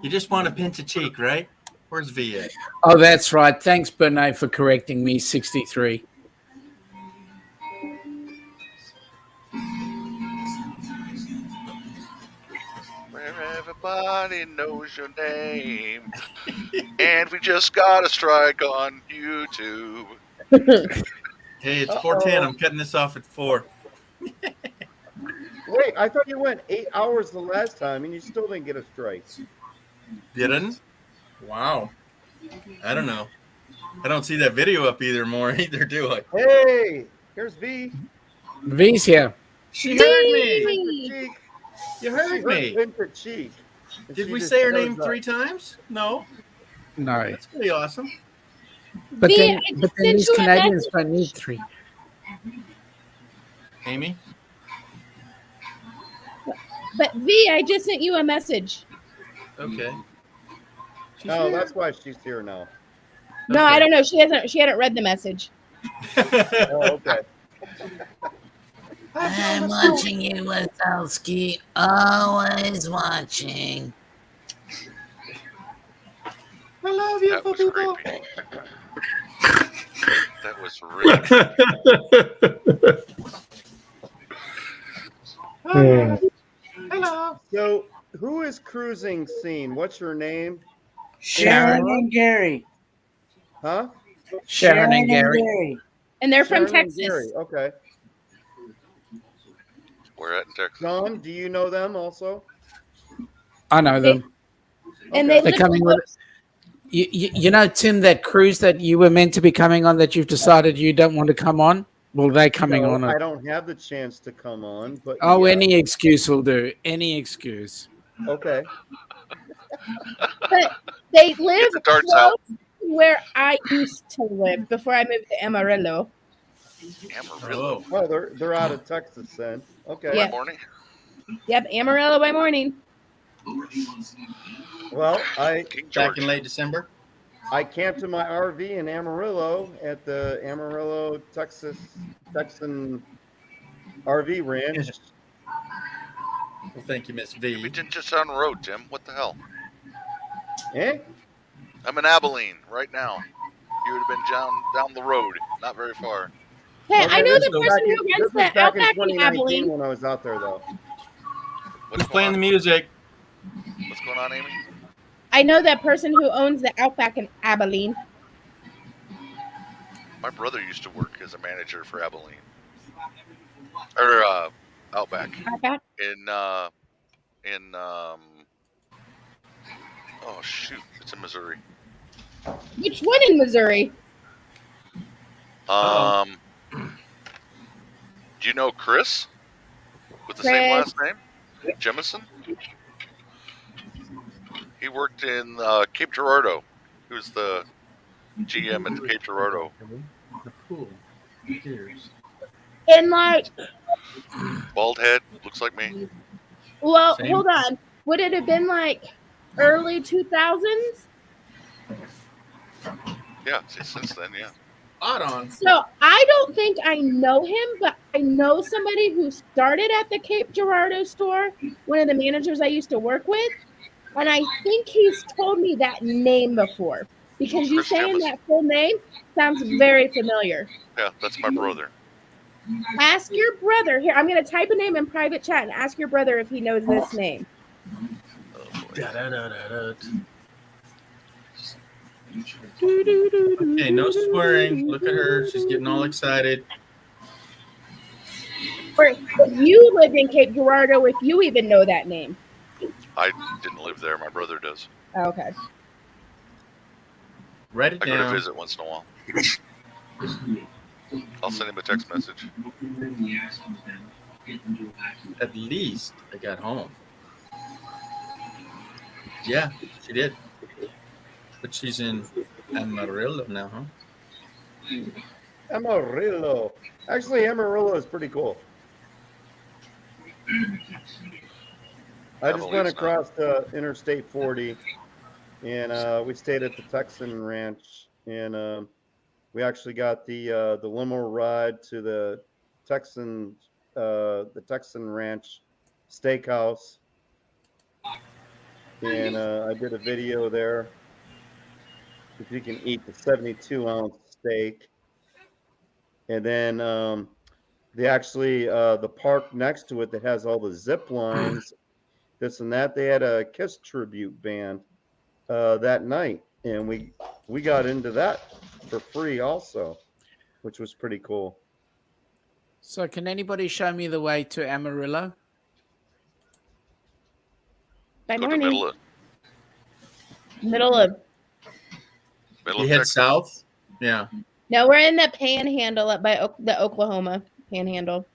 You just want to pinch a cheek, right? Where's V at? Oh, that's right. Thanks, Bernay, for correcting me. 63. Where everybody knows your name. And we just got a strike on YouTube. Hey, it's Uh-oh. 4:10. I'm cutting this off at 4. Wait, I thought you went 8 hours the last time and you still didn't get a strike. Didn't? Wow. I don't know. I don't see that video up either, do I? Hey, here's V. V's here. She heard me. Pinch her cheek. You heard me. Pinch her cheek. And Did she we just say her shows name up. 3 times? No. No. That's pretty awesome. But V, then, I just but then sent these you a Canadians message. don't need 3. Amy? But V, I just sent you a message. Okay. She's Oh, here. that's why she's here now. No, I don't know. She hadn't read the message. Oh, okay. I'm watching you, Wazowski. Always watching. I love you, That was people. creepy. That was really Hello. So, who is cruising scene? What's your name? Sharon and Gary. Huh? Sharon and Gary. And they're from Sharon and Texas. Gary. Okay. Where at in Texas? John, do you know them also? I know them. And Okay. they They're live coming with you know, Tim, that cruise that you were meant to be coming on that you've decided you don't want to come on? Well, they're coming No, on I it. don't have the chance to come on, but Oh, yeah. any excuse will do. Any excuse. Okay. But they live the darts close out. to where I used to live before I moved to Amarillo. Amarillo. Oh, they're out of Texas then. Okay. Yeah. Morning. Yep, Amarillo by morning. Well, King Back George. in late December. I camped in my RV in Amarillo at the Amarillo, Texan RV ranch. Well, thank you, Miss We V. didn't just on the road, Tim. What the hell? Eh? I'm in Abilene right now. You would have been down the road, not very far. Hey, Okay, I know this the was person back in- who this runs was the back in Outback in 2019 Abilene. when I was out there, though. Who's playing the music? What's going on, Amy? I know that person who owns the Outback in Abilene. My brother used to work as a manager for Abilene. Or Outback. Outback? Oh shoot, it's in Missouri. Which one in Missouri? Do you know Chris? With the same last name? Jemison? He worked in Cape Girardeau. He was the GM at Cape Girardeau. The pool. Cheers. And like, Bald head, looks like me. well, Same. hold on. Would it have been like early 2000s? Yeah, since then, yeah. Odd on. So I don't think I know him, but I know somebody who started at the Cape Girardeau store, one of the managers I used to work with. And I think he's told me that name before because you Chris saying Jemison. that full name sounds very familiar. Yeah, that's my brother. Ask your brother here. I'm going to type a name in private chat and ask your brother if he knows this name. Okay, no swearing. Look at her. She's getting all excited. Or if you lived in Cape Girardeau, if you even know that name. I didn't live there. My brother does. Oh, okay. Write it I go to down. visit once in a while. I'll send him a text message. At least I got home. Yeah, she did. But she's in Amarillo now, huh? Amarillo. Actually, Amarillo is pretty cool. I just went across Interstate 40, and we stayed at the Texan Ranch, and we actually got the limo ride to the Texan the Texan Ranch Steakhouse, and I did a video there. If you can eat the 72-ounce steak, and then they actually the park next to it that has all the zip lines, this and that. They had a Kiss tribute band that night, and we got into that for free also, which was pretty cool. So, can anybody show me the way to Amarillo? By Go to morning. middle of You head Texas. south. Yeah. No, we're in the Panhandle up by the Oklahoma Panhandle.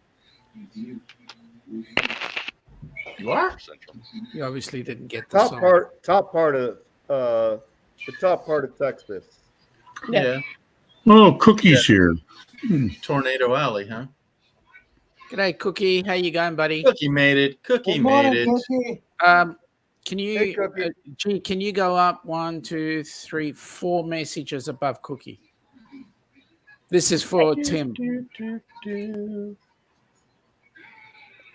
You are? Central. You obviously didn't get the song. Top part of the top part of Texas. Yeah. Oh, Cookie's here. Tornado Alley, huh? G'day, Cookie. How you going, buddy? Cookie made it. Cookie made it. Can you, Hey, Cookie. G, can you go up 1, 2, 3, 4 messages above Cookie? This is for Tim.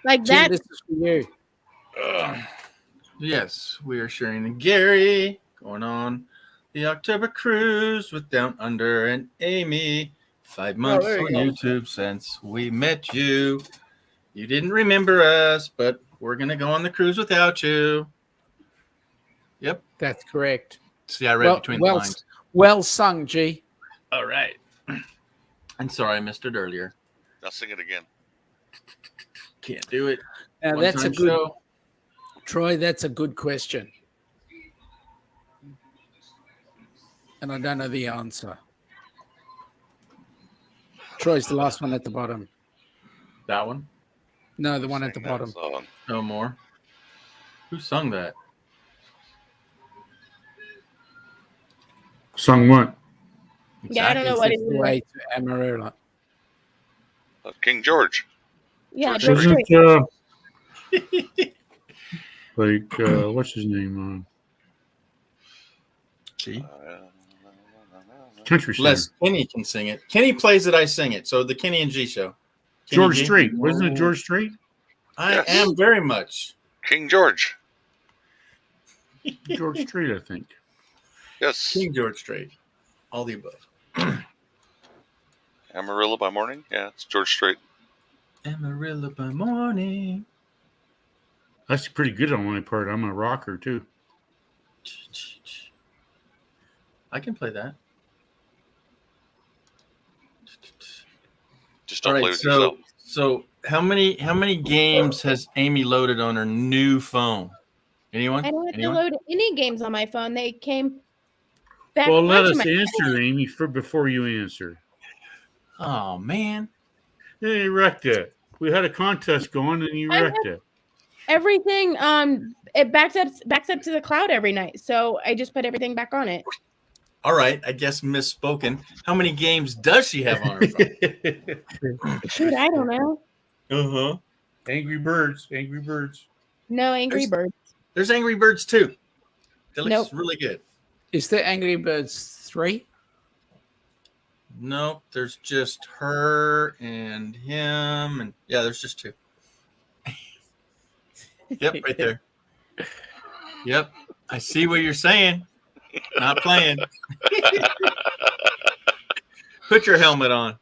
Like Tim, that. this is for you. Yes, we are sharing and Gary going on the October cruise with Down Under and Amy. 5 months there you on go. YouTube since we met you. You didn't remember us, but we're going to go on the cruise without you. Yep. That's correct. See, I read between the lines. Well sung, G. All right. I'm sorry I missed it earlier. Now sing it again. Can't do it. Now, that's a One-time good show. Troy, that's a good question. And I don't know the answer. Troy's the last one at the bottom. That one? No, the one at the Sing that bottom. song. No more. Who sung that? Sung what? Yeah, I don't know what This it is the is. way to Amarillo. King George. Yeah, George George Wasn't Strait. what's his name? See? Country singer. Les Kenny can sing it. Kenny plays it, I sing it. So the Kenny and G show. Kenny George G? Strait. Wasn't it George Strait? I Yes. am very much. King George. George Strait, I think. Yes. King George Strait. All the above. Amarillo by morning. Yeah, it's George Strait. Amarillo by morning. That's pretty good on my part. I'm a rocker too. I can play that. Just All don't play right, with yourself. so how many games has Amy loaded on her new phone? Anyone? I don't have Anyone? to load any games on my phone. They came back. Well, let onto us my answer, Amy, before you answer. Oh man. Hey, you wrecked it. We had a contest going, and you I wrecked it. everything. It backs up to the cloud every night. So I just put everything back on it. All right, I guess misspoken. How many games does she have on her phone? Shoot, I don't know. Uh-huh. Angry Birds. Angry Birds. No Angry Birds. There's Angry Birds 2. That looks Nope. really good. Is there Angry Birds 3? No, there's just her and him, and yeah, there's just 2. Yep, right there. Yep, I see what you're saying. Not playing. Put your helmet on.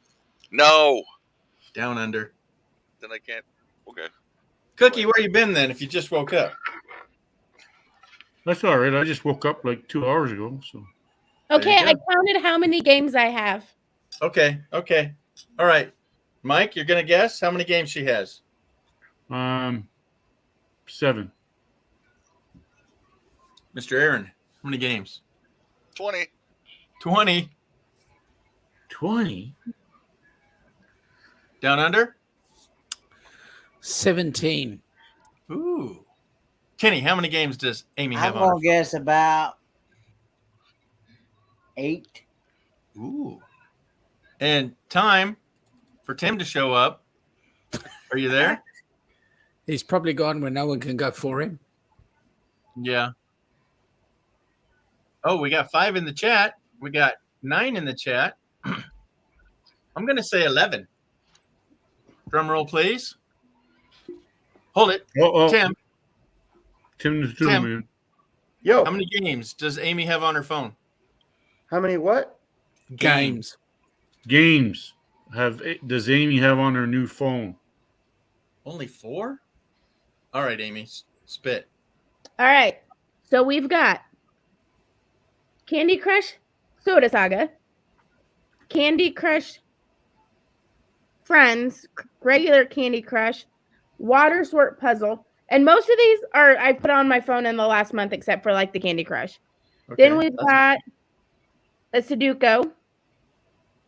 No. Down under. Then I can't. Okay. Cookie, where you been then? If you just woke up. That's all right. I just woke up like 2 hours ago. So Okay, you I go. counted how many games I have. Okay. All right, Mike, you're gonna guess how many games she has? 7. Mr. Aaron, how many games? 20. 20. 20? Down under? 17. Ooh. Kenny, how many games does Amy I'm have gonna on guess about 8. her? Ooh. And time for Tim to show up. Are you there? He's probably gone where no one can go for him. Yeah. Oh, we got 5 in the chat. We got 9 in the chat. I'm going to say 11. Drum roll, please. Hold it. Oh, Tim, the Tool Tim. Man. Yo, how many games does Amy have on her phone? how many what? Games. Does Amy have on her new phone? Only 4? All right, Amy, spit. All right. So we've got Candy Crush Soda Saga, Candy Crush Friends, regular Candy Crush, Water Sort Puzzle. And most of these are I put on my phone in the last month, except for like the Candy Crush. Okay. Then we've got a Sudoku.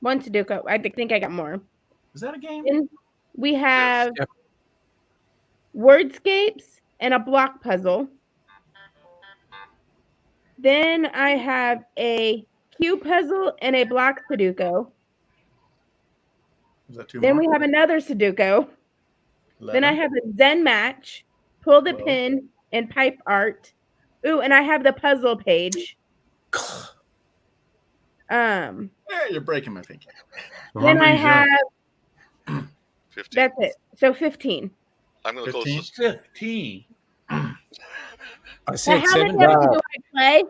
One Sudoku. I think I got more. Is that a game? Then we have Yep. Wordscapes and a block puzzle. Then I have a cube puzzle and a block Sudoku. Is that 2 Then more? we have another Sudoku. 11? Then I have a Zen match, pull the 12. pin, and pipe art. Ooh, and I have the puzzle page. Yeah, you're breaking my pinky. So how Then I many is that? have 15. that's it. So 15. I'm going to close 15? this. 15. I So said how many 7. of them do I play?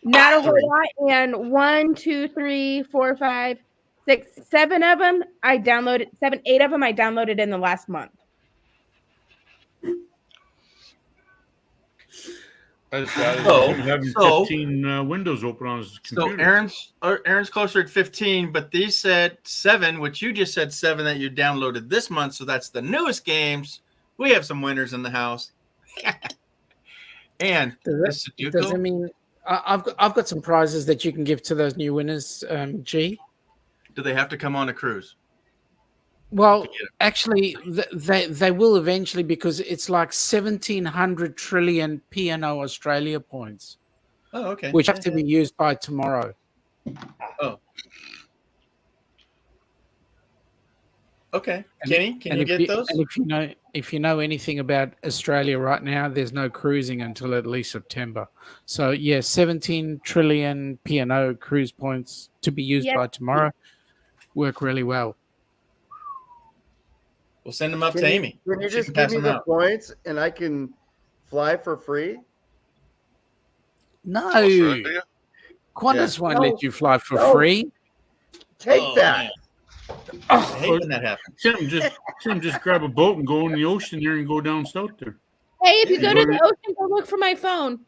Not a whole 3. lot. And 1, 2, 3, 4, 5, 6, 7 of them I downloaded. 7, 8 of them I downloaded in the last month. I just got it. So- Having so- 15 windows open on his So computer. Aaron's closer at 15, but these said 7, which you just said 7 that you downloaded this month. So that's the newest games. We have some winners in the house. And Does the it Sudoku, mean I've got some prizes that you can give to those new winners, G? do they have to come on a cruise? Well, To get it. actually, they will eventually because it's like 1,700 trillion P&O Australia points, Oh, okay. which have to be used by tomorrow. Okay. And- Kenny, can you if get those? And if you know anything about Australia right now, there's no cruising until at least September. So yeah, 17 trillion P&O cruise points to be used Yes. by tomorrow work really well. We'll send them up Can to you, Amy. can you She just can give pass me them the out. points and I can fly for free? No, Australia? Qantas won't No. let you fly for No. free. Take Oh, that. man. I hate when that happens. Tim, just grab a boat and go in the ocean there and go down south there. Hey, if you Yeah. go to the ocean, go look for my phone.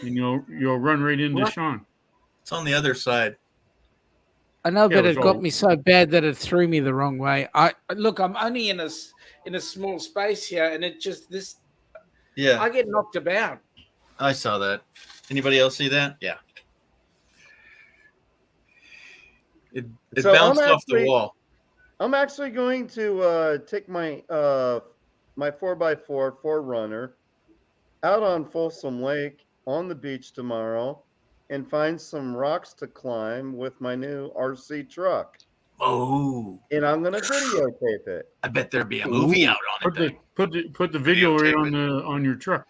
And you'll run right into What? Sean. It's on the other side. I know, Yeah, but it it was got all- me so bad that it threw me the wrong way. I'm only in a small space here, and it just Yeah, I get knocked about. I saw that. Anybody else see that? Yeah. It So bounced off the wall. I'm actually going to take my my 4x4 4Runner out on Folsom Lake on the beach tomorrow and find some rocks to climb with my new RC truck. Oh, And I'm gonna videotape it. I bet there'd be a movie out on it. Put the video right Videotape on your truck.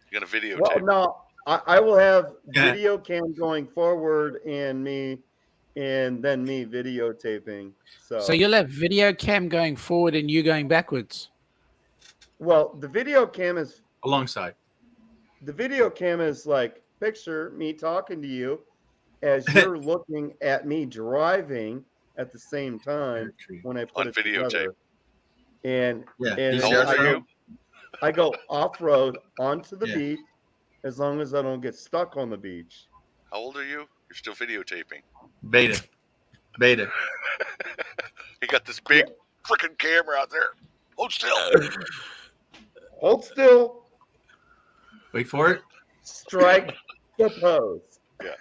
You're going to videotape. Well, no, I will have Yeah. video cam going forward and me videotaping. So you'll have video cam going forward and you going backwards. Well, the video cam is Alongside. like picture me talking to you as you're looking at me driving at the same time when I put On it videotape. together. And Yeah. and You How see old our are truck? you? I go off road onto the Yeah. beach as long as I don't get stuck on the beach. How old are you? You're still videotaping. Beta. You got this big freaking camera out there. Hold still. Hold still, Wait for it. strike the pose. Yeah.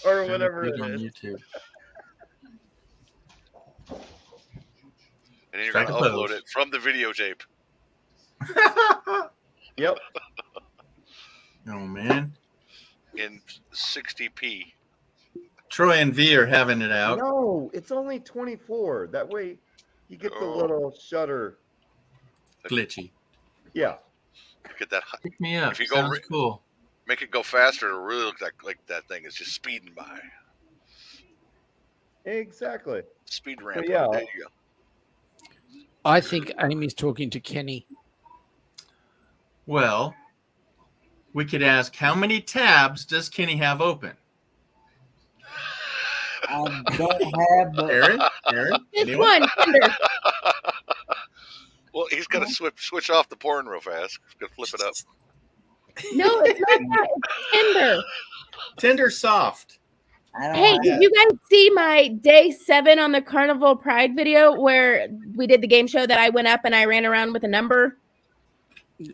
Or Send whatever it it on is. YouTube. And then you're Strike going to a upload pose. it from the videotape Yep. Oh man, in 60p. Troy and V are having it out. No, it's only 24. That way you get the Oh. little shutter. Glitchy. Yeah. Get that. Pick me up. If you go Sounds re- cool. Make it go faster. It'll really look like that thing is just speeding by. Exactly. Speed ramp. yeah. There you go. I think Amy's talking to Kenny. Well, we could ask, how many tabs does Kenny have open? I don't have, but Aaron? Just Anyone? one, Tinder. Well, he's got to switch off the porn real fast. He's got to flip it up. No, it's not that. It's Tinder. Tinder soft. I don't Hey, have did you guys see my day 7 on the Carnival Pride video where we did the game show that I went up and I ran around with a number?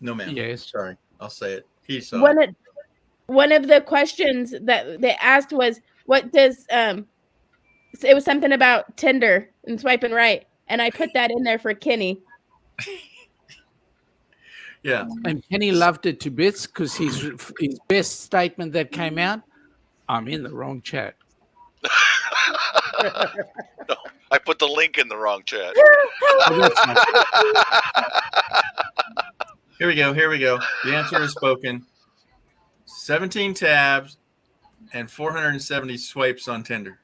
No, ma'am. Yes. Sorry. I'll say it. He saw One it. of, one of the questions that they asked was, what does it was something about Tinder and swiping right, and I put that in there for Kenny. Yeah. And Kenny loved it to bits because his best statement that came out, I'm in the wrong chat. No, I put the link in the wrong chat. Here we go. The answer is spoken. 17 tabs and 470 swipes on Tinder.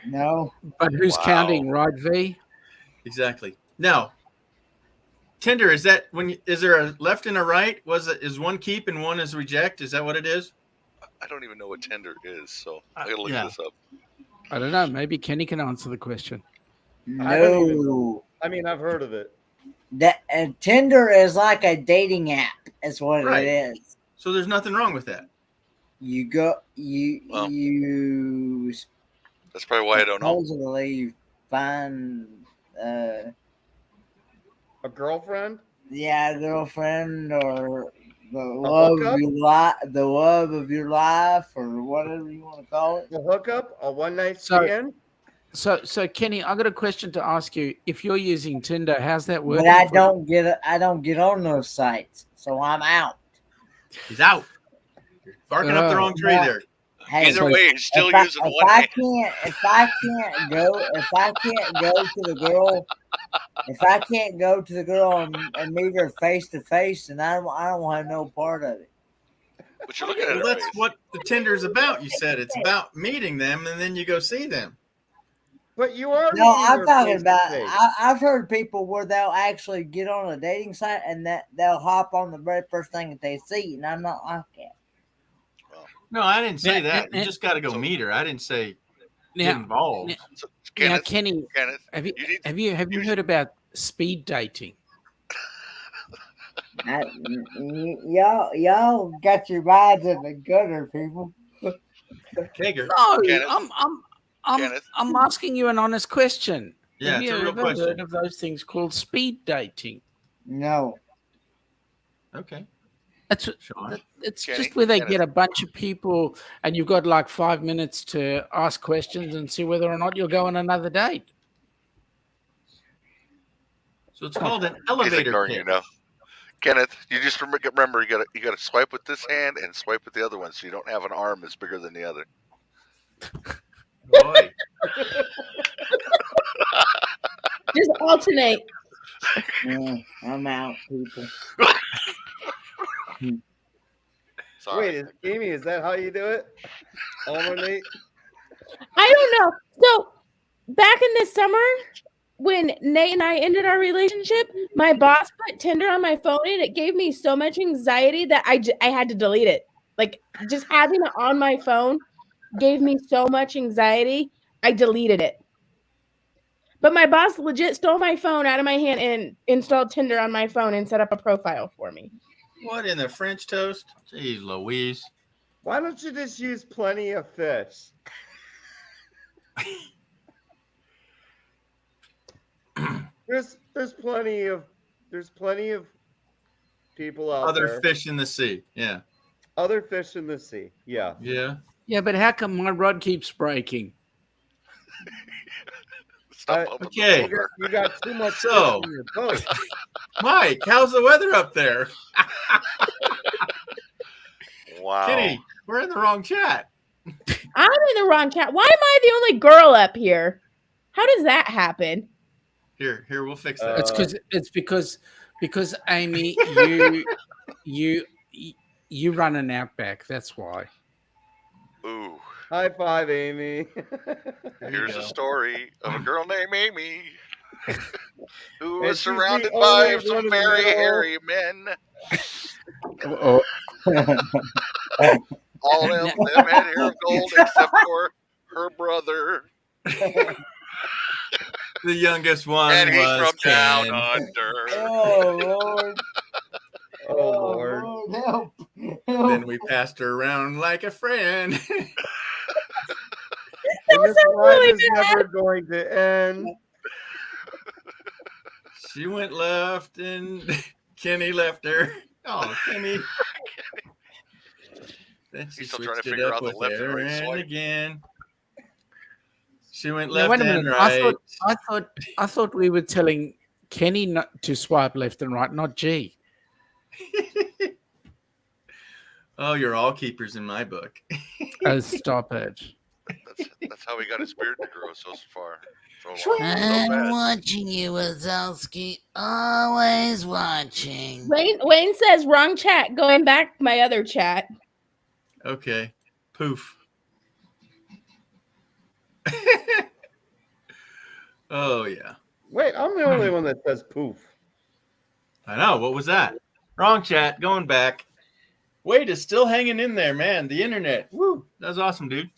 No. But who's Wow. counting, right, V? Exactly. Now, Tinder, is there a left and a right? Is one keep and one is reject? Is that what it is? I don't even know what Tinder is, so I gotta look yeah. this up. I don't know. Maybe Kenny can answer the question. I don't even No. know. I mean, I've heard of it. That Tinder is like a dating app. Is what Right. it is. So there's nothing wrong with that. You go. Well. You That's probably why I don't know. supposedly find. A girlfriend? Yeah, a girlfriend or the love hookup? of your life, the love of your life, or whatever you want to call it. A hookup? A one night So- stand? So Kenny, I got a question to ask you. If you're using Tinder, how's that working? But I for don't get on those sites, so I'm out. He's out. You're barking up the wrong tree Yeah. there. Hey, Either way, he's still if using I, one hand. if I can't go to the girl, if I can't go to the girl and meet her face to face, then I don't want no part of it. But you're looking at Well, her that's face. what the Tinder's about. You said it's about meeting them and then you go see them. But you are. No, meeting I'm her talking face to about. face. I've heard people where they'll actually get on a dating site and that they'll hop on the very first thing that they see, and I'm not like that. No, I didn't say Now- that. You now- just got to go meet her. I didn't say get Now, involved. So, now, Kenneth, Kenny, Kenneth, have you you need- have you you- heard about speed dating? Y'all got your minds in the gutter, people. Kager. No, Kenneth, Kenneth. I'm asking you an honest question. Yeah, have it's you a real ever question. heard of those things called speed dating? No. Okay. It's Sean. it's Kenny, just where they Kenneth. get a bunch of people, and you've got like 5 minutes to ask questions and see whether or not you'll go on another date. So it's called an He's elevator ignoring pitch. you now. Kenneth, you just remember you gotta swipe with this hand and swipe with the other one, so you don't have an arm that's bigger than the other. Boy. Just alternate. Yeah, I'm out, people. Sorry. Wait, Amy, is that how you do it? Alternate? I don't know. So back in the summer, when Nate and I ended our relationship, my boss put Tinder on my phone, and it gave me so much anxiety that I had to delete it. Like, just having it on my phone gave me so much anxiety, I deleted it. But my boss legit stole my phone out of my hand and installed Tinder on my phone and set up a profile for me. What in the French toast? Jeez Louise. Why don't you just use plenty of fish? There's plenty of people out Other there. fish in the sea. Yeah. Other fish in the sea. Yeah. Yeah. Yeah, but how come my rod keeps breaking? Stop bumping the Okay. boulder. You got too much So- fish in your boat. Mike, how's the weather up there? Wow. Kenny, we're in the wrong chat. I'm in the wrong cat. Why am I the only girl up here? How does that happen? Here, we'll fix that. It's because Amy, you run an outback. That's why. Ooh. High five, Amy. There you Here's go. a story of a girl named Amy. Who And was she's the surrounded only by some one in the very middle. hairy men. Oh, All of them had hair of gold except for her brother. The youngest one And he's was from down Ken. under. Oh Lord. Oh, Lord. Help. Then we passed her around like a friend. And this sounds ride really is never going to end. She went left and Kenny left her. Oh, Kenny. Then she He's still trying to switched it figure up out the with left and right Aaron swipe. again. She went now left wait a and minute. right. I thought we were telling Kenny not to swipe left and right, not G. Oh, you're all keepers in my book. Oh, stop it. That's how he got his beard to grow so far. So long. So I'm fast. watching you, Wazowski. Always watching. Wayne says wrong chat. Going back to my other chat. Okay. Poof. Oh, yeah. Wait, I'm the only one that says poof. I know. What was that? Wrong chat. Going back. Wade is still hanging in there, man. The internet. Woo. That was awesome, dude.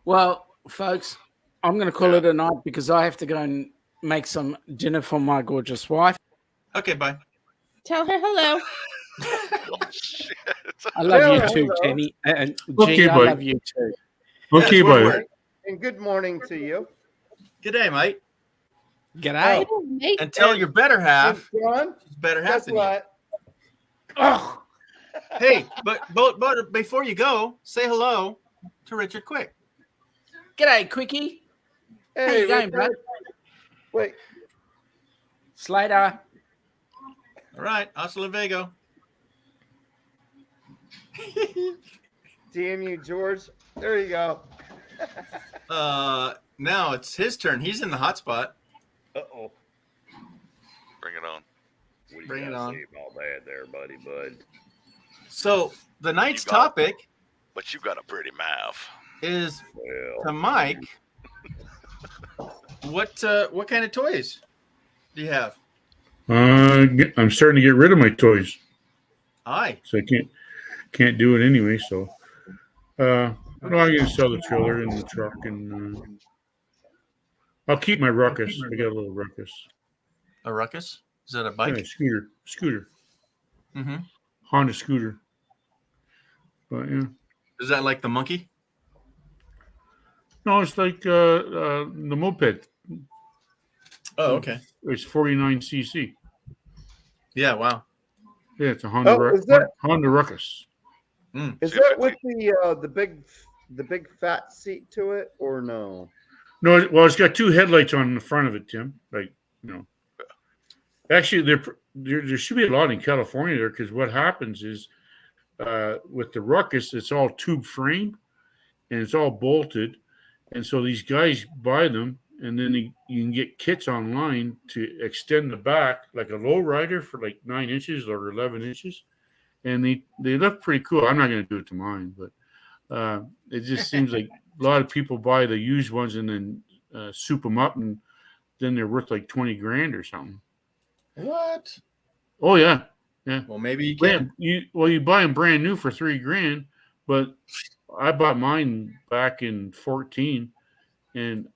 Well, folks, I'm going to call it a night because I have to go and make some dinner for my gorgeous wife. Okay, bye. Tell her hello. Oh, shit. I love Yeah, you too, hello. Kenny. And Okay, G, I bye. love you too. Okay, Yes, we're- bye. And good morning to you. Good day, mate. G'day. Oh, mate. And tell your better half. And John, She's better half guess than you. what? Oh, Hey, but before you go, say hello to Richard quick. g'day, Quickie. How Hey, you going, Richard. bud? Wait, Slater. All right, hasta luego. damn you, George. There you go. Now it's his turn. He's in the hot spot. Uh-oh. Bring it on. What do you Bring it gotta on. say about that there, buddy, bud? So the night's You got it. topic But you got a pretty mouth. is Well, to Mike. What kind of toys do you have? I'm starting to get rid of my toys, Aye. so I can't do it anyway. So, no, I'm gonna sell the trailer and the truck, and I'll keep my ruckus. I got a little ruckus. A ruckus? Is that a bike? Yeah, scooter, Mm-hmm. Honda scooter. But yeah, Is that like the monkey? no, it's like the moped. Oh, okay. It's 49cc. Yeah. Wow. Yeah, it's a Honda Oh, is that- Honda Ruckus. Is that with the big fat seat to it or no? No, well, it's got two headlights on the front of it, Tim. Like, you know, actually, there should be a lot in California there because what happens is with the Ruckus, it's all tube frame and it's all bolted, and so these guys buy them, and then you can get kits online to extend the back like a low rider for like 9 inches or 11 inches, and they look pretty cool. I'm not going to do it to mine, but it just seems like a lot of people buy the used ones and then soup them up, and then they're worth like 20 grand or something. What? Oh yeah, yeah. Well, maybe you can. You buy them brand new for 3 grand, but I bought mine back in 14, and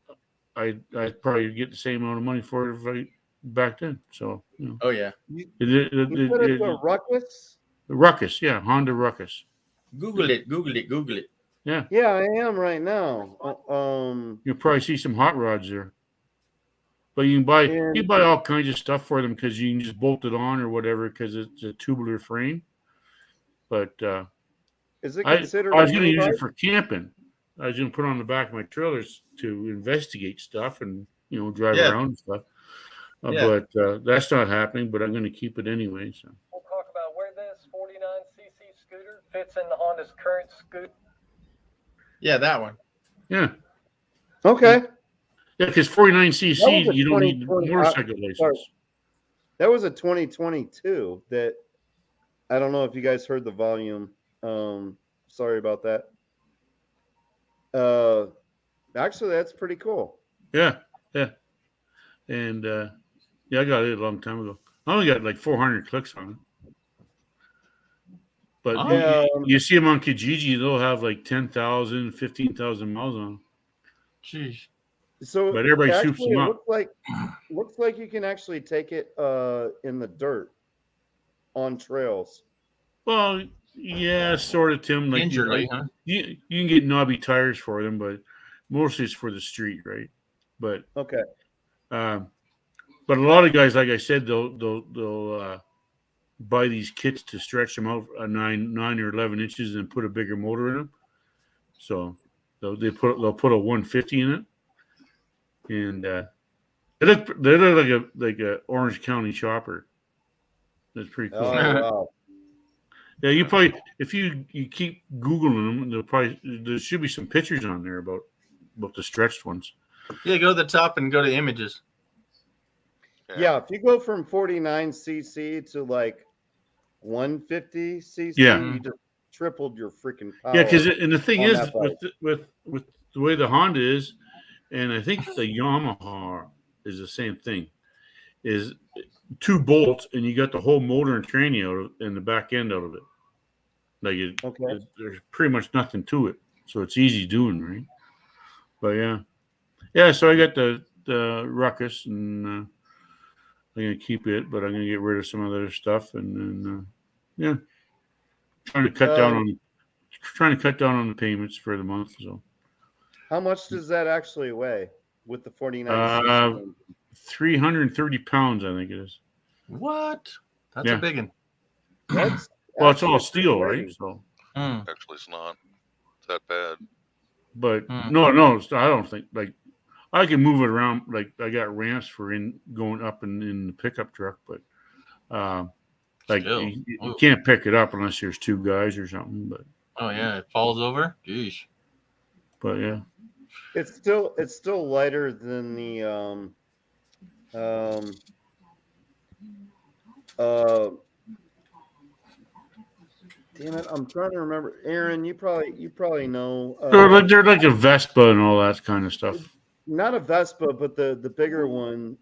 I probably get the same amount of money for it back then. So you know. Oh yeah. You said it's a Ruckus? Ruckus, yeah, Honda Ruckus. Google it. Yeah. Yeah, I am right now. You'll probably see some hot rods there. But you can buy all kinds of stuff for them because you can just bolt it on or whatever because it's a tubular frame. But is it I considered? was going to use it for camping. I was going to put it on the back of my trailers to investigate stuff and drive around and stuff. But that's not happening. But I'm going to keep it anyway. So We'll talk about where this 49cc scooter fits into Honda's current scooter. Yeah, that one. Yeah. Okay. Yeah, because 49cc, you don't need a 2020 motorcycle license. That was a 2022 that I don't know if you guys heard the volume. Sorry about that. Actually, that's pretty cool. Yeah. Yeah. And yeah, I got it a long time ago. I only got like 400 clicks on it. But Oh. you see them on Kijiji, they'll have like 10,000, 15,000 miles on them. Jeez. So But everybody actually, shoots them it up. looks like you can actually take it in the dirt on trails. Well, yeah, sort of, Tim. Like Gingerly, huh? you can get knobby tires for them, but mostly it's for the street, right? But Okay. but a lot of guys, like I said, they'll buy these kits to stretch them out 9 or 11 inches and put a bigger motor in them. So they'll put a 150 in it, and they look like a Orange County chopper. That's pretty cool. Oh wow. Yeah, you probably if you keep googling them, there should be some pictures on there about the stretched ones. Yeah, go to the top and go to images. Yeah, if you go from 49cc to like 150cc, Yeah. you just tripled your freaking power. Yeah, because and the thing on is that bike. with the way the Honda is, and I think the Yamaha is the same thing, is 2 bolts and you got the whole motor and tranny out of and the back end out of it. Like there's pretty much nothing to it, so it's easy doing, right? But yeah. So I got the Ruckus, and I'm gonna keep it, but I'm gonna get rid of some other stuff, and then trying to cut down on the payments for the month. So How much does that actually weigh with the 49cc? 330 pounds, I think it is. What? That's a big one. That's well, it's all actually steel, pretty right? heavy. So, Actually, it's not that bad. but no, I don't think like I can move it around. Like I got ramps for going up in the pickup truck, but like Still. you can't pick it up unless there's 2 guys or something. But Oh yeah, it falls over. Jeez. but yeah, It's still lighter than the damn it, I'm trying to remember. Aaron, you probably know. they're like a Vespa and all that kind of stuff. Not a Vespa, but the bigger one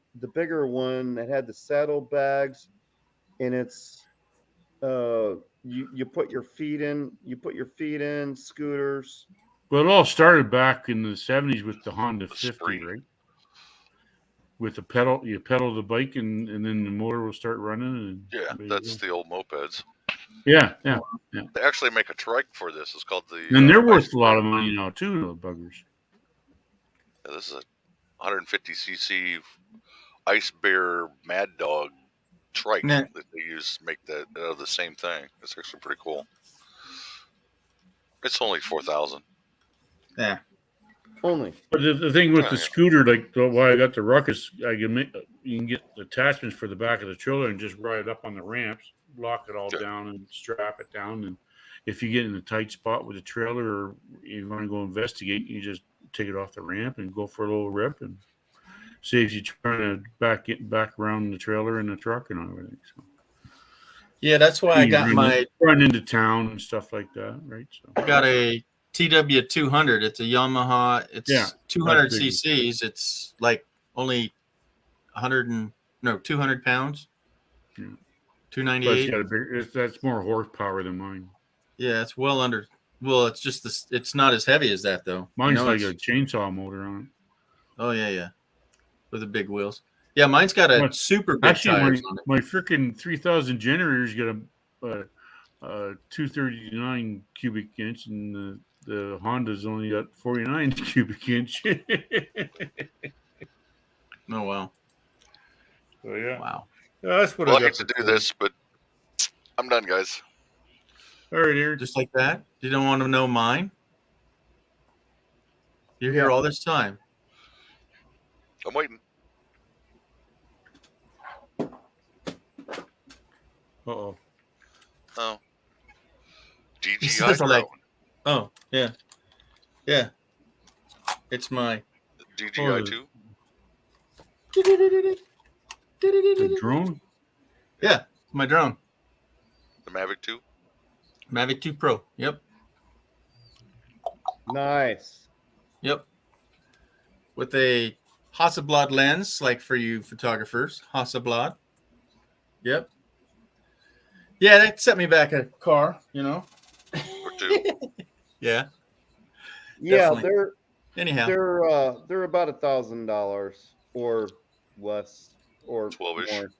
that had the saddlebags, and it's you put your feet in scooters. Well, it all started back in the 70s with the Honda 50, right? With the pedal, you pedal the bike, and then the motor will start running. And Yeah, that's the old mopeds. Yeah. They actually make a trike for this. It's called the. And they're worth a lot of money now too, the buggers. Yeah, this is a 150cc Ice Bear Mad Dog trike that they use to make that out of the same thing. It's actually pretty cool. It's only 4,000. Yeah. Only. But the thing with the scooter, like why I got the Ruckus, you can get attachments for the back of the trailer and just ride it up on the ramps, lock it all down, and strap it down. And if you get in a tight spot with the trailer, or you want to go investigate, you just take it off the ramp and go for a little rip, and saves you trying to back around the trailer and the truck and everything. So Yeah, that's why I got run into town and stuff like that, right? So I got a TW200. It's a Yamaha. It's 200 cc's. It's like only 200 pounds. Yeah. 298. That's more horsepower than mine. Yeah, it's well under. Well, it's just this. It's not as heavy as that though. Mine's like a chainsaw motor on it. Oh yeah, with the big wheels. Yeah, mine's got a super big tires on it. My freaking 3000 generator's got a 239 cubic inch, and the Honda's only got 49 cubic inch. Oh wow! So yeah, wow. Yeah, that's what I got hate to do this, but I'm done, guys. All right, Aaron. Just like that. You don't want to know mine? You're here all this time. I'm waiting. Uh-oh. Oh. He GGI says drone. like, oh yeah, yeah. It's my GGI 2. The drone? Yeah, my drone. The Mavic 2. Mavic 2 Pro. Yep. Nice. Yep. With a Hasselblad lens, like for you photographers. Hasselblad. Yep. Yeah, that set me back a car, Or two. Yeah. Yeah, Definitely. Anyhow. they're about $1,000 or less or 12-ish. more,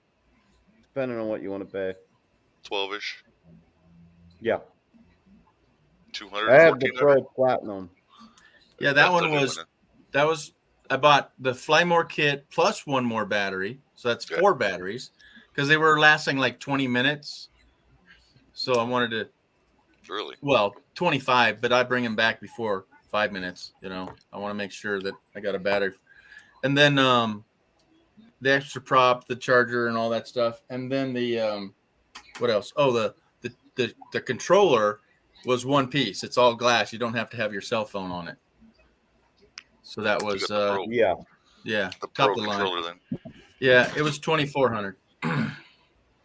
depending on what you want to pay. 12-ish. Yeah. 200, I have the 1400. Pro Platinum. Yeah, That's that the one new was one. that was I bought the Fly More kit plus one more battery. So that's Yeah. 4 batteries because they were lasting like 20 minutes. So I wanted to Really? well, 25, but I bring them back before 5 minutes, I want to make sure that I got a battery. And then the extra prop, the charger and all that stuff. And then the what else? Oh, the controller was one piece. It's all glass. You don't have to have your cell phone on it. So that You was got the Pro. Yeah. yeah, The top Pro of the line. controller then. Yeah, it was 2,400.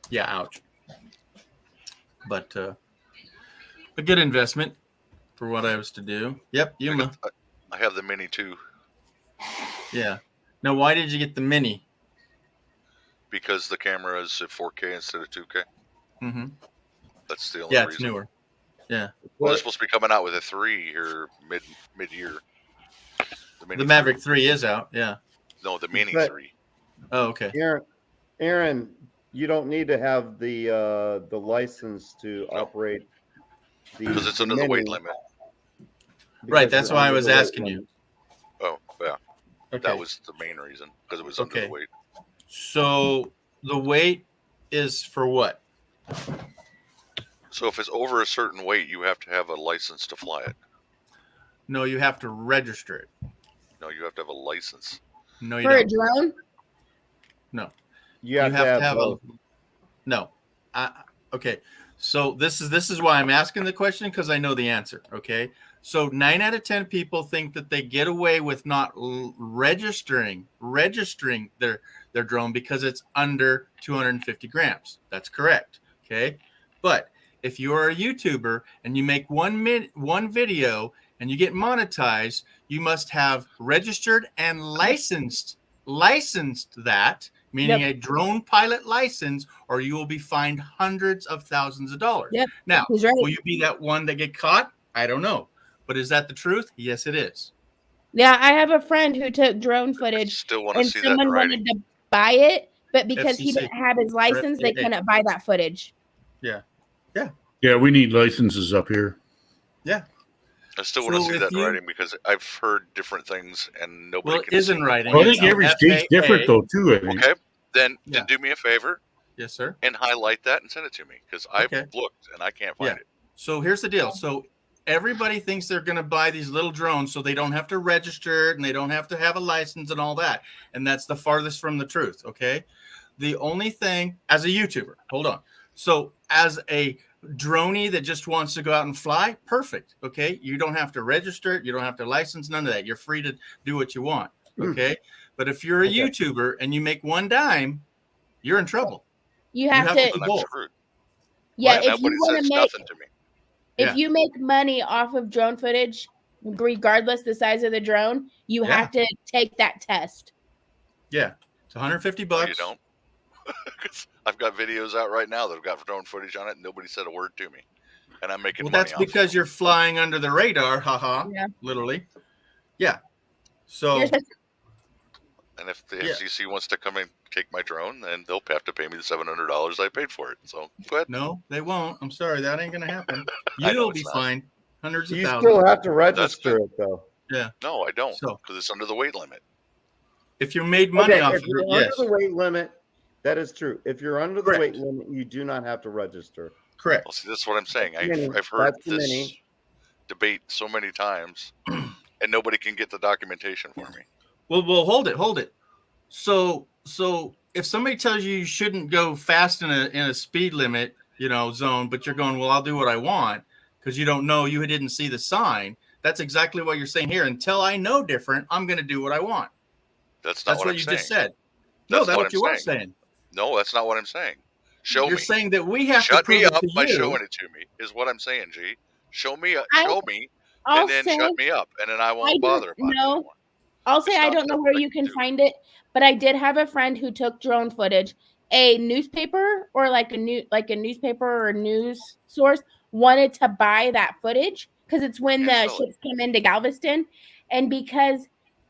Yeah, ouch. But a good investment for what I was to do. Yep, Yuma. I have the Mini too. Yeah. Now, why did you get the Mini? Because the camera is at 4K instead of 2K. Mm-hmm. That's the only Yeah, reason. it's newer. Yeah. Well, they're supposed to be coming out with a 3 here mid-year. The Maverick 3 is out. Yeah. No, the Mini But- 3. Oh, okay. Aaron, you don't need to have the license to operate Because it's under the Mini, weight limit. Right. because That's you're why I under was the weight asking you. limit. Oh, yeah. Okay. That was the main reason, because it was under Okay. the weight. So the weight is for what? So if it's over a certain weight, you have to have a license to fly it. No, you have to register it. No, you have to have a license. No, you For a don't. drone? No. You have to have both. No. Okay. So this is why I'm asking the question, because I know the answer. Okay. So 9 out of 10 people think that they get away with not registering their drone because it's under 250 grams. That's correct. Okay. But if you are a YouTuber and you make one video and you get monetized, you must have registered and licensed that, meaning a drone pilot license, or you will be fined hundreds of thousands of dollars. Yep. Now, He's right. will you be that one that get caught? I don't know. But is that the truth? Yes, it is. Yeah, I have a friend who took drone footage Still want to and see that in someone writing. wanted to buy it, but because he FCC. didn't have his license, they FAA. couldn't buy that footage. Yeah. Yeah, we need licenses up here. Yeah. I still want So to see if that in you- writing because I've heard different things and nobody Well, it can is in writing. Well, I It's think every state's FAA. different, though, too. I think. Okay, then Yeah. do me a favor Yes, sir. and highlight that and send it to me because I've Okay. looked and I can't find Yeah. it. So here's the deal. So everybody thinks they're going to buy these little drones so they don't have to register it and they don't have to have a license and all that. And that's the farthest from the truth. Okay. The only thing as a YouTuber, hold on. So as a droney that just wants to go out and fly, perfect. Okay. You don't have to register it. You don't have to license, none of that. You're free to do what you want. Okay. But if you're a YouTuber and you make one dime, you're in trouble. You have have to, to Then I'm both. screwed. yeah, And if nobody you want says to make, nothing to me. if Yeah. you make money off of drone footage, regardless the size of the drone, you Yeah. have to take that test. Yeah. It's 150 No, bucks. you don't. 'Cause I've got videos out right now that have got drone footage on it and nobody said a word to me. And I'm making Well, money that's off because of you're flying under the radar, haha. Yeah. Literally. Yeah. So Here's the- it. And if the Yeah. FCC wants to come and take my drone, then they'll have to pay me the $700 I paid for it. So go ahead. no, they won't. I'm sorry, that ain't gonna happen. I know You'll it's be not. fined hundreds of You thousands. still have to register it though. Yeah. No, I don't. So Because it's under the weight limit. if you made money Okay, off if of you're it, under yes, the weight limit, that is true. If you're under the Correct. weight limit, you do not have to register. correct. Well, see, that's what I'm saying. Mini. I've heard That's the this mini. debate so many times, and nobody can get the documentation for me. Well, hold it. So if somebody tells you shouldn't go fast in a speed limit, zone, but you're going, well, I'll do what I want because you don't know, you didn't see the sign. That's exactly what you're saying here. Until I know different, I'm going to do what I want. That's not That's what what I'm you saying. just said. No, that's not what you are saying. No, that's not what I'm saying. Show You're me. saying that we have to Shut prove me it up to by you. showing it to me is what I'm saying, G. Show me, I'll and say, then shut me up, and then I won't bother about it no, anymore. I'll say I Stop don't know stuff where that I you can can find it, but I did have a friend who took drone footage. A newspaper or like a newspaper or a news source wanted to buy that footage because it's when And the sell it. ships came into Galveston, and because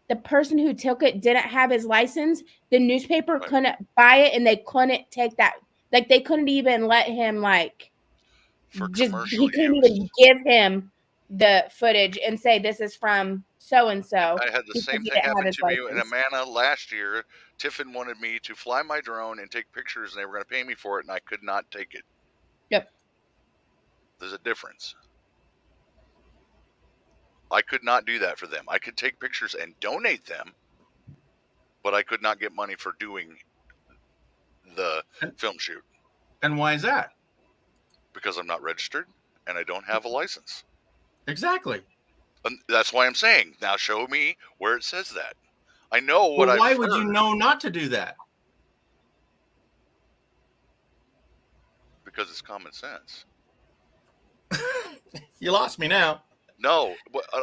the person who took it didn't have his license, the newspaper Right. couldn't buy it and they couldn't take that. Like they couldn't even let him For he commercial couldn't use. even give him the footage and say this is from so and so I had the because same he thing didn't have happen his to me in license. Amana last year. Tiffin wanted me to fly my drone and take pictures, and they were going to pay me for it, and I could not take it. Yep. There's a difference. I could not do that for them. I could take pictures and donate them, but I could not get money for doing the film shoot And why is that? because I'm not registered and I don't have a license. Exactly. And that's why I'm saying, now show me where it says that. I know what Well, why I've would you heard. know not to do that? Because it's common sense. You lost me now. No,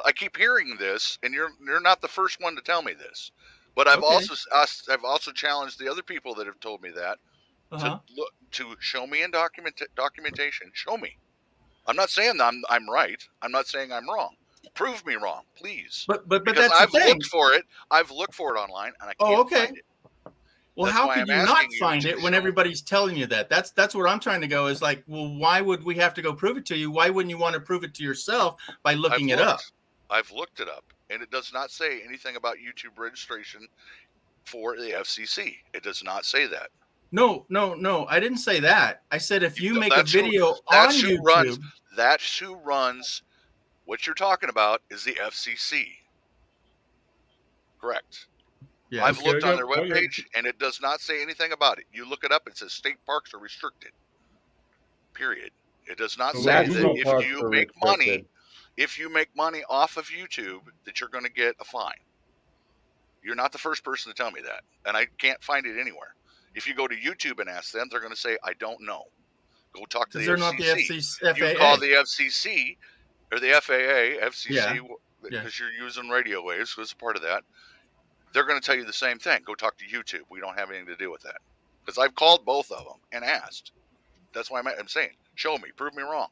I keep hearing this, and you're not the first one to tell me this. But I've Okay. also challenged the other people that have told me that to show me in documentation. Show me. I'm not saying I'm right. I'm not saying I'm wrong. Prove me wrong, please. But because that's the I've thing. looked for it. I've looked for it online, and I can't find it. Well, That's how why could I'm you not asking you find to it when show me. everybody's telling you that? That's where I'm trying to go. Is like, well, why would we have to go prove it to you? Why wouldn't you want to prove it to yourself by looking it up? I've looked it up, and it does not say anything about YouTube registration for the FCC. It does not say that. No. I didn't say that. I said if you make a That's who- video that's on who YouTube, runs. That's who runs. What you're talking about is the FCC. Correct. Yeah. I've Okay, looked I on got- their I got- webpage, and it does not say anything about it. You look it up; it says state parks are restricted. Period. It does not So say that National if parks you are make restricted. money off of YouTube, that you're going to get a fine. You're not the first person to tell me that, and I can't find it anywhere. If you go to YouTube and ask them, they're going to say, "I don't know." Go talk to because the they're not the FCC. You FAA. call the FCC or the FAA, FCC, Yeah. because you're using radio waves, so it's a part of that. They're going to tell you the same thing. Go talk to YouTube. We don't have anything to do with that. Because I've called both of them and asked. That's why I'm saying, show me, prove me wrong.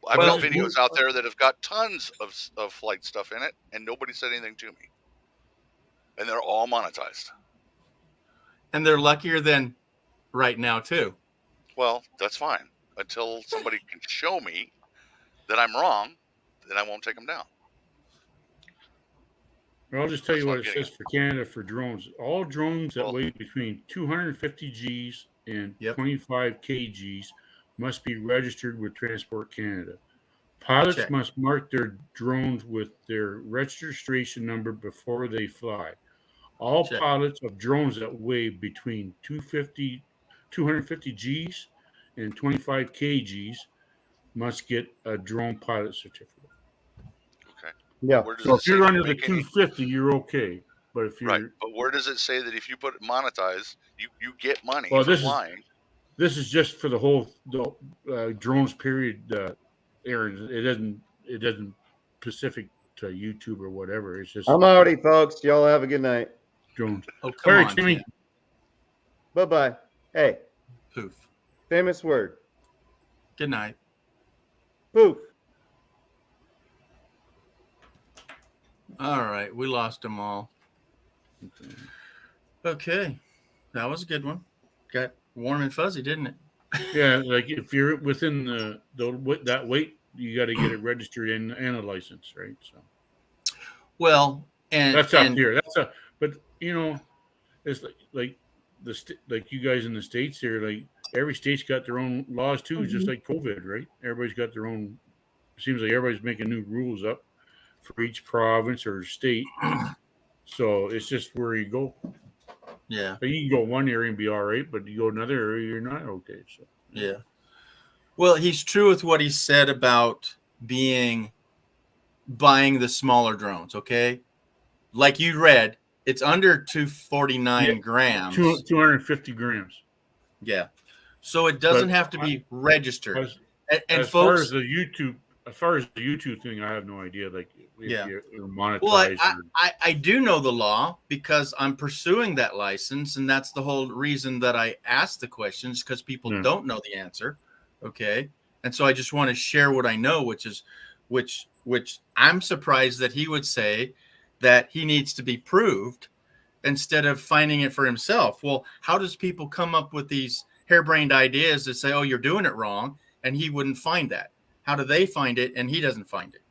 I've Well, got videos out there that have got tons of flight stuff in it, and nobody said anything to me. And they're all monetized. And they're luckier than right now too. Well, that's fine. Until somebody can show me that I'm wrong, then I won't take them down. Well, I'll just tell you That's what what it I'm says for Canada for drones. All drones that Well- weigh between 250 Gs and Yep. 25 kgs must be registered with Transport Canada. Pilots Check. must mark their drones with their registration number before they fly. All Check. pilots of drones that weigh between 250 Gs and 25 kgs must get a drone pilot certificate. Okay. Yeah. Where does So it if say you're that under you the make any- 250, you're okay. But if you're Right. But where does it say that if you put it monetize, you get money Well, for this is- flying? This is just for the whole drones period, Aaron. It doesn't specific to YouTube or whatever. It's just I'm outie, folks. Y'all have a good night. drones. Oh, come All right, on, Timmy. Tim. Bye bye. Hey, Poof. famous word. Good night. Poof. All right, we lost them all. Okay, that was a good one. Got warm and fuzzy, didn't it? Yeah, like if you're within that weight, you got to get it registered and a license, right? So Well, and that's up here. But you know, it's like like you guys in the States here. Like every state's got their own laws too, just like COVID, right? Everybody's got their own. Seems like everybody's making new rules up for each province or state. So it's just where you go. Yeah. But you can go one area and be all right, but you go another area, you're not okay. So Yeah. Well, he's true with what he said about buying the smaller drones. Okay, like you read, it's under 249 grams. 250 grams. Yeah. So it doesn't But have to be registered. As And far folks, as the YouTube as far as the YouTube thing, I have no idea. Like if Yeah. you're Well, monetized. I do know the law because I'm pursuing that license, and that's the whole reason that I ask the questions, because people Yeah. don't know the ansor. Okay, and so I just want to share what I know, which I'm surprised that he would say that he needs to be proved instead of finding it for himself. Well, how does people come up with these harebrained ideas that say, "Oh, you're doing it wrong," and he wouldn't find that? How do they find it and he doesn't find it?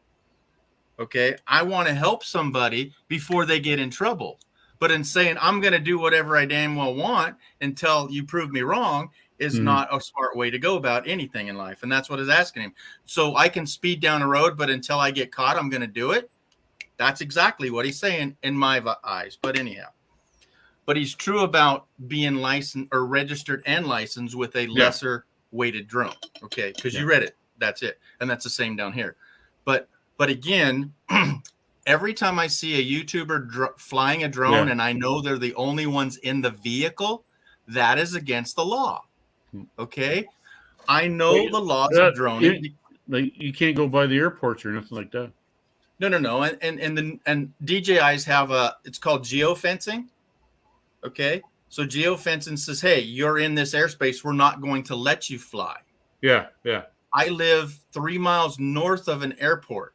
Okay, I want to help somebody before they get in trouble. But in saying I'm going to do whatever I damn well want until you prove me wrong is Mhm. not a smart way to go about anything in life. And that's what is asking him. So I can speed down a road, but until I get caught, I'm going to do it. That's exactly what he's saying in my eyes. But anyhow, but he's true about being licensed or registered and licensed with a lesser weighted drone. Okay, because you read it. That's it. And that's the same down here. But again, every time I see a YouTuber flying a drone and I know they're the only ones in the vehicle, that is against the law. Okay, I know the laws of droning. Like you can't go by the airports or nothing like that. No. And DJIs have it's called geofencing. Okay, so geofencing says, hey, you're in this airspace, we're not going to let you fly. Yeah. I live 3 miles north of an airport,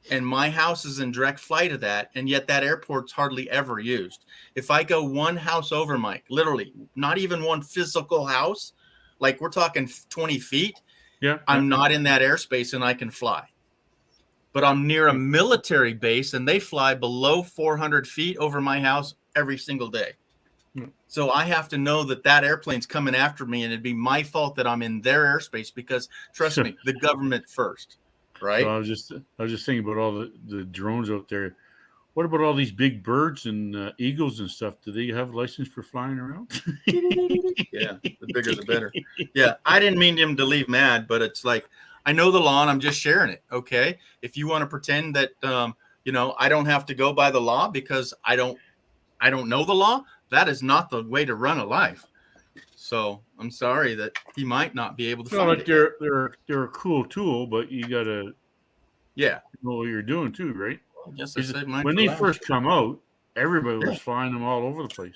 and my house is in direct flight of that, and yet that airport's hardly ever used. If I go one house over, Mike, literally, not even one physical house, like we're talking 20 feet, I'm not in that airspace and I can fly. But I'm near a military base, and they fly below 400 feet over my house every single day. So I have to know that that airplane's coming after me, and it'd be my fault that I'm in their airspace because, trust me, the government first, right? So I was just thinking about all the drones out there. What about all these big birds and eagles and stuff? Do they have license for flying around? Yeah, the bigger the better. Yeah, I didn't mean him to leave mad, but it's like I know the law and I'm just sharing it. Okay, if you want to pretend that I don't have to go by the law because I don't know the law, that is not the way to run a life. So I'm sorry that he might not be able to find it. They're a cool tool, but you gotta know what you're doing too, right? I guess I said mine when for they last. first come out, everybody was flying them all over the place.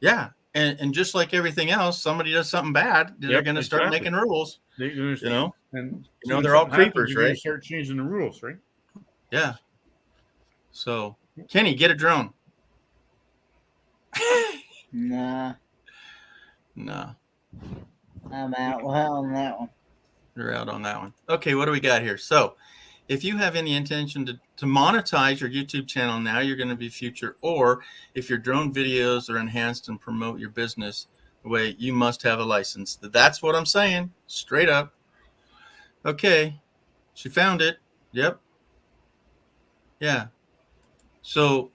Yeah, and just like everything else, somebody does something bad, they're going to start making rules. And they're all creepers, you're gonna right? start changing the rules, right? Yeah. So, Kenny, get a drone. Nah. No. I'm out on that one. You're out on that one. Okay, what do we got here? So, if you have any intention to monetize your YouTube channel now, you're going to be future, or if your drone videos are enhanced and promote your business way, you must have a license. That's what I'm saying, straight up. Okay, she found it. Yep. Yeah. So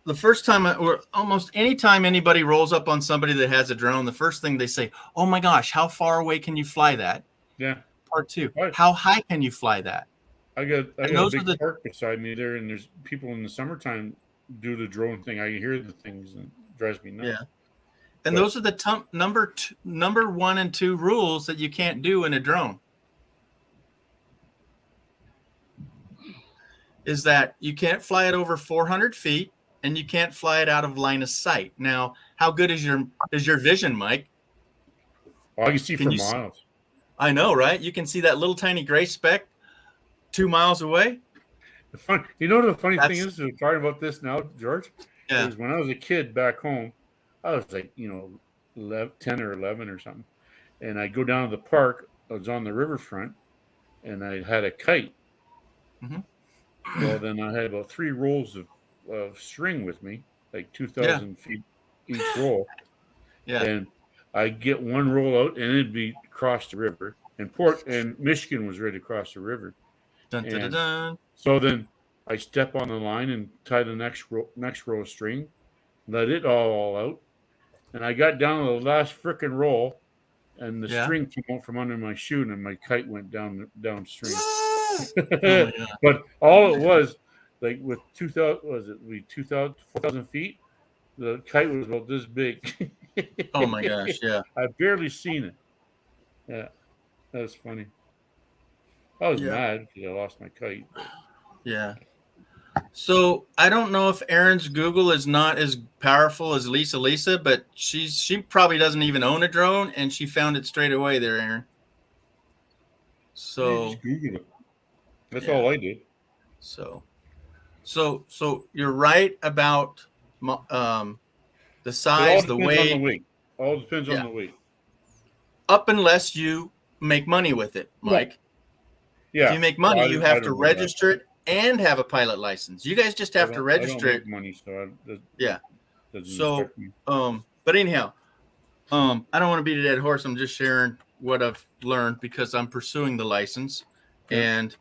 the first time, or almost any time anybody rolls up on somebody that has a drone, the first thing they say, "Oh my gosh, how far away can you fly that?" Yeah. Part two, how high can you fly that? I got a big park beside me there, and there's people in the summertime do the drone thing. I hear the things and it drives me nuts. Yeah. And those are the number 1 and 2 rules that you can't do in a drone. Is that you can't fly it over 400 feet and you can't fly it out of line of sight. Now, how good is your vision, Mike? Well, I can see for miles. I know, right? You can see that little tiny gray speck 2 miles away. The funny thing is, we're talking about this now, George. Yeah. Is when I was a kid back home, I was like, 10 or 11 or something, and I'd go down to the park. I was on the riverfront, and I had a kite. Mm-hmm. Well, then I had about 3 rolls of string with me, like 2,000 feet each roll. Yeah. And I'd get one roll out, and it'd be across the river. And Michigan was ready to cross the river. Dun, dun, dun, dun. So then I step on the line and tie the next row of string, let it all out, and I got down to the last frickin' roll, and the string came out from under my shoe, and my kite went downstream. But all it was, like with 4,000 feet, the kite was about this big. Oh my gosh! Yeah, I've barely seen it. Yeah, that's funny. I was Yeah. mad because I lost my kite. But Yeah. So I don't know if Aaron's Google is not as powerful as Lisa, but she probably doesn't even own a drone, and she found it straight away there, Aaron. you So just Google it. That's yeah. all I did. So you're right about the It all size, the depends on the weight. weight. All depends on Yeah. the weight. Up unless you make money with it, Mike. Yeah. If you make money, Well, you I have to don't know that. register it and have a pilot license. You guys just have to I register don't it. make money, so Yeah. doesn't So, affect me. but anyhow, I don't want to beat a dead horse. I'm just sharing what I've learned because I'm pursuing the license, Yeah. and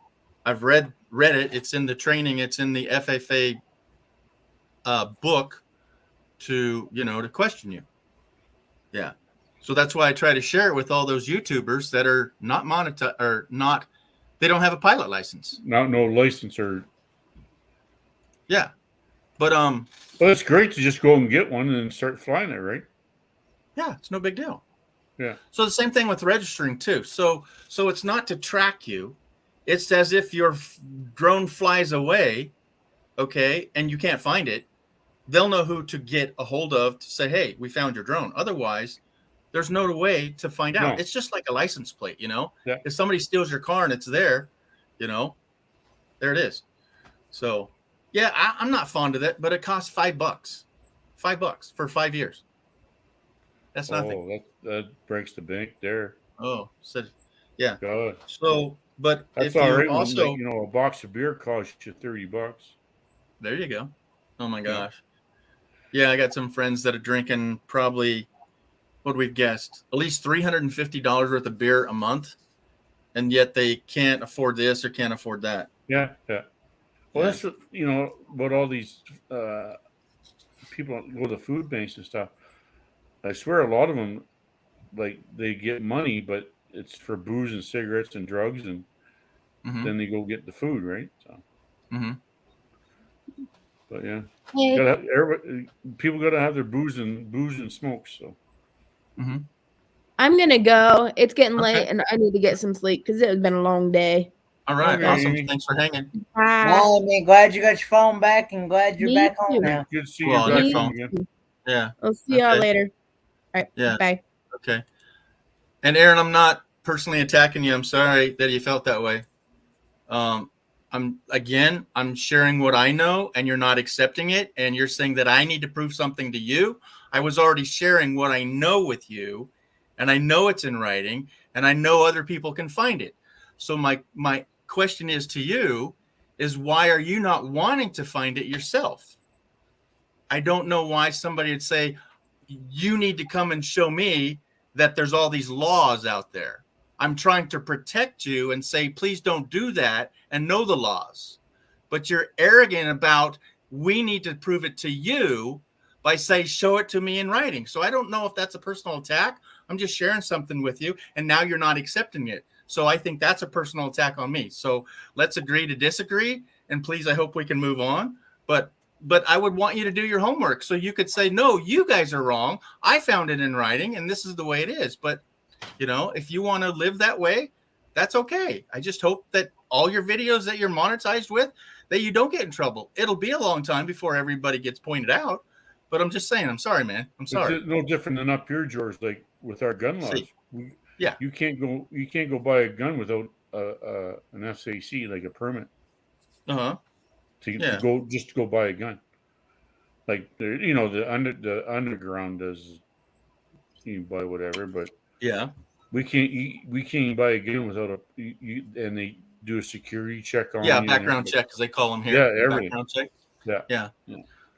I've read it. It's in the training. It's in the FFA book to question you. Yeah. So that's why I try to share it with all those YouTubers that are not monetized or not. They don't have a pilot license. No license or. Yeah. But well, it's great to just go and get one and start flying it, right? Yeah, it's no big deal. Yeah. So the same thing with registering too. So it's not to track you. It's as if your drone flies away, okay, and you can't find it. They'll know who to get a hold of to say, "Hey, we found your drone." Otherwise, there's no way to find out. No. It's just like a license plate, Yeah. If somebody steals your car and it's there, there it is. So, yeah, I'm not fond of it, but it costs $5. $5 for 5 years. That's nothing. That breaks the bank there. Oh, yeah. God. So, but That's if all you right. also, A box of beer costs you $30. there you go. Oh my gosh. Yeah, I got some friends that are drinking probably, what we've guessed, at least $350 worth of beer a month, and yet they can't afford this or can't afford that. Yeah. Well, that's what all these people go to food banks and stuff. I swear, a lot of them, like, they get money, but it's for booze and cigarettes and drugs, and then they go get the food, right? So. But yeah, people got to have their booze and smokes. So. I'm gonna go. It's getting late, and I need to get some sleep because it has been a long day. All right, Okay, awesome. Amy. Thanks for hanging. Bye. Well, I mean, glad you got your phone back and glad you're Me back home too. now. Good to see Well, you back me home too. again. Yeah. I'll see y'all later. All right. Yeah. Bye. Okay. And Aaron, I'm not personally attacking you. I'm sorry that you felt that way. I'm sharing what I know, and you're not accepting it, and you're saying that I need to prove something to you. I was already sharing what I know with you, and I know it's in writing, and I know other people can find it. So my question is to you is, why are you not wanting to find it yourself? I don't know why somebody would say, you need to come and show me that there's all these laws out there. I'm trying to protect you and say, please don't do that and know the laws. But you're arrogant about, we need to prove it to you by saying, show it to me in writing. So I don't know if that's a personal attack. I'm just sharing something with you, and now you're not accepting it. So I think that's a personal attack on me. So let's agree to disagree. And please, I hope we can move on. But I would want you to do your homework so you could say, no, you guys are wrong. I found it in writing, and this is the way it is. But, if you want to live that way, that's okay. I just hope that all your videos that you're monetized with, that you don't get in trouble. It'll be a long time before everybody gets pointed out. But I'm just saying, I'm sorry, man. I'm sorry. It's no different than up here, George. Like with our gun laws, yeah, you can't go buy a gun without an FCC, like a permit. To go buy a gun. Like the underground does, you buy whatever, but yeah, we can't buy a gun without and they do a security check on you. Background check, as they call them here. Yeah, everything. Background check. Yeah.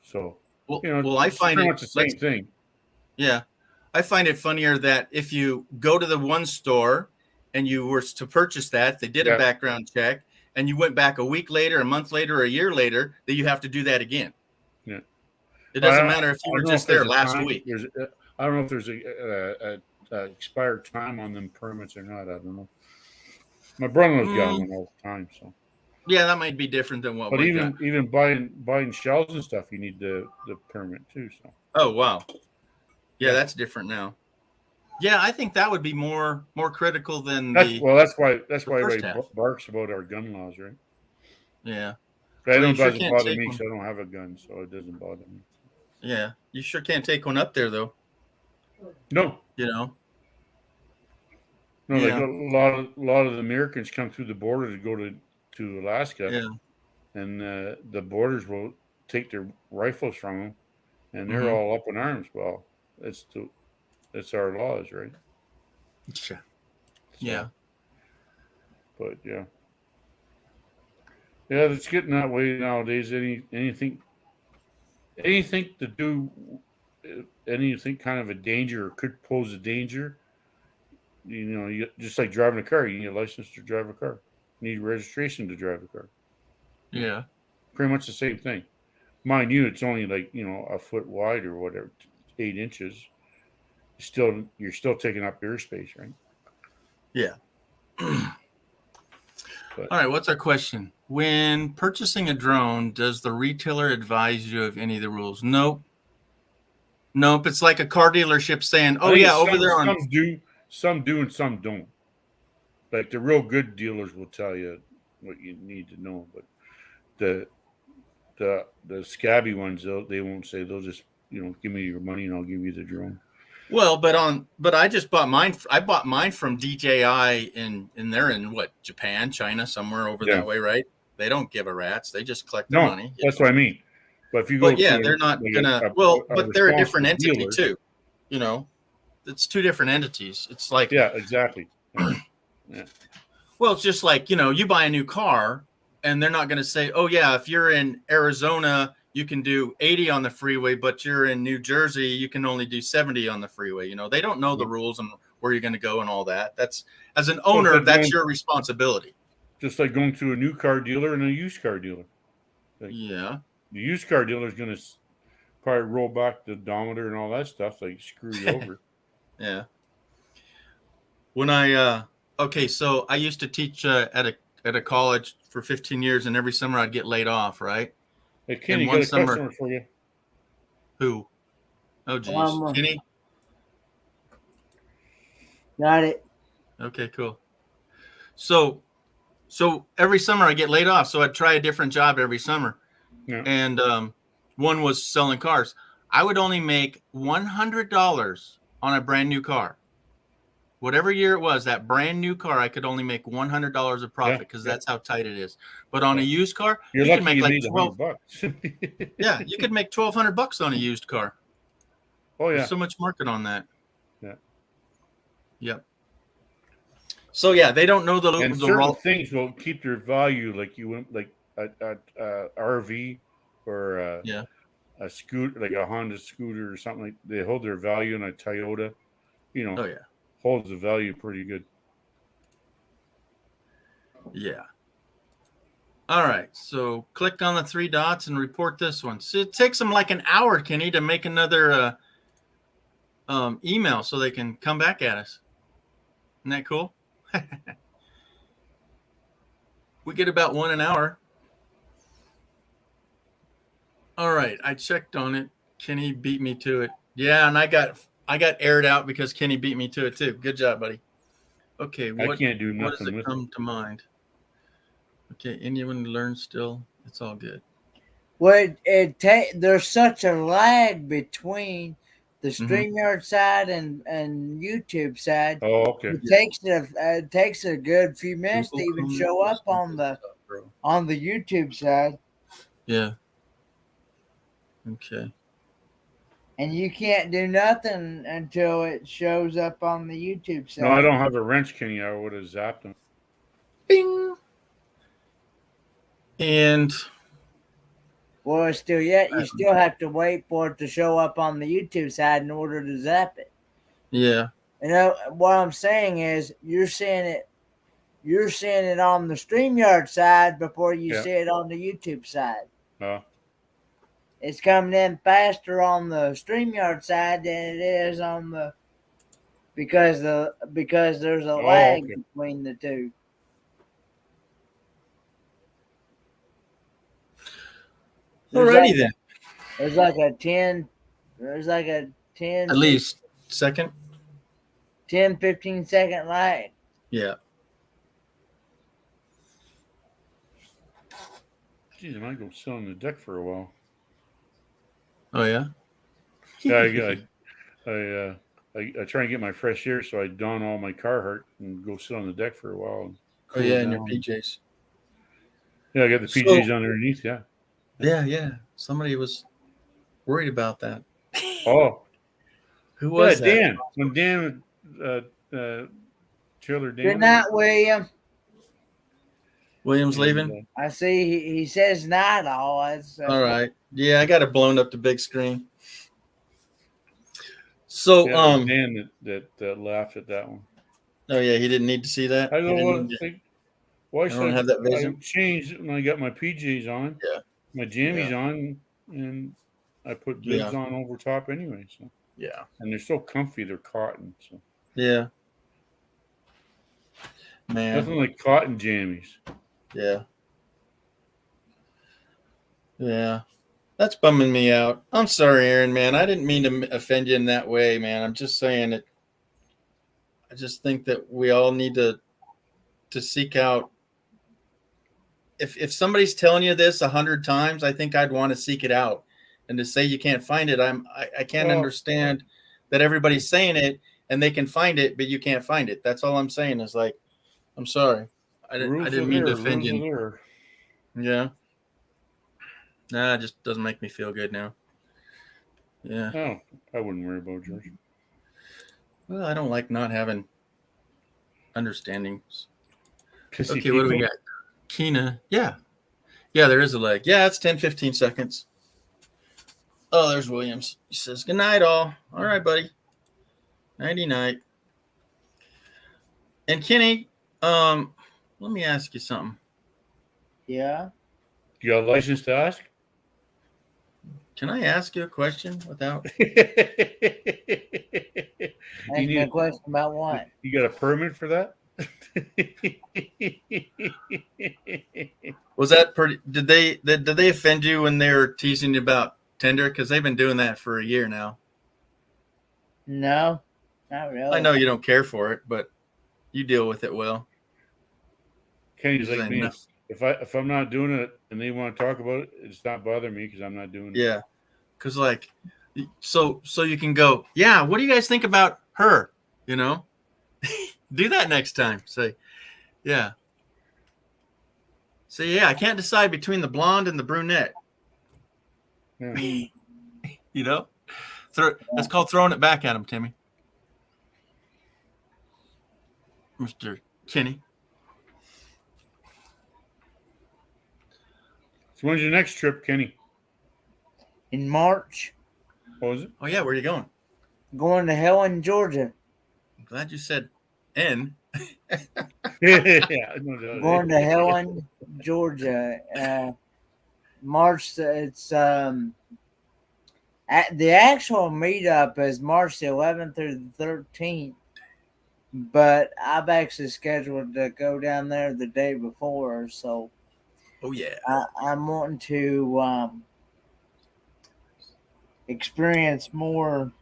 So I find pretty much the same thing. Yeah, I find it funnier that if you go to the one store and you were to purchase that, they did a background check, and you went back a week later, a month later, a year later, that you have to do that again. Yeah. It doesn't matter if you were just there last week. I don't know if there's a expired time on them permits or not. I don't know. My brother-in-law's got one all the time, so. Yeah, that might be different than what. But we got. even buying shells and stuff, you need the permit too. So. Oh wow. Yeah, that's different now. Yeah, I think that would be more critical than That's the why first everybody half. barks about our gun laws, right? Yeah. But Well, you it sure doesn't can't bother take me one. because I don't have a gun, so it doesn't bother me. Yeah, you sure can't take one up there though. No, You know. no, like Yeah. a lot of the Americans come through the border to go to Alaska, Yeah. and the borders will take their rifles from them, and they're Mhm. all up in arms. Well, it's our laws, right? Yeah. So, Yeah. but yeah, it's getting that way nowadays. Anything to do, anything kind of a danger or could pose a danger. You just like driving a car. You need a license to drive a car. You need registration to drive a car. Yeah. Pretty much the same thing. Mind you, it's only like a foot wide or whatever, 8 inches. You're still taking up airspace, right? Yeah. But All right, what's our question? When purchasing a drone, does the retailer advise you of any of the rules? Nope. Nope. It's like a car dealership saying, I "Oh think yeah, it's over there on." some do, and some don't. Like the real good dealers will tell you what you need to know, but the scabby ones they won't say. They'll just give me your money and I'll give you the drone. Well, but I just bought mine. I bought mine from DJI and they're in what, Japan, China, somewhere over Yeah. that way, right? They don't give a rat's. They just collect their No, money. that's what I mean. But if you go But yeah, to they're not like gonna. a But they're a different responsible entity dealer, too. It's two different entities. It's like, yeah, exactly. Yeah. well, it's just like, you buy a new car and they're not going to say, "Oh yeah, if you're in Arizona, you can do 80 on the freeway, but you're in New Jersey, you can only do 70 on the freeway." They don't know the rules and where you're going to go and all that. That's, as an owner, like that's your responsibility. Just like going to a new car dealer and a used car dealer. Like, Yeah. the used car dealer is going to probably roll back the odometer and all that stuff, like screw you over. Yeah. When okay, so I used to teach at a college for 15 years, and every summer I'd get laid off, right? Hey, Kenny, And got one a summer, customer for you. who? Oh, geez, Kenny. Got it. Okay, cool. So every summer I get laid off, so I'd try a different job every summer. Yeah. And one was selling cars. I would only make $100 on a brand new car. Whatever year it was, that brand new car, I could only make $100 of profit because that's how tight it is. But on a used car, You're you lucky can make you like made $1,200. Yeah, you could make $1,200 on a used car. Oh yeah. There's so much market on that. Yeah. Yep. So yeah, they don't know And certain things will keep their value, like you went like a RV or a scooter, like a Honda scooter or something. Like they hold their value, in a Toyota, Oh yeah, holds the value pretty good. Yeah. All right, so click on the three dots and report this one. So it takes them like an hour, Kenny, to make another email so they can come back at us. Isn't that cool? We get about one an hour. All right, I checked on it. Kenny beat me to it. Yeah, and I got aired out because Kenny beat me to it too. Good job, buddy. Okay, I can't do what does nothing it with come to mind? Okay, anyone learn still? It's all good. Well, there's such a lag between the StreamYard side and YouTube side. Oh, okay. It takes a good few minutes to even show up on the YouTube side. Yeah. Okay. And you can't do nothing until it shows up on the YouTube side. No, I don't have a wrench, Kenny. I would have zapped him. Bing. And well, you still have to wait for it to show up on the YouTube side in order to zap it. Yeah. What I'm saying is you're seeing it on the StreamYard side before you see it on the YouTube side. It's coming in faster on the StreamYard side than it is on the because there's a lag between the two. Alrighty then. There's like a 10 at least second. 10, 15 second lag. Yeah. Geez, I might go sit on the deck for a while. Oh yeah. Yeah, I try and get my fresh air, so I don all my Carhartt and go sit on the deck for a while. And Oh cool yeah, in your down. PJs. Yeah, I got the So- PJs underneath. Yeah. Yeah. Somebody was worried about that. Oh, Who was that? Dan. When Dan, Trailer Dan. Good night, William. William's And, leaving. I see he says night all. That's All right. Yeah, I got it blown up to big screen. So yeah, it was Dan that laughed at that one. Oh yeah, he didn't need to see that. I He don't didn't want need to to- think. Why I should don't have that vision. I changed when I got my PJs on. Yeah. My jammies on, and I put bibs Yeah. on over top anyway. So Yeah. and they're so comfy. They're cotton. So Yeah. Man. nothing like cotton jammies. Yeah. Yeah. That's bumming me out. I'm sorry, Aaron, man. I didn't mean to offend you in that way, man. I'm just saying it. I just think that we all need to seek out. If somebody's telling you this 100 times, I think I'd want to seek it out. And to say you can't find it, I can't Well- understand that everybody's saying it and they can find it, but you can't find it. That's all I'm saying is like, I'm sorry. I didn't mean to offend you. Yeah. Nah, it just doesn't make me feel good now. Yeah. Oh, I wouldn't worry about George. Well, I don't like not having understandings. Pissy Okay, what do we people? got? Keena. Yeah. Yeah, there is a leg. Yeah, it's 10, 15 seconds. Oh, there's Williams. He says, good night, all. All right, buddy. Nighty night. And Kenny, let me ask you something. Yeah. You got a license to ask? Can I ask you a question without? Ask me a question about what? You got a permit for that? Was that pretty? Did they offend you when they were teasing you about Tinder? Because they've been doing that for a year now. No, not really. I know you don't care for it, but you deal with it well. Kenny's like Saying me. enough. If I'm not doing it and they want to talk about it, it's not bothering me because I'm not doing it. Yeah, because like, so you can go. Yeah, what do you guys think about her? You know, do that next time. Say, yeah. Say, yeah. I can't decide between the blonde and the brunette. Yeah. You know, that's called throwing it back at him, Timmy. Mr. Kenny. So when's your next trip, Kenny? In March, What was it? Oh yeah, where are you going? going to Helen, Georgia. I'm glad you said N. Yeah, no doubt. Going to Helen, Georgia. March. It's at the actual meetup is March the 11th through the 13th. But I've actually scheduled to go down there the day before, so Oh yeah. I'm wanting to experience more.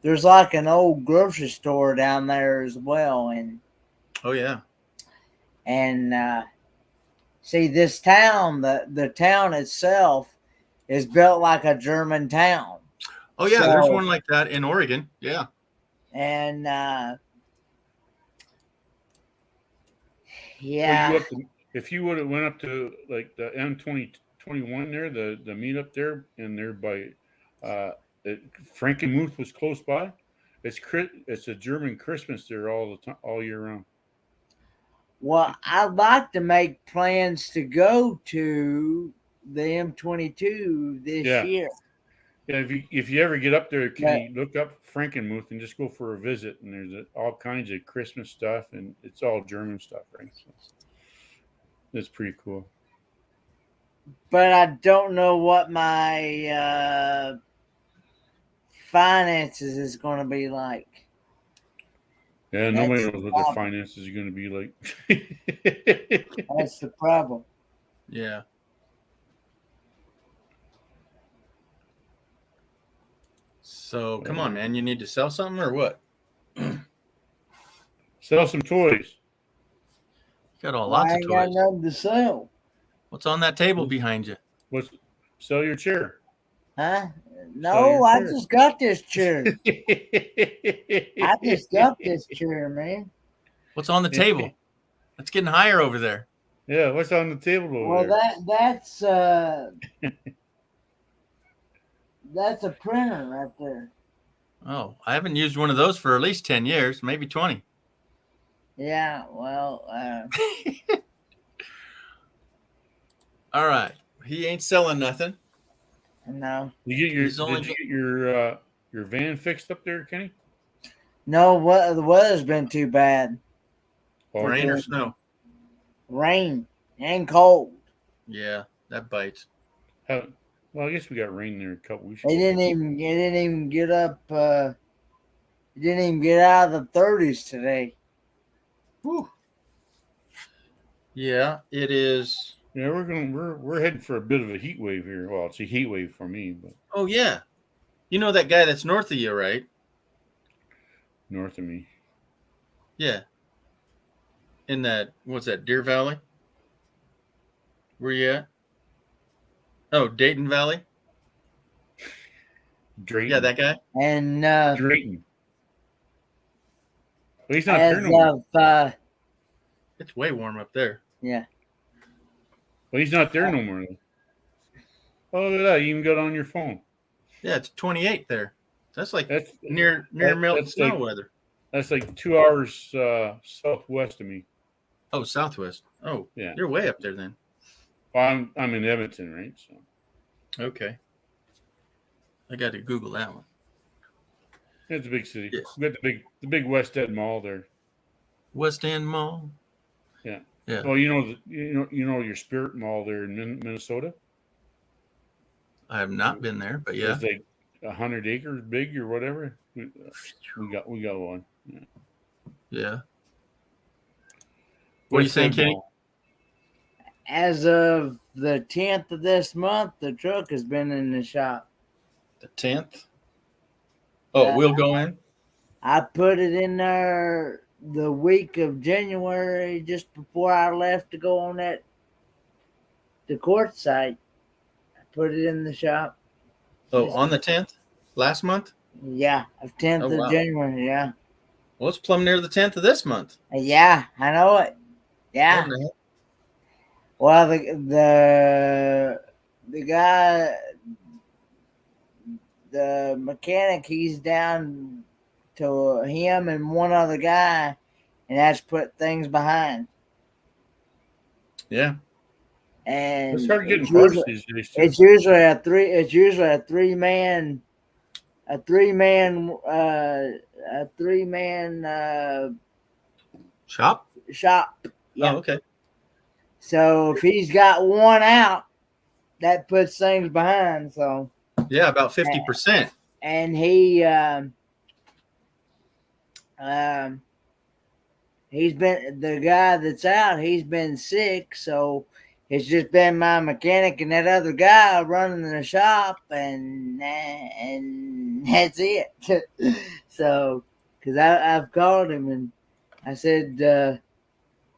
There's like an old grocery store down there as well, Oh yeah. and see this town. The town itself is built like a German town. Oh yeah. There's So- one like that in Oregon. Yeah. And Well, yeah, if you would have went up to like the M2021 there, the meetup there, and there by Frankenmuth was close by. It's a German Christmas there all year round. well, I'd like to make plans to go to the M22 this Yeah. year. Yeah, if you ever get up there, can you look up Frankenmuth and just go for a visit? And there's all kinds of Christmas stuff, and it's all German stuff, right? So it's pretty cool. But I don't know what my finances is going to be like. Yeah, nobody That's knows the what their problem. finances are going to be like. That's the problem. Yeah. So come on, man. You need to sell something or what? Sell some toys. Got all Well, lots I of ain't got toys. nothing to sell. What's on that table behind you? Sell your chair. Huh? Sell your No, I chair. just got this chair. I just got this chair, man. What's on the table? It's getting higher over there. Yeah, what's on the table over Well, there? that's a printer right there. Oh, I haven't used one of those for at least 10 years, maybe 20. Yeah, well, All right. He ain't selling nothing. no. Did you He's only get your van fixed up there, Kenny? No, what the weather's been too bad. Rain or snow? Rain and cold. Yeah, that bites. Well, I guess we got rain there a couple weeks It ago. didn't even get up. It didn't even get out of the 30s today. Whew. Yeah, it is. Yeah, we're heading for a bit of a heat wave here. Well, it's a heat wave for me, but Oh, yeah. You know that guy that's north of you, right? north of me. Yeah. In that, what's that, Deer Valley? Where you at? Oh, Dayton Valley? Drayton. Yeah, that guy? And Drayton. Well, he's not as there no more. It's way warm up there. Yeah. Well, he's not there no more. Oh, look at that! You even got on your phone. Yeah, it's 28 there. That's like That's near melting that's snow like, weather. That's like 2 hours southwest of me. Oh, southwest. Oh, Yeah. You're way up there then. Well, I'm in Edmonton, right? So Okay. I got to Google that one. it's a big city. Yes. We got the big West End Mall there. West End Mall. Yeah. Yeah. Well, you know your Spirit Mall there in Minnesota. I have not been there, but yeah. It's like 100 acres big or whatever. We got one. Yeah. Yeah. What do you think, Kenny? As of the 10th of this month, the truck has been in the shop. The 10th? Oh, we'll go in? I put it in there the week of January, just before I left to go on the court site. I put it in the shop. Oh, on the 10th? Last month? Yeah, of 10th Oh, of wow. January, yeah. Well, it's plumb near the 10th of this month. Yeah, I know it. Yeah. What the heck? Well, the guy, the mechanic, he's down to him and one other guy, and that's put things behind. Yeah. And Let's start getting parts these days too. It's usually a three man Shop? shop. Yeah. Oh, okay. So if he's got one out, that puts things behind. So Yeah, about 50%. and he's been, the guy that's out, he's been sick, so it's just been my mechanic and that other guy running the shop, and that's it. So, because I've called him and I said,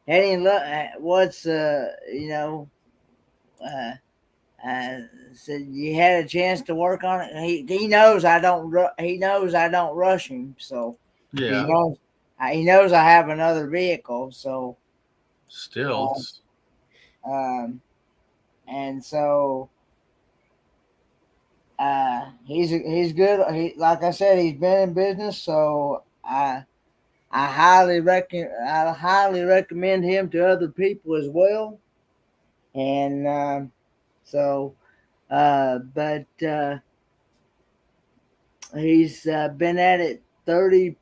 Eddie, look, what's I said, you had a chance to work on it. He knows I don't. He knows I don't rush him. So Yeah. he knows I have another vehicle. So Still. and so he's good. He, like I said, he's been in business. So I highly recommend him to other people as well. And but he's been at it 30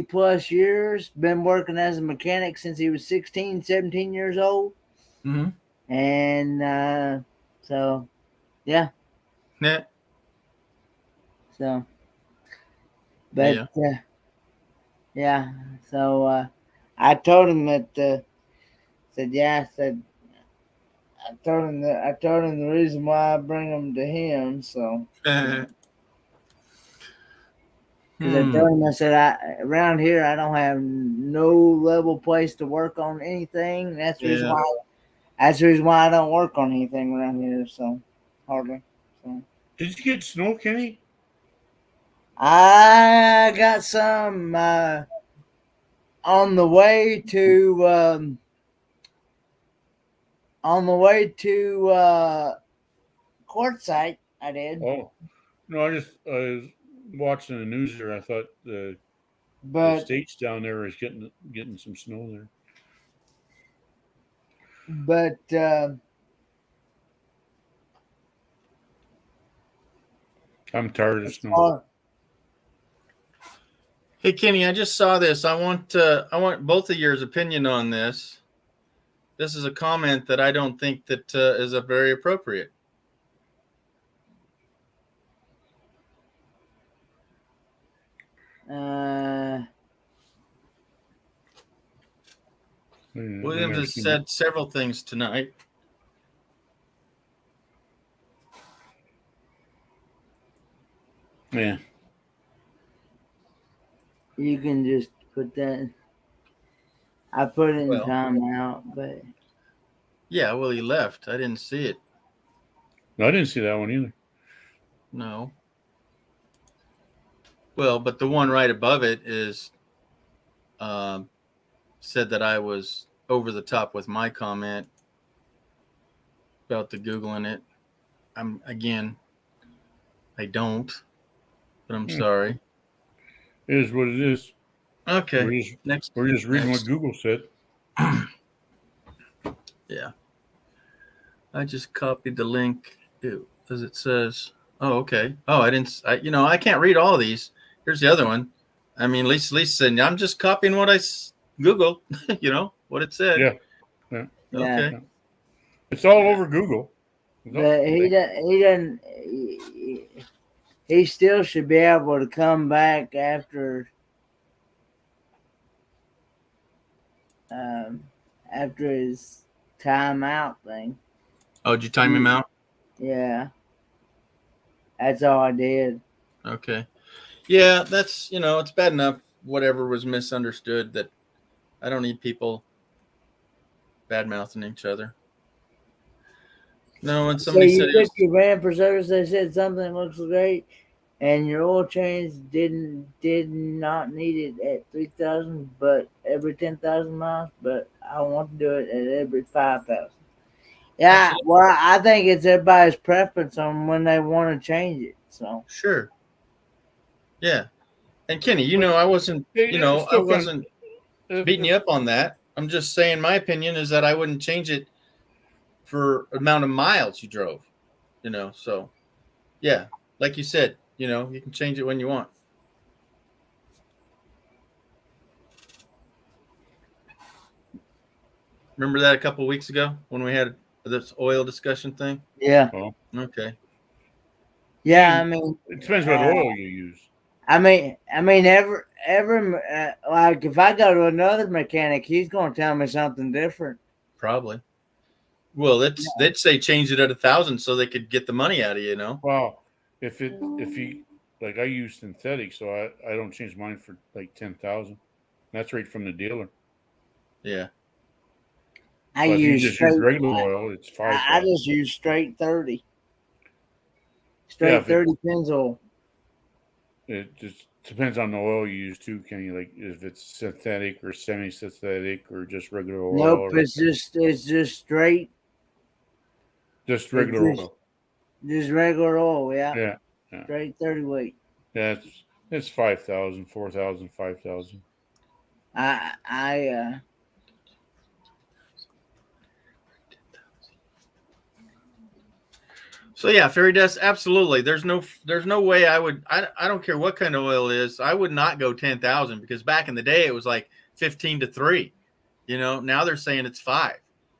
plus years, been working as a mechanic since he was 16, 17 years old. Mm-hmm. And so, yeah. Yeah. So, but yeah. So I told him that, I told him the reason why I bring them to him. So Yeah, Because I told him, I said, around here I don't have no level place to work on anything. That's the reason Yeah. why. That's the reason why I don't work on anything around here. So hardly. So Did you get snow, Kenny? I got some on the way to Quartzsite. I did. Oh, no, I was watching the news there. I thought the states down there is getting some snow there. But I'm tired of snow. Hey Kenny, I just saw this. I want both of yours opinion on this. This is a comment that I don't think that is a very appropriate. Williams has said several things tonight. Yeah. You can just put that. I put it in timeout, but yeah, well, he left. I didn't see it. No, I didn't see that one either. No. Well, but the one right above it is said that I was over the top with my comment about the Googling it. I don't, but I'm sorry. It is what it is. Okay. We're just reading what Google said. Yeah. I just copied the link as it says. Oh, okay. Oh, I can't read all of these. Here's the other one. I mean, Lisa said, I'm just copying what I Google, what it said. Yeah. Okay. Yeah. It's all over Google. But he still should be able to come back after his timeout thing. Oh, did you time him out? Yeah. That's all I did. Okay. Yeah, that's, it's bad enough whatever was misunderstood that I don't need people bad-mouthing each other. No, when somebody so said you took your van for service, they said something looks great, and your oil change did not need it at 3,000, but every 10,000 miles. But I want to do it at every 5,000. Yeah, well, I think it's everybody's preference on when they want to change it. So sure. Yeah, and Kenny, I wasn't, I wasn't beating you up on that. I'm just saying my opinion is that I wouldn't change it for amount of miles you drove, so yeah, like you said, you can change it when you want. Remember that a couple of weeks ago when we had this oil discussion thing? Yeah. Oh. Okay. Yeah, I mean, it depends what oil you use. I mean, every like if I go to another mechanic, he's going to tell me something different. Probably. Well, they'd say change it at 1,000 so they could get the money out of you, Well, if you like, I use synthetic, so I don't change mine for like 10,000. That's right from the dealer. Yeah. I use regular oil. It's 5,000. I just use straight 30. Straight 30 Pennzoil. It just depends on the oil you use too, Kenny. Like if it's synthetic or semi-synthetic or just regular oil. Nope, it's just straight. Just regular oil. Just regular oil, yeah. Yeah. Straight 30 weight. Yeah, it's 5,000, 4,000, 5,000. So yeah, fairy dust, absolutely. There's no way I don't care what kind of oil it is. I would not go 10,000 because back in the day it was like 15 to 3. Now they're saying it's 5.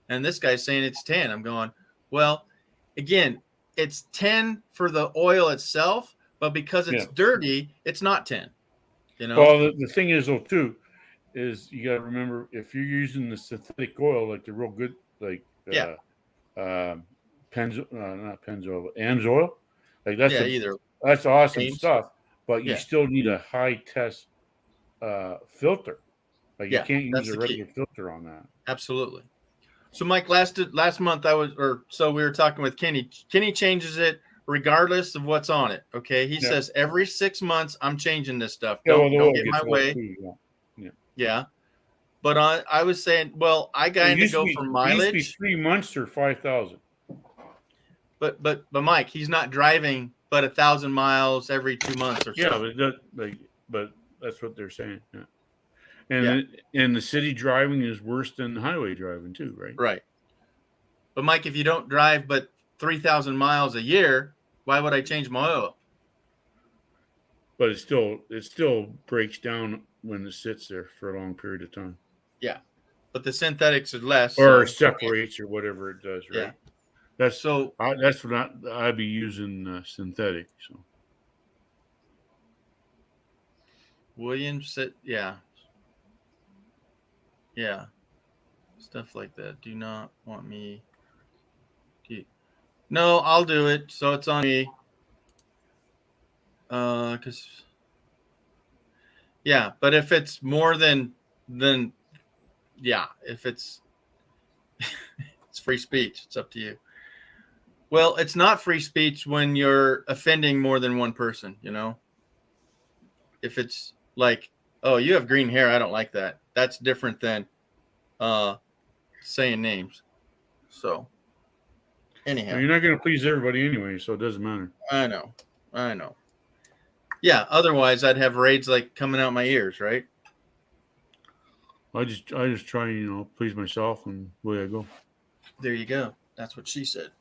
And this guy's saying it's 10. I'm going, well, again, it's 10 for the oil itself, but because it's dirty, it's not 10. Well, the thing is though too, is you got to remember if you're using the synthetic oil, like the real good, like not Pennzoil, but AMS oil, like that's awesome stuff. but you Yeah. still need a high test filter. Like you Yeah, can't use that's a the regular key. filter on that. Absolutely. So, Mike, last month we were talking with Kenny. Kenny changes it regardless of what's on it. Okay, he Yeah. says every 6 months I'm changing this stuff. Yeah, well, Don't the don't oil get gets my old way. too. Yeah. Yeah, but I was saying, well, I It kind of used to go be for it used to be mileage, 3 months or 5,000. but Mike, he's not driving but 1,000 miles every 2 months or Yeah, so. but that's what they're saying. Yeah. Yeah, And the city driving is worse than highway driving too, right? right. But Mike, if you don't drive but 3,000 miles a year, why would I change my oil? But it still breaks down when it sits there for a long period of time. Yeah, but the synthetics are less. Or So separates or whatever it does, right? yeah. That's So that's what I'd be using synthetic. So Williams said, yeah, stuff like that. Do not want me. No, I'll do it. So it's on me. Cause yeah, but if it's more than yeah, if it's it's free speech. It's up to you. Well, it's not free speech when you're offending more than one person. If it's like, oh, you have green hair, I don't like that. That's different than saying names. So anyhow, you're not going to please everybody anyway, so it doesn't matter. I know. Yeah, otherwise I'd have raids like coming out my ears, right? I just try please myself and away I go. There you go. That's what she said.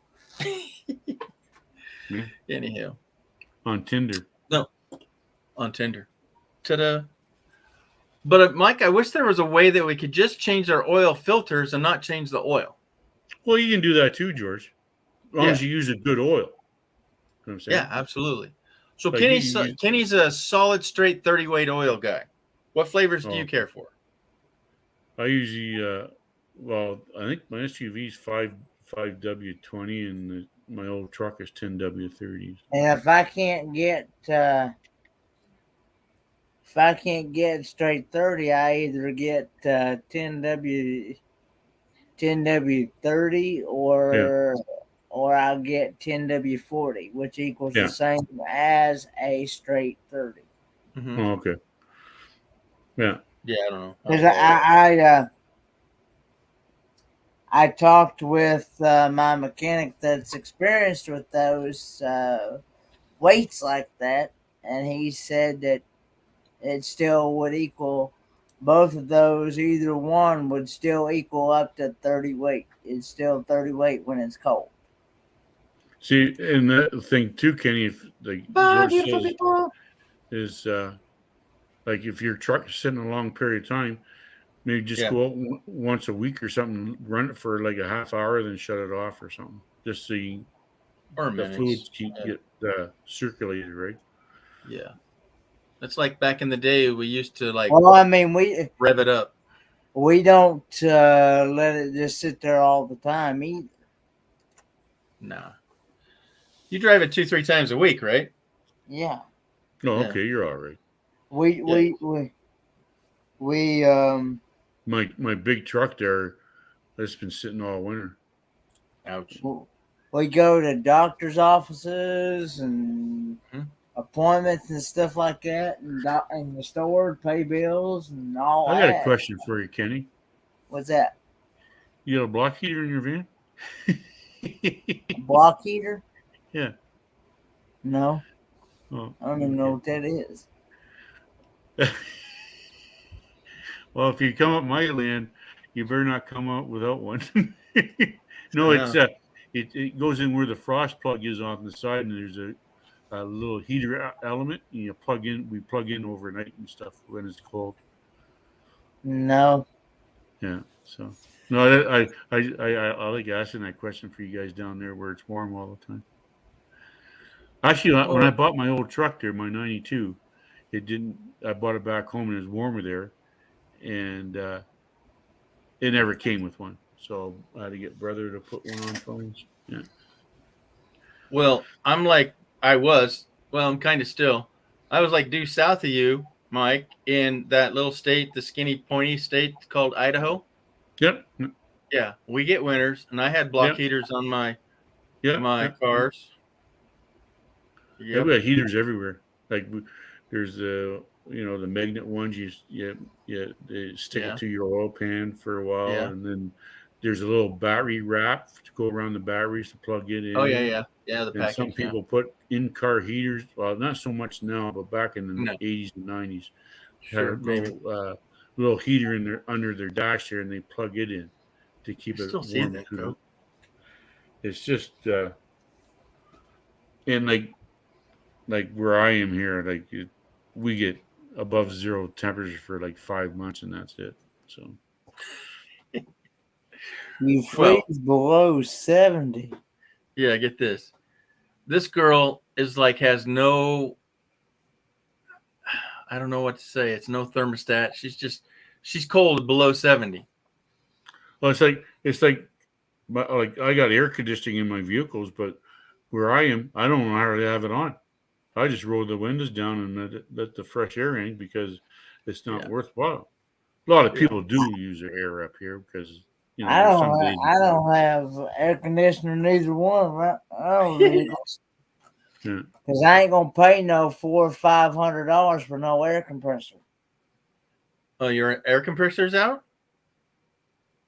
Yeah. Anyhow. On Tinder. No. On Tinder. Ta-da. But Mike, I wish there was a way that we could just change our oil filters and not change the oil. Well, you can do that too, George. As long as you use a good oil. You know what I'm saying? Yeah, absolutely. So Like Kenny's a solid straight 30 weight oil guy. What flavors do you care for? I usually I think my SUV is 5W20 and my old truck is 10W30s. And if I can't get straight 30, I either get 10W30 or I'll get 10W40, which equals the same as a straight 30. Mm-hmm. Oh, okay. Yeah. Yeah, I don't know. Because I talked with my mechanic that's experienced with those weights like that, and he said that it still would equal both of those. Either one would still equal up to 30 weight. It's still 30 weight when it's cold. See, and the thing too, Kenny, if like George says, is like if your truck is sitting a long period of time, maybe just go out once a week or something, run it for like a half hour, then shut it off or something, just so the fluids get circulated, right? Yeah, it's like back in the day we used to like. Well, I mean, we rev it up. We don't let it just sit there all the time either. Nah. You drive it 2-3 times a week, right? Yeah. Oh, okay, you're all right. My big truck there has been sitting all winter. Ouch. We go to doctor's offices and appointments and stuff like that, and the store, pay bills and all that. I got a question for you, Kenny. What's that? You got a block heater in your van? Block heater? Yeah. No. Oh, I don't even know what that is. Well, if you come up my land, you better not come out without one. No, it goes in where the frost plug is on the side, and there's a little heater element, and we plug in overnight and stuff when it's cold. No. Yeah. So no, I like asking that question for you guys down there where it's warm all the time. Actually, when I bought my old truck there, my '92, I bought it back home and it was warmer there, and it never came with one. So I had to get brother to put one on phones. Yeah. Well, I'm kind of still. I was like due south of you, Mike, in that little state, the skinny, pointy state called Idaho. Yep. Yeah, we get winters, and I had block Yep. heaters on my Yep. cars. Yeah, we got heaters everywhere. Like there's the the magnet ones. They stick Yeah. it to your oil pan for a while, Yeah. and then there's a little battery wrap to go around the batteries to plug it in. Oh yeah. The And some package. Yeah. people put in-car heaters. Well, not so much now, but back in the No. 80s and 90s, Sure, had a maybe. little heater in there under their dash there, and they plug it in to keep I it still see warm. that, though. It's just and like where I am here, we get above zero temperature for like 5 months, and that's it. So You freeze below 70. Yeah, get this. This girl is like has no. I don't know what to say. It's no thermostat. She's cold below 70. well, it's like I got air conditioning in my vehicles, but where I am, I don't know how to have it on. I just roll the windows down and let the fresh air in because it's not worthwhile. A lot of people do use their air up here because I there's some days. I don't have air conditioner neither one. Right? Yeah. Because I ain't gonna pay no $400 or $500 for no air compressor. Oh, your air compressor's out?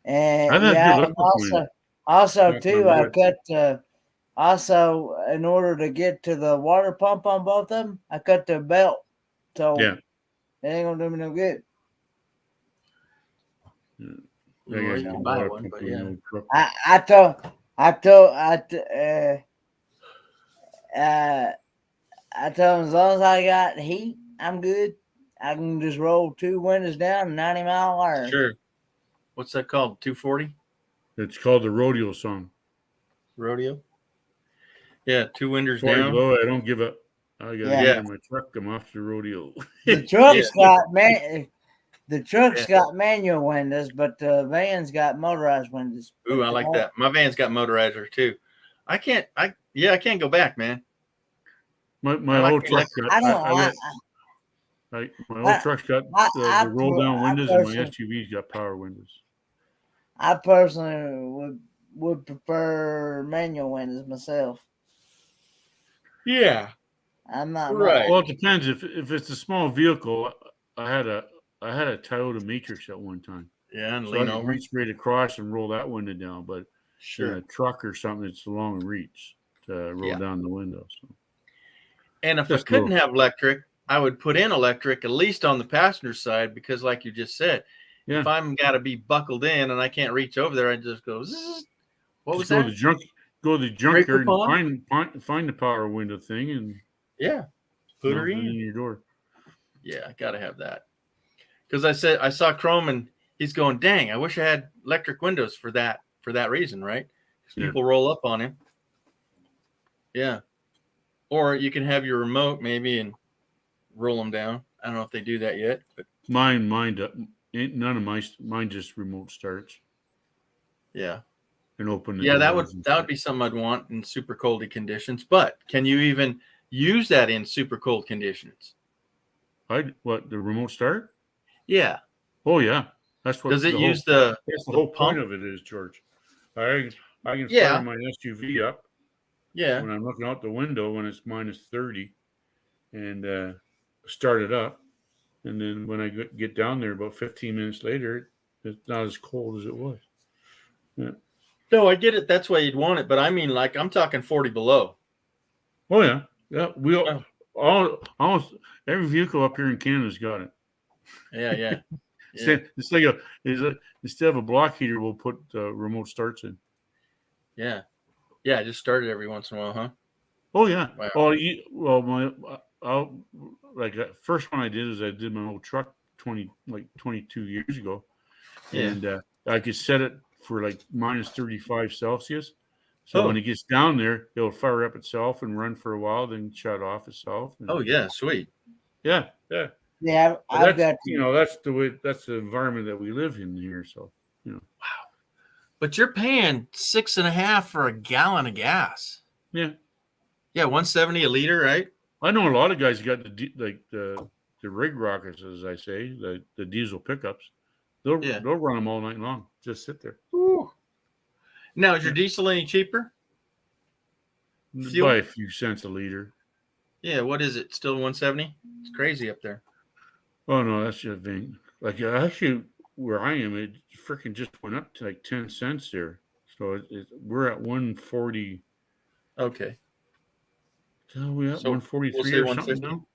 And I've had yeah, good and luck with mine. also Knock too, on I wood. cut. Also, in order to get to the water pump on both of them, I cut the belt. So Yeah. it ain't gonna do me no good. Well, you can buy one, but yeah. I told him as long as I got heat, I'm good. I can just roll 2 windows down 90 mile an hour. Sure. What's that called? 240? It's called the rodeo song. Rodeo? Yeah, 2 windows 40 down. below, I don't give up. I got to Yeah. get in my truck. I'm off the rodeo. The truck's got manual windows, but the van's got motorized windows. Ooh, I like that. My van's got motorizer too. I can't go back, man. My I old like truck electric. got. My old truck's got the roll down windows, and my SUV's got power windows. I personally would prefer manual windows myself. Yeah. I'm not Right. Well, it depends. If it's a small vehicle, I had a Toyota Matrix at one time. Yeah, and So lean I could over. reach straight across and roll that window down. But Sure. in a truck or something, it's a long reach to roll down the window. So. And if Just I couldn't little. have electric, I would put in electric, at least on the passenger side, because like you just said, if I'm got to be buckled in and I can't reach over there, I just go, zzz. What was Go that? to the junkyard and find the power window thing and put her it in in. your door. Yeah, I got to have that. Because I saw Chrome and he's going, dang, I wish I had electric windows for that reason, right? Because people roll up on him. Yeah. Or you can have your remote maybe and roll them down. I don't know if they do that yet. But Mine, none of mine just remote starts. Yeah. And open the Yeah, that doors would be something I'd want in super coldy conditions. But can you even use that in super cold conditions? The remote start? Yeah. Oh yeah. That's what Does it use that's the the whole pump? point of it is, George. I can Yeah. fire my SUV up Yeah. when I'm looking out the window when it's minus 30 and start it up. And then when I get down there about 15 minutes later, it's not as cold as it was. Yeah. No, I get it. That's why you'd want it. But I mean, like, I'm talking 40 below. Oh yeah. Yeah. We almost every vehicle up here in Canada's got it. Yeah. Instead of a block heater, we'll put remote starts in. Yeah. Yeah, I just started every once in a while, huh? Oh yeah. Wow. First one I did is I did my old truck 22 years ago, Yeah. and I could set it for like minus 35 Celsius. So when it gets down there, it'll fire up itself and run for a while, then shut off itself. Oh yeah, sweet. Yeah. Yeah, I've got that's the environment that we live in here. So Wow. But you're paying $6.50 for a gallon of gas. Yeah. Yeah, $1.70 a liter, right? I know a lot of guys got the rig rockets, as I say, the diesel pickups. They'll run them all night long. Just sit there. Ooh. Now, is your diesel any cheaper? Fuel? By a few cents a liter. Yeah, what is it? Still 170? It's crazy up there. Oh no, that's just thing. Like actually, where I am, it freaking just went up to like 10 cents there. So we're at 140. Okay. So we at So 143 we'll say or something 150. now.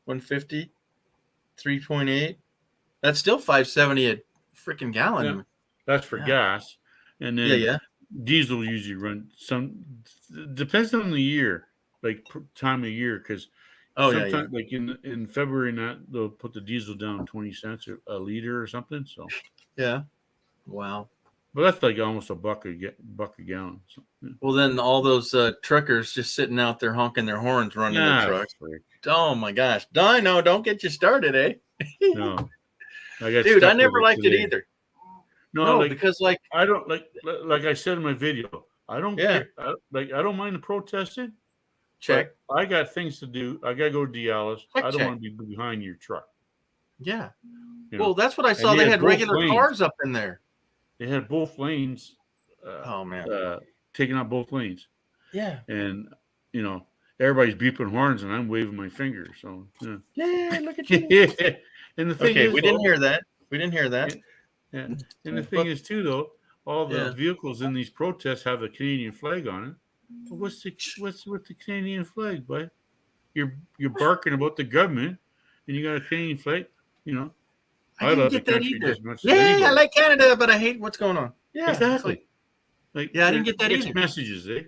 150, 3.8. That's still 570 a freaking gallon. Yeah, that's for gas, and then yeah. Diesel usually run some. Depends on the year, like time of year, because sometimes like in February, they'll put the diesel down 20 cents a liter or something. So yeah, wow. But that's like almost a buck a gallon. So, yeah. Well, then all those truckers just sitting out there honking their horns, running their trucks. Oh my gosh, Dino, don't get you started, eh? No, dude, I never liked it either. No, like, because like I don't like I said in my video, I don't care. I don't mind the protesting. Check. I got things to do. I gotta go to Dallas. I don't want to be behind your truck. Yeah. You well, know? that's what I saw. They had regular cars up in there. They had both lanes. Taking out both lanes. Yeah. And you know, everybody's beeping horns, and I'm waving my finger. So yeah, look at you. And the thing is, we didn't hear that. We didn't hear that. Yeah. And the thing is too, though, all the vehicles in these protests have a Canadian flag on it. Well, what's with the Canadian flag, bud? You're barking about the government, and you got a Canadian flag. You know, I love the country just as much as anybody. I like Canada, but I hate what's going on. Yeah, exactly. I didn't get that either. Messages, eh?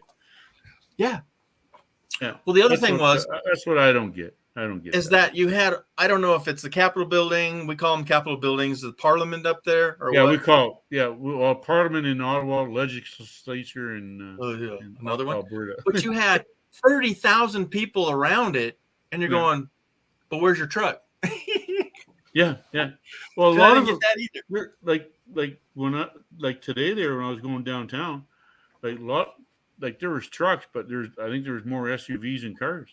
Yeah. Yeah. Well, the other thing was that's what I don't get. I don't get is that you had, I don't know if it's the Capitol building. We call them Capitol buildings, the Parliament up there, or what? We call Parliament in Ottawa, legislature in another one. Alberta. But you had 30,000 people around it, and you're going, but where's your truck? Yeah. Well, a lot lot I of didn't get that either. Like when today there when I was going downtown, there was trucks, but I think there was more SUVs and cars.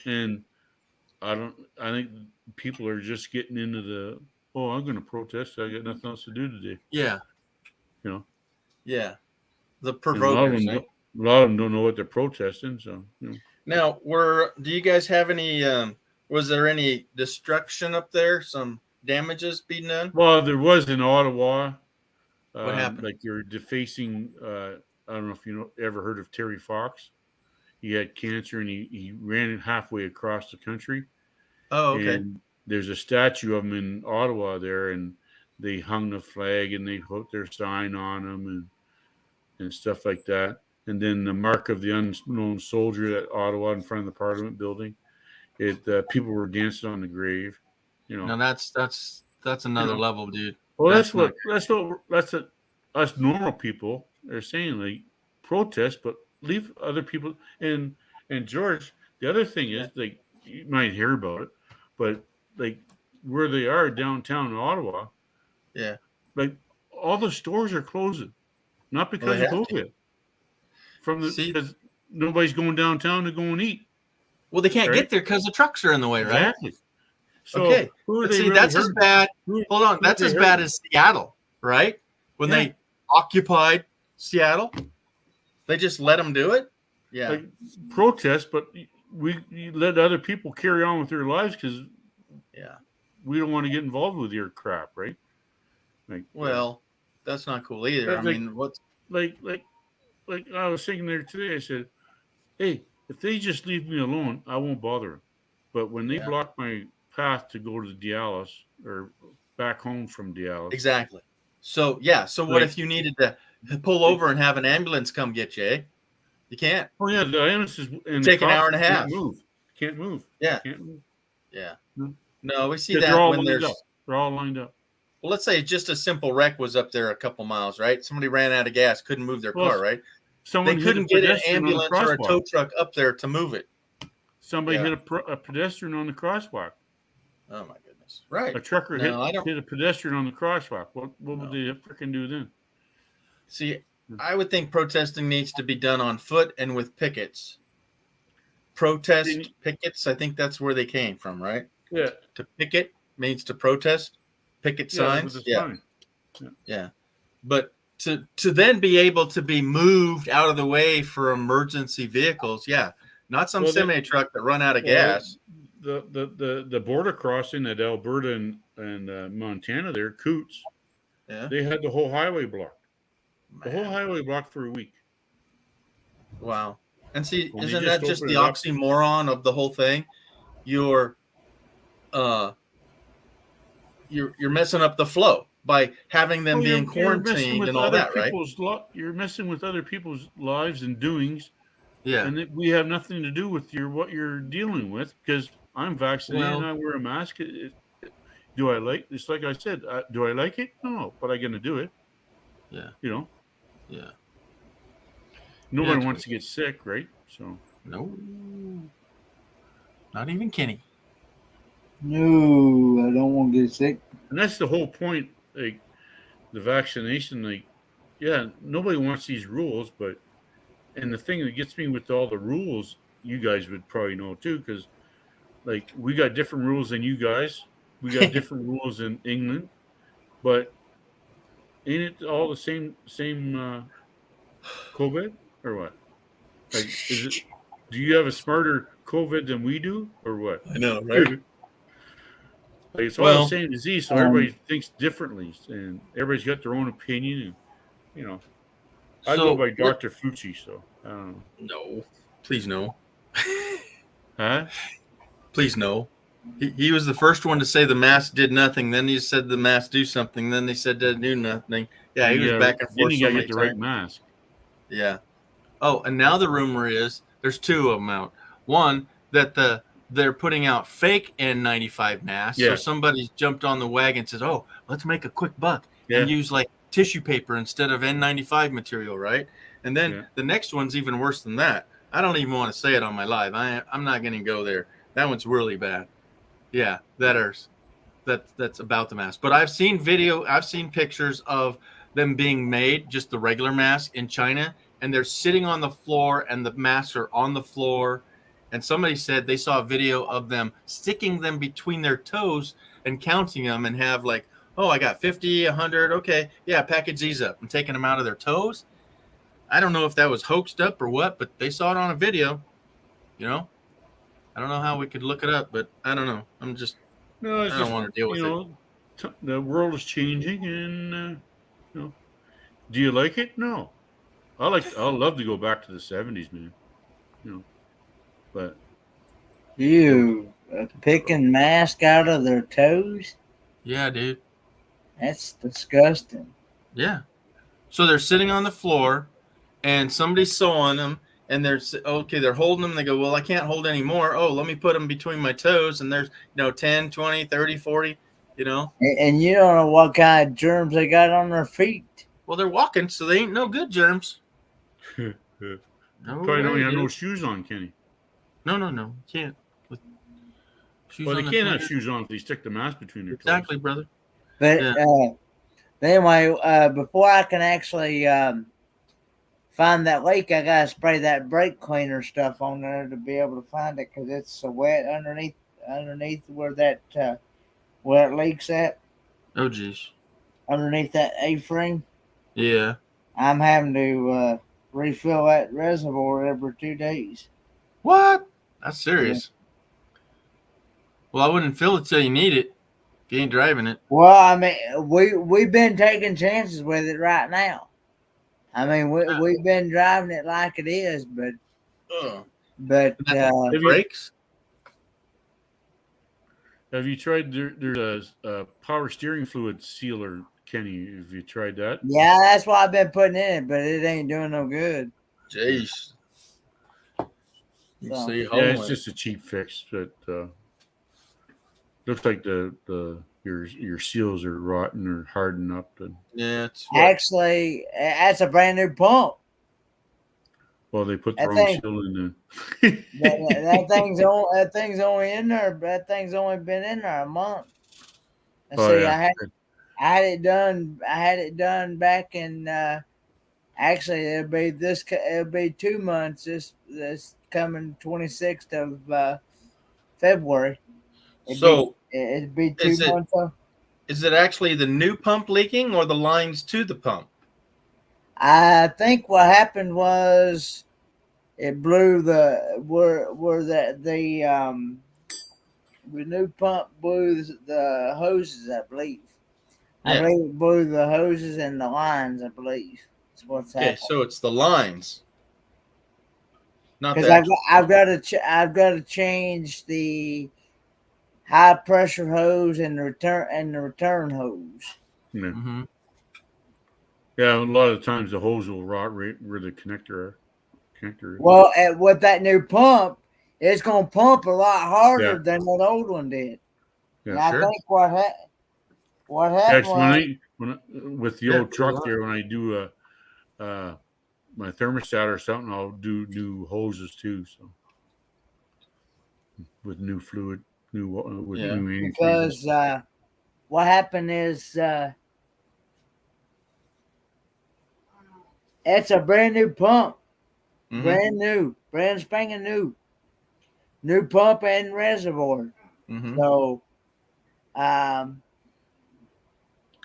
And I think people are just getting into I'm going to protest. I got nothing else to do today. Yeah. You know? Yeah. The provokers. A lot of them don't know what they're protesting. So, you know. Now, do you guys have any, was there any destruction up there? Some damages being done? Well, there was in Ottawa. What happened? Like you're defacing, I don't know if ever heard of Terry Fox. He had cancer and he ran it halfway across the country. Oh, okay. And there's a statue of him in Ottawa there, and they hung the flag and they put their sign on him and stuff like that. And then the mark of the unknown soldier at Ottawa in front of the Parliament building. People were dancing on the grave. You know. No, that's another level, dude. Well, that's us normal people are saying, like, protest, but leave other people. And George, the other thing is, like, you might hear about it, but like where they are downtown in Ottawa, like all the stores are closing, not because of COVID, because nobody's going downtown to go and eat. Well, they can't get there because the trucks are in the way, right? Exactly. So that's as bad. Hold on, that's as bad as Seattle, right? When they occupied Seattle, they just let them do it. Yeah, like, protest, but we let other people carry on with their lives because we don't want to get involved with your crap, right? Like, that's not cool either. I mean, what's like I was thinking there today. I said, hey, if they just leave me alone, I won't bother them. But when they block my path to go to Dallas or back home from Dallas. Exactly. So, what if you needed to pull over and have an ambulance come get you, eh? You can't. Oh, yeah, the ambulance is take an hour and a half. Can't move. Yeah. Can't move. Yeah. No, we see that when they're all lined up. Well, let's say just a simple wreck was up there a couple miles, right? Somebody ran out of gas, couldn't move their car, right? They couldn't get an ambulance or a tow truck up there to move it. Somebody hit a pedestrian on the crosswalk. Oh my goodness! Right, a trucker hit a pedestrian on the crosswalk. What would they freaking do then? See, I would think protesting needs to be done on foot and with pickets. protest pickets. I think that's where they came from, right? Yeah. To picket means to protest. Picket Yeah, with signs. the Yeah. sign. Yeah. But to then be able to be moved out of the way for emergency vehicles, yeah. Not some Well, semi truck that run out of Well, gas. the border crossing at Alberta and Montana there, Coots, Yeah. they had the whole highway blocked. The whole highway blocked for a week. Wow. And see, When they isn't just that just opened the it up. oxymoron of the whole thing? You're messing up the flow by having them Well, being you're messing quarantined with and all other that, right? people's you're messing with other people's lives and doings. Yeah. And we have nothing to do with what you're dealing with, because I'm vaccinated and I wear a mask. Do I like? It's like I said. Do I like it? No, but I'm going to do it. Yeah. You know. Yeah. Nobody Yeah, wants to get sick, right? So. No. Not even Kenny. No, I don't want to get sick. And that's the whole point. Like the vaccination. Like, yeah, nobody wants these rules, but and the thing that gets me with all the rules, you guys would probably know too, because like we got different rules than you guys. We got different rules in England, but ain't it all the same COVID or what? Like, is it? Do you have a smarter COVID than we do, or what? I know, right? Like it's all Well, the same disease, so everybody thinks differently, and everybody's got their own opinion. And, you know, I go by Dr. Fucci, so I don't know. No, please no. Huh? Please no. He was the first one to say the mask did nothing. Then he said the mask do something. Then they said that do nothing. Yeah, he was back and Then forth you so gotta many get the right times. mask. Yeah. Oh, and now the rumor is there's two of them out. One that they're putting out fake N95 masks. Yeah. So somebody jumped on the wagon and says, "Oh, let's make a quick buck and Yeah. use like tissue paper instead of N95 material, right?" And then the next one's even worse than that. I don't even want to say it on my live. I'm not going to go there. That one's really bad. Yeah, that's about the mask. But I've seen pictures of them being made, just the regular mask in China, and they're sitting on the floor and the masks are on the floor. And somebody said they saw a video of them sticking them between their toes and counting them and have like, oh, I got 50, 100. Okay, yeah, package these up and taking them out of their toes. I don't know if that was hoaxed up or what, but they saw it on a video, you know? I don't know how we could look it up, but I don't know. I don't want to deal with it. The world is changing, and you know, do you like it? No, I'd love to go back to the 70s, man. You know, but You picking mask out of their toes? Yeah, dude. That's disgusting. Yeah. So they're sitting on the floor, and somebody's sewing them. And they're holding them. They go, well, I can't hold any more. Oh, let me put them between my toes. And there's, 10, 20, 30, 40, And you don't know what kind of germs they got on their feet. Well, they're walking, so they ain't no good germs. Probably way, don't have no dude. shoes on, Kenny. No. Can't. Well, they can't have shoes on if they stick the mask between their toes. Exactly, brother. But anyway, before I can actually find that leak, I gotta spray that brake cleaner stuff on there to be able to find it, because it's so wet underneath where that where it leaks at. Oh, geez. Underneath that A-frame. Yeah. I'm having to refill that reservoir every 2 days. What? That's serious. Well, I wouldn't fill it till you need it. If you ain't driving it. Well, I mean, we've been taking chances with it right now. I mean, we've been driving it like it is, but brakes. Have you tried? There's a power steering fluid sealer, Kenny. Have you tried that? Yeah, that's what I've been putting in it, but it ain't doing no good. Jeez. Yeah, it's just a cheap fix, but looks like your seals are rotten or hardened up. And yeah, actually, that's a brand new pump. Well, they put the wrong seal in the. that thing's only in there. That thing's only been in there a month. And see, yeah. I had it done. I had it done back in. Actually, it'll be 2 months. This coming 26th of February. So It'd be 2 is it months off. is it actually the new pump leaking or the lines to the pump? I think what happened was it blew the new pump blew the hoses, I believe. I Yeah. believe it blew the hoses and the lines, I believe. That's what's Okay, happened. so it's the lines, not Because the I've got to change the high pressure hose and the return hose. Yeah. Mm-hmm. Yeah, a lot of times the hose will rot right where the connector is. Well, with that new pump, it's gonna pump a lot harder Yeah. than that old one did. Yeah, And I sure. think what happened Actually, was when with the Yeah, old pretty truck lot. there, when I do my thermostat or something, I'll do new hoses too. So with new fluid, with Yeah. new antifreeze. because what happened is it's a brand new pump, Mhm. brand new, brand spanking new pump and reservoir. Mhm. So,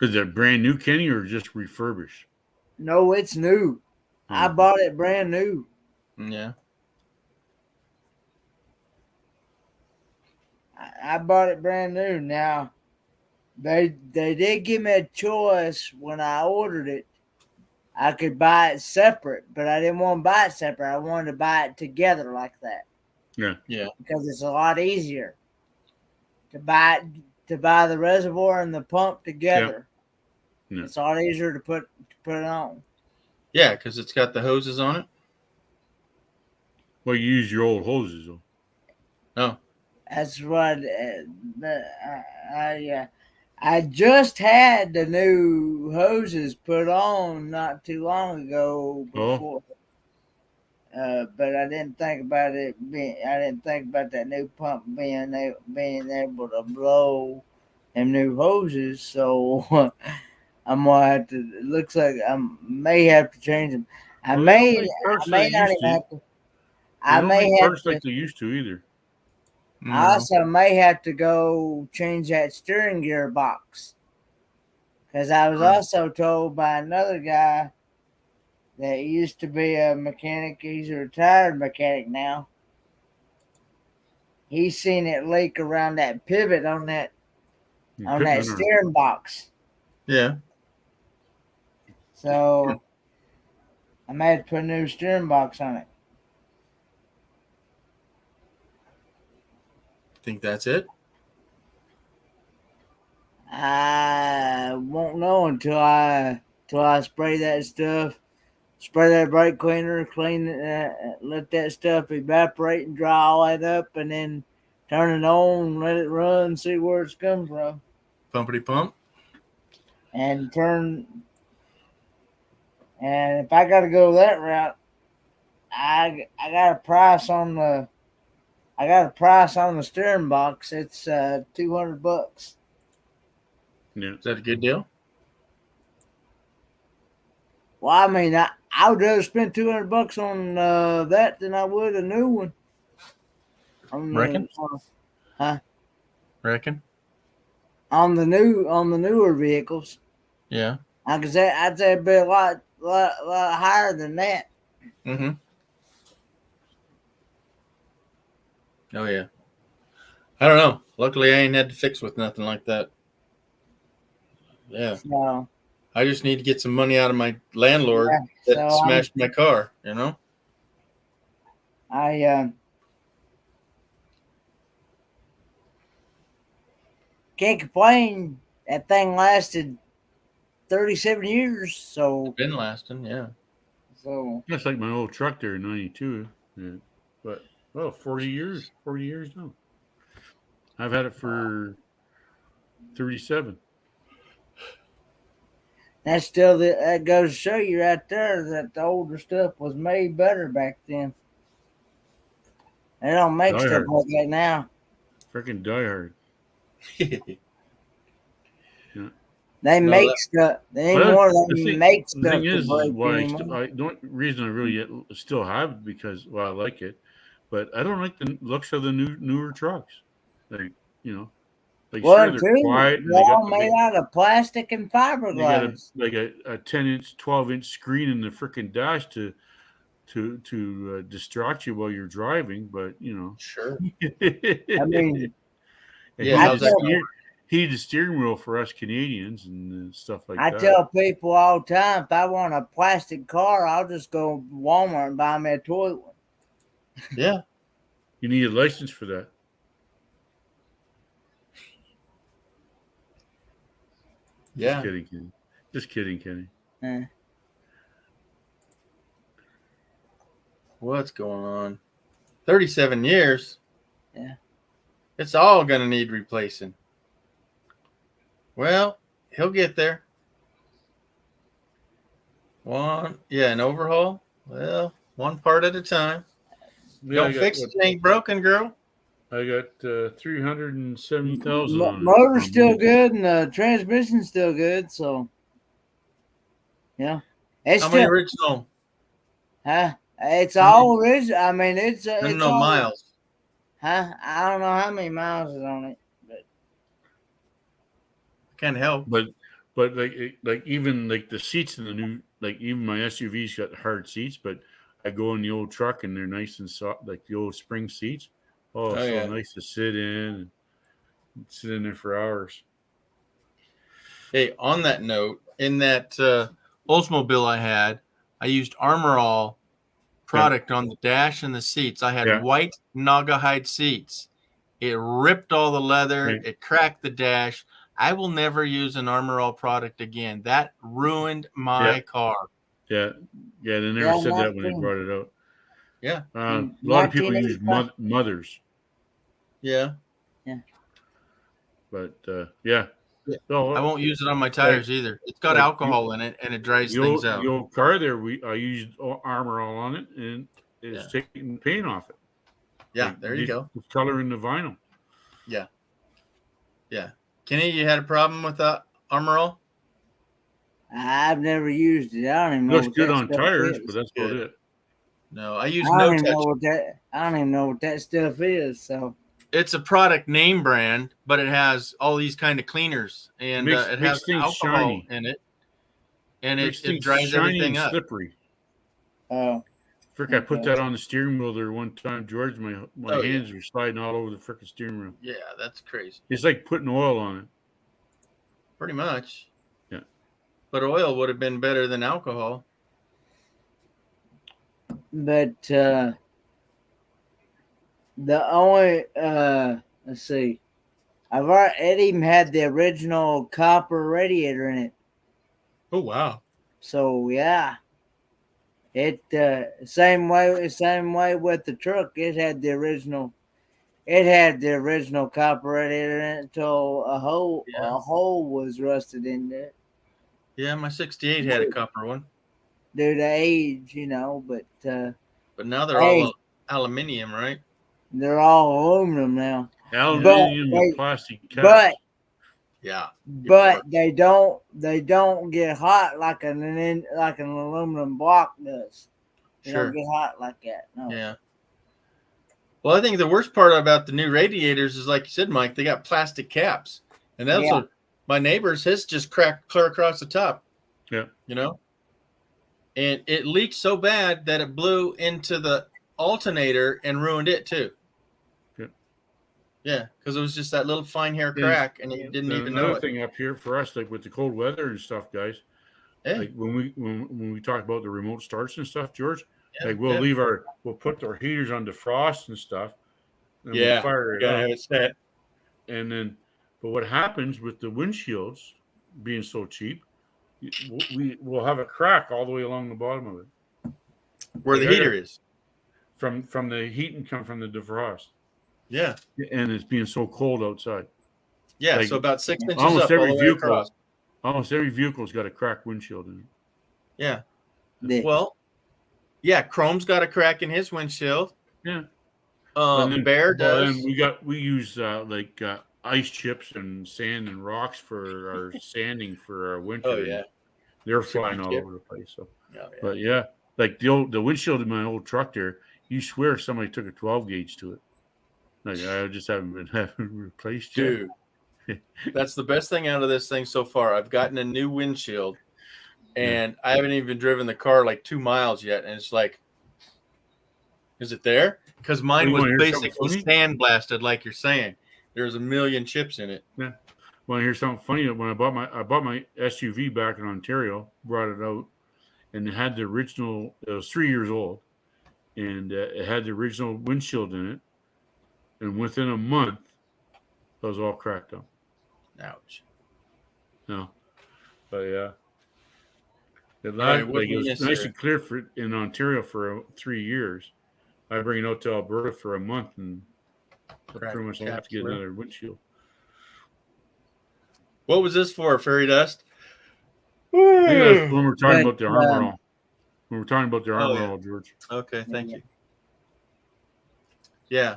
Is it brand new, Kenny, or just refurbished? no, it's new. I Oh. bought it brand new. Yeah. I bought it brand new. Now, they did give me a choice when I ordered it. I could buy it separate, but I didn't want to buy it separate. I wanted to buy it together like that Yeah. Yeah. because it's a lot easier to buy the reservoir and the pump together. Yeah. It's a lot easier to put it on. Yeah, because it's got the hoses on it. Well, you use your old hoses though. Oh. That's what I just had the new hoses put on not too long ago before. But I didn't think about I didn't think about that new pump being able to blow them new hoses. So I'm gonna have to. It looks like I may have to change them. I Well, may they don't make parts not like they even used to. have to. They I don't may make have parts to. like they used to either. I No. also may have to go change that steering gear box because I was also told by another guy that used to be a mechanic. He's a retired mechanic now. He's seen it leak around that pivot on that steering box. Yeah. So I may have to put a new steering box on it. Think that's it? I won't know until I spray that stuff, spray that brake cleaner, clean it, let that stuff evaporate and dry all that up, and then turn it on, let it run, see where it's come from, Pumpity pump. and if I got to go that route, I got a price on the steering box. It's $200. Yeah. Is that a good deal? Well, I mean, I would rather spend $200 on that than I would a new one. Reckon? Huh? Reckon? On the newer vehicles. Yeah. I'd say it'd be a lot higher than that. Mm-hmm. Oh yeah. I don't know. Luckily, I ain't had to fix with nothing like that. Yeah. So I just need to get some money out of my landlord Yeah, that so smashed my car. You know. I can't complain. That thing lasted 37 years. So Been lasting. Yeah. so That's like my old truck there in '92. Yeah. But 40 years. 40 years now. I've had it for 37. that's still that goes to show you right there that the older stuff was made better back then. They don't make Die stuff Hard. like that now. Freaking Die Hard. Yeah. They No, make that- stuff. They ain't Well, more the than thing, make the stuff thing to is break why anymore. the only reason I really still have it because, well, I like it, but I don't like the looks of the newer trucks. Like, you know, like Well, sure they're too, quiet and they're they got all made out of plastic and they got fiberglass. a 10-inch, 12-inch screen in the freaking dash to distract you while you're driving, but you know, Sure. I mean, and Yeah, how's that going? heated the steering wheel for us Canadians and stuff like I that. tell people all the time, if I want a plastic car, I'll just go to Walmart and buy me a toy one. Yeah. You need a license for that. Yeah. Just kidding, Kenny. Just kidding, Kenny. What's going on? 37 years. Yeah. It's all going to need replacing. Well, he'll get there. An overhaul. Well, one part at a time. Yeah, Don't fix it, ain't broken, girl. I got 370,000 on it. Motor's still good and the transmission's still good, so yeah. It's How still, many original? Huh? It's all original. I mean, it's No all, miles. Huh? I don't know how many miles is on it, but Can't help. But like even like the seats in the new, like even my SUV's got hard seats, but I go in the old truck and they're nice and soft, like the old spring seats. Oh, so yeah. nice to sit in and sit in there for hours. Hey, on that note, in that Oldsmobile I had, I used Armor All product on the dash and the seats. I had white Naugahyde seats. It ripped all the leather. Right. It cracked the dash. I will never use an Armor All product again. That ruined my car. Yeah, they never said that when they brought it out. Yeah. A lot of people use mothers. Yeah. Yeah. But yeah. So, I won't use it on my tires either. It's got alcohol in it and it dries things out. The old car there, I used Armor All on it and it's taking the paint off it. Yeah, there you go. It's coloring the vinyl. Yeah. Yeah. Kenny, you had a problem with Armor All? I've never used it. I don't even know. Looks what good that on stuff tires, is. but that's about it. No, I use I No don't even Touch. know what that. I don't even know what that stuff is. So it's a product name brand, but it has all these kind of cleaners and it has alcohol in it, and it dries everything up. Slippery. Oh. Frick, I put that on the steering wheel there one time, George. My hands were sliding all over the frickin' steering wheel. Yeah, that's crazy. It's like putting oil on it. Pretty much. Yeah. But oil would have been better than alcohol. But the only let's see, it even had the original copper radiator in it. Oh wow! So yeah, it same way with the truck. It had the original copper radiator in it until a hole was rusted in there. Yeah, my '68 had a copper one. Due to age, but now they're all aluminium, right? They're all aluminum now. Aluminium with plastic caps. But they don't get hot like an aluminum block does. They don't get hot like that. No. Yeah. Well, I think the worst part about the new radiators is, like you said, Mike, they got plastic caps, and that's what my neighbor's his just cracked clear across the top. Yeah. And it leaked so bad that it blew into the alternator and ruined it too. Yeah, because it was just that little fine hair crack, and you didn't even know it. Another thing up here for us, like with the cold weather and stuff, guys. Yeah. Like when we talk about the remote starts and stuff, George. We'll put our heaters on defrost and stuff. And we'll fire it up. Have it set. And then, but what happens with the windshields being so cheap? We'll have a crack all the way along the bottom of it, where the heater is. From the heat and come from the defrost. Yeah, and it's being so cold outside. Yeah, so about 6 inches almost up every all the way vehicle. across. Almost every vehicle's got a cracked windshield in it. Yeah. Well, yeah, Chrome's got a crack in his windshield. Yeah. Bear does. And we use ice chips and sand and rocks for our sanding for our winter. Oh yeah. They're flying all over the place. So, but yeah, like the windshield in my old truck there, you swear somebody took a 12 gauge to it. Like I just haven't been having replaced yet. Dude, that's the best thing out of this thing so far. I've gotten a new windshield, and I haven't even driven the car like 2 miles yet, and it's like, is it there? Because mine You was wanna hear something basically funny? sandblasted, like you're saying. There's a million chips in it. Yeah. Want to hear something funny? When I bought my SUV back in Ontario, brought it out, and it had the original. It was 3 years old, and it had the original windshield in it. And within a month, it was all cracked up. Ouch. No, but yeah, it All right, lasted, what like do it we was miss nice here? and clear for in Ontario for 3 years. I bring it out to Alberta for a month, and pretty much I'll have to get Capsule. another windshield. What was this for, fairy dust? I think that's when we're talking But, about the armor all. When we're talking about the armor yeah. all, George. Okay, thank you. Yeah.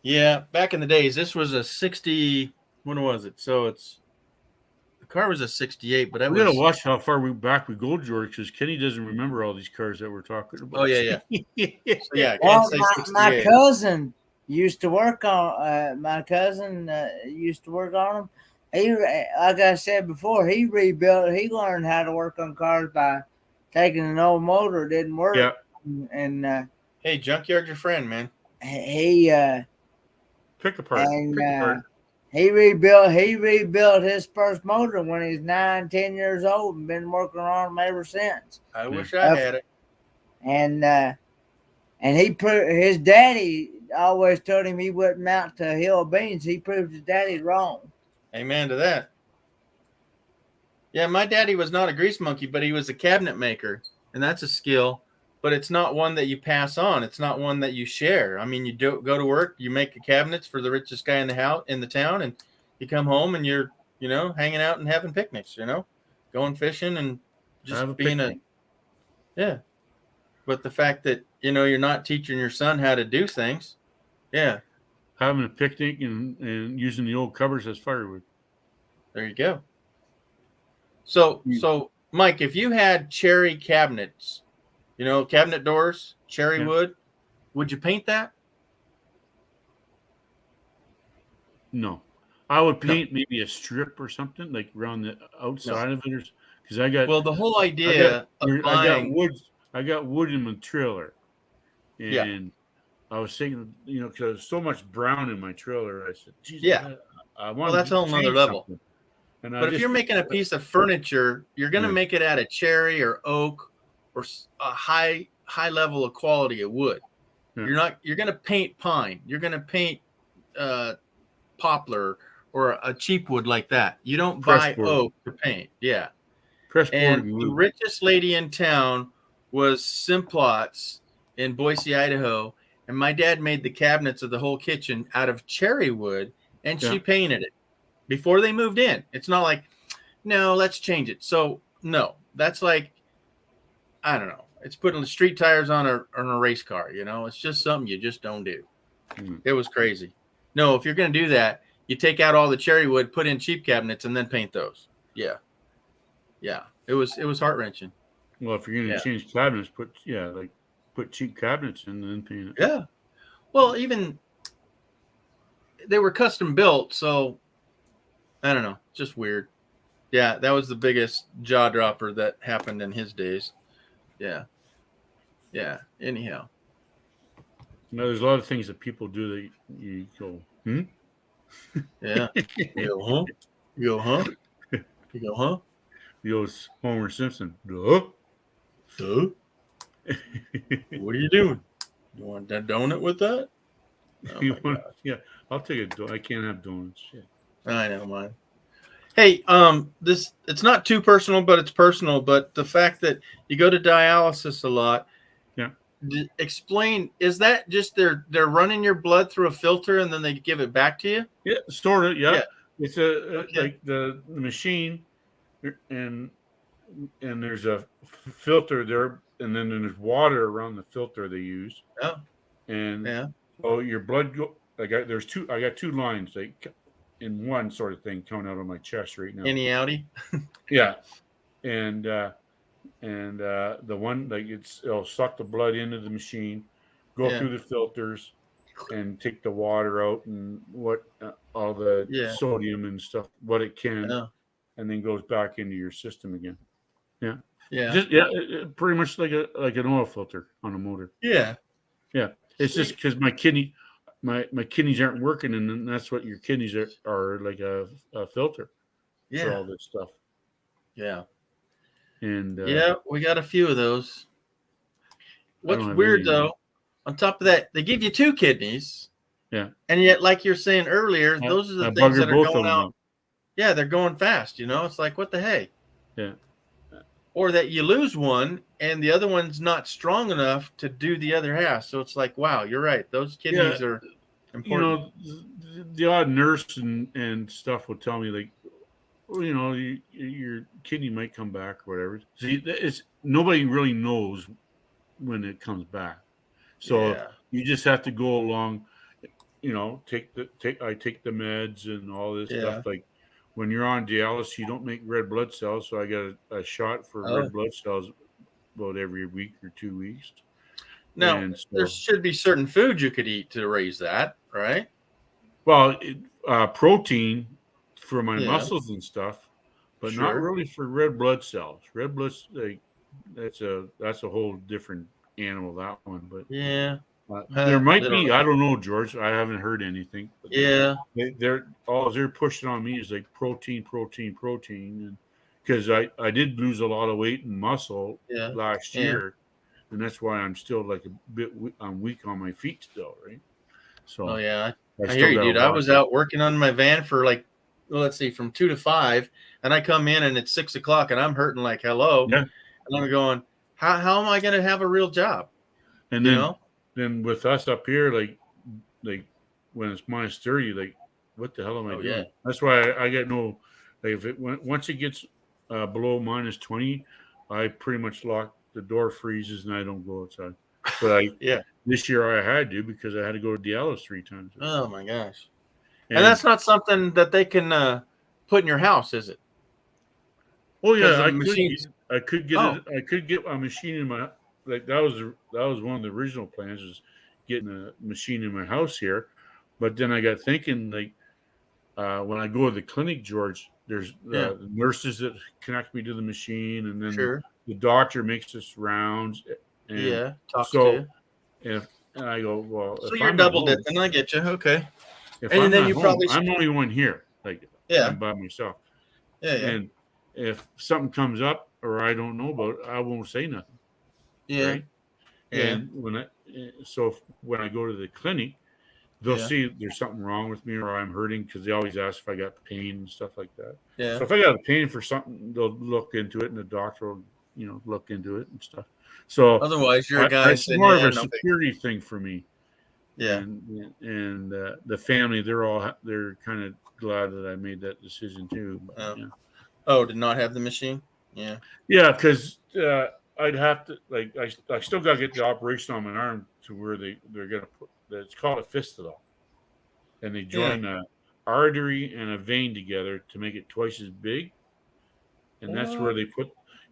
Yeah, back in the days, this was a 60. When was it? So the car was a 68, but that We gotta was. watch how far back we go, George, because Kenny doesn't remember all these cars that we're talking about. Oh, yeah. So, yeah, I can't Well, say my 68. cousin used to work on. My cousin used to work on them. He, like I said before, he rebuilt. He learned how to work on cars by taking an old motor that didn't work. Yeah. And Hey, junkyard, your friend, man. he pick apart. he rebuilt his first motor when he was 9-10 years old and been working on them ever since. I wish I had it. And he proved his daddy always told him he wouldn't mount to a hill of beans. He proved his daddy wrong. Amen to that. Yeah, my daddy was not a grease monkey, but he was a cabinet maker, and that's a skill. But it's not one that you pass on. It's not one that you share. I mean, you go to work, you make the cabinets for the richest guy in the town, and you come home and you're, hanging out and having picnics, going fishing and just being yeah. But the fact that, you're not teaching your son how to do things. Yeah. Having a picnic and using the old covers as firewood. There you go. So Mike, if you had cherry cabinets, cabinet doors, cherry wood, would you paint that? No. I would paint maybe a strip or something like around the outside of it, because I got. Well, the whole idea I got wood in my trailer, and I was thinking, because there's so much brown in my trailer. I said, "Geez, I want." Well, that's a whole nother level. But if you're making a piece of furniture, you're going to make it out of cherry or oak or a high level of quality of wood. Yeah. You're going to paint pine. You're going to paint poplar or a cheap wood like that. You don't buy oak to paint. Yeah. And the richest lady in town was Simplot's in Boise, Idaho. And my dad made the cabinets of the whole kitchen out of cherry wood, and she painted it before they moved in. It's not like, no, let's change it. So, no, that's like, I don't know. It's putting street tires on a race car, It's just something you just don't do. It was crazy. No, if you're going to do that, you take out all the cherry wood, put in cheap cabinets, and then paint those. Yeah. Yeah. It was heart-wrenching. Well, if you're going to change cabinets, put cheap cabinets in and then paint it. Yeah. Well, even they were custom built, so I don't know. Just weird. Yeah, that was the biggest jaw dropper that happened in his days. Yeah. Yeah. Anyhow. There's a lot of things that people do that you go, Yeah. You go, huh? You go, huh? You go, huh? You go, Homer Simpson. Duh. Duh. What are you doing? You want that donut with that? Oh yeah, I'll take a donut. I can't have donuts. Shit. I know, mine. Hey, it's not too personal, but it's personal. But the fact that you go to dialysis a lot, explain, is that just they're running your blood through a filter and then they give it back to you? Yeah, sort of. Yeah, it's like the machine, and there's a filter there, and then there's water around the filter they use. Oh, and your blood I got two lines like in one sort of thing coming out of my chest right now. Any outie? Yeah, and the one like it'll suck the blood into the machine, go Yeah. through the filters and take the water out and what all the Yeah. sodium and stuff, what it can, Yeah. and then goes back into your system again. Yeah. Yeah. Just pretty much like an oil filter on a motor. Yeah. Yeah. It's just because my kidneys aren't working, and then that's what your kidneys are like a filter for all Yeah. this stuff. Yeah. And Yeah, we got a few of those. What's have weird any. though, on top of that, they give you 2 kidneys, Yeah. and yet, like you're saying earlier, those are the I things bugger that are both of going them out. up. Yeah, they're going fast. It's like, what the hey? Yeah. Or that you lose one and the other one's not strong enough to do the other half. So it's like, wow, you're right. Those kidneys are important. The odd nurse and stuff will tell me like, well, your kidney might come back or whatever. See, nobody really knows when it comes back. So Yeah. you just have to go along, I take the meds and all this Yeah. stuff. Like when you're on dialysis, you don't make red blood cells. So I got a shot for red blood cells about every week or 2 weeks. Now, And so, there should be certain foods you could eat to raise that, right? well, protein for my Yeah. muscles and stuff, but not Sure. really for red blood cells. Red blood, like that's a whole different animal, that one. But Yeah. there might Little- be. I don't know, George. I haven't heard anything. But Yeah. they're pushing on me is like protein, and because I did lose a lot of weight and muscle Yeah. last Yeah. year, and that's why I'm still like a bit. I'm weak on my feet still, right? So Oh yeah, I still hear you, gotta dude. I walk was it. out working on my van for like, well, let's see, from 2 to 5, and I come in and it's 6 o'clock, and I'm hurting like hello, Yeah. and I'm going, how am I going to have a real job? And You then know? then with us up here, like when it's minus 30, like what the hell am I Oh, doing? yeah. That's why I get no. Like if once it gets below minus 20, I pretty much lock the door, freezes, and I don't go outside. But Yeah. this year I had to because I had to go to dialysis 3 times. Oh my gosh. And that's not something that they can put in your house, is it? Oh 'Cause yeah, the I machines- could get Oh. it. I could get a machine in my like that was one of the original plans was getting a machine in my house here, but then I got thinking like when I go to the clinic, George, there's Yeah. nurses that connect me to the machine, and then Sure. the doctor makes us rounds. And Yeah, talks to so you. and I go, well, So if you're I'm double at home, dipping. I get you. Okay. if And I'm then at you home, probably I'm only one here. Like Yeah. I'm by myself. Yeah. And if something comes up or I don't know about it, I won't say nothing. Yeah. Right. Yeah. And when I go to the clinic, they'll Yeah. see there's something wrong with me or I'm hurting because they always ask if I got pain and stuff like that. Yeah. So if I got a pain for something, they'll look into it, and the doctor will, look into it and stuff. So Otherwise, you're a guy it's saying, more "Yeah, of a no big." security thing for me. Yeah. And the family, they're kind of glad that I made that decision too. But, Oh. yeah. Oh, did not have the machine? Yeah. Yeah, because I'd have to I still got to get the operation on my arm to where they're gonna put. It's called a fistula, and they join a artery and a vein together to make it twice as big, and that's where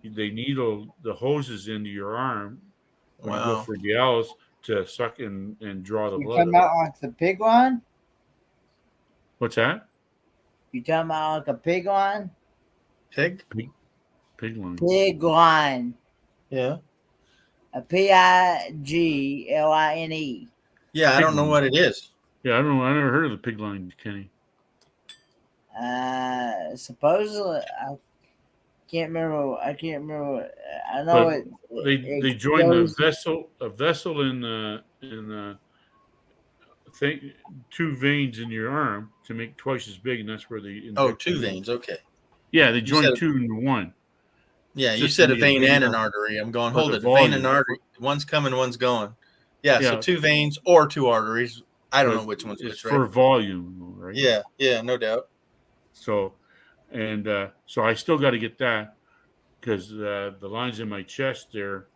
they needle the hoses into your arm when you go Wow. for dialysis to suck and draw the You blood talking out. about like the pig one? What's that? You talking about like a pig one? Pig? Pig lung. Pig one. Yeah. A PIGLINE. Yeah, I Pig don't know lung. what it is. Yeah, I don't know. I never heard of the pig line, Kenny. Supposedly, I can't remember. I know But they join a vessel in thing, 2 veins in your arm to make twice as big, and that's where they Oh, inject 2 you. veins. Okay. Yeah, they You join said- 2 into 1. Yeah, you Just said to a make it vein big and an enough artery. I'm going, for hold the it. A vein and volume. artery. One's coming, one's going. Yeah, so Yeah. 2 veins or 2 arteries. I don't But know which one's it's which, for right? volume, right? Yeah, yeah, no doubt. So, and so I still got to get that because the lines in my chest, they're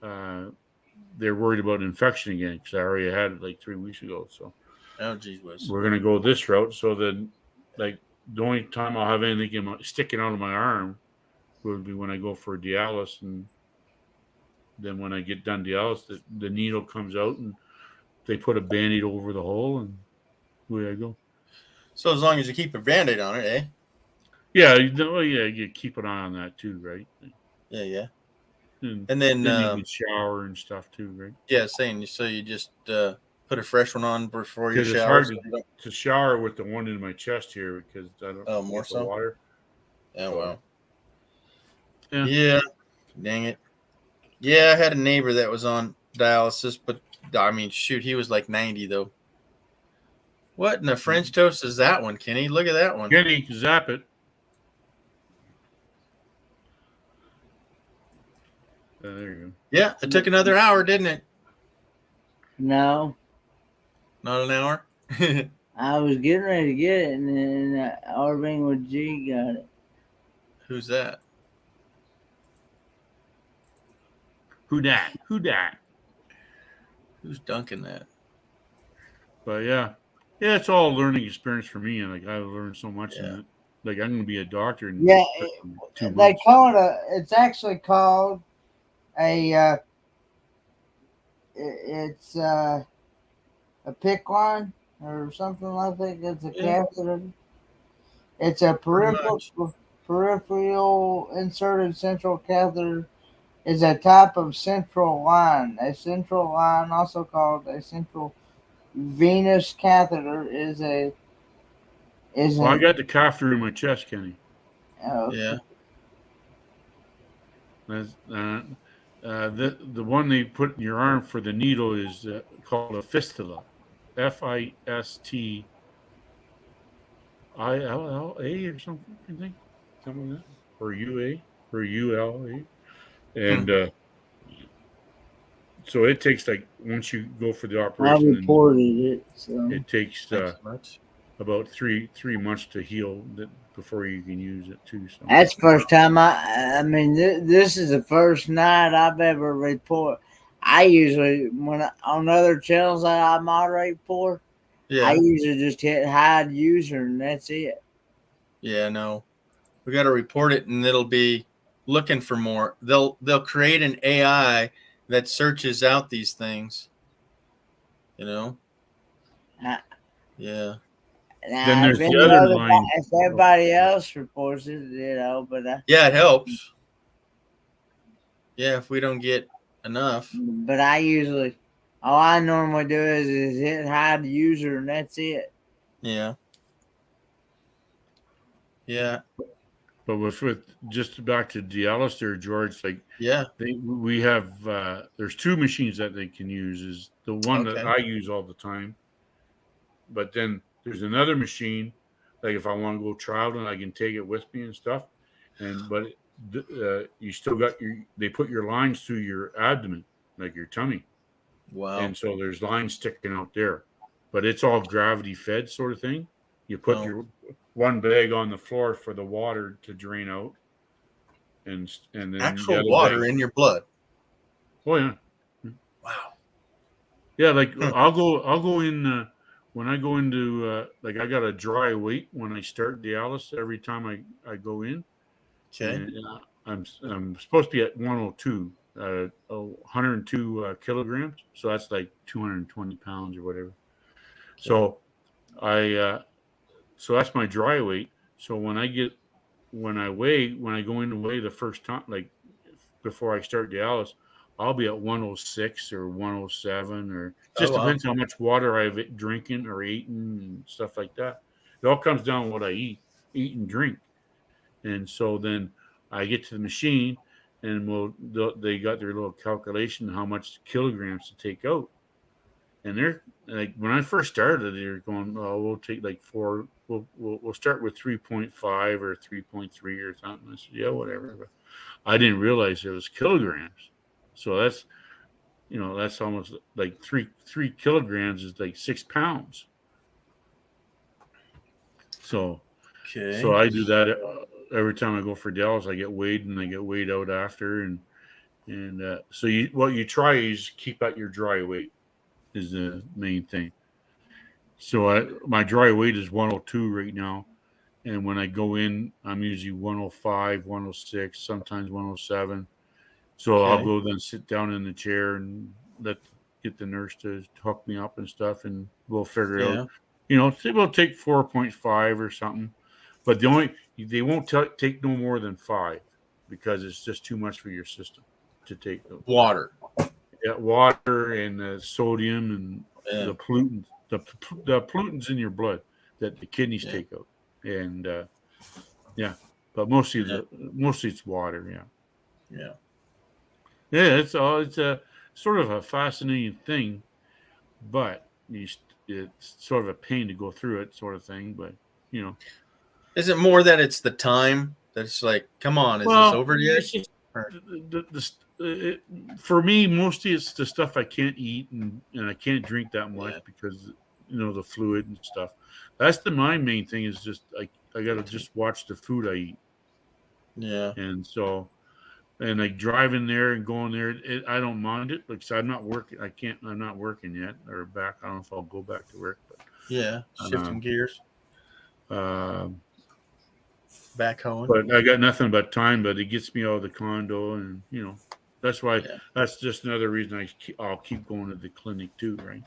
worried about infection again because I already had it like 3 weeks ago. So Oh, geez whiz. we're gonna go this route. So then, like the only time I'll have anything sticking out of my arm would be when I go for dialysis, and then when I get done Dallas, the needle comes out and they put a Band-Aid over the hole and away I go. So as long as you keep a Band-Aid on it, eh? Yeah, you keep an eye on that too, right? Yeah, yeah. And then you can shower and stuff too, right? Yeah, saying so you just put a fresh one on before you Because it's shower. hard So you don't- to shower with the one in my chest here because I don't more get the so? water. Yeah, So, well. Yeah. Yeah. Dang it. Yeah, I had a neighbor that was on dialysis, but I mean, shoot, he was like 90 though. What in the French toast is that one, Kenny? Look at that one. Kenny, zap it. There you go. Yeah, it took another hour, didn't it? No, Not an hour. I was getting ready to get it, and then Irving with G got it. Who's that? Who dat? Who dat? Who's dunking that? But yeah, it's all a learning experience for me, and like I learned so much in it. Like I'm going to be a doctor in Yeah, 2 they months. call it it's actually called a it's a PICC line or something like that. It's a catheter. It's a peripheral inserted central catheter. Is a type of central line. A central line, also called a central venous catheter, Well, I got the catheter in my chest, Kenny. Yeah. That's, the one they put in your arm for the needle is called a fistula. FISTILLA or something, I think. Something like that. Or UA or ULA. And so it takes like once you go for the I operation, reported it. So. it takes about three months to heal before you can use it too. So That's the first time I mean, this is the first night I've ever report. I usually, on other channels that I moderate for, I usually just hit hide user and that's it. Yeah, no. We got to report it and it'll be looking for more. They'll create an AI that searches out these things. You know? Yeah. Then there's the other line. If everybody else reports it, but yeah, it helps. Yeah, if we don't get enough. But all I normally do is hit hide user and that's it. Yeah. Yeah. But with just back to Dallas there, George, like we have there's two machines that they can use. Is the one that I use all the time. But then there's another machine, like if I want to go traveling, I can take it with me and stuff. But you still got they put your lines through your abdomen, like your tummy. Wow. And so there's lines sticking out there, but it's all gravity fed sort of thing. You put your one bag on the floor for the water to drain out, and then actual water in your blood. Oh yeah. Wow. Yeah, like I'll go in when I go into like I got a dry weight when I start Dallas every time I go in. Okay. And, I'm supposed to be at 102, 102 kilograms, so that's like 220 pounds or whatever. So so that's my dry weight. So when I go in to weigh the first time, like before I start Dallas, I'll be at 106 or 107 or just depends how much water I've drinking or eaten and stuff like that. It all comes down to what I eat and drink. And so then I get to the machine and they got their little calculation how much kilograms to take out. And they're like, when I first started, they were going, "Oh, we'll take like 4. We'll start with 3.5 or 3.3 or something." I said, "Yeah, whatever." But I didn't realize it was kilograms. So that's almost like 3 kilograms is like 6 pounds. So I do that every time I go for Dallas. I get weighed and I get weighed out after, and so what you try is keep at your dry weight is the main thing. So my dry weight is 102 right now, and when I go in, I'm usually 105, 106, sometimes 107. So I'll Okay. go then sit down in the chair and get the nurse to hook me up and stuff, and we'll figure out. Yeah. We'll take 4.5 or something, but they won't take no more than 5 because it's just too much for your system to take those. Water. Yeah, water and sodium and Yeah. the pollutants, the pollutants in your blood that the kidneys Yeah. take out, and but mostly it's water. Yeah. Yeah, it's a sort of a fascinating thing, but it's sort of a pain to go through it, sort of thing. But Is it more that it's the time that it's like, come on, is this well, over yet? it's just for me, mostly it's the stuff I can't eat and I can't drink that much because the fluid and stuff. That's my main thing is just I got to just watch the food I eat. Yeah. And so. And like driving there and going there, I don't mind it. Like, so I'm not working. I'm not working yet or back. I don't know if I'll go back to work, but Yeah. Shifting gears. Back home. But I got nothing but time, but it gets me out of the condo. And, that's why that's just another reason I'll keep going to the clinic too. Right.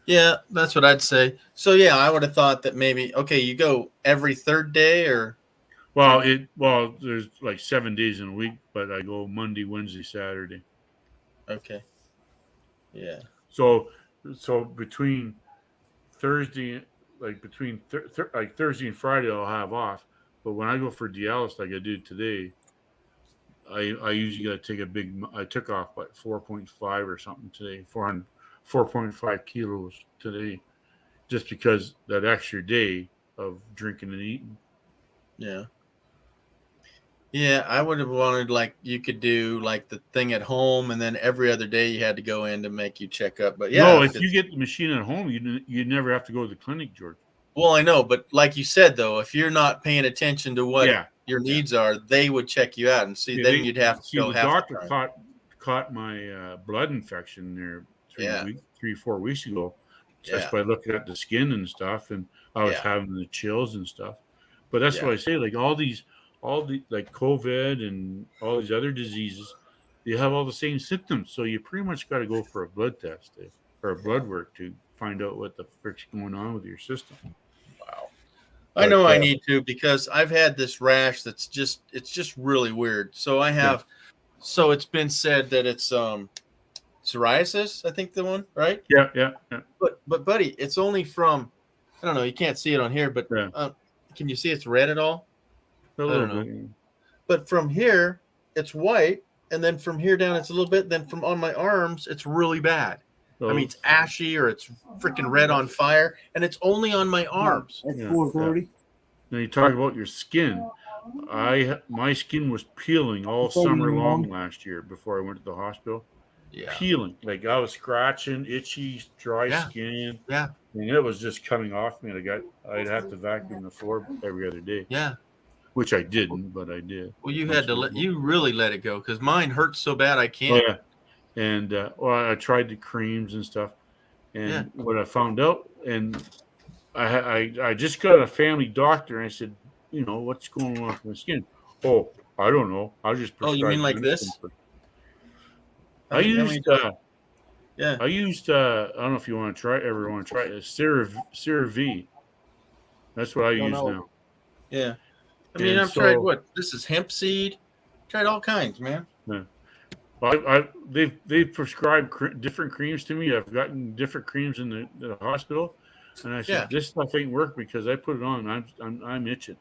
Yeah. That's what I'd say. So, yeah, I would have thought that maybe, okay, you go every third day or. Well, there's like 7 days in a week, but I go Monday, Wednesday, Saturday. Okay. Yeah. So between Thursday, like Thursday and Friday, I'll have off. But when I go for dialysis, like I did today, I usually got to take I took off 4.5 or something today, 4.5 kilos today, just because that extra day of drinking and eating. Yeah. Yeah, I would have wanted you could do the thing at home, and then every other day you had to go in to make you check up. But yeah, no, if you get the machine at home, you never have to go to the clinic, George. Well, I know, but like you said, though, if you're not paying attention to what your needs are, they would check you out and see. Yeah, Then you'd have to go. The doctor caught my blood infection there 4 weeks ago, just by looking at the skin and stuff, and I was having the chills and stuff. But that's what I say. Like all the like COVID and all these other diseases, you have all the same symptoms. So you pretty much got to go for a blood test or a blood work to find out what the frick's going on with your system. Wow. I know I need to because I've had this rash it's just really weird. So I have, so it's been said that it's psoriasis, I think the one, right? Yeah. But buddy, it's only from, I don't know, you can't see it on here, but can you see it's red at all? A little bit. But from here, it's white, and then from here down, it's a little bit. Then from on my arms, it's really bad. I mean, it's ashy or it's freaking red on fire, and it's only on my arms. It's 4:30. Now you talk about your skin. My skin was peeling all summer long last year before I went to the hospital. Yeah. Peeling. Like I was scratching, itchy, dry skin. Yeah. And it was just coming off me. I'd have to vacuum the floor every other day. Yeah. Which I didn't, but I did. Well, you had to you really let it go because mine hurts so bad I can't. Oh, yeah. And I tried the creams and stuff, and what I found out, and I just got a family doctor, and I said, what's going on with my skin? Oh, I don't know. I just prescribed. Oh, you mean like this? I used I don't know if you want to try it, CeraVe. That's what I use now. Yeah. I mean, I've tried this is hemp seed. Tried all kinds, man. Yeah. Well, they've prescribed different creams to me. I've gotten different creams in the hospital, and I said this stuff ain't work because I put it on. I'm itching.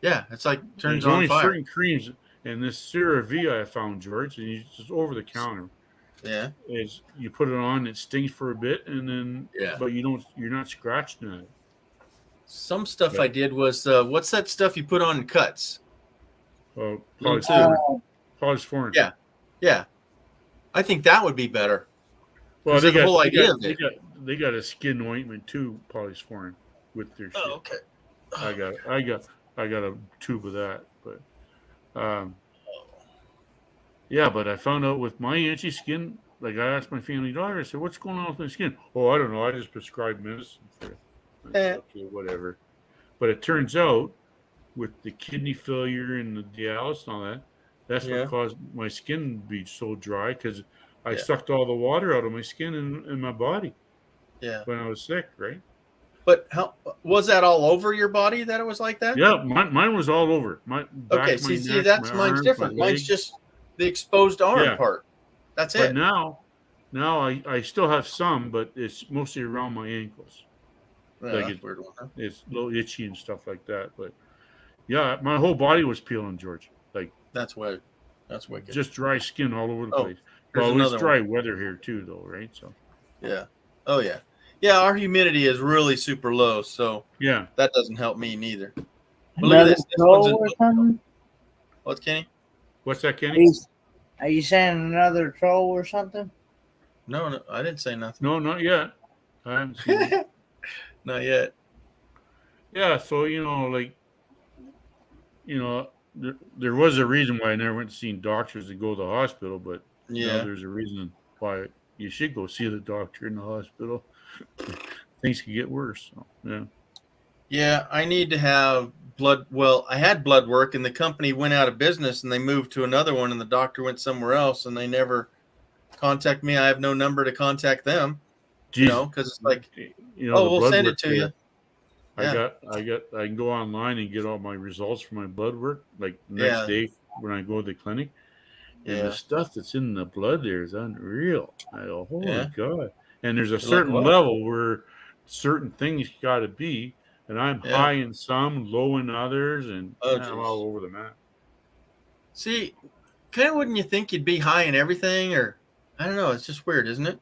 Yeah, it's like turns There's on only fire. certain creams, and this CeraVe I found, George, and it's just over the counter. Yeah. Is you put it on, it stings for a bit, and then but you're not scratching at it. Some stuff I did was what's that stuff you put on cuts? Oh, polysporin. Yeah. I think that would be better. Well, the whole idea of it. They got a skin ointment too, polysporin, with their shit. Oh, okay. I got a tube of that, but but I found out with my itchy skin, like I asked my family doctor, I said, "What's going on with my skin?" Oh, I don't know. I just prescribed medicine for it. Okay, whatever. But it turns out with the kidney failure and the dialysis and all that, That's Yeah. what caused my skin to be so dry because I Yeah. sucked all the water out of my skin and my body Yeah. when I was sick, right? But how was that all over your body that it was like that? Yeah, mine was all over. My back Okay. of my See, neck, my that's mine's arms, my different. Mine's legs. just the exposed arm Yeah. part. That's But it. now I still have some, but it's mostly around my ankles. Yeah, Like that's a weird one. Huh? it's a little itchy and stuff like that. But yeah, my whole body was peeling, George. Like That's weird. That's wicked. just dry skin all over the Oh, place. here's Well, it's another dry one. weather here too, though, right? So Yeah. Oh yeah. Yeah, our humidity is really super low, so yeah. that doesn't help me neither. But look at Another this. This one's troll in. or something? What's Kenny? What's that, Are Kenny? you, are you saying another troll or something? No, I didn't say nothing. No, not yet. I haven't seen it. Not yet. Yeah, so there was a reason why I never went to see doctors to go to the hospital, but now Yeah. there's a reason why you should go see the doctor in the hospital. Things could get worse. So, yeah. Yeah, I need to have blood. Well, I had blood work, and the company went out of business, and they moved to another one, and the doctor went somewhere else, and they never contact me. I have no number to contact them. You know, because it's like, the we'll blood send work it to you. Yeah. I can go online and get all my results for my blood work like the next Yeah. day when I go to the clinic. And the Yeah. stuff that's in the blood there is unreal. I go, holy Yeah. God. And there's a Like certain what? level where certain things got to be. And I'm Yeah. high in some, low in others, and Oh, I'm all geez. over the map. See, kind of wouldn't you think you'd be high in everything, or I don't know. It's just weird, isn't it?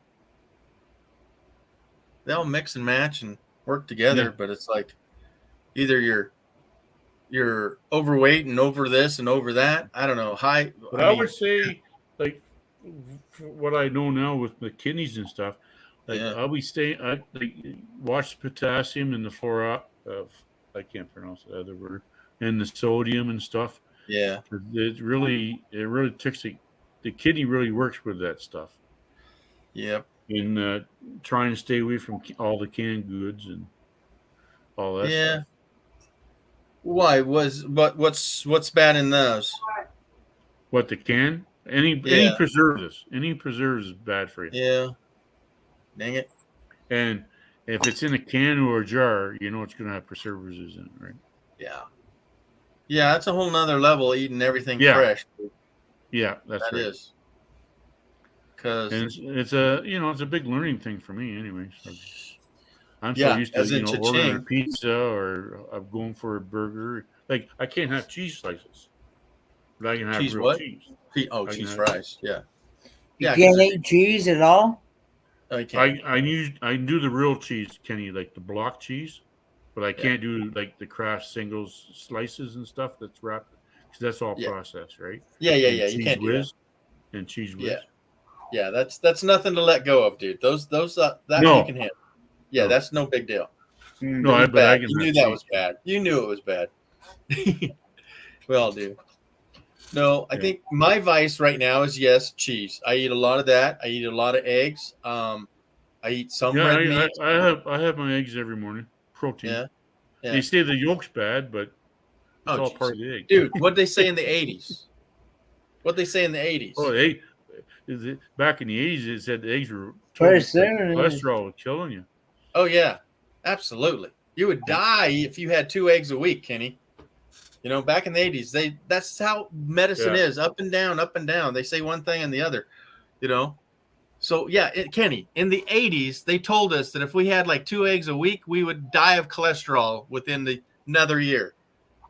They all mix and match and work together, Yeah. but it's like either you're overweight and over this and over that. I don't know. High. But I I mean, would say, like, what I know now with the kidneys and stuff, like, Yeah. I'll be staying, like, watch the potassium and the I can't pronounce the other word, and the sodium and stuff. yeah, It really takes the kidney really works with that stuff. yep, And trying to stay away from all the canned goods and all that yeah. stuff. Why what's bad in those? What the can? Any Yeah. preservatives. Any preservatives is bad for you. Yeah. Dang it. And if it's in a can or a jar, you know it's going to have preservatives in it, right? Yeah. Yeah, that's a whole nother level. Eating everything Yeah. fresh. Yeah, that's That right. is. Because And it's a big learning thing for me anyway. So I'm so yeah, used to as in ordering a cha-ching. pizza or I'm going for a burger. Like I can't have cheese slices, but I can have Cheese real what? cheese. Oh, I can cheese have- fries. Yeah. You Yeah, can't 'cause eat cheese at all? no, you can't. I do the real cheese, Kenny, like the block cheese, but I Yeah. can't do like the Kraft singles slices and stuff that's wrapped because that's all Yeah. processed, right? Yeah. And You Cheese can't do that. whiz and cheese whiz. Yeah. Yeah, that's nothing to let go of, dude. Those that No. you can handle. Yeah, No. that's no big deal. Mm. No, It was but I bad. can You have knew that cheese. was bad. You knew it was bad. We all do. No, I Yeah. think my vice right now is yes, cheese. I eat a lot of that. I eat a lot of eggs. I eat some Yeah, red meat. I have my eggs every morning. Protein. Yeah. Yeah. They say the yolk's bad, but it's Oh, all geez. part of the egg. Dude, what'd they say in the 80s? What'd they say in the 80s? Oh, back in the 80s, it said the eggs were Pretty totally soon it is. cholesterol was killing you. Oh, yeah. Absolutely. You would die if you had 2 eggs a week, Kenny. You know, back in the 80s, that's how medicine Yeah. is, up and down, up and down. They say one thing and the other, you know. So, yeah, Kenny, in the 80s, they told us that if we had like 2 eggs a week, we would die of cholesterol within another year.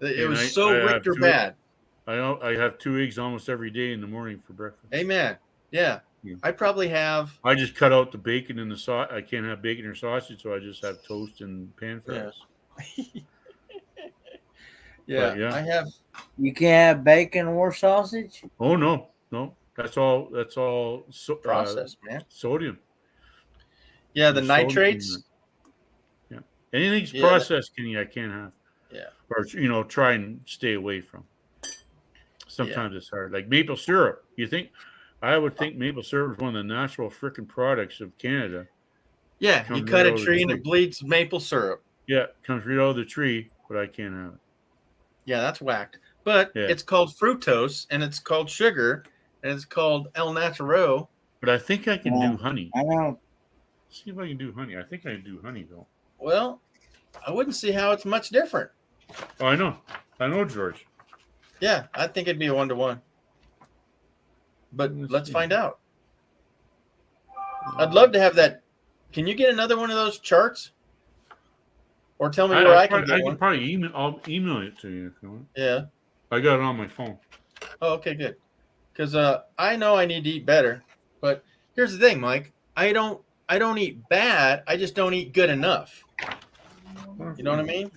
It And was I so have Richter 2 bad. I have 2 eggs almost every day in the morning for breakfast. Amen. Yeah. Yeah. I probably have. I just cut out the bacon and the sauce. I can't have bacon or sausage, so I just have toast and pan fries. Yeah, But, yeah. I have. You can't have bacon or sausage? Oh no, that's all Processed, man. sodium. Yeah, the There's sodium in nitrates. it. Yeah, anything's Yeah, processed, Kenny, I can't have. Yeah. Or try and stay away from. Sometimes it's hard. Like maple syrup. I would think maple syrup is one of the natural freaking products of Canada. Yeah, you Comes cut right a out of the tree and tree. it bleeds maple syrup. Yeah, it comes right out of the tree, but I can't have it. Yeah, that's whacked. but Yeah. it's called fructose and it's called sugar and it's called El Naturo. But I think I can Yeah. do honey. I know. See if I can do honey. I think I can do honey though. Well, I wouldn't see how it's much different. Oh, I know, George. Yeah, I think it'd be a 1-to-1. But let's find out. I'd love to have that. Can you get another one of those charts? Or tell me where I can get I one. can probably email. I'll email it to you if you want. Yeah. I got it on my phone. Oh, okay, good. Because I know I need to eat better, but here's the thing, Mike. I don't eat bad. I just don't eat good enough. You know what I mean?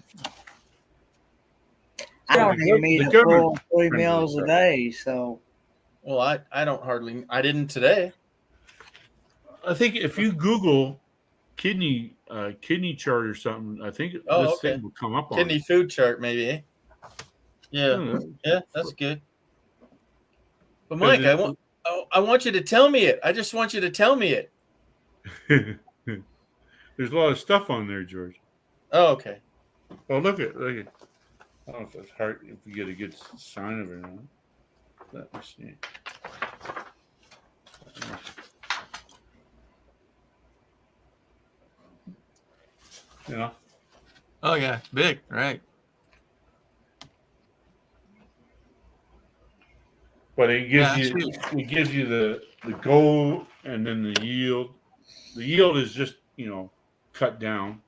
I don't even eat a full 3 meals a day, so. Well, I don't hardly. I didn't today. I think if you Google kidney chart or something, I think this thing will come up on Kidney it. food chart, maybe. Eh? Yeah, Hmm. yeah, that's good. But Mike, I want you to tell me it. I just want you to tell me it. There's a lot of stuff on there, George. Oh, okay. Oh, look at. I don't know if it's hard if you get a good sign of it or not. Let me see. Yeah. Oh yeah, it's big, right? But it gives you the goal and then the yield. The yield is just cut down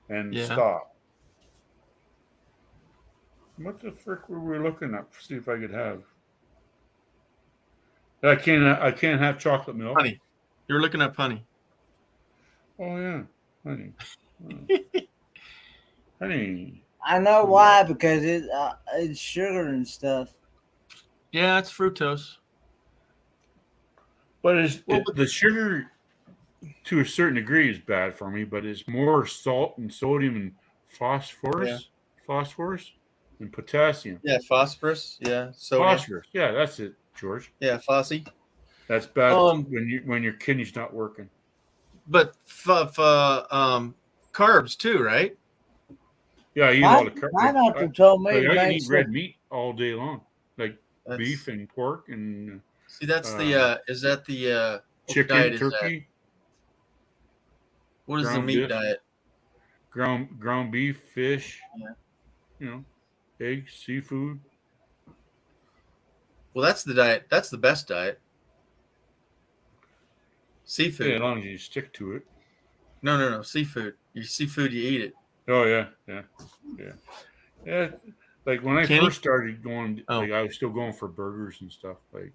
and stop. What the frick were we looking at? See if I could have. I can't have chocolate milk. Honey, you're looking up honey. Oh yeah, honey. Honey. I know why, because it's sugar and stuff. Yeah, it's fructose. But the sugar, to a certain degree, is bad for me. But it's more salt and sodium and phosphorus and potassium. Yeah, phosphorus. Yeah, sodium. Phosphorus. Yeah, that's it, George. Yeah, Fossy. That's bad when your kidney's not working. But carbs too, right? Yeah, I eat a lot of carbs. My doctor told me I can eat red meat all day long, like beef and pork and. See, that's the. Is that the chicken, turkey? What is the meat diet? Ground beef, fish. Yeah. Eggs, seafood. Well, that's the diet. That's the best diet. Seafood. Yeah, as long as you stick to it. No. Seafood. Seafood, you eat it. Oh yeah. Like when I first started going, like I was still going for burgers and stuff. Like,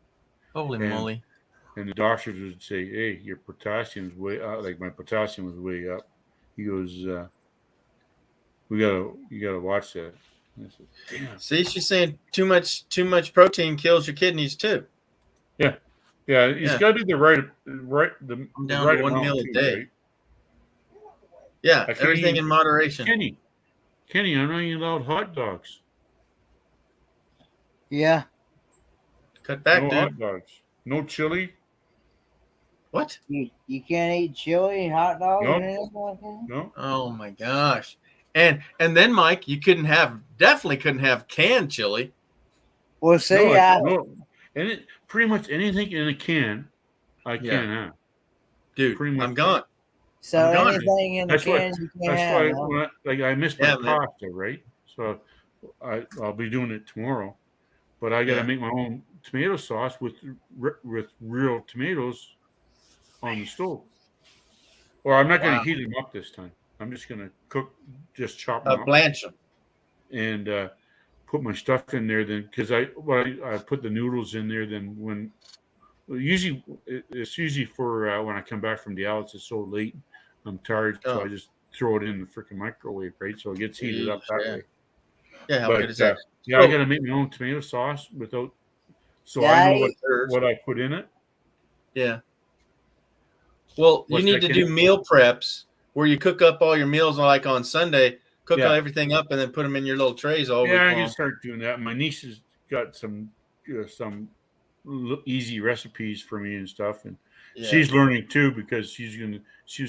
holy moly! And the doctors would say, "Hey, your potassium's way up." Like my potassium was way up. He goes, you gotta watch that. I said, damn. See, she's saying too much protein kills your kidneys too. Yeah. It's got to be the right I'm down right to 1 meal a day. Right? Yeah, everything in moderation. Kenny, I'm not eating allowed hot dogs. Yeah. Cut back, no dude. Hot dogs. No chili. What? You can't eat chili, hot dogs, Nope. or anything like that? No. Oh my gosh. And then Mike, you definitely couldn't have canned chili. Well, see, and pretty much anything in a can, I can't have. Dude, pretty much. I'm gone. So anything in the can you can't have. That's why I missed my pasta, right? So I'll be doing it tomorrow, but I got to make my own tomato sauce with real tomatoes on the stove. Or I'm not going to heat them up this time. I'm just going to chop them up. Blanch them. And put my stuff in there then, because I put the noodles in there. Then it's usually for when I come back from the Dallas. It's so late, I'm tired, so I just throw it in the freaking microwave, right? So it gets heated up that way. Yeah, how good is that? I got to make my own tomato sauce I know what I put in it. Yeah. Well, you need to do meal preps where you cook up all your meals like on Sunday. Cook everything up and then put them in your little trays all week long. I can start doing that. My niece has got some easy recipes for me and stuff, and she's learning too because she was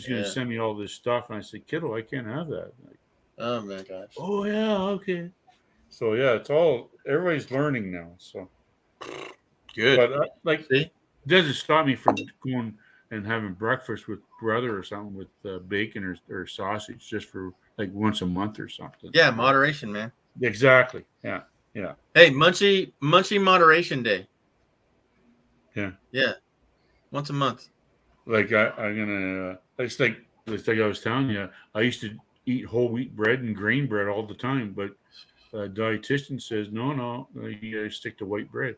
gonna send me all this stuff, and I said, "Kiddo, I can't have that." Like, oh my gosh. Oh yeah, okay. So yeah, it's all everybody's learning now. So Good. but like See? it doesn't stop me from going and having breakfast with brother or something with bacon or sausage just for like once a month or something. Yeah, moderation, man. Exactly. Yeah. Yeah. Hey, Munchie moderation day. Yeah. Yeah. Once a month. Like I'm gonna. It's like I was telling you. I used to eat whole wheat bread and grain bread all the time, but a dietitian says no, you gotta stick to white bread.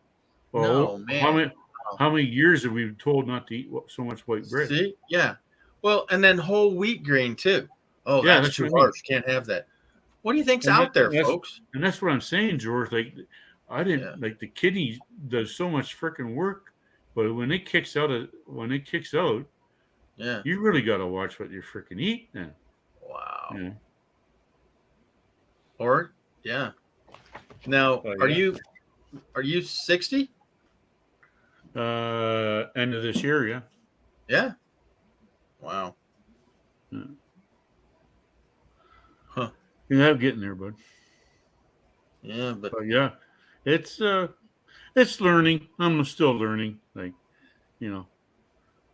No, Well, man. how many years have we been told not to eat so much white bread? See? Yeah. Well, and then whole wheat grain too. Oh, Yeah, that's that's too what I mean. harsh. Can't have that. What do you think's And out there, that's folks? what I'm saying, George. Like I didn't Yeah. like the kidney does so much freaking work, but when it kicks out, Yeah. you really got to watch what you freaking eat now. Wow. Yeah. Or yeah. Now, are Yeah. you 60? End of this year, yeah. Yeah. Wow. Yeah. Huh. Yeah, I'm getting there, bud. Yeah, but yeah, it's learning. I'm still learning. Like, you know,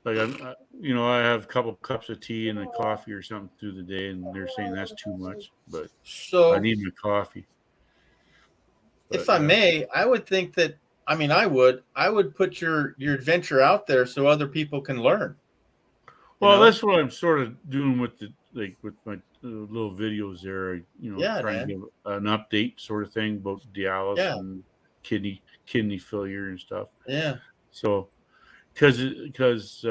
like I have a couple cups of tea and a coffee or something through the day, and they're saying that's too much, but so I need my coffee. if But, I may, I would think that I would put your adventure out there so other people can learn. Well, that's what I'm sort of doing with with my little videos there. Yeah, trying man. to give an update sort of thing about dialysis Yeah. and kidney failure and stuff. Yeah. So, because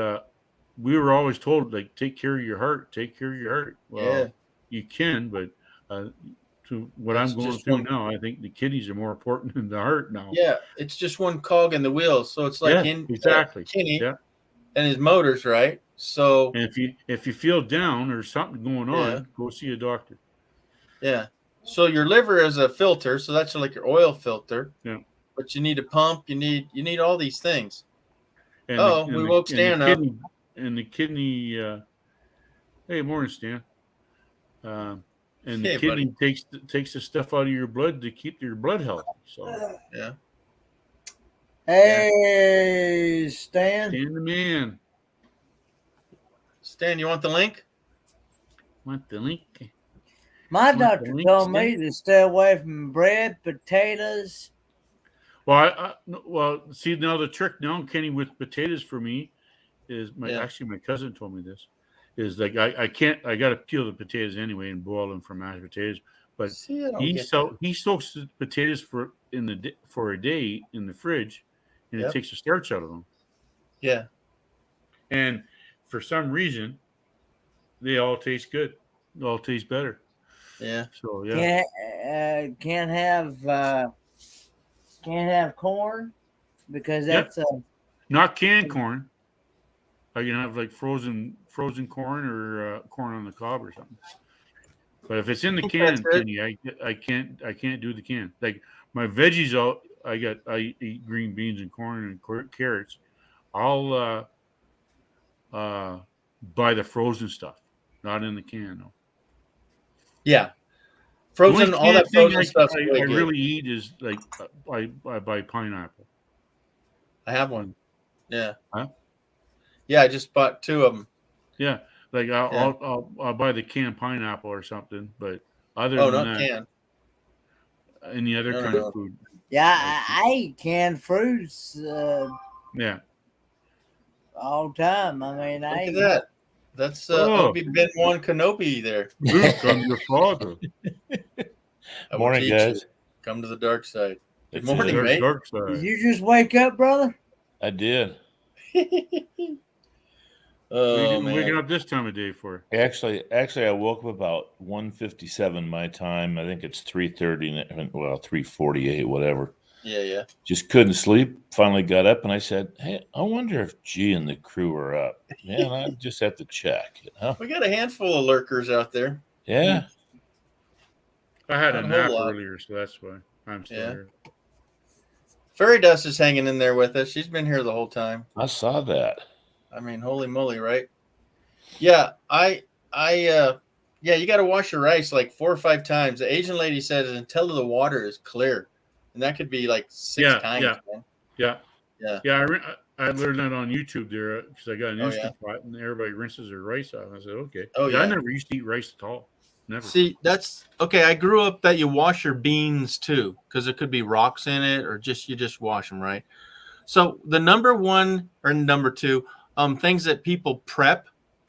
we were always told like take care of your heart, take care of your heart. Well, Yeah. you can, but to what It's I'm going just through one- now, I think the kidneys are more important than the heart now. Yeah, it's just one cog in the wheel. So it's like Yeah, exactly. Kenny Yeah. and his motors, right? So And if you feel down or something going on, Yeah. go see a doctor. yeah. So your liver is a filter, so that's like your oil filter. Yeah. But you need a pump, you need all these things. And we woke Stan up. And the kidney. Hey, morning, Stan. And the Hey, kidney takes the stuff out of your blood to keep your blood healthy. So yeah. Hey, Stan. Stan the man. Stan, you want the link? Want the link? My Want the doctor link, told Stan? me to stay away from bread, potatoes. Well, see now the trick now, Kenny, with potatoes for me is actually my cousin told me this is like I got to peel the potatoes anyway and boil them for mashed potatoes. But See, I don't he get soaks the potatoes for a day in the fridge, and Yep. it takes the starch out of them. Yeah. And for some reason, they all taste good. They all taste better. Yeah. So yeah. Can't have corn because Yep. that's Not canned corn. I can have like frozen corn or corn on the cob or something. But if it's in the can, that's it. Kenny, I can't do the can. Like my veggies, I eat green beans and corn and carrots. I'll buy the frozen stuff, not in the can. No. Yeah. The only Frozen, all that canned thing frozen stuff's I really good. really eat is like I buy pineapple. I have one. Yeah. Huh? Yeah, I just bought 2 of them. Yeah, like I'll buy the canned pineapple or something, but other Oh, than not that, canned. any other No, kind no. of food. yeah. I eat canned fruits Yeah. all the time. I mean, Look I at that. That's Oh. Obi-Wan Kenobi there. Luke, I'm your father. I will Morning, teach guys. you. Come to the dark side. Good It's morning, Dark, mate. dark Did side. you just wake up, brother? I did. What are you Oh doing waking man. up this time of day for? Actually, I woke up about 1:57 my time. I think it's 3:30, 3:48, whatever. Yeah. Just couldn't sleep. Finally got up and I said, "Hey, I wonder if G and the crew are up." Man, I just have to check. We got a handful of lurkers out there. Yeah. I had Not a a whole nap lot. earlier, so that's why I'm still Yeah. here. Fairy Dust is hanging in there with us. She's been here the whole time. I saw that. I mean, holy moly, right? Yeah, I Yeah, you got to wash your rice like 4 or 5 times. The Asian lady said until the water is clear, and that could be like 6 times. Man. Yeah. Yeah. I learned that on YouTube there because I got an Oh, yeah. Instant Pot and everybody rinses their rice out. And I said, okay. Oh, I yeah. never used to eat rice at all. Never. See, that's okay. I grew up that you wash your beans too, because there could be rocks in it, or you just wash them, right? So the number one or number two things that people prep,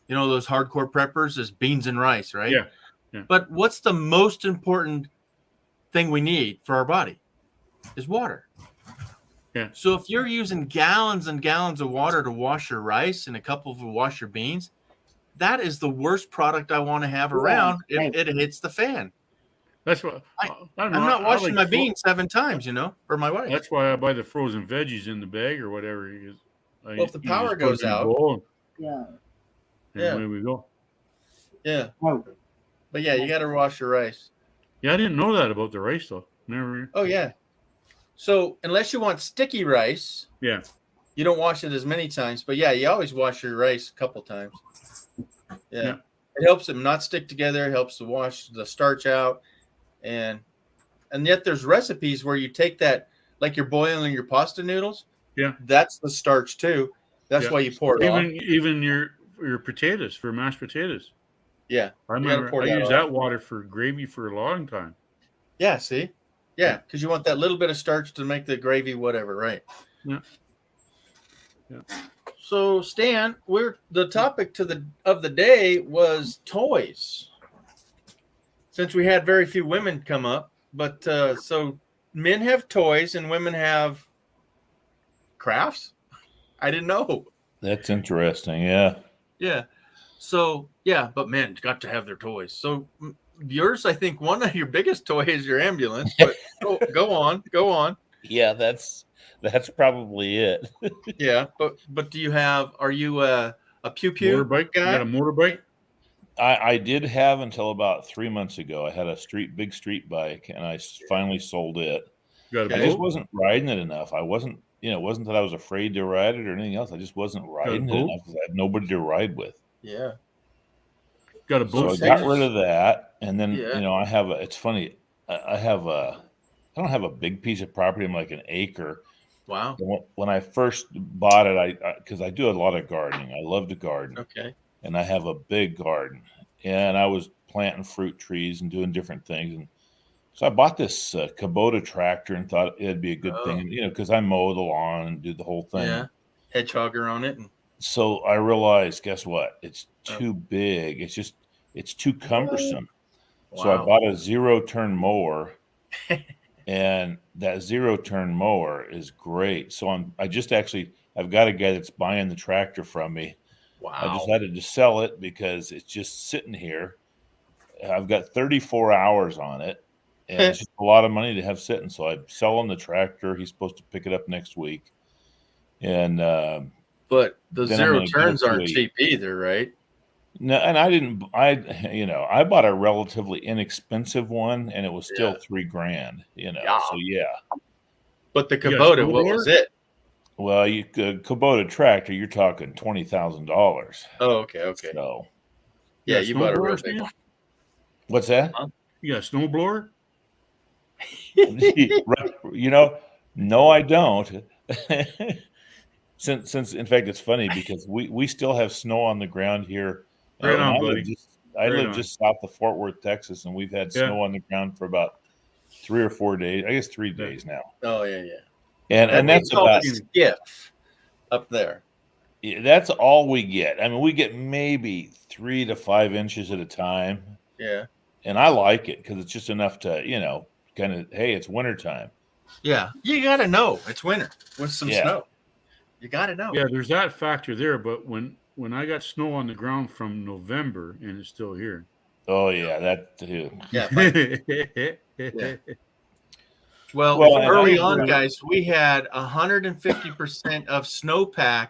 those hardcore preppers, is beans and rice, right? Yeah. But what's the most important thing we need for our body? Is water. Yeah. So if you're using gallons and gallons of water to wash your rice and a couple to wash your beans, that is the worst product I want to have around if it hits the fan. That's what I'm not washing my beans 7 times, or my wife. That's why I buy the frozen veggies in the bag or whatever. Well, if the power goes out, and yeah, away we go. Yeah. But yeah, you got to wash your rice. Yeah, I didn't know that about the rice though. Never. Oh yeah. So unless you want sticky rice, yeah, you don't wash it as many times. But yeah, you always wash your rice a couple times. Yeah. It helps them not stick together. It helps to wash the starch out, and yet there's recipes where you take that, like you're boiling your pasta noodles. Yeah, that's the starch too. That's why you pour it off. Even your potatoes for mashed potatoes. Yeah, I remember I used that water for gravy for a long time. Yeah, see, yeah, because you want that little bit of starch to make the gravy, whatever, right? Yeah. So Stan, the topic of the day was toys. Since we had very few women come up, but so men have toys and women have crafts. I didn't know. That's interesting. Yeah. Yeah. So yeah, but men got to have their toys. So yours, I think one of your biggest toys is your ambulance. But go on. Yeah, that's probably it. Yeah, but are you a pew pew motorbike guy? You got a motorbike? I did have until about 3 months ago. I had a big street bike, and I finally sold it. I just wasn't riding it enough. I wasn't, it wasn't that I was afraid to ride it or anything else. I just wasn't riding it enough because I had nobody to ride with. Yeah. Got a boat. So I got rid of that, and then I have it's funny. I don't have a big piece of property. I'm like an acre. Wow. When I first bought it, because I do a lot of gardening. I love to garden. Okay. And I have a big garden, and I was planting fruit trees and doing different things. And so I bought this Kubota tractor and thought it'd be a good thing, because I mow the lawn and do the whole thing. Yeah. Hedgehogger on it. So I realized, guess what? It's too big. It's too cumbersome. Wow. So I bought a 0-turn mower. And that 0-turn mower is great. So I've got a guy that's buying the tractor from me. Wow. I decided to sell it because it's just sitting here. I've got 34 hours on it, and it's just a lot of money to have sitting. So I'm selling the tractor. He's supposed to pick it up next week. And but the 0 turns aren't cheap either, right? No, and I bought a relatively inexpensive one, and it was still $3,000. So yeah. But the Kubota, what was it? Well, Kubota tractor, you're talking $20,000. Oh, okay. So yeah, you bought a real big one. What's that? You got a snowblower? No, I don't. Since in fact, it's funny because we still have snow on the ground here. Right on, buddy. I live just south of Fort Worth, Texas, and we've had snow on the ground for about 3 or 4 days. I guess 3 days now. Oh yeah. And that's about skiff up there. Yeah, that's all we get. I mean, we get maybe 3 to 5 inches at a time. Yeah. And I like it because it's just enough to, kind of, hey, it's wintertime. Yeah. You got to know it's winter with some snow. You got to know. Yeah, there's that factor there. But when I got snow on the ground from November and it's still here. Oh, yeah, that too. Yeah. Yeah. Well, early on, guys, we had 150% of snowpack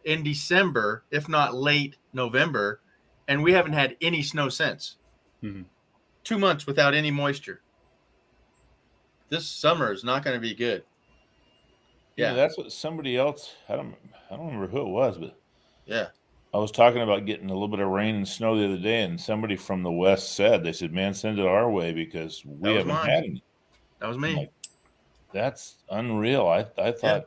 in December, if not late November, and we haven't had any snow since. Mm-hmm. 2 months without any moisture. This summer is not going to be good. Yeah, that's what somebody else. I don't remember who it was, but yeah, I was talking about getting a little bit of rain and snow the other day, and somebody from the west said, they said, "Man, send it our way because we That was haven't mine. had any." That was I'm me. like, that's unreal. I Yeah. thought,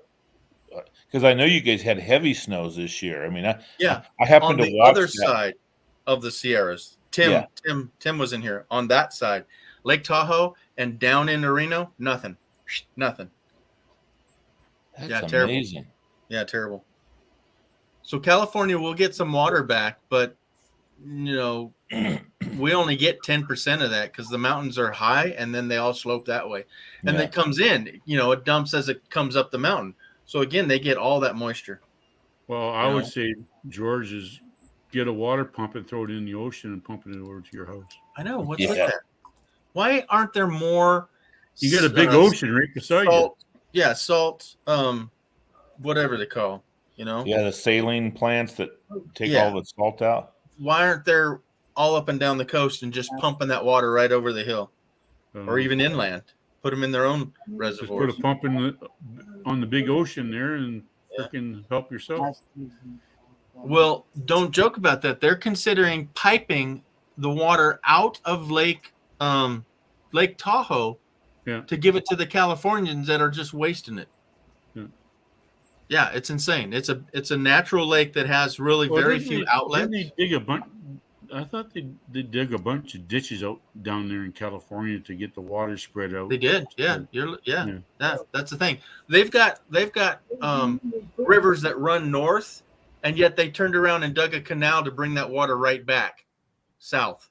because I know you guys had heavy snows this year. I mean, Yeah. I happened On to the watch other that. side of the Sierras, Yeah. Tim was in here on that side. Lake Tahoe and down into Reno, nothing. Nothing. That's Yeah, terrible. amazing. Yeah, terrible. So California will get some water back, but you know, we only get 10% of that because the mountains are high and then they all slope that way. And Yeah. it comes in, you know, it dumps as it comes up the mountain. So again, they get all that moisture. Well, I You would know? say, George, is get a water pump and throw it in the ocean and pump it over to your house. I know. What's with that? Why aren't there more? You got a big ocean right beside salt, yeah, salt, whatever they call, you know? Yeah, the saline plants that take Yeah. all the salt out. Why aren't there all up and down the coast and just pumping that water right over the hill, or even inland? Put them in their own Just reservoirs. put a pump on the big ocean there and freaking help yourself. Well, don't joke about that. They're considering piping the water out of Lake Tahoe to give it to the Californians that are just wasting it. Yeah, it's insane. It's a natural lake that has really very few outlets. Didn't they dig a bunch? I thought they dig a bunch of ditches out down there in California to get the water spread out. They did, yeah. That's the thing. They've got rivers that run north, and yet they turned around and dug a canal to bring that water right back south.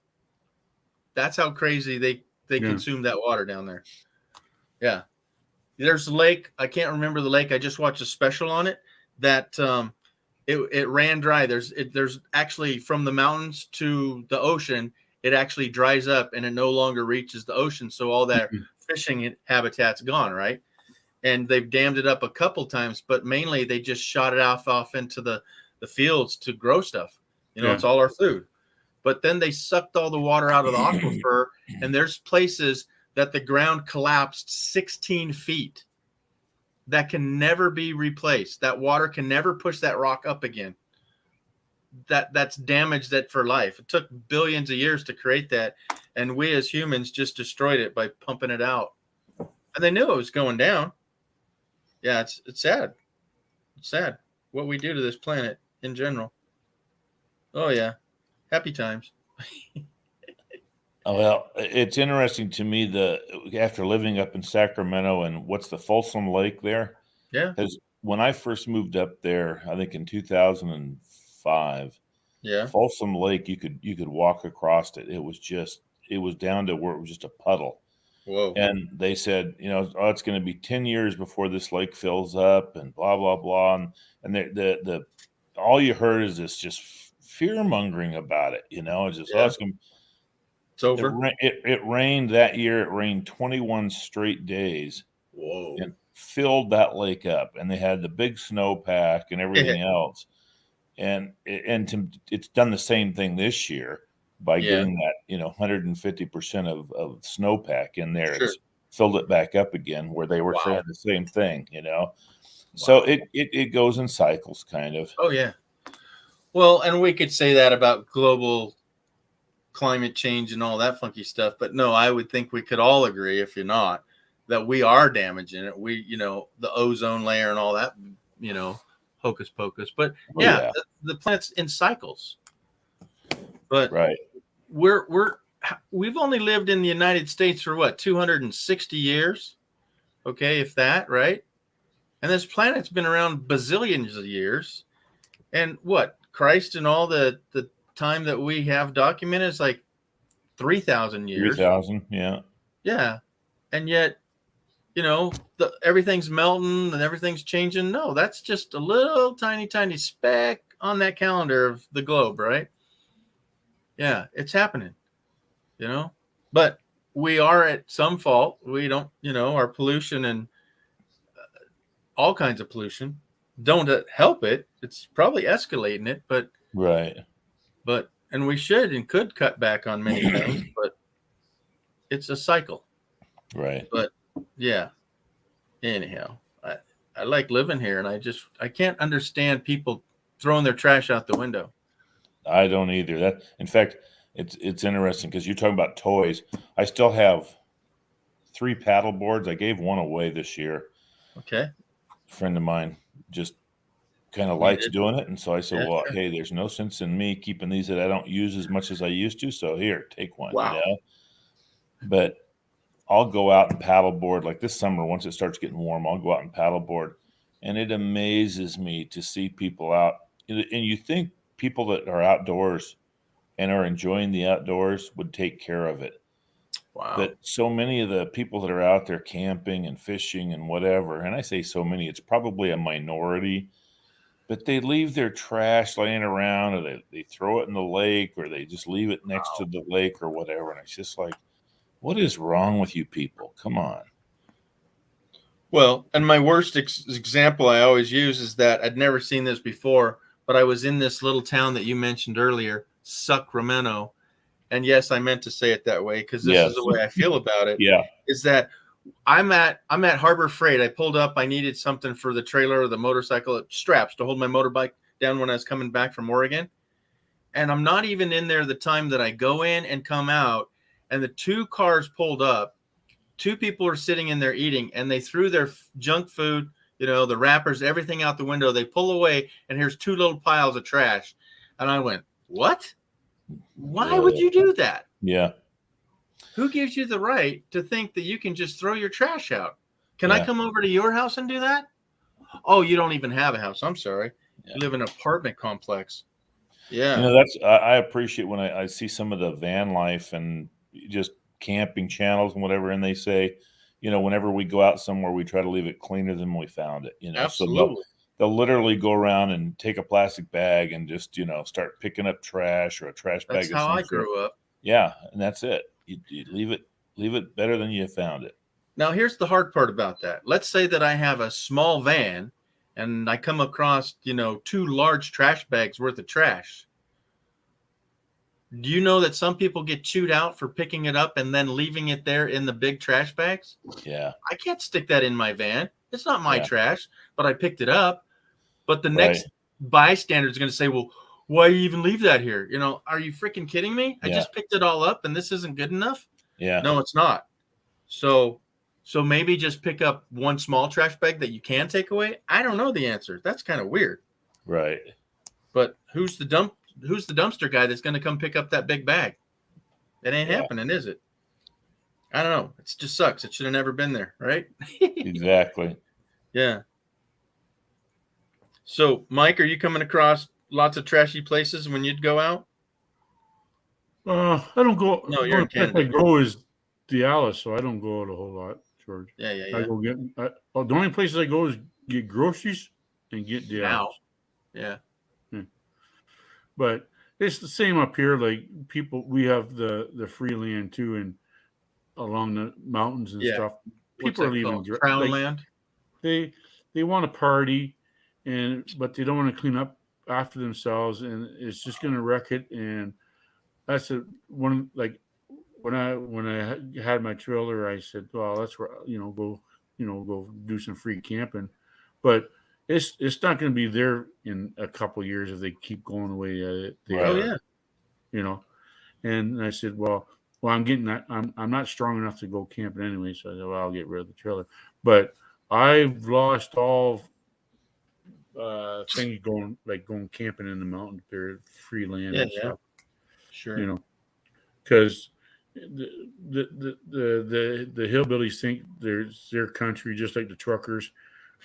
That's how crazy they consume that water down there. Yeah. There's a lake. I can't remember the lake. I just watched a special on it that it ran dry. There's actually from the mountains to the ocean, it actually dries up and it no longer reaches the ocean. So all that fishing habitat's gone, right? And they've dammed it up a couple times, but mainly they just shot it off into the fields to grow stuff. You know, it's all our food. But then they sucked all the water out of the aquifer, and there's places that the ground collapsed 16 feet that can never be replaced. That water can never push that rock up again. That's damaged that for life. It took billions of years to create that, and we as humans just destroyed it by pumping it out. And they knew it was going down. Yeah, it's sad. It's sad what we do to this planet in general. Oh yeah, happy times. Oh, well, it's interesting to me after living up in Sacramento and what's the Folsom Lake there? Yeah. Because when I first moved up there, I think in 2005, yeah, Folsom Lake, you could walk across it. It was down to where it was just a puddle. Whoa. And they said, it's going to be 10 years before this lake fills up and blah, blah, blah. And the all you heard is this just fear mongering about it. It's just, it's over. It rained that year. It rained 21 straight days. Whoa. And filled that lake up. And they had the big snowpack and everything else. And it's done the same thing this year by getting that, 150% of snowpack in there. Sure. It's filled it back up again where they were saying the same thing, So it goes in cycles kind of. Oh, yeah. Well, and we could say that about global climate change and all that funky stuff. But no, I would think we could all agree, if you're not, that we are damaging it. We, the ozone layer and all that, hocus pocus. But the planet's in cycles. But we've only lived in the United States for 260 years? Okay, if that, right? And this planet's been around bazillions of years. And Christ and all the time that we have documented is like 3,000 years. 3,000, yeah. Yeah. And yet, everything's melting and everything's changing. No, that's just a little tiny, tiny speck on that calendar of the globe, right? Yeah, it's happening, But we are at some fault. We don't, our pollution and all kinds of pollution don't help it. It's probably escalating it, but and we should and could cut back on many things, but it's a cycle. Right. But yeah, anyhow, I like living here, and I can't understand people throwing their trash out the window. I don't either. That, in fact, it's interesting because you're talking about toys. I still have 3 paddle boards. I gave one away this year. Okay. A friend of mine just kind of You likes did? doing it, and so I said, Yeah, "Well, sure. hey, there's no sense in me keeping these that I don't use as much as I used to. So here, take one." Wow. But I'll go out and paddleboard like this summer. Once it starts getting warm, I'll go out and paddleboard, and it amazes me to see people out. And you think people that are outdoors and are enjoying the outdoors would take care of it. Wow. But so many of the people that are out there camping and fishing and whatever, and I say so many, it's probably a minority, but they leave their trash laying around, or they throw it in the lake, or they just leave it next to the lake or whatever. And it's just like, what is wrong with you people? Come on. Well, and my worst example I always use is that I'd never seen this before, but I was in this little town that you mentioned earlier, Sacramento. And yes, I meant to say it that way because this is the way I feel about it. Yeah. Is that I'm at Harbor Freight. I pulled up. I needed something for the trailer or the motorcycle straps to hold my motorbike down when I was coming back from Oregon. And I'm not even in there the time that I go in and come out. And the 2 cars pulled up. 2 people are sitting in there eating, and they threw their junk food, the wrappers, everything out the window. They pull away, and here's 2 little piles of trash. And I went, what? Why would you do that? Yeah. Who gives you the right to think that you can just throw your trash out? Can I come over to your house and do that? Oh, you don't even have a house. I'm sorry. You live in an apartment complex. Yeah. That's I appreciate when I see some of the van life and just camping channels and whatever, and they say, whenever we go out somewhere, we try to leave it cleaner than we found it. Absolutely. So they'll literally go around and take a plastic bag and just start picking up trash or a trash bag. That's how I grew up. Yeah, and that's it. You leave it better than you found it. Now, here's the hard part about that. Let's say that I have a small van and I come across, 2 large trash bags worth of trash. Do you know that some people get chewed out for picking it up and then leaving it there in the big trash bags? Yeah. I can't stick that in my van. It's not my trash, but I picked it up. But the next bystander is going to say, well, why you even leave that here? Are you freaking kidding me? I just picked it all up and this isn't good enough. Yeah. No, it's not. So maybe just pick up 1 small trash bag that you can take away. I don't know the answer. That's kind of weird. Right. But who's the dumpster guy that's going to come pick up that big bag? It ain't happening, is it? I don't know. It just sucks. It should have never been there, right? Exactly. Yeah. So, Mike, are you coming across lots of trashy places when you'd go out? I don't go. No, you're in Canada. I go is Dallas, so I don't go out a whole lot, George. Yeah. I go the only places I go is get groceries and get Dallas. Yeah. But it's the same up here. Like we have the free land too, and along the mountains and stuff. People are leaving Crown land. They want to party, but they don't want to clean up after themselves, and it's just going to wreck it. And that's when I had my trailer, I said, well, that's where go do some free camping, but it's not going to be there in a couple of years if they keep going the way they are. Yeah. And I said, well, I'm getting that. I'm not strong enough to go camping anyway, so I said, well, I'll get rid of the trailer. But I've lost all things going camping in the mountains, there, free land and stuff. Sure. Because the hillbillies think there's their country, just like the truckers.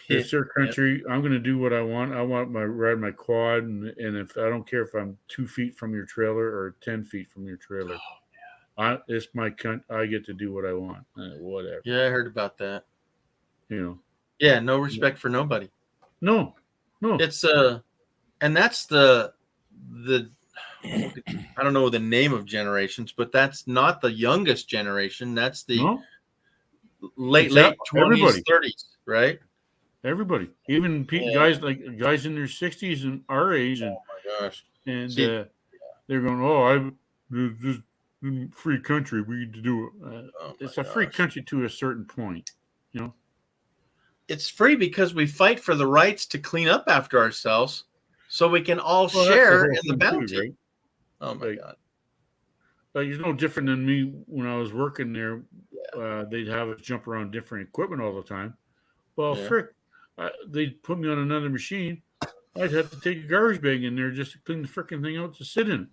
It's their country. I'm going to do what I want. I want ride my quad, and if I don't care if I'm 2 feet from your trailer or 10 feet from your trailer, it's my country. I get to do what I want. Whatever. Yeah, I heard about that. Yeah, no respect for nobody. No. It's and that's the I don't know the name of generations, but that's not the youngest generation. That's the late 20s, 30s, right? Everybody, even guys in their 60s and our age, and my gosh, and they're going, this free country, we need to do it. It's a free country to a certain point, It's free because we fight for the rights to clean up after ourselves, so we can all share in the bounty. Too, right? Oh my God. Like it's no different than me when I was working there. They'd have us jump around different equipment all the time. Well, Yeah. frick, they'd put me on another machine. I'd have to take a garbage bag in there just to clean the frickin' thing out to sit in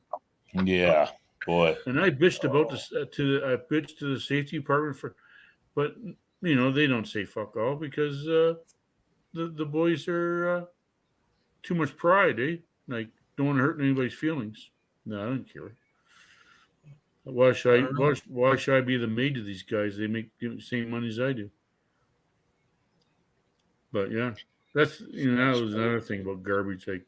it. Yeah, boy. And I bitched about this I bitched to the safety department but you know they don't say fuck all because the boys are too much pride, eh? Like don't want to hurt anybody's feelings. No, I don't care. Why should why should I be the maid to these guys? They make the same money as I do. But yeah, that's that was another thing about garbage. Like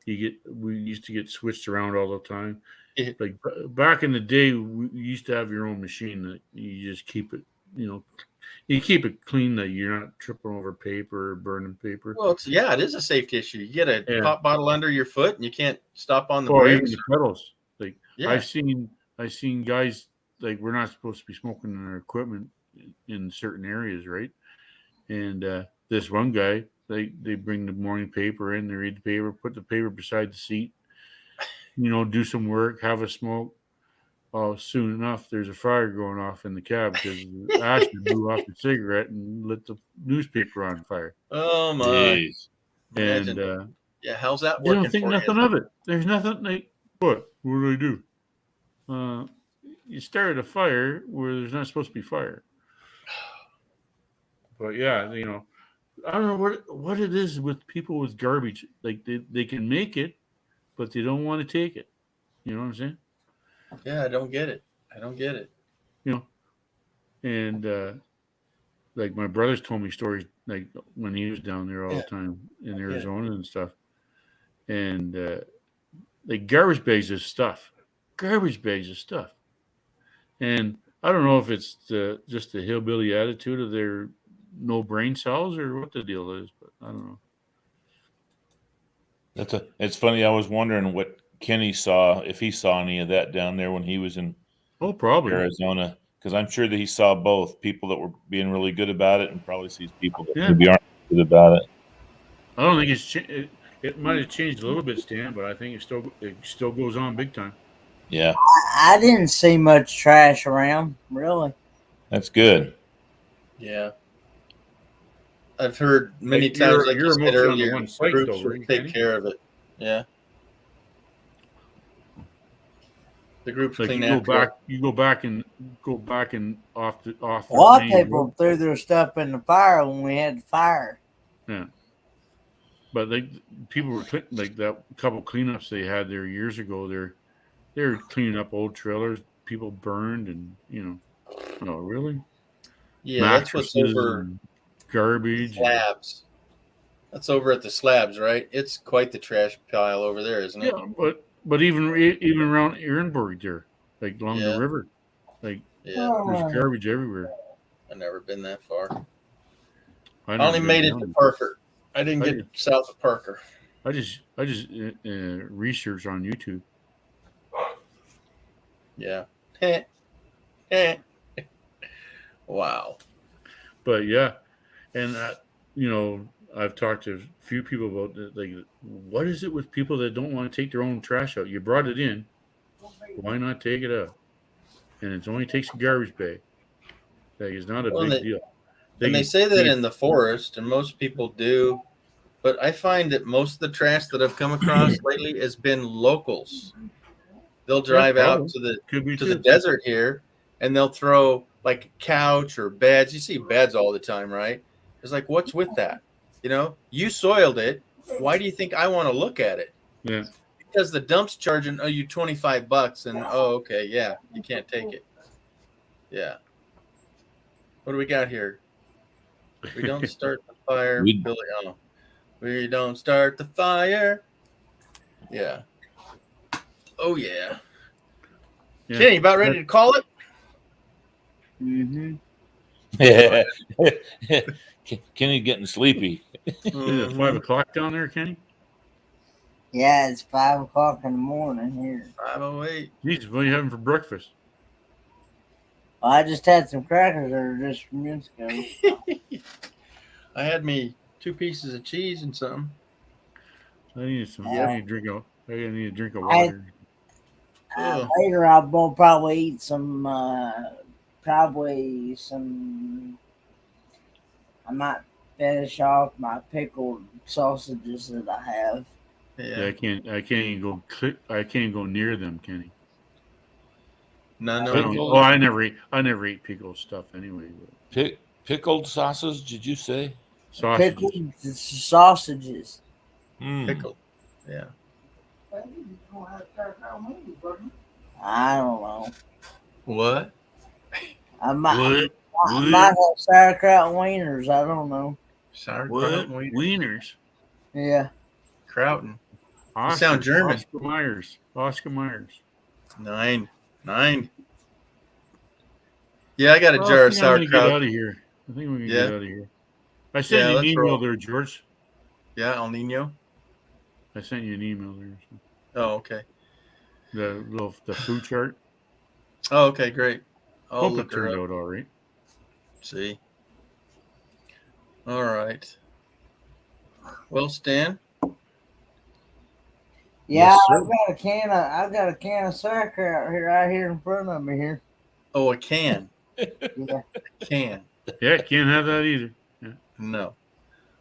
we used to get switched around all the time. Yeah. Like back in the day, we used to have your own machine that you just keep it. You keep it clean that you're not tripping over paper or burning paper. Well, it is a safety issue. You get a pop bottle under your foot and you can't stop on the or brakes. even the pedals. Like Yeah. I've seen guys like we're not supposed to be smoking in our equipment in certain areas, right? And this one guy, they bring the morning paper in, they read the paper, put the paper beside the seat, do some work, have a smoke. Oh, soon enough, there's a fire going off in the cab because Ashley blew off the cigarette and lit the newspaper on fire. Oh my! Jeez. And how's that they working? don't think for nothing you? of it. There's nothing like what? What do they do? You started a fire where there's not supposed to be fire. But yeah, I don't know what it is with people with garbage. Like they can make it, but they don't want to take it. You know what I'm saying? Yeah, I don't get it. And like my brothers told me stories like when he was down there all the time in Arizona and stuff. And like garbage bags of stuff. And I don't know if it's just the hillbilly attitude of their no brain cells or what the deal is, but I don't know. It's funny. I was wondering what Kenny saw, if he saw any of that down there when he was in probably Arizona, because I'm sure that he saw both people that were being really good about it and probably sees people that Yeah. maybe aren't good about it. I don't think it might have changed a little bit, Stan, but I think it still goes on big time. Yeah, I didn't see much trash around, really. that's good. Yeah. I've heard many Like, times, you're like you said mostly on the earlier, one site, groups though, will right, take Kenny? care of it. Yeah. The groups Like clean you go back and off. A lot of main people road. threw their stuff in the fire when we had the fire. Yeah. But people were like that couple cleanups they had there years ago. They're cleaning up old trailers. People burned and oh really? Yeah, that's what's over and garbage. slabs. That's over at the slabs, right? It's quite the trash pile over there, isn't it? Yeah, but even around Ehrenberg there, like along the river, like there's garbage everywhere. I've never been that far. I never only been made it down to there. Parker. I didn't get south of Parker. I just research on YouTube. Yeah. Wow. But yeah, and I've talked to a few people about like what is it with people that don't want to take their own trash out? You brought it in, why not take it out? And it only takes a garbage bag. Like it's not a big deal. They say that in the forest, and most people do. But I find that most of the trash that I've come across lately has been locals. They'll drive out to the desert here, and they'll throw like a couch or beds. You see beds all the time, right? It's like, what's with that? You soiled it. Why do you think I want to look at it? Yeah. Because the dump's charging you $25, and okay, yeah, you can't take it. Yeah. What do we got here? We don't start the fire, Billy. Oh, we don't start the fire. Yeah. Oh yeah. Kenny, about ready to call it? Mm-hmm. Kenny getting sleepy. Is it 5 o'clock down there, Kenny? Yeah, it's 5 o'clock in the morning here. 5:08. Jesus, what are you having for breakfast? Well, I just had some crackers there just a few minutes ago. I had me 2 pieces of cheese and something. I need a drink of water. Oh. Later, I'm gonna probably eat some. I might finish off my pickled sausages that I have. Yeah, I can't even go. I can't go near them, Kenny. No. I never eat pickled stuff anyway. Pickled sausage? Did you say? Sausages. Pickled sausages. Pickled. Yeah. I don't know. What? I might What? have sauerkraut wieners. I don't know. Sauerkraut What? Wieners. Yeah. Krauten. You Oscar, sound German. Oscar Myers. 9. Yeah, I got a Well, jar I of think I'm gonna get sauerkraut. out of here. I think we're gonna Yeah. get out of here. I sent you an let's email roll. there, George. Yeah, El Nino. I sent you an email there. So. Oh, okay. The food chart. Oh, okay, great. I'll Hope look it her turned up. out all right. See. All right. Well, Stan. Yeah, Yes, sir. I've got a can of sauerkraut here, right here in front of me here. Oh, a can. Yeah. A can. Yeah, can't have that either. Yeah. No.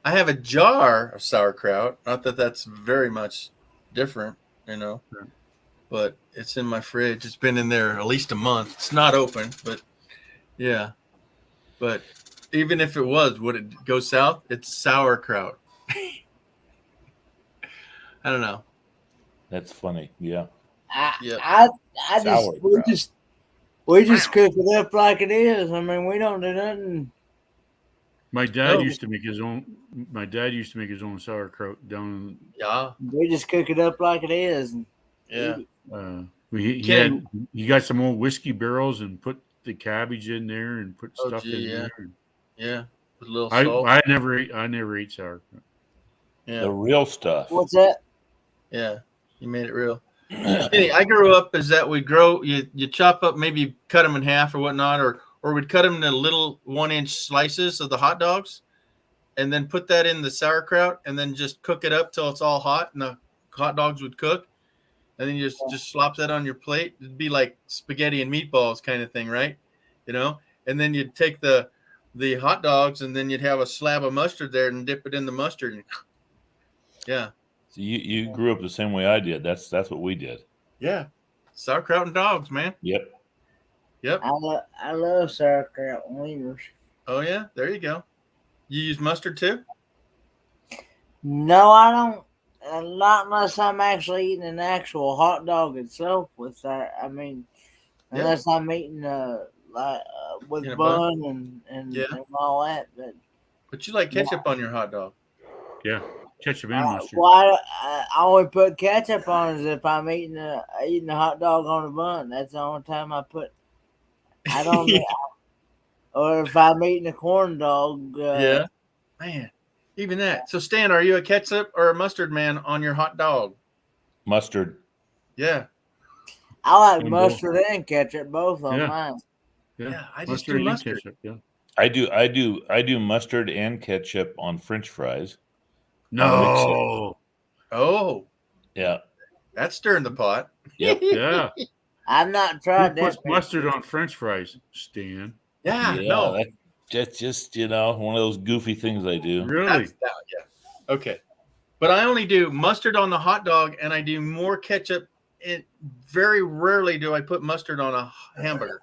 I have a jar of sauerkraut. Not that that's very much different, but it's in my fridge. It's been in there at least a month. It's not open, but yeah. But even if it was, would it go south? It's sauerkraut. I don't know. That's funny. Yeah. We just cook it up like it is. I mean, we don't do nothing. My dad used to make his own. My dad used to make his own sauerkraut down. Yeah. We just cook it up like it is. Yeah. He got some old whiskey barrels and put the cabbage in there and put stuff in there. Yeah. With a little salt. I never ate sauerkraut. Yeah. The real stuff. What's that? Yeah. You made it real. Hey, I grew up as that we grow. You chop up, maybe cut them in half or whatnot, or we'd cut them into little 1-inch slices of the hot dogs, and then put that in the sauerkraut, and then just cook it up till it's all hot, and the hot dogs would cook, and then you just slop that on your plate. It'd be like spaghetti and meatballs kind of thing, right? And then you'd take the hot dogs, and then you'd have a slab of mustard there and dip it in the mustard. And, yeah. So you grew up the same way I did. That's what we did. Yeah. Sauerkraut and dogs, man. Yep. I love sauerkraut wieners. Oh, yeah? There you go. You use mustard too? No, I don't. Not unless I'm actually eating an actual hot dog itself with that. I mean, unless I'm eating with bun and all that. But you like ketchup on your hot dog? Yeah, ketchup and mustard. Well, I only put ketchup on it if I'm eating a hot dog on a bun. That's the only time I put. I don't. Or if I'm eating a corn dog. Yeah, man. Even that. So, Stan, are you a ketchup or a mustard man on your hot dog? Mustard. Yeah. I like mustard and ketchup both on mine. Yeah, I just do mustard. Ketchup, yeah. I do mustard and ketchup on French fries. No. Oh. Yeah. That's stirring the pot. Yep. Yeah. I've not tried Who puts that. mustard on French fries, Stan? Yeah. No. That's just one of those goofy things I do. Really? Yeah. Okay. But I only do mustard on the hot dog, and I do more ketchup. Very rarely do I put mustard on a hamburger.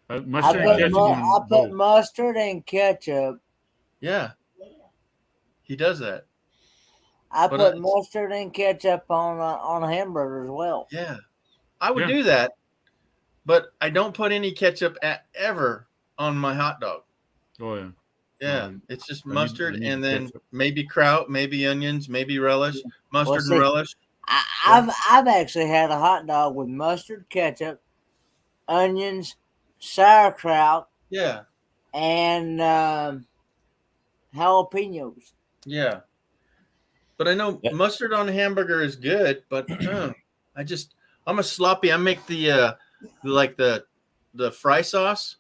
Mustard and ketchup I put mustard and ketchup. Yeah. He does that. I put mustard and ketchup on a hamburger as well. Yeah. I would do that, but I don't put any ketchup ever on my hot dog. Oh, yeah. Yeah. It's just mustard and then maybe kraut, maybe onions, maybe relish, mustard and relish. I've actually had a hot dog with mustard, ketchup, onions, sauerkraut. Yeah. And jalapenos. Yeah. But I know mustard on a hamburger is good, but I'm a sloppy. I make the fry sauce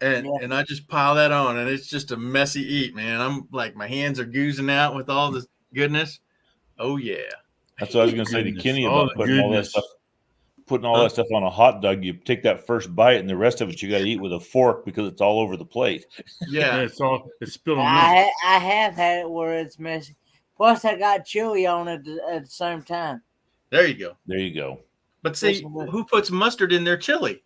and I just pile that on, and it's just a messy eat, man. I'm like, my hands are goozing out with all this goodness. Oh yeah. That's what I was going to say to Goodness. Kenny Oh, about putting all that goodness. stuff. Putting all that stuff on a hot dog, you take that first bite, and the rest of it you got to eat with a fork because it's all over the plate. Yeah, Yeah. it's spilling milk. I have had it where it's messy. Plus, I got chili on it at the same time. There you go. There you go. But see, who puts mustard in their chili?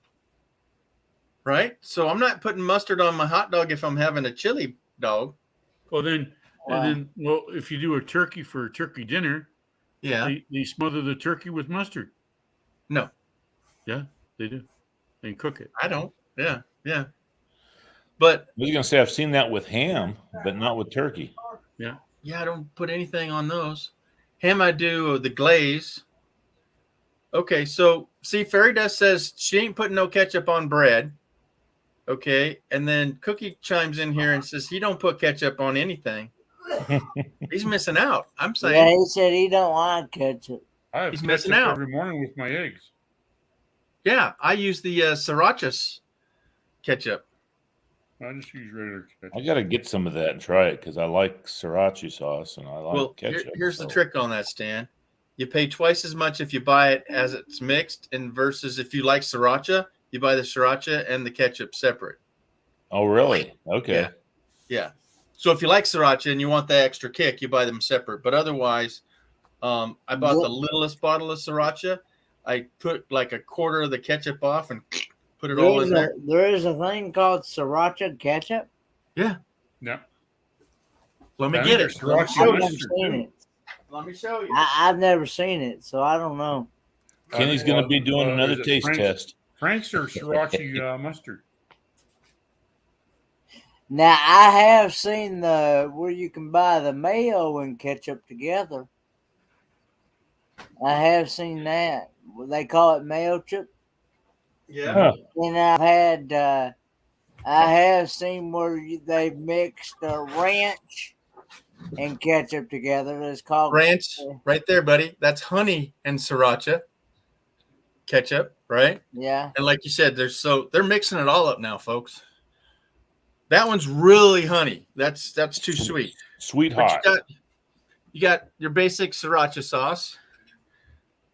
Right? So I'm not putting mustard on my hot dog if I'm having a chili dog. Well, then, Wow. and then, well, if you do a turkey for a turkey dinner, Yeah. they smother the turkey with mustard. No, Yeah, they do. And cook it. I don't. Yeah. Yeah. But I was going to say I've seen that with ham, but not with turkey. Yeah. yeah, I don't put anything on those. Ham, I do the glaze. Okay, so see, Fairy Dust says she ain't putting no ketchup on bread. Okay, and then Cookie chimes in here and says he don't put ketchup on anything. He's missing out. I'm Yeah, saying he said he don't like ketchup. I have He's ketchup missing out. every morning with my eggs. yeah, I use the Sriracha ketchup. I just use regular ketchup. I got to get some of that and try it because I like sriracha sauce and I like Well, ketchup. here's so. the trick on that, Stan. You pay twice as much if you buy it as it's mixed, and versus if you like Sriracha, you buy the Sriracha and the ketchup separate. Oh, really? Okay. Yeah. Yeah. So if you like Sriracha and you want the extra kick, you buy them separate. But otherwise, I bought the littlest bottle of Sriracha. I put like a quarter of the ketchup off and put it all in there. There is a thing called sriracha ketchup. Yeah. Yeah. Let me I get think it. there's Let me Sriracha show I've never mustard, seen too. it. Let me show you. I've never seen it, so I don't know. Kenny's going to be doing another is it taste Frank's? test. Frank's or sriracha mustard? Now I have seen where you can buy the mayo and ketchup together. I have seen that. They call it mayo chip. Yeah. Huh. And I have seen where they mixed ranch and ketchup together. It's called Ranch, right there, buddy. That's honey and Sriracha ketchup, right? Yeah. And like you said, they're mixing it all up now, folks. That one's really honey. That's too sweet. Sweet But hot. you got your basic Sriracha sauce.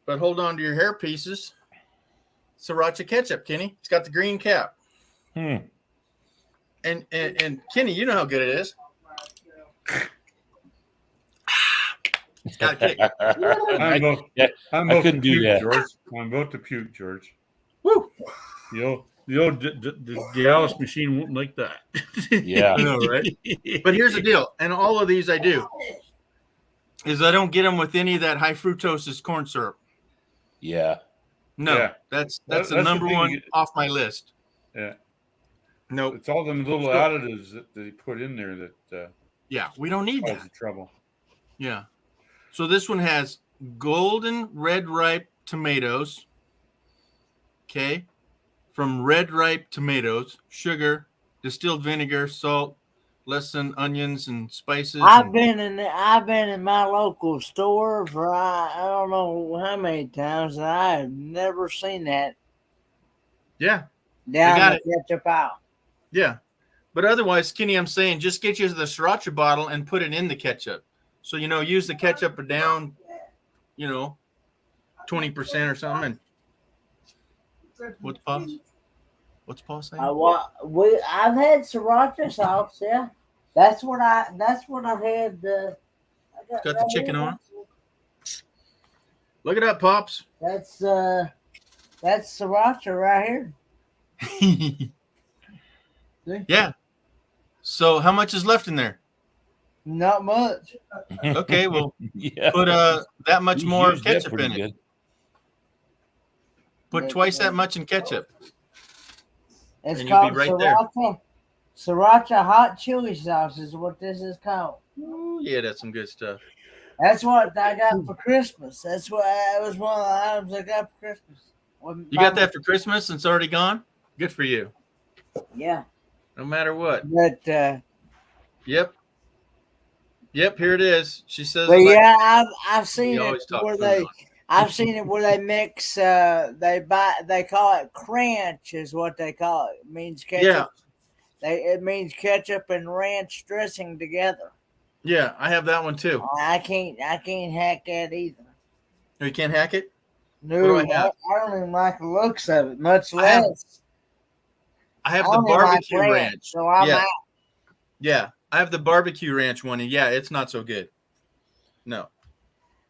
But hold on to your hair pieces. Sriracha ketchup, Kenny. It's got the green cap. And Kenny, you know how good it is. It's got a kick. I'm I about couldn't to do puke, that. George. I'm about to puke, George. Woo! The Alice machine won't like that. Yeah. I know, right? But here's the deal, and all of these I do, is I don't get them with any of that high fructose corn syrup. Yeah. No, Yeah. that's That's the the number thing one you- off my list. Yeah. Nope. It's all them little additives that they put in there that Yeah, we don't need cause that. the trouble. Yeah. So this one has golden red ripe tomatoes. Okay. From red ripe tomatoes, sugar, distilled vinegar, salt, less than onions and spices. I've been in my local store for I don't know how many times, and I have never seen that Yeah. down got the ketchup aisle. Yeah. But otherwise, Kenny, I'm saying just get you the Sriracha bottle and put it in the ketchup. So, use the ketchup down, 20% or something. And what's Paul saying? I've had sriracha sauce. Yeah, that's what I've had. It's got the chicken on it. Look it up, Pops. That's sriracha right here. Yeah. So how much is left in there? Not much. Okay, well, Yeah. put that much You more used that ketchup pretty in it. good. Put twice that much in ketchup. It's And you'll be called right there. sriracha hot chili sauce is what this is called. Ooh, yeah, that's some good stuff. That's what I got for Christmas. That was one of the items I got for Christmas. You got that for Christmas and it's already gone? Good for you. Yeah. No matter what. But Yep, here it is. She says. but like- yeah, I've seen You it always talk where food they on I've seen it where they mix they call it crunch is what they call it. It means ketchup. Yeah. It means ketchup and ranch dressing together. Yeah, I have that one too. I can't hack that either. Oh, you can't hack it? No, What do I have? I don't even like the looks of it, much I have- less. I have I the don't even like barbecue ranch, ranch. so I'm yeah. out. Yeah. I have the barbecue ranch one, and yeah, it's not so good. No.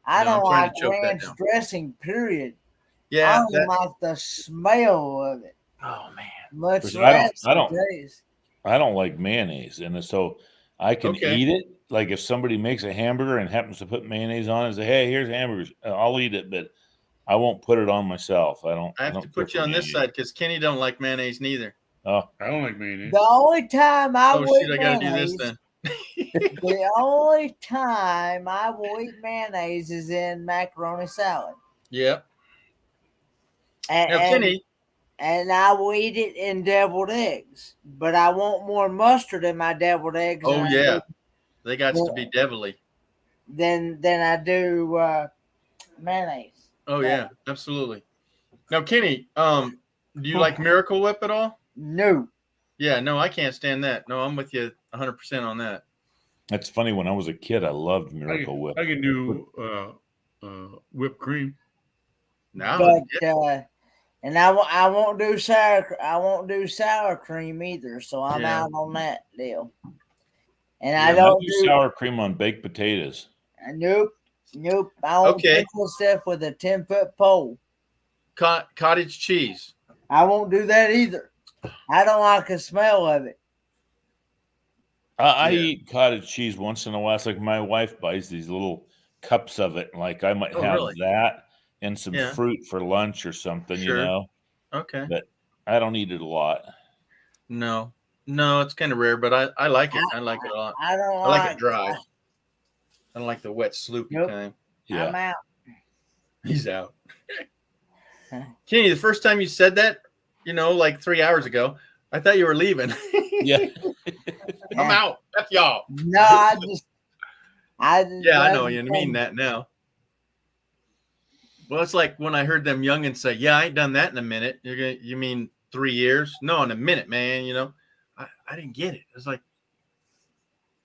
I No, I'm don't trying like to choke that ranch down. dressing, period. I Yeah. don't even like the smell of it, Oh man. much Because less the taste. I don't like mayonnaise, and so I can Okay. eat it. Like if somebody makes a hamburger and happens to put mayonnaise on it, and say, "Hey, here's hamburgers," I'll eat it, but I won't put it on myself. I don't. I have don't to care put you for on this mayonnaise. side because Kenny don't like mayonnaise neither. Oh, I don't like mayonnaise. The only time I Oh will shit! I eat gotta do this mayonnaise, then. the only time I will eat mayonnaise is in macaroni salad. Yeah. And, Now, Kenny. and I will eat it in deviled eggs, but I want more mustard in my deviled eggs. Oh yeah. They got to be devilly. Than I do mayonnaise. Oh yeah, absolutely. Now, Kenny, do you like Miracle Whip at all? No. Yeah, no, I can't stand that. No, I'm with you 100% on that. that's funny. When I was a kid, I loved Miracle Whip. I can do whipped cream. Now, But and I won't do sour cream either, so I'm Yeah. out on that deal. And Yeah, I don't do sour cream on baked potatoes. Nope. I won't Okay. pickle stuff with a 10-foot pole. Cottage cheese. I won't do that either. I don't like the smell of it. I eat cottage cheese once in a while. It's like my wife buys these little cups of it. Like I might Oh, have really? that and some Yeah. fruit for lunch or something, Sure. you know. Okay. But I don't eat it a lot. No, it's kind of rare, but I like it. I like it a lot. I don't I like like it dry. I don't like the wet, sloopy kind. I'm out. He's out. Kenny, the first time you said that, like 3 hours ago, I thought you were leaving. Yeah. I'm out. F y'all. No, I Yeah, I know you mean that now. Well, it's like when I heard them youngins say, "Yeah, I ain't done that in a minute." You mean 3 years? No, in a minute, man. I didn't get it. It's like,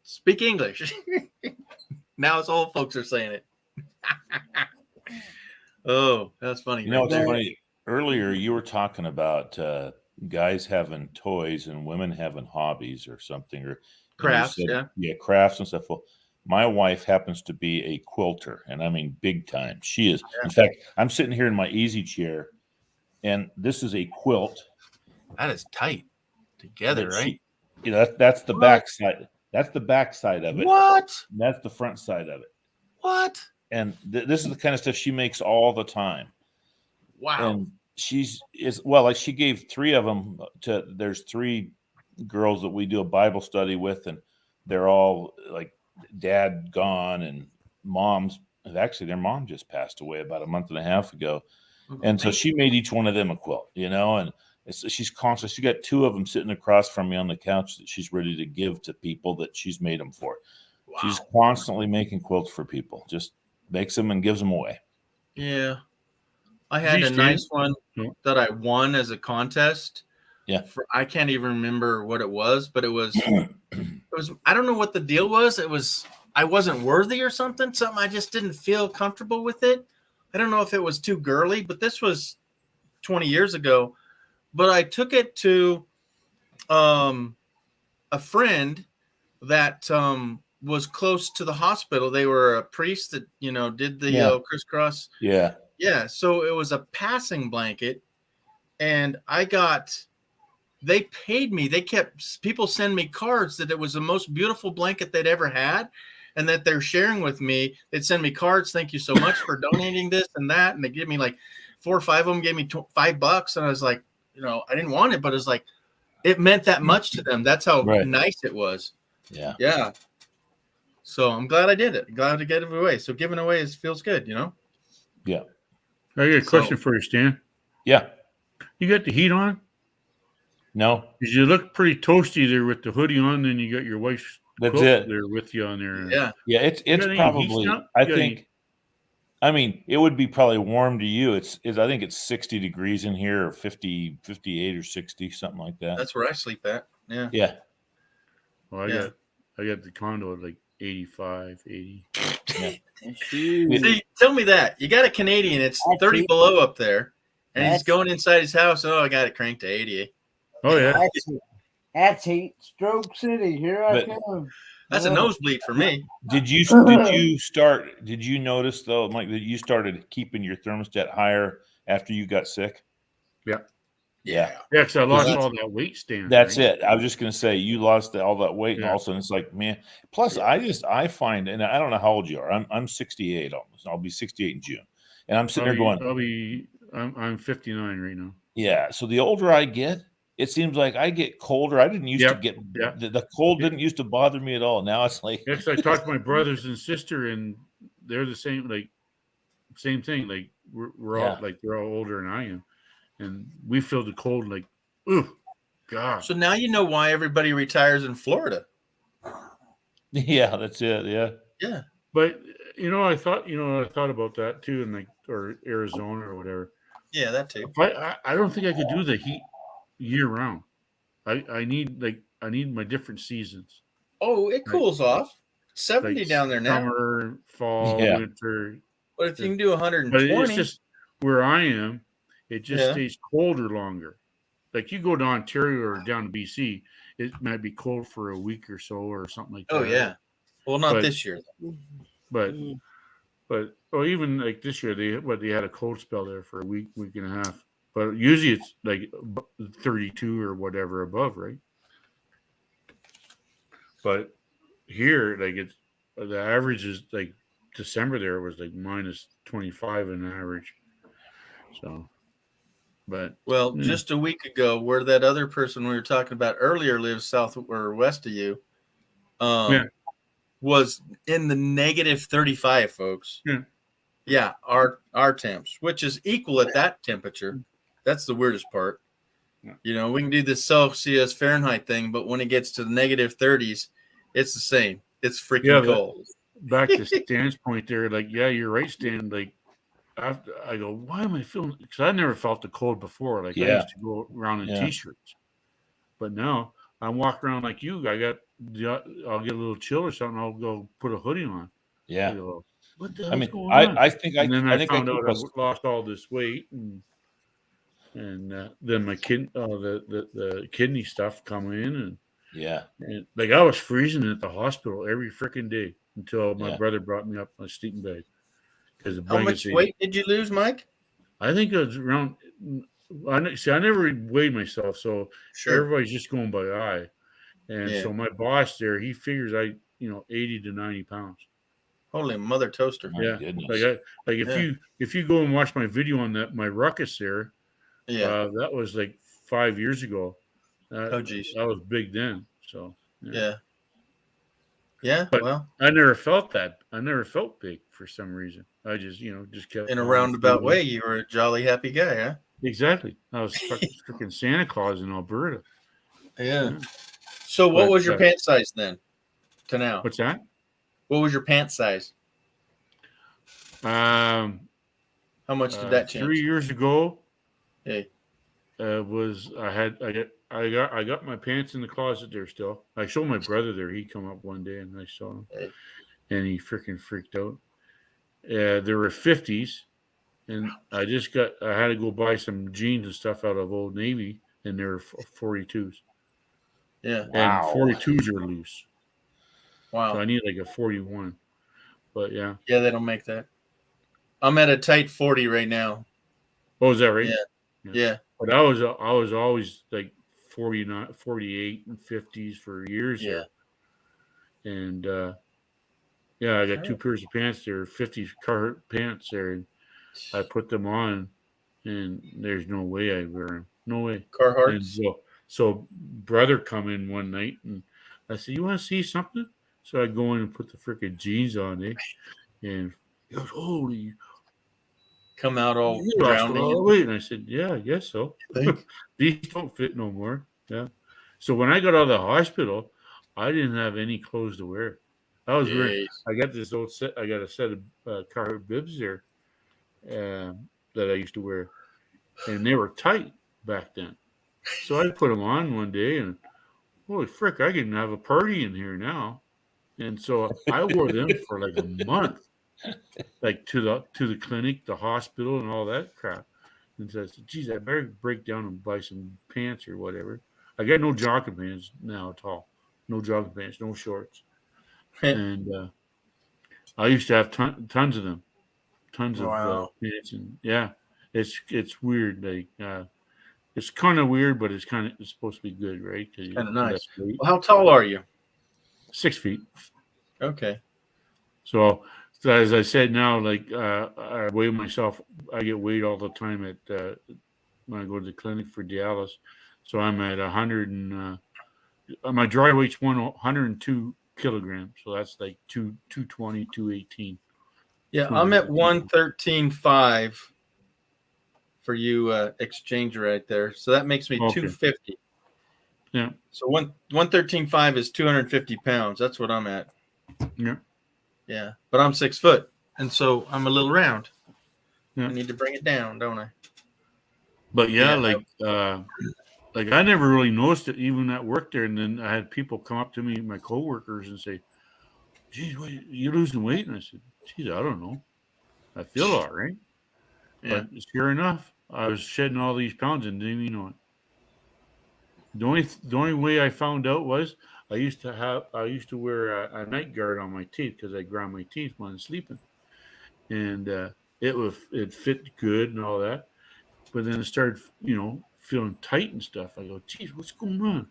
speak English. Now it's old folks are saying it. Oh, that's funny. You know, it's funny. Earlier, you were talking about guys having toys and women having hobbies or something, or crafts. Yeah, crafts and stuff. Well, my wife happens to be a quilter, and I mean big time. She is. Yeah. In fact, I'm sitting here in my easy chair, and this is a quilt. That is tight together, right? That's the back side. That's the back side of it. What? And that's the front side of it. What? And this is the kind of stuff she makes all the time. Wow. And she gave 3 of them to. There's 3 girls that we do a Bible study with, and they're all like dad gone and mom's. Actually, their mom just passed away about a month and a half ago, and so she made each one of them a quilt, and she's conscious. She got 2 of them sitting across from me on the couch that she's ready to give to people that she's made them for. Wow. She's constantly making quilts for people. Just makes them and gives them away. Yeah. I had a nice one that I won as a contest. Yeah. I can't even remember what it was, but it was I don't know what the deal was. I wasn't worthy or something. I just didn't feel comfortable with it. I don't know if it was too girly, but this was 20 years ago. But I took it to a friend that was close to the hospital. They were a priest that, did the crisscross. Yeah. Yeah. So it was a passing blanket. And they paid me. People send me cards that it was the most beautiful blanket they'd ever had. And that they're sharing with me. They'd send me cards. Thank you so much for donating this and that. And they give me like 4 or 5 of them gave me $5. And I was like, I didn't want it, but it's like, it meant that much to them. That's how nice it was. Yeah. Yeah. So I'm glad I did it. Glad to get it away. So giving away feels good, Yeah. I got a question for you, Stan. Yeah. You got the heat on? No. Because you look pretty toasty there with the hoodie on, and you got your wife's That's quilt it. there with you on there. Yeah. Yeah, it's probably, I think it would be probably warm to you. I think it's 60 degrees in here, or 50, 58 or 60, something like that. That's where I sleep at. Yeah. Yeah. Well, I got the condo at like 85, 80. Yeah. See, Tell me that. You got a Canadian, it's That's 30 heat. below up there, and he's That's- going inside his house. Oh, I got it cranked to 80. Oh yeah. That's heat stroke city. Here I But- come. That's a nosebleed for me. Did you start? Did you notice though, Mike, that you started keeping your thermostat higher after you got sick? Yeah. Yeah. Yeah, because I lost That's- all that weight stand. That's right? it. I was just gonna say you lost all that weight, and Yeah. all of a sudden it's like, man. Plus, I find, and I don't know how old you are. I'm 68 almost. I'll be 68 in June, and I'm sitting there going, I'm 59 right now. yeah. So the older I get, it seems like I get colder. I didn't used to get the cold didn't used to bother me at all. Now it's like, Yes, I talked to my brothers and sister, and they're the same. Like same thing. Like we're all like they're all older than I am, and we feel the cold. Like, ooh, God. So now you know why everybody retires in Florida. yeah, that's it. Yeah. Yeah. But I thought about that too, and like or Arizona or whatever. Yeah, that too. I don't think I could do the heat year round. I need my different seasons. Oh, it cools off. 70 Like down there now. Summer, fall, Yeah. winter. But if you can do But 120, it's just where I am, it just Yeah. stays colder longer. Like you go to Ontario or down to BC, it might be cold for a week or so or something like that. oh yeah. Well, not But- this year. But even like this year, they had a cold spell there for a week and a half. But usually it's like 32 or whatever above, right? But here, like it's the average is like December there was like minus 25 in average. So, but Well, just a week ago, where that other person we were talking about earlier lives south or west of you, was in the negative 35, folks. Yeah. Yeah, our temps, which is equal at that temperature. That's the weirdest part. Yeah. We can do this Celsius Fahrenheit thing, but when it gets to the negative 30s, it's the same. It's freaking cold. Back to Stan's point there, like, yeah, you're right, Stan. Like, I go, why am I feeling? Because I never felt the cold before. Like, I used to go around in t-shirts, but now I'm walking around like you. I'll get a little chill or something. I'll go put a hoodie on. Yeah. I go, what the I hell's mean, going on? I think and then I think found I out keep I lost all this weight, and then my the kidney stuff come in, and like I was freezing at the hospital every freaking day until my brother brought me up my sleeping bag. Because How much weight did you lose, Mike? I think it was around. I never weighed myself, so everybody's just going by eye. And so my boss there, he figures 80 to 90 pounds. Holy mother toaster! Yeah, goodness. like if you go and watch my video on my ruckus there, that was like 5 years ago. Oh geez, that was big then. So yeah. But well, I never felt that. I never felt big for some reason. I just just kept in a roundabout way. You were a jolly happy guy, huh? Exactly. I was freaking Santa Claus in Alberta. Yeah. So what was your pant size then to now? What's that? What was your pant size? How much did that change? 3 years ago, Hey. I got my pants in the closet there still. I showed my brother there. He come up one day and I saw him, and he freaking freaked out. There were 50s, and I had to go buy some jeans and stuff out of Old Navy, and there were 42s. Yeah, and 42s are loose. Wow. So I need like a 41, but yeah. Yeah, they don't make that. I'm at a tight 40 right now. Oh, is that right? Yeah. But I was always like 49, 48 and 50s for years. Yeah. And I got two pairs of pants there, 50s Carhartt pants there. And I put them on, and there's no way I wear them. No way. Carhartt. And so brother come in one night, and I said, "You want to see something?" So I go in and put the freaking jeans on, and he goes, "Holy!" Come out all round round. And I said, "Yeah, I guess so." These don't fit no more. Yeah. So when I got out of the hospital, I didn't have any clothes to wear. I was wearing. I got this old set. I got a set of Carhartt bibs there that I used to wear, and they were tight back then. So I put them on one day, and holy frick, I can have a party in here now. And so I wore them for like a month. like to the clinic, the hospital, and all that crap. And so I said, geez, I better break down and buy some pants or whatever. I got no jogging pants now at all. No jogging pants, no shorts. And I used to have tons of them, tons of Wow. pants, and yeah, it's weird. Like it's kind of weird, but it's supposed to be good, right? 'Cause Kind of you're nice. less weight. Well, how tall are you? 6 feet. Okay. So as I said now, like I weigh myself. I get weighed all the time at when I go to the clinic for dialysis. So I'm at 100 and my dry weight's 102 kilograms. So that's like 220, 218. Yeah, I'm at 113.5 for you exchange right there. So that makes me Okay. 250. Yeah. So 113.5 is 250 pounds. That's what I'm at. Yeah. Yeah. But I'm 6 foot. And so I'm a little round. Yeah. I need to bring it down, don't I? But yeah, like I never really noticed it even at work there. And then I had people come up to me, my coworkers, and say, geez, you losing weight? And I said, geez, I don't know. I feel all right. Yeah. But sure enough, I was shedding all these pounds and didn't even know it. The only way I found out was I used to wear a night guard on my teeth because I ground my teeth when I'm sleeping, and it fit good and all that. But then it started, feeling tight and stuff. I go, geez, what's going on?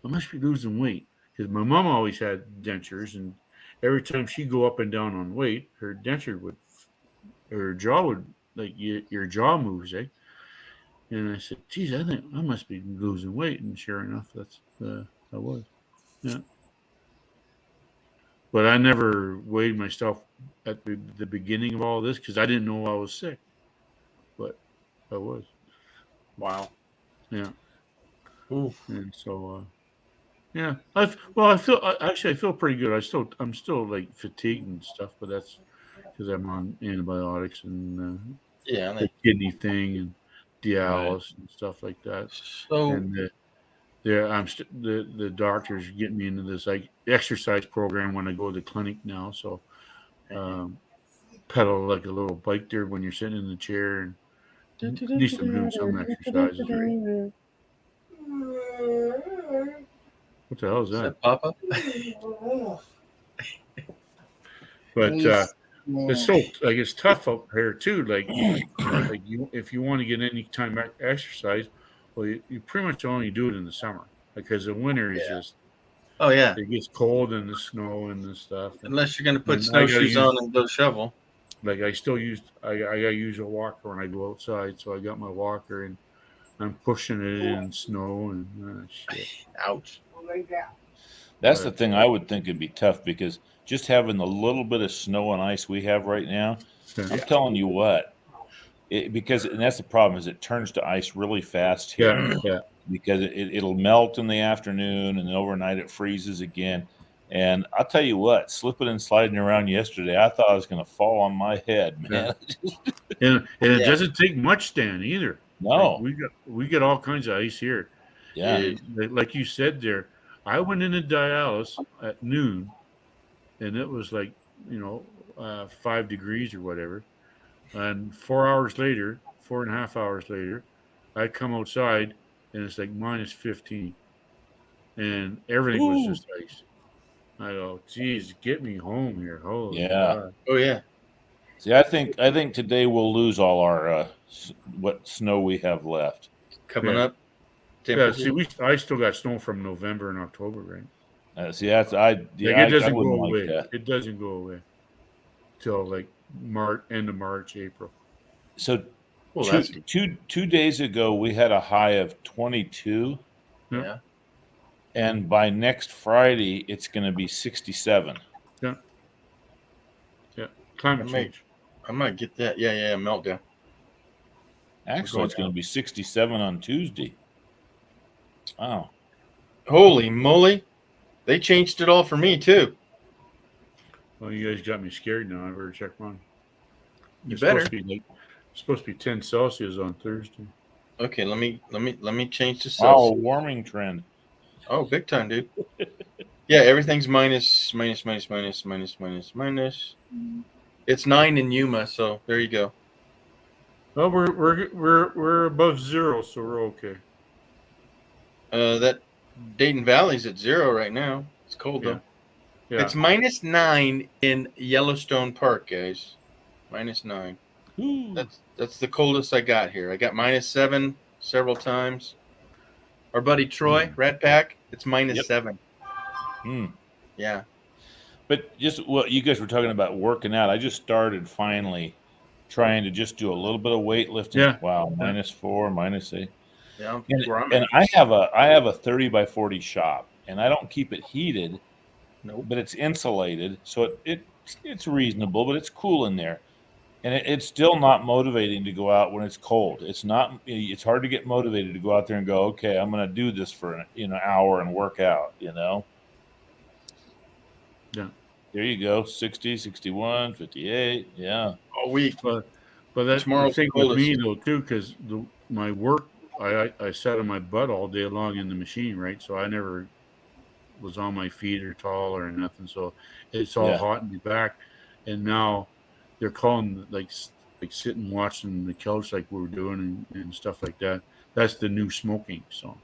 I must be losing weight because my mom always had dentures, and every time she'd go up and down on weight, her jaw would like your jaw moves, eh? And I said, geez, I think I must be losing weight. And sure enough, that's I was. Yeah. But I never weighed myself at the beginning of all this because I didn't know I was sick. But I was. Wow. Yeah. Oof. And so, yeah. I feel pretty good. I'm still like fatigued and stuff, but that's because I'm on antibiotics and Yeah. the kidney thing and dialysis and stuff like that. So And the doctors getting me into this like exercise program when I go to the clinic now. So pedal like a little bike there when you're sitting in the chair, and at least I'm doing some exercises. Right? What the hell is that? Papa? But it's so like it's tough up here too. Like if you want to get any time exercise, well, you pretty much only do it in the summer because the winter is just. Oh yeah. It gets cold in the snow and this stuff. Unless you're going to put snowshoes on and go shovel. Like I still I got to use a walker when I go outside. So I got my walker and I'm pushing it in snow and shit. Ouch. That's the thing I would think would be tough because just having the little bit of snow and ice we have right now, I'm telling you what, and that's the problem is it turns to ice really fast here. Yeah. Because it'll melt in the afternoon and then overnight it freezes again. And I'll tell you what, slipping and sliding around yesterday, I thought I was going to fall on my head, man. Yeah. and it doesn't take much, Stan, either. No, like we get all kinds of ice here. Yeah, like you said there, I went into dialysis at noon, and it was like 5 degrees or whatever. And 4.5 hours later, I come outside and it's like minus 15, and everything was just ice. I go, geez, get me home here. Holy God. Oh yeah. See, I think today we'll lose all our what snow we have left coming up. Yeah, see, I still got snow from November and October, right? See, that's it doesn't go away. Like it doesn't go away till like end of March, April. So, two days ago we had a high of 22. Yeah. And by next Friday, it's going to be 67. Yeah. Climate change. I might get that. Yeah. Meltdown. Actually, it's going to be 67 on Tuesday. Wow. Holy moly. They changed it all for me, too. Well, you guys got me scared now. I better check mine. It's better. Supposed to be 10 Celsius on Thursday. Okay, let me change to Celsius. Wow, warming trend. Oh, big time, dude. Yeah, everything's minus. It's 9 in Yuma, so there you go. Well, we're above zero, so we're okay. That Dayton Valley's at 0 right now. It's cold Yeah. though. Yeah. It's -9 in Yellowstone Park, guys. -9. That's the coldest I got here. I got -7 several times. Our buddy Troy, Rat Pack, it's -7. Yeah. But just what you guys were talking about working out, I just started finally trying to just do a little bit of weightlifting. Yeah. Wow, -4, -8. Yeah, And, that's where I'm and at. I have a 30 by 40 shop, and I don't keep it heated, but it's insulated, so it's reasonable, but it's cool in there. And it's still not motivating to go out when it's cold. It's not. It's hard to get motivated to go out there and go, okay, I'm going to do this for an hour and work out. Yeah. There you go. 60, 61, 58. Yeah. All week. But that's the Tomorrow's thing the with me coldest. though too, because my work, I sat on my butt all day long in the machine, right? So I never was on my feet or tall or nothing. So it's all Yeah. hot in the back, and now they're calling like sitting watching the couch like we were doing and stuff like that. That's the new smoking. So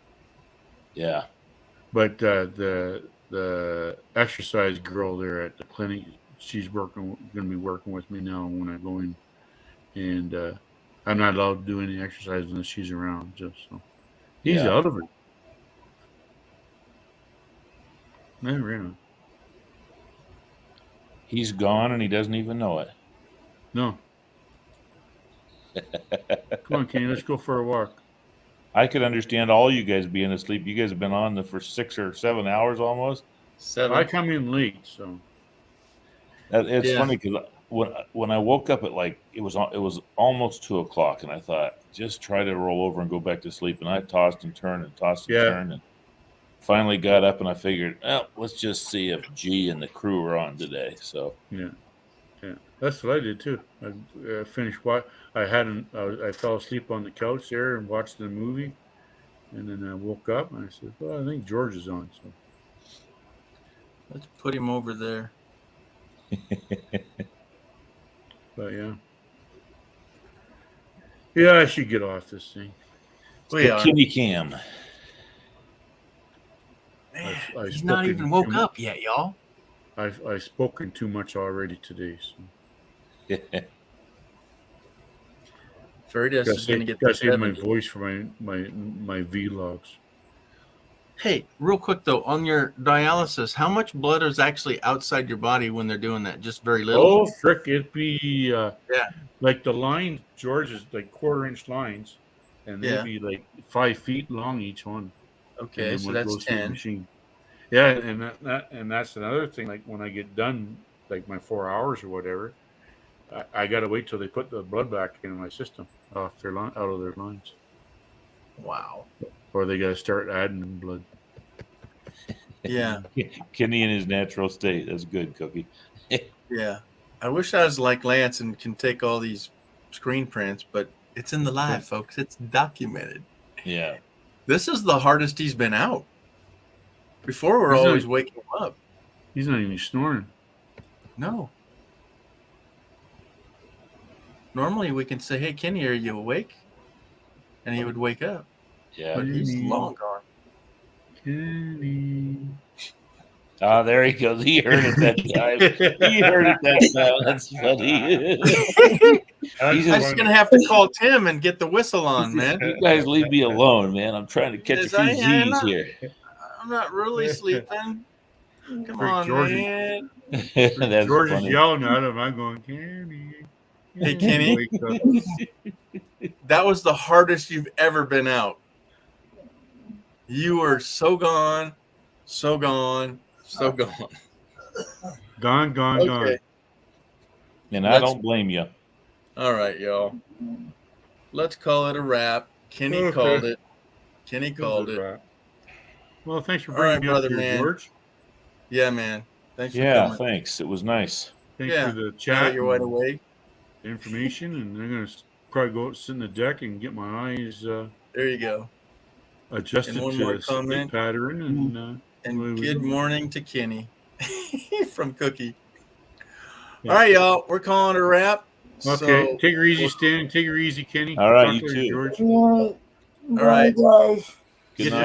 Yeah. but the exercise girl there at the clinic, she's going to be working with me now when I go in, and I'm not allowed to do any exercise unless she's around. Just so he's Yeah. out of it. Never, you know. He's gone and he doesn't even know it. No. Come on, Kenny, let's go for a walk. I could understand all you guys being asleep. You guys have been on for 6 or 7 hours almost. 7. I come in late, so It's Yeah. funny because when I woke up at it was almost 2 o'clock, and I thought just try to roll over and go back to sleep. And I tossed and turned and tossed and Yeah. turned, and finally got up and I figured, let's just see if G and the crew are on today. So yeah, that's what I did too. I finished what I hadn't. I fell asleep on the couch there and watched the movie, and then I woke up and I said, "Well, I think George is on." So Let's put him over there. but yeah, I should get off this thing. We are. Kitty Cam. I've He's not spoken even woke too- up yet, y'all. I've spoken too much already today. So Ferdus is going to get gotta the save my 70. voice for my vlogs. Hey, real quick though, on your dialysis, how much blood is actually outside your body when they're doing that? Just very little. Oh, frick! It'd be like the line, George, is like 1/4-inch lines, and they'd Yeah. be like 5 feet long each one. Okay, And then so when it that's goes through the 10. machine. Yeah, and that's another thing. Like when I get done, like my 4 hours or whatever, I got to wait till they put the blood back in my system out of their lines, Wow. or they got to start adding blood. Yeah. Kenny in his natural state. That's good, Cookie. Yeah. I wish I was like Lance and can take all these screen prints, but it's in the live, folks. It's documented. Yeah. This is the hardest he's been out. Before we're He's not- always waking him up. He's not even snoring. No. Normally we can say, "Hey, Kenny, are you awake?" And he would wake up. Yeah. But he's long gone. Kenny. Ah, there he goes. He heard it that time. He heard it that time. That's funny. I'm just going to have to call Tim and get the whistle on, man. You guys leave me alone, man. I'm trying to catch Yes, a few I'm Z's not- here. I'm not really sleeping. Come Freak on, George is- man. That's George is funny. yelling at him. I'm going, Kenny. Hey, Kenny. Wake up. That was the hardest you've ever been out. You were so gone, so gone, so gone. Gone. Okay. And I don't blame you. All right, y'all. Let's call it a wrap. Kenny Okay. called it. Kenny called it. Well, thanks for All right, bringing me up brother, here, man. George. Yeah, man. Thanks for Yeah, coming. thanks. It was nice. Thanks Yeah. for the Now chat. that you're wide and awake. the information, and I'm gonna probably go out, sit in the deck, and get my eyes There you go. adjusted And one to more the sleep comment. pattern. And And away we good go. morning to Kenny from Cookie. All right, y'all. We're calling it a wrap. Okay. So, Take her easy, Stan. Take her easy, Kenny. All right, Talk you later, too. George. all right. guys. Good Get night.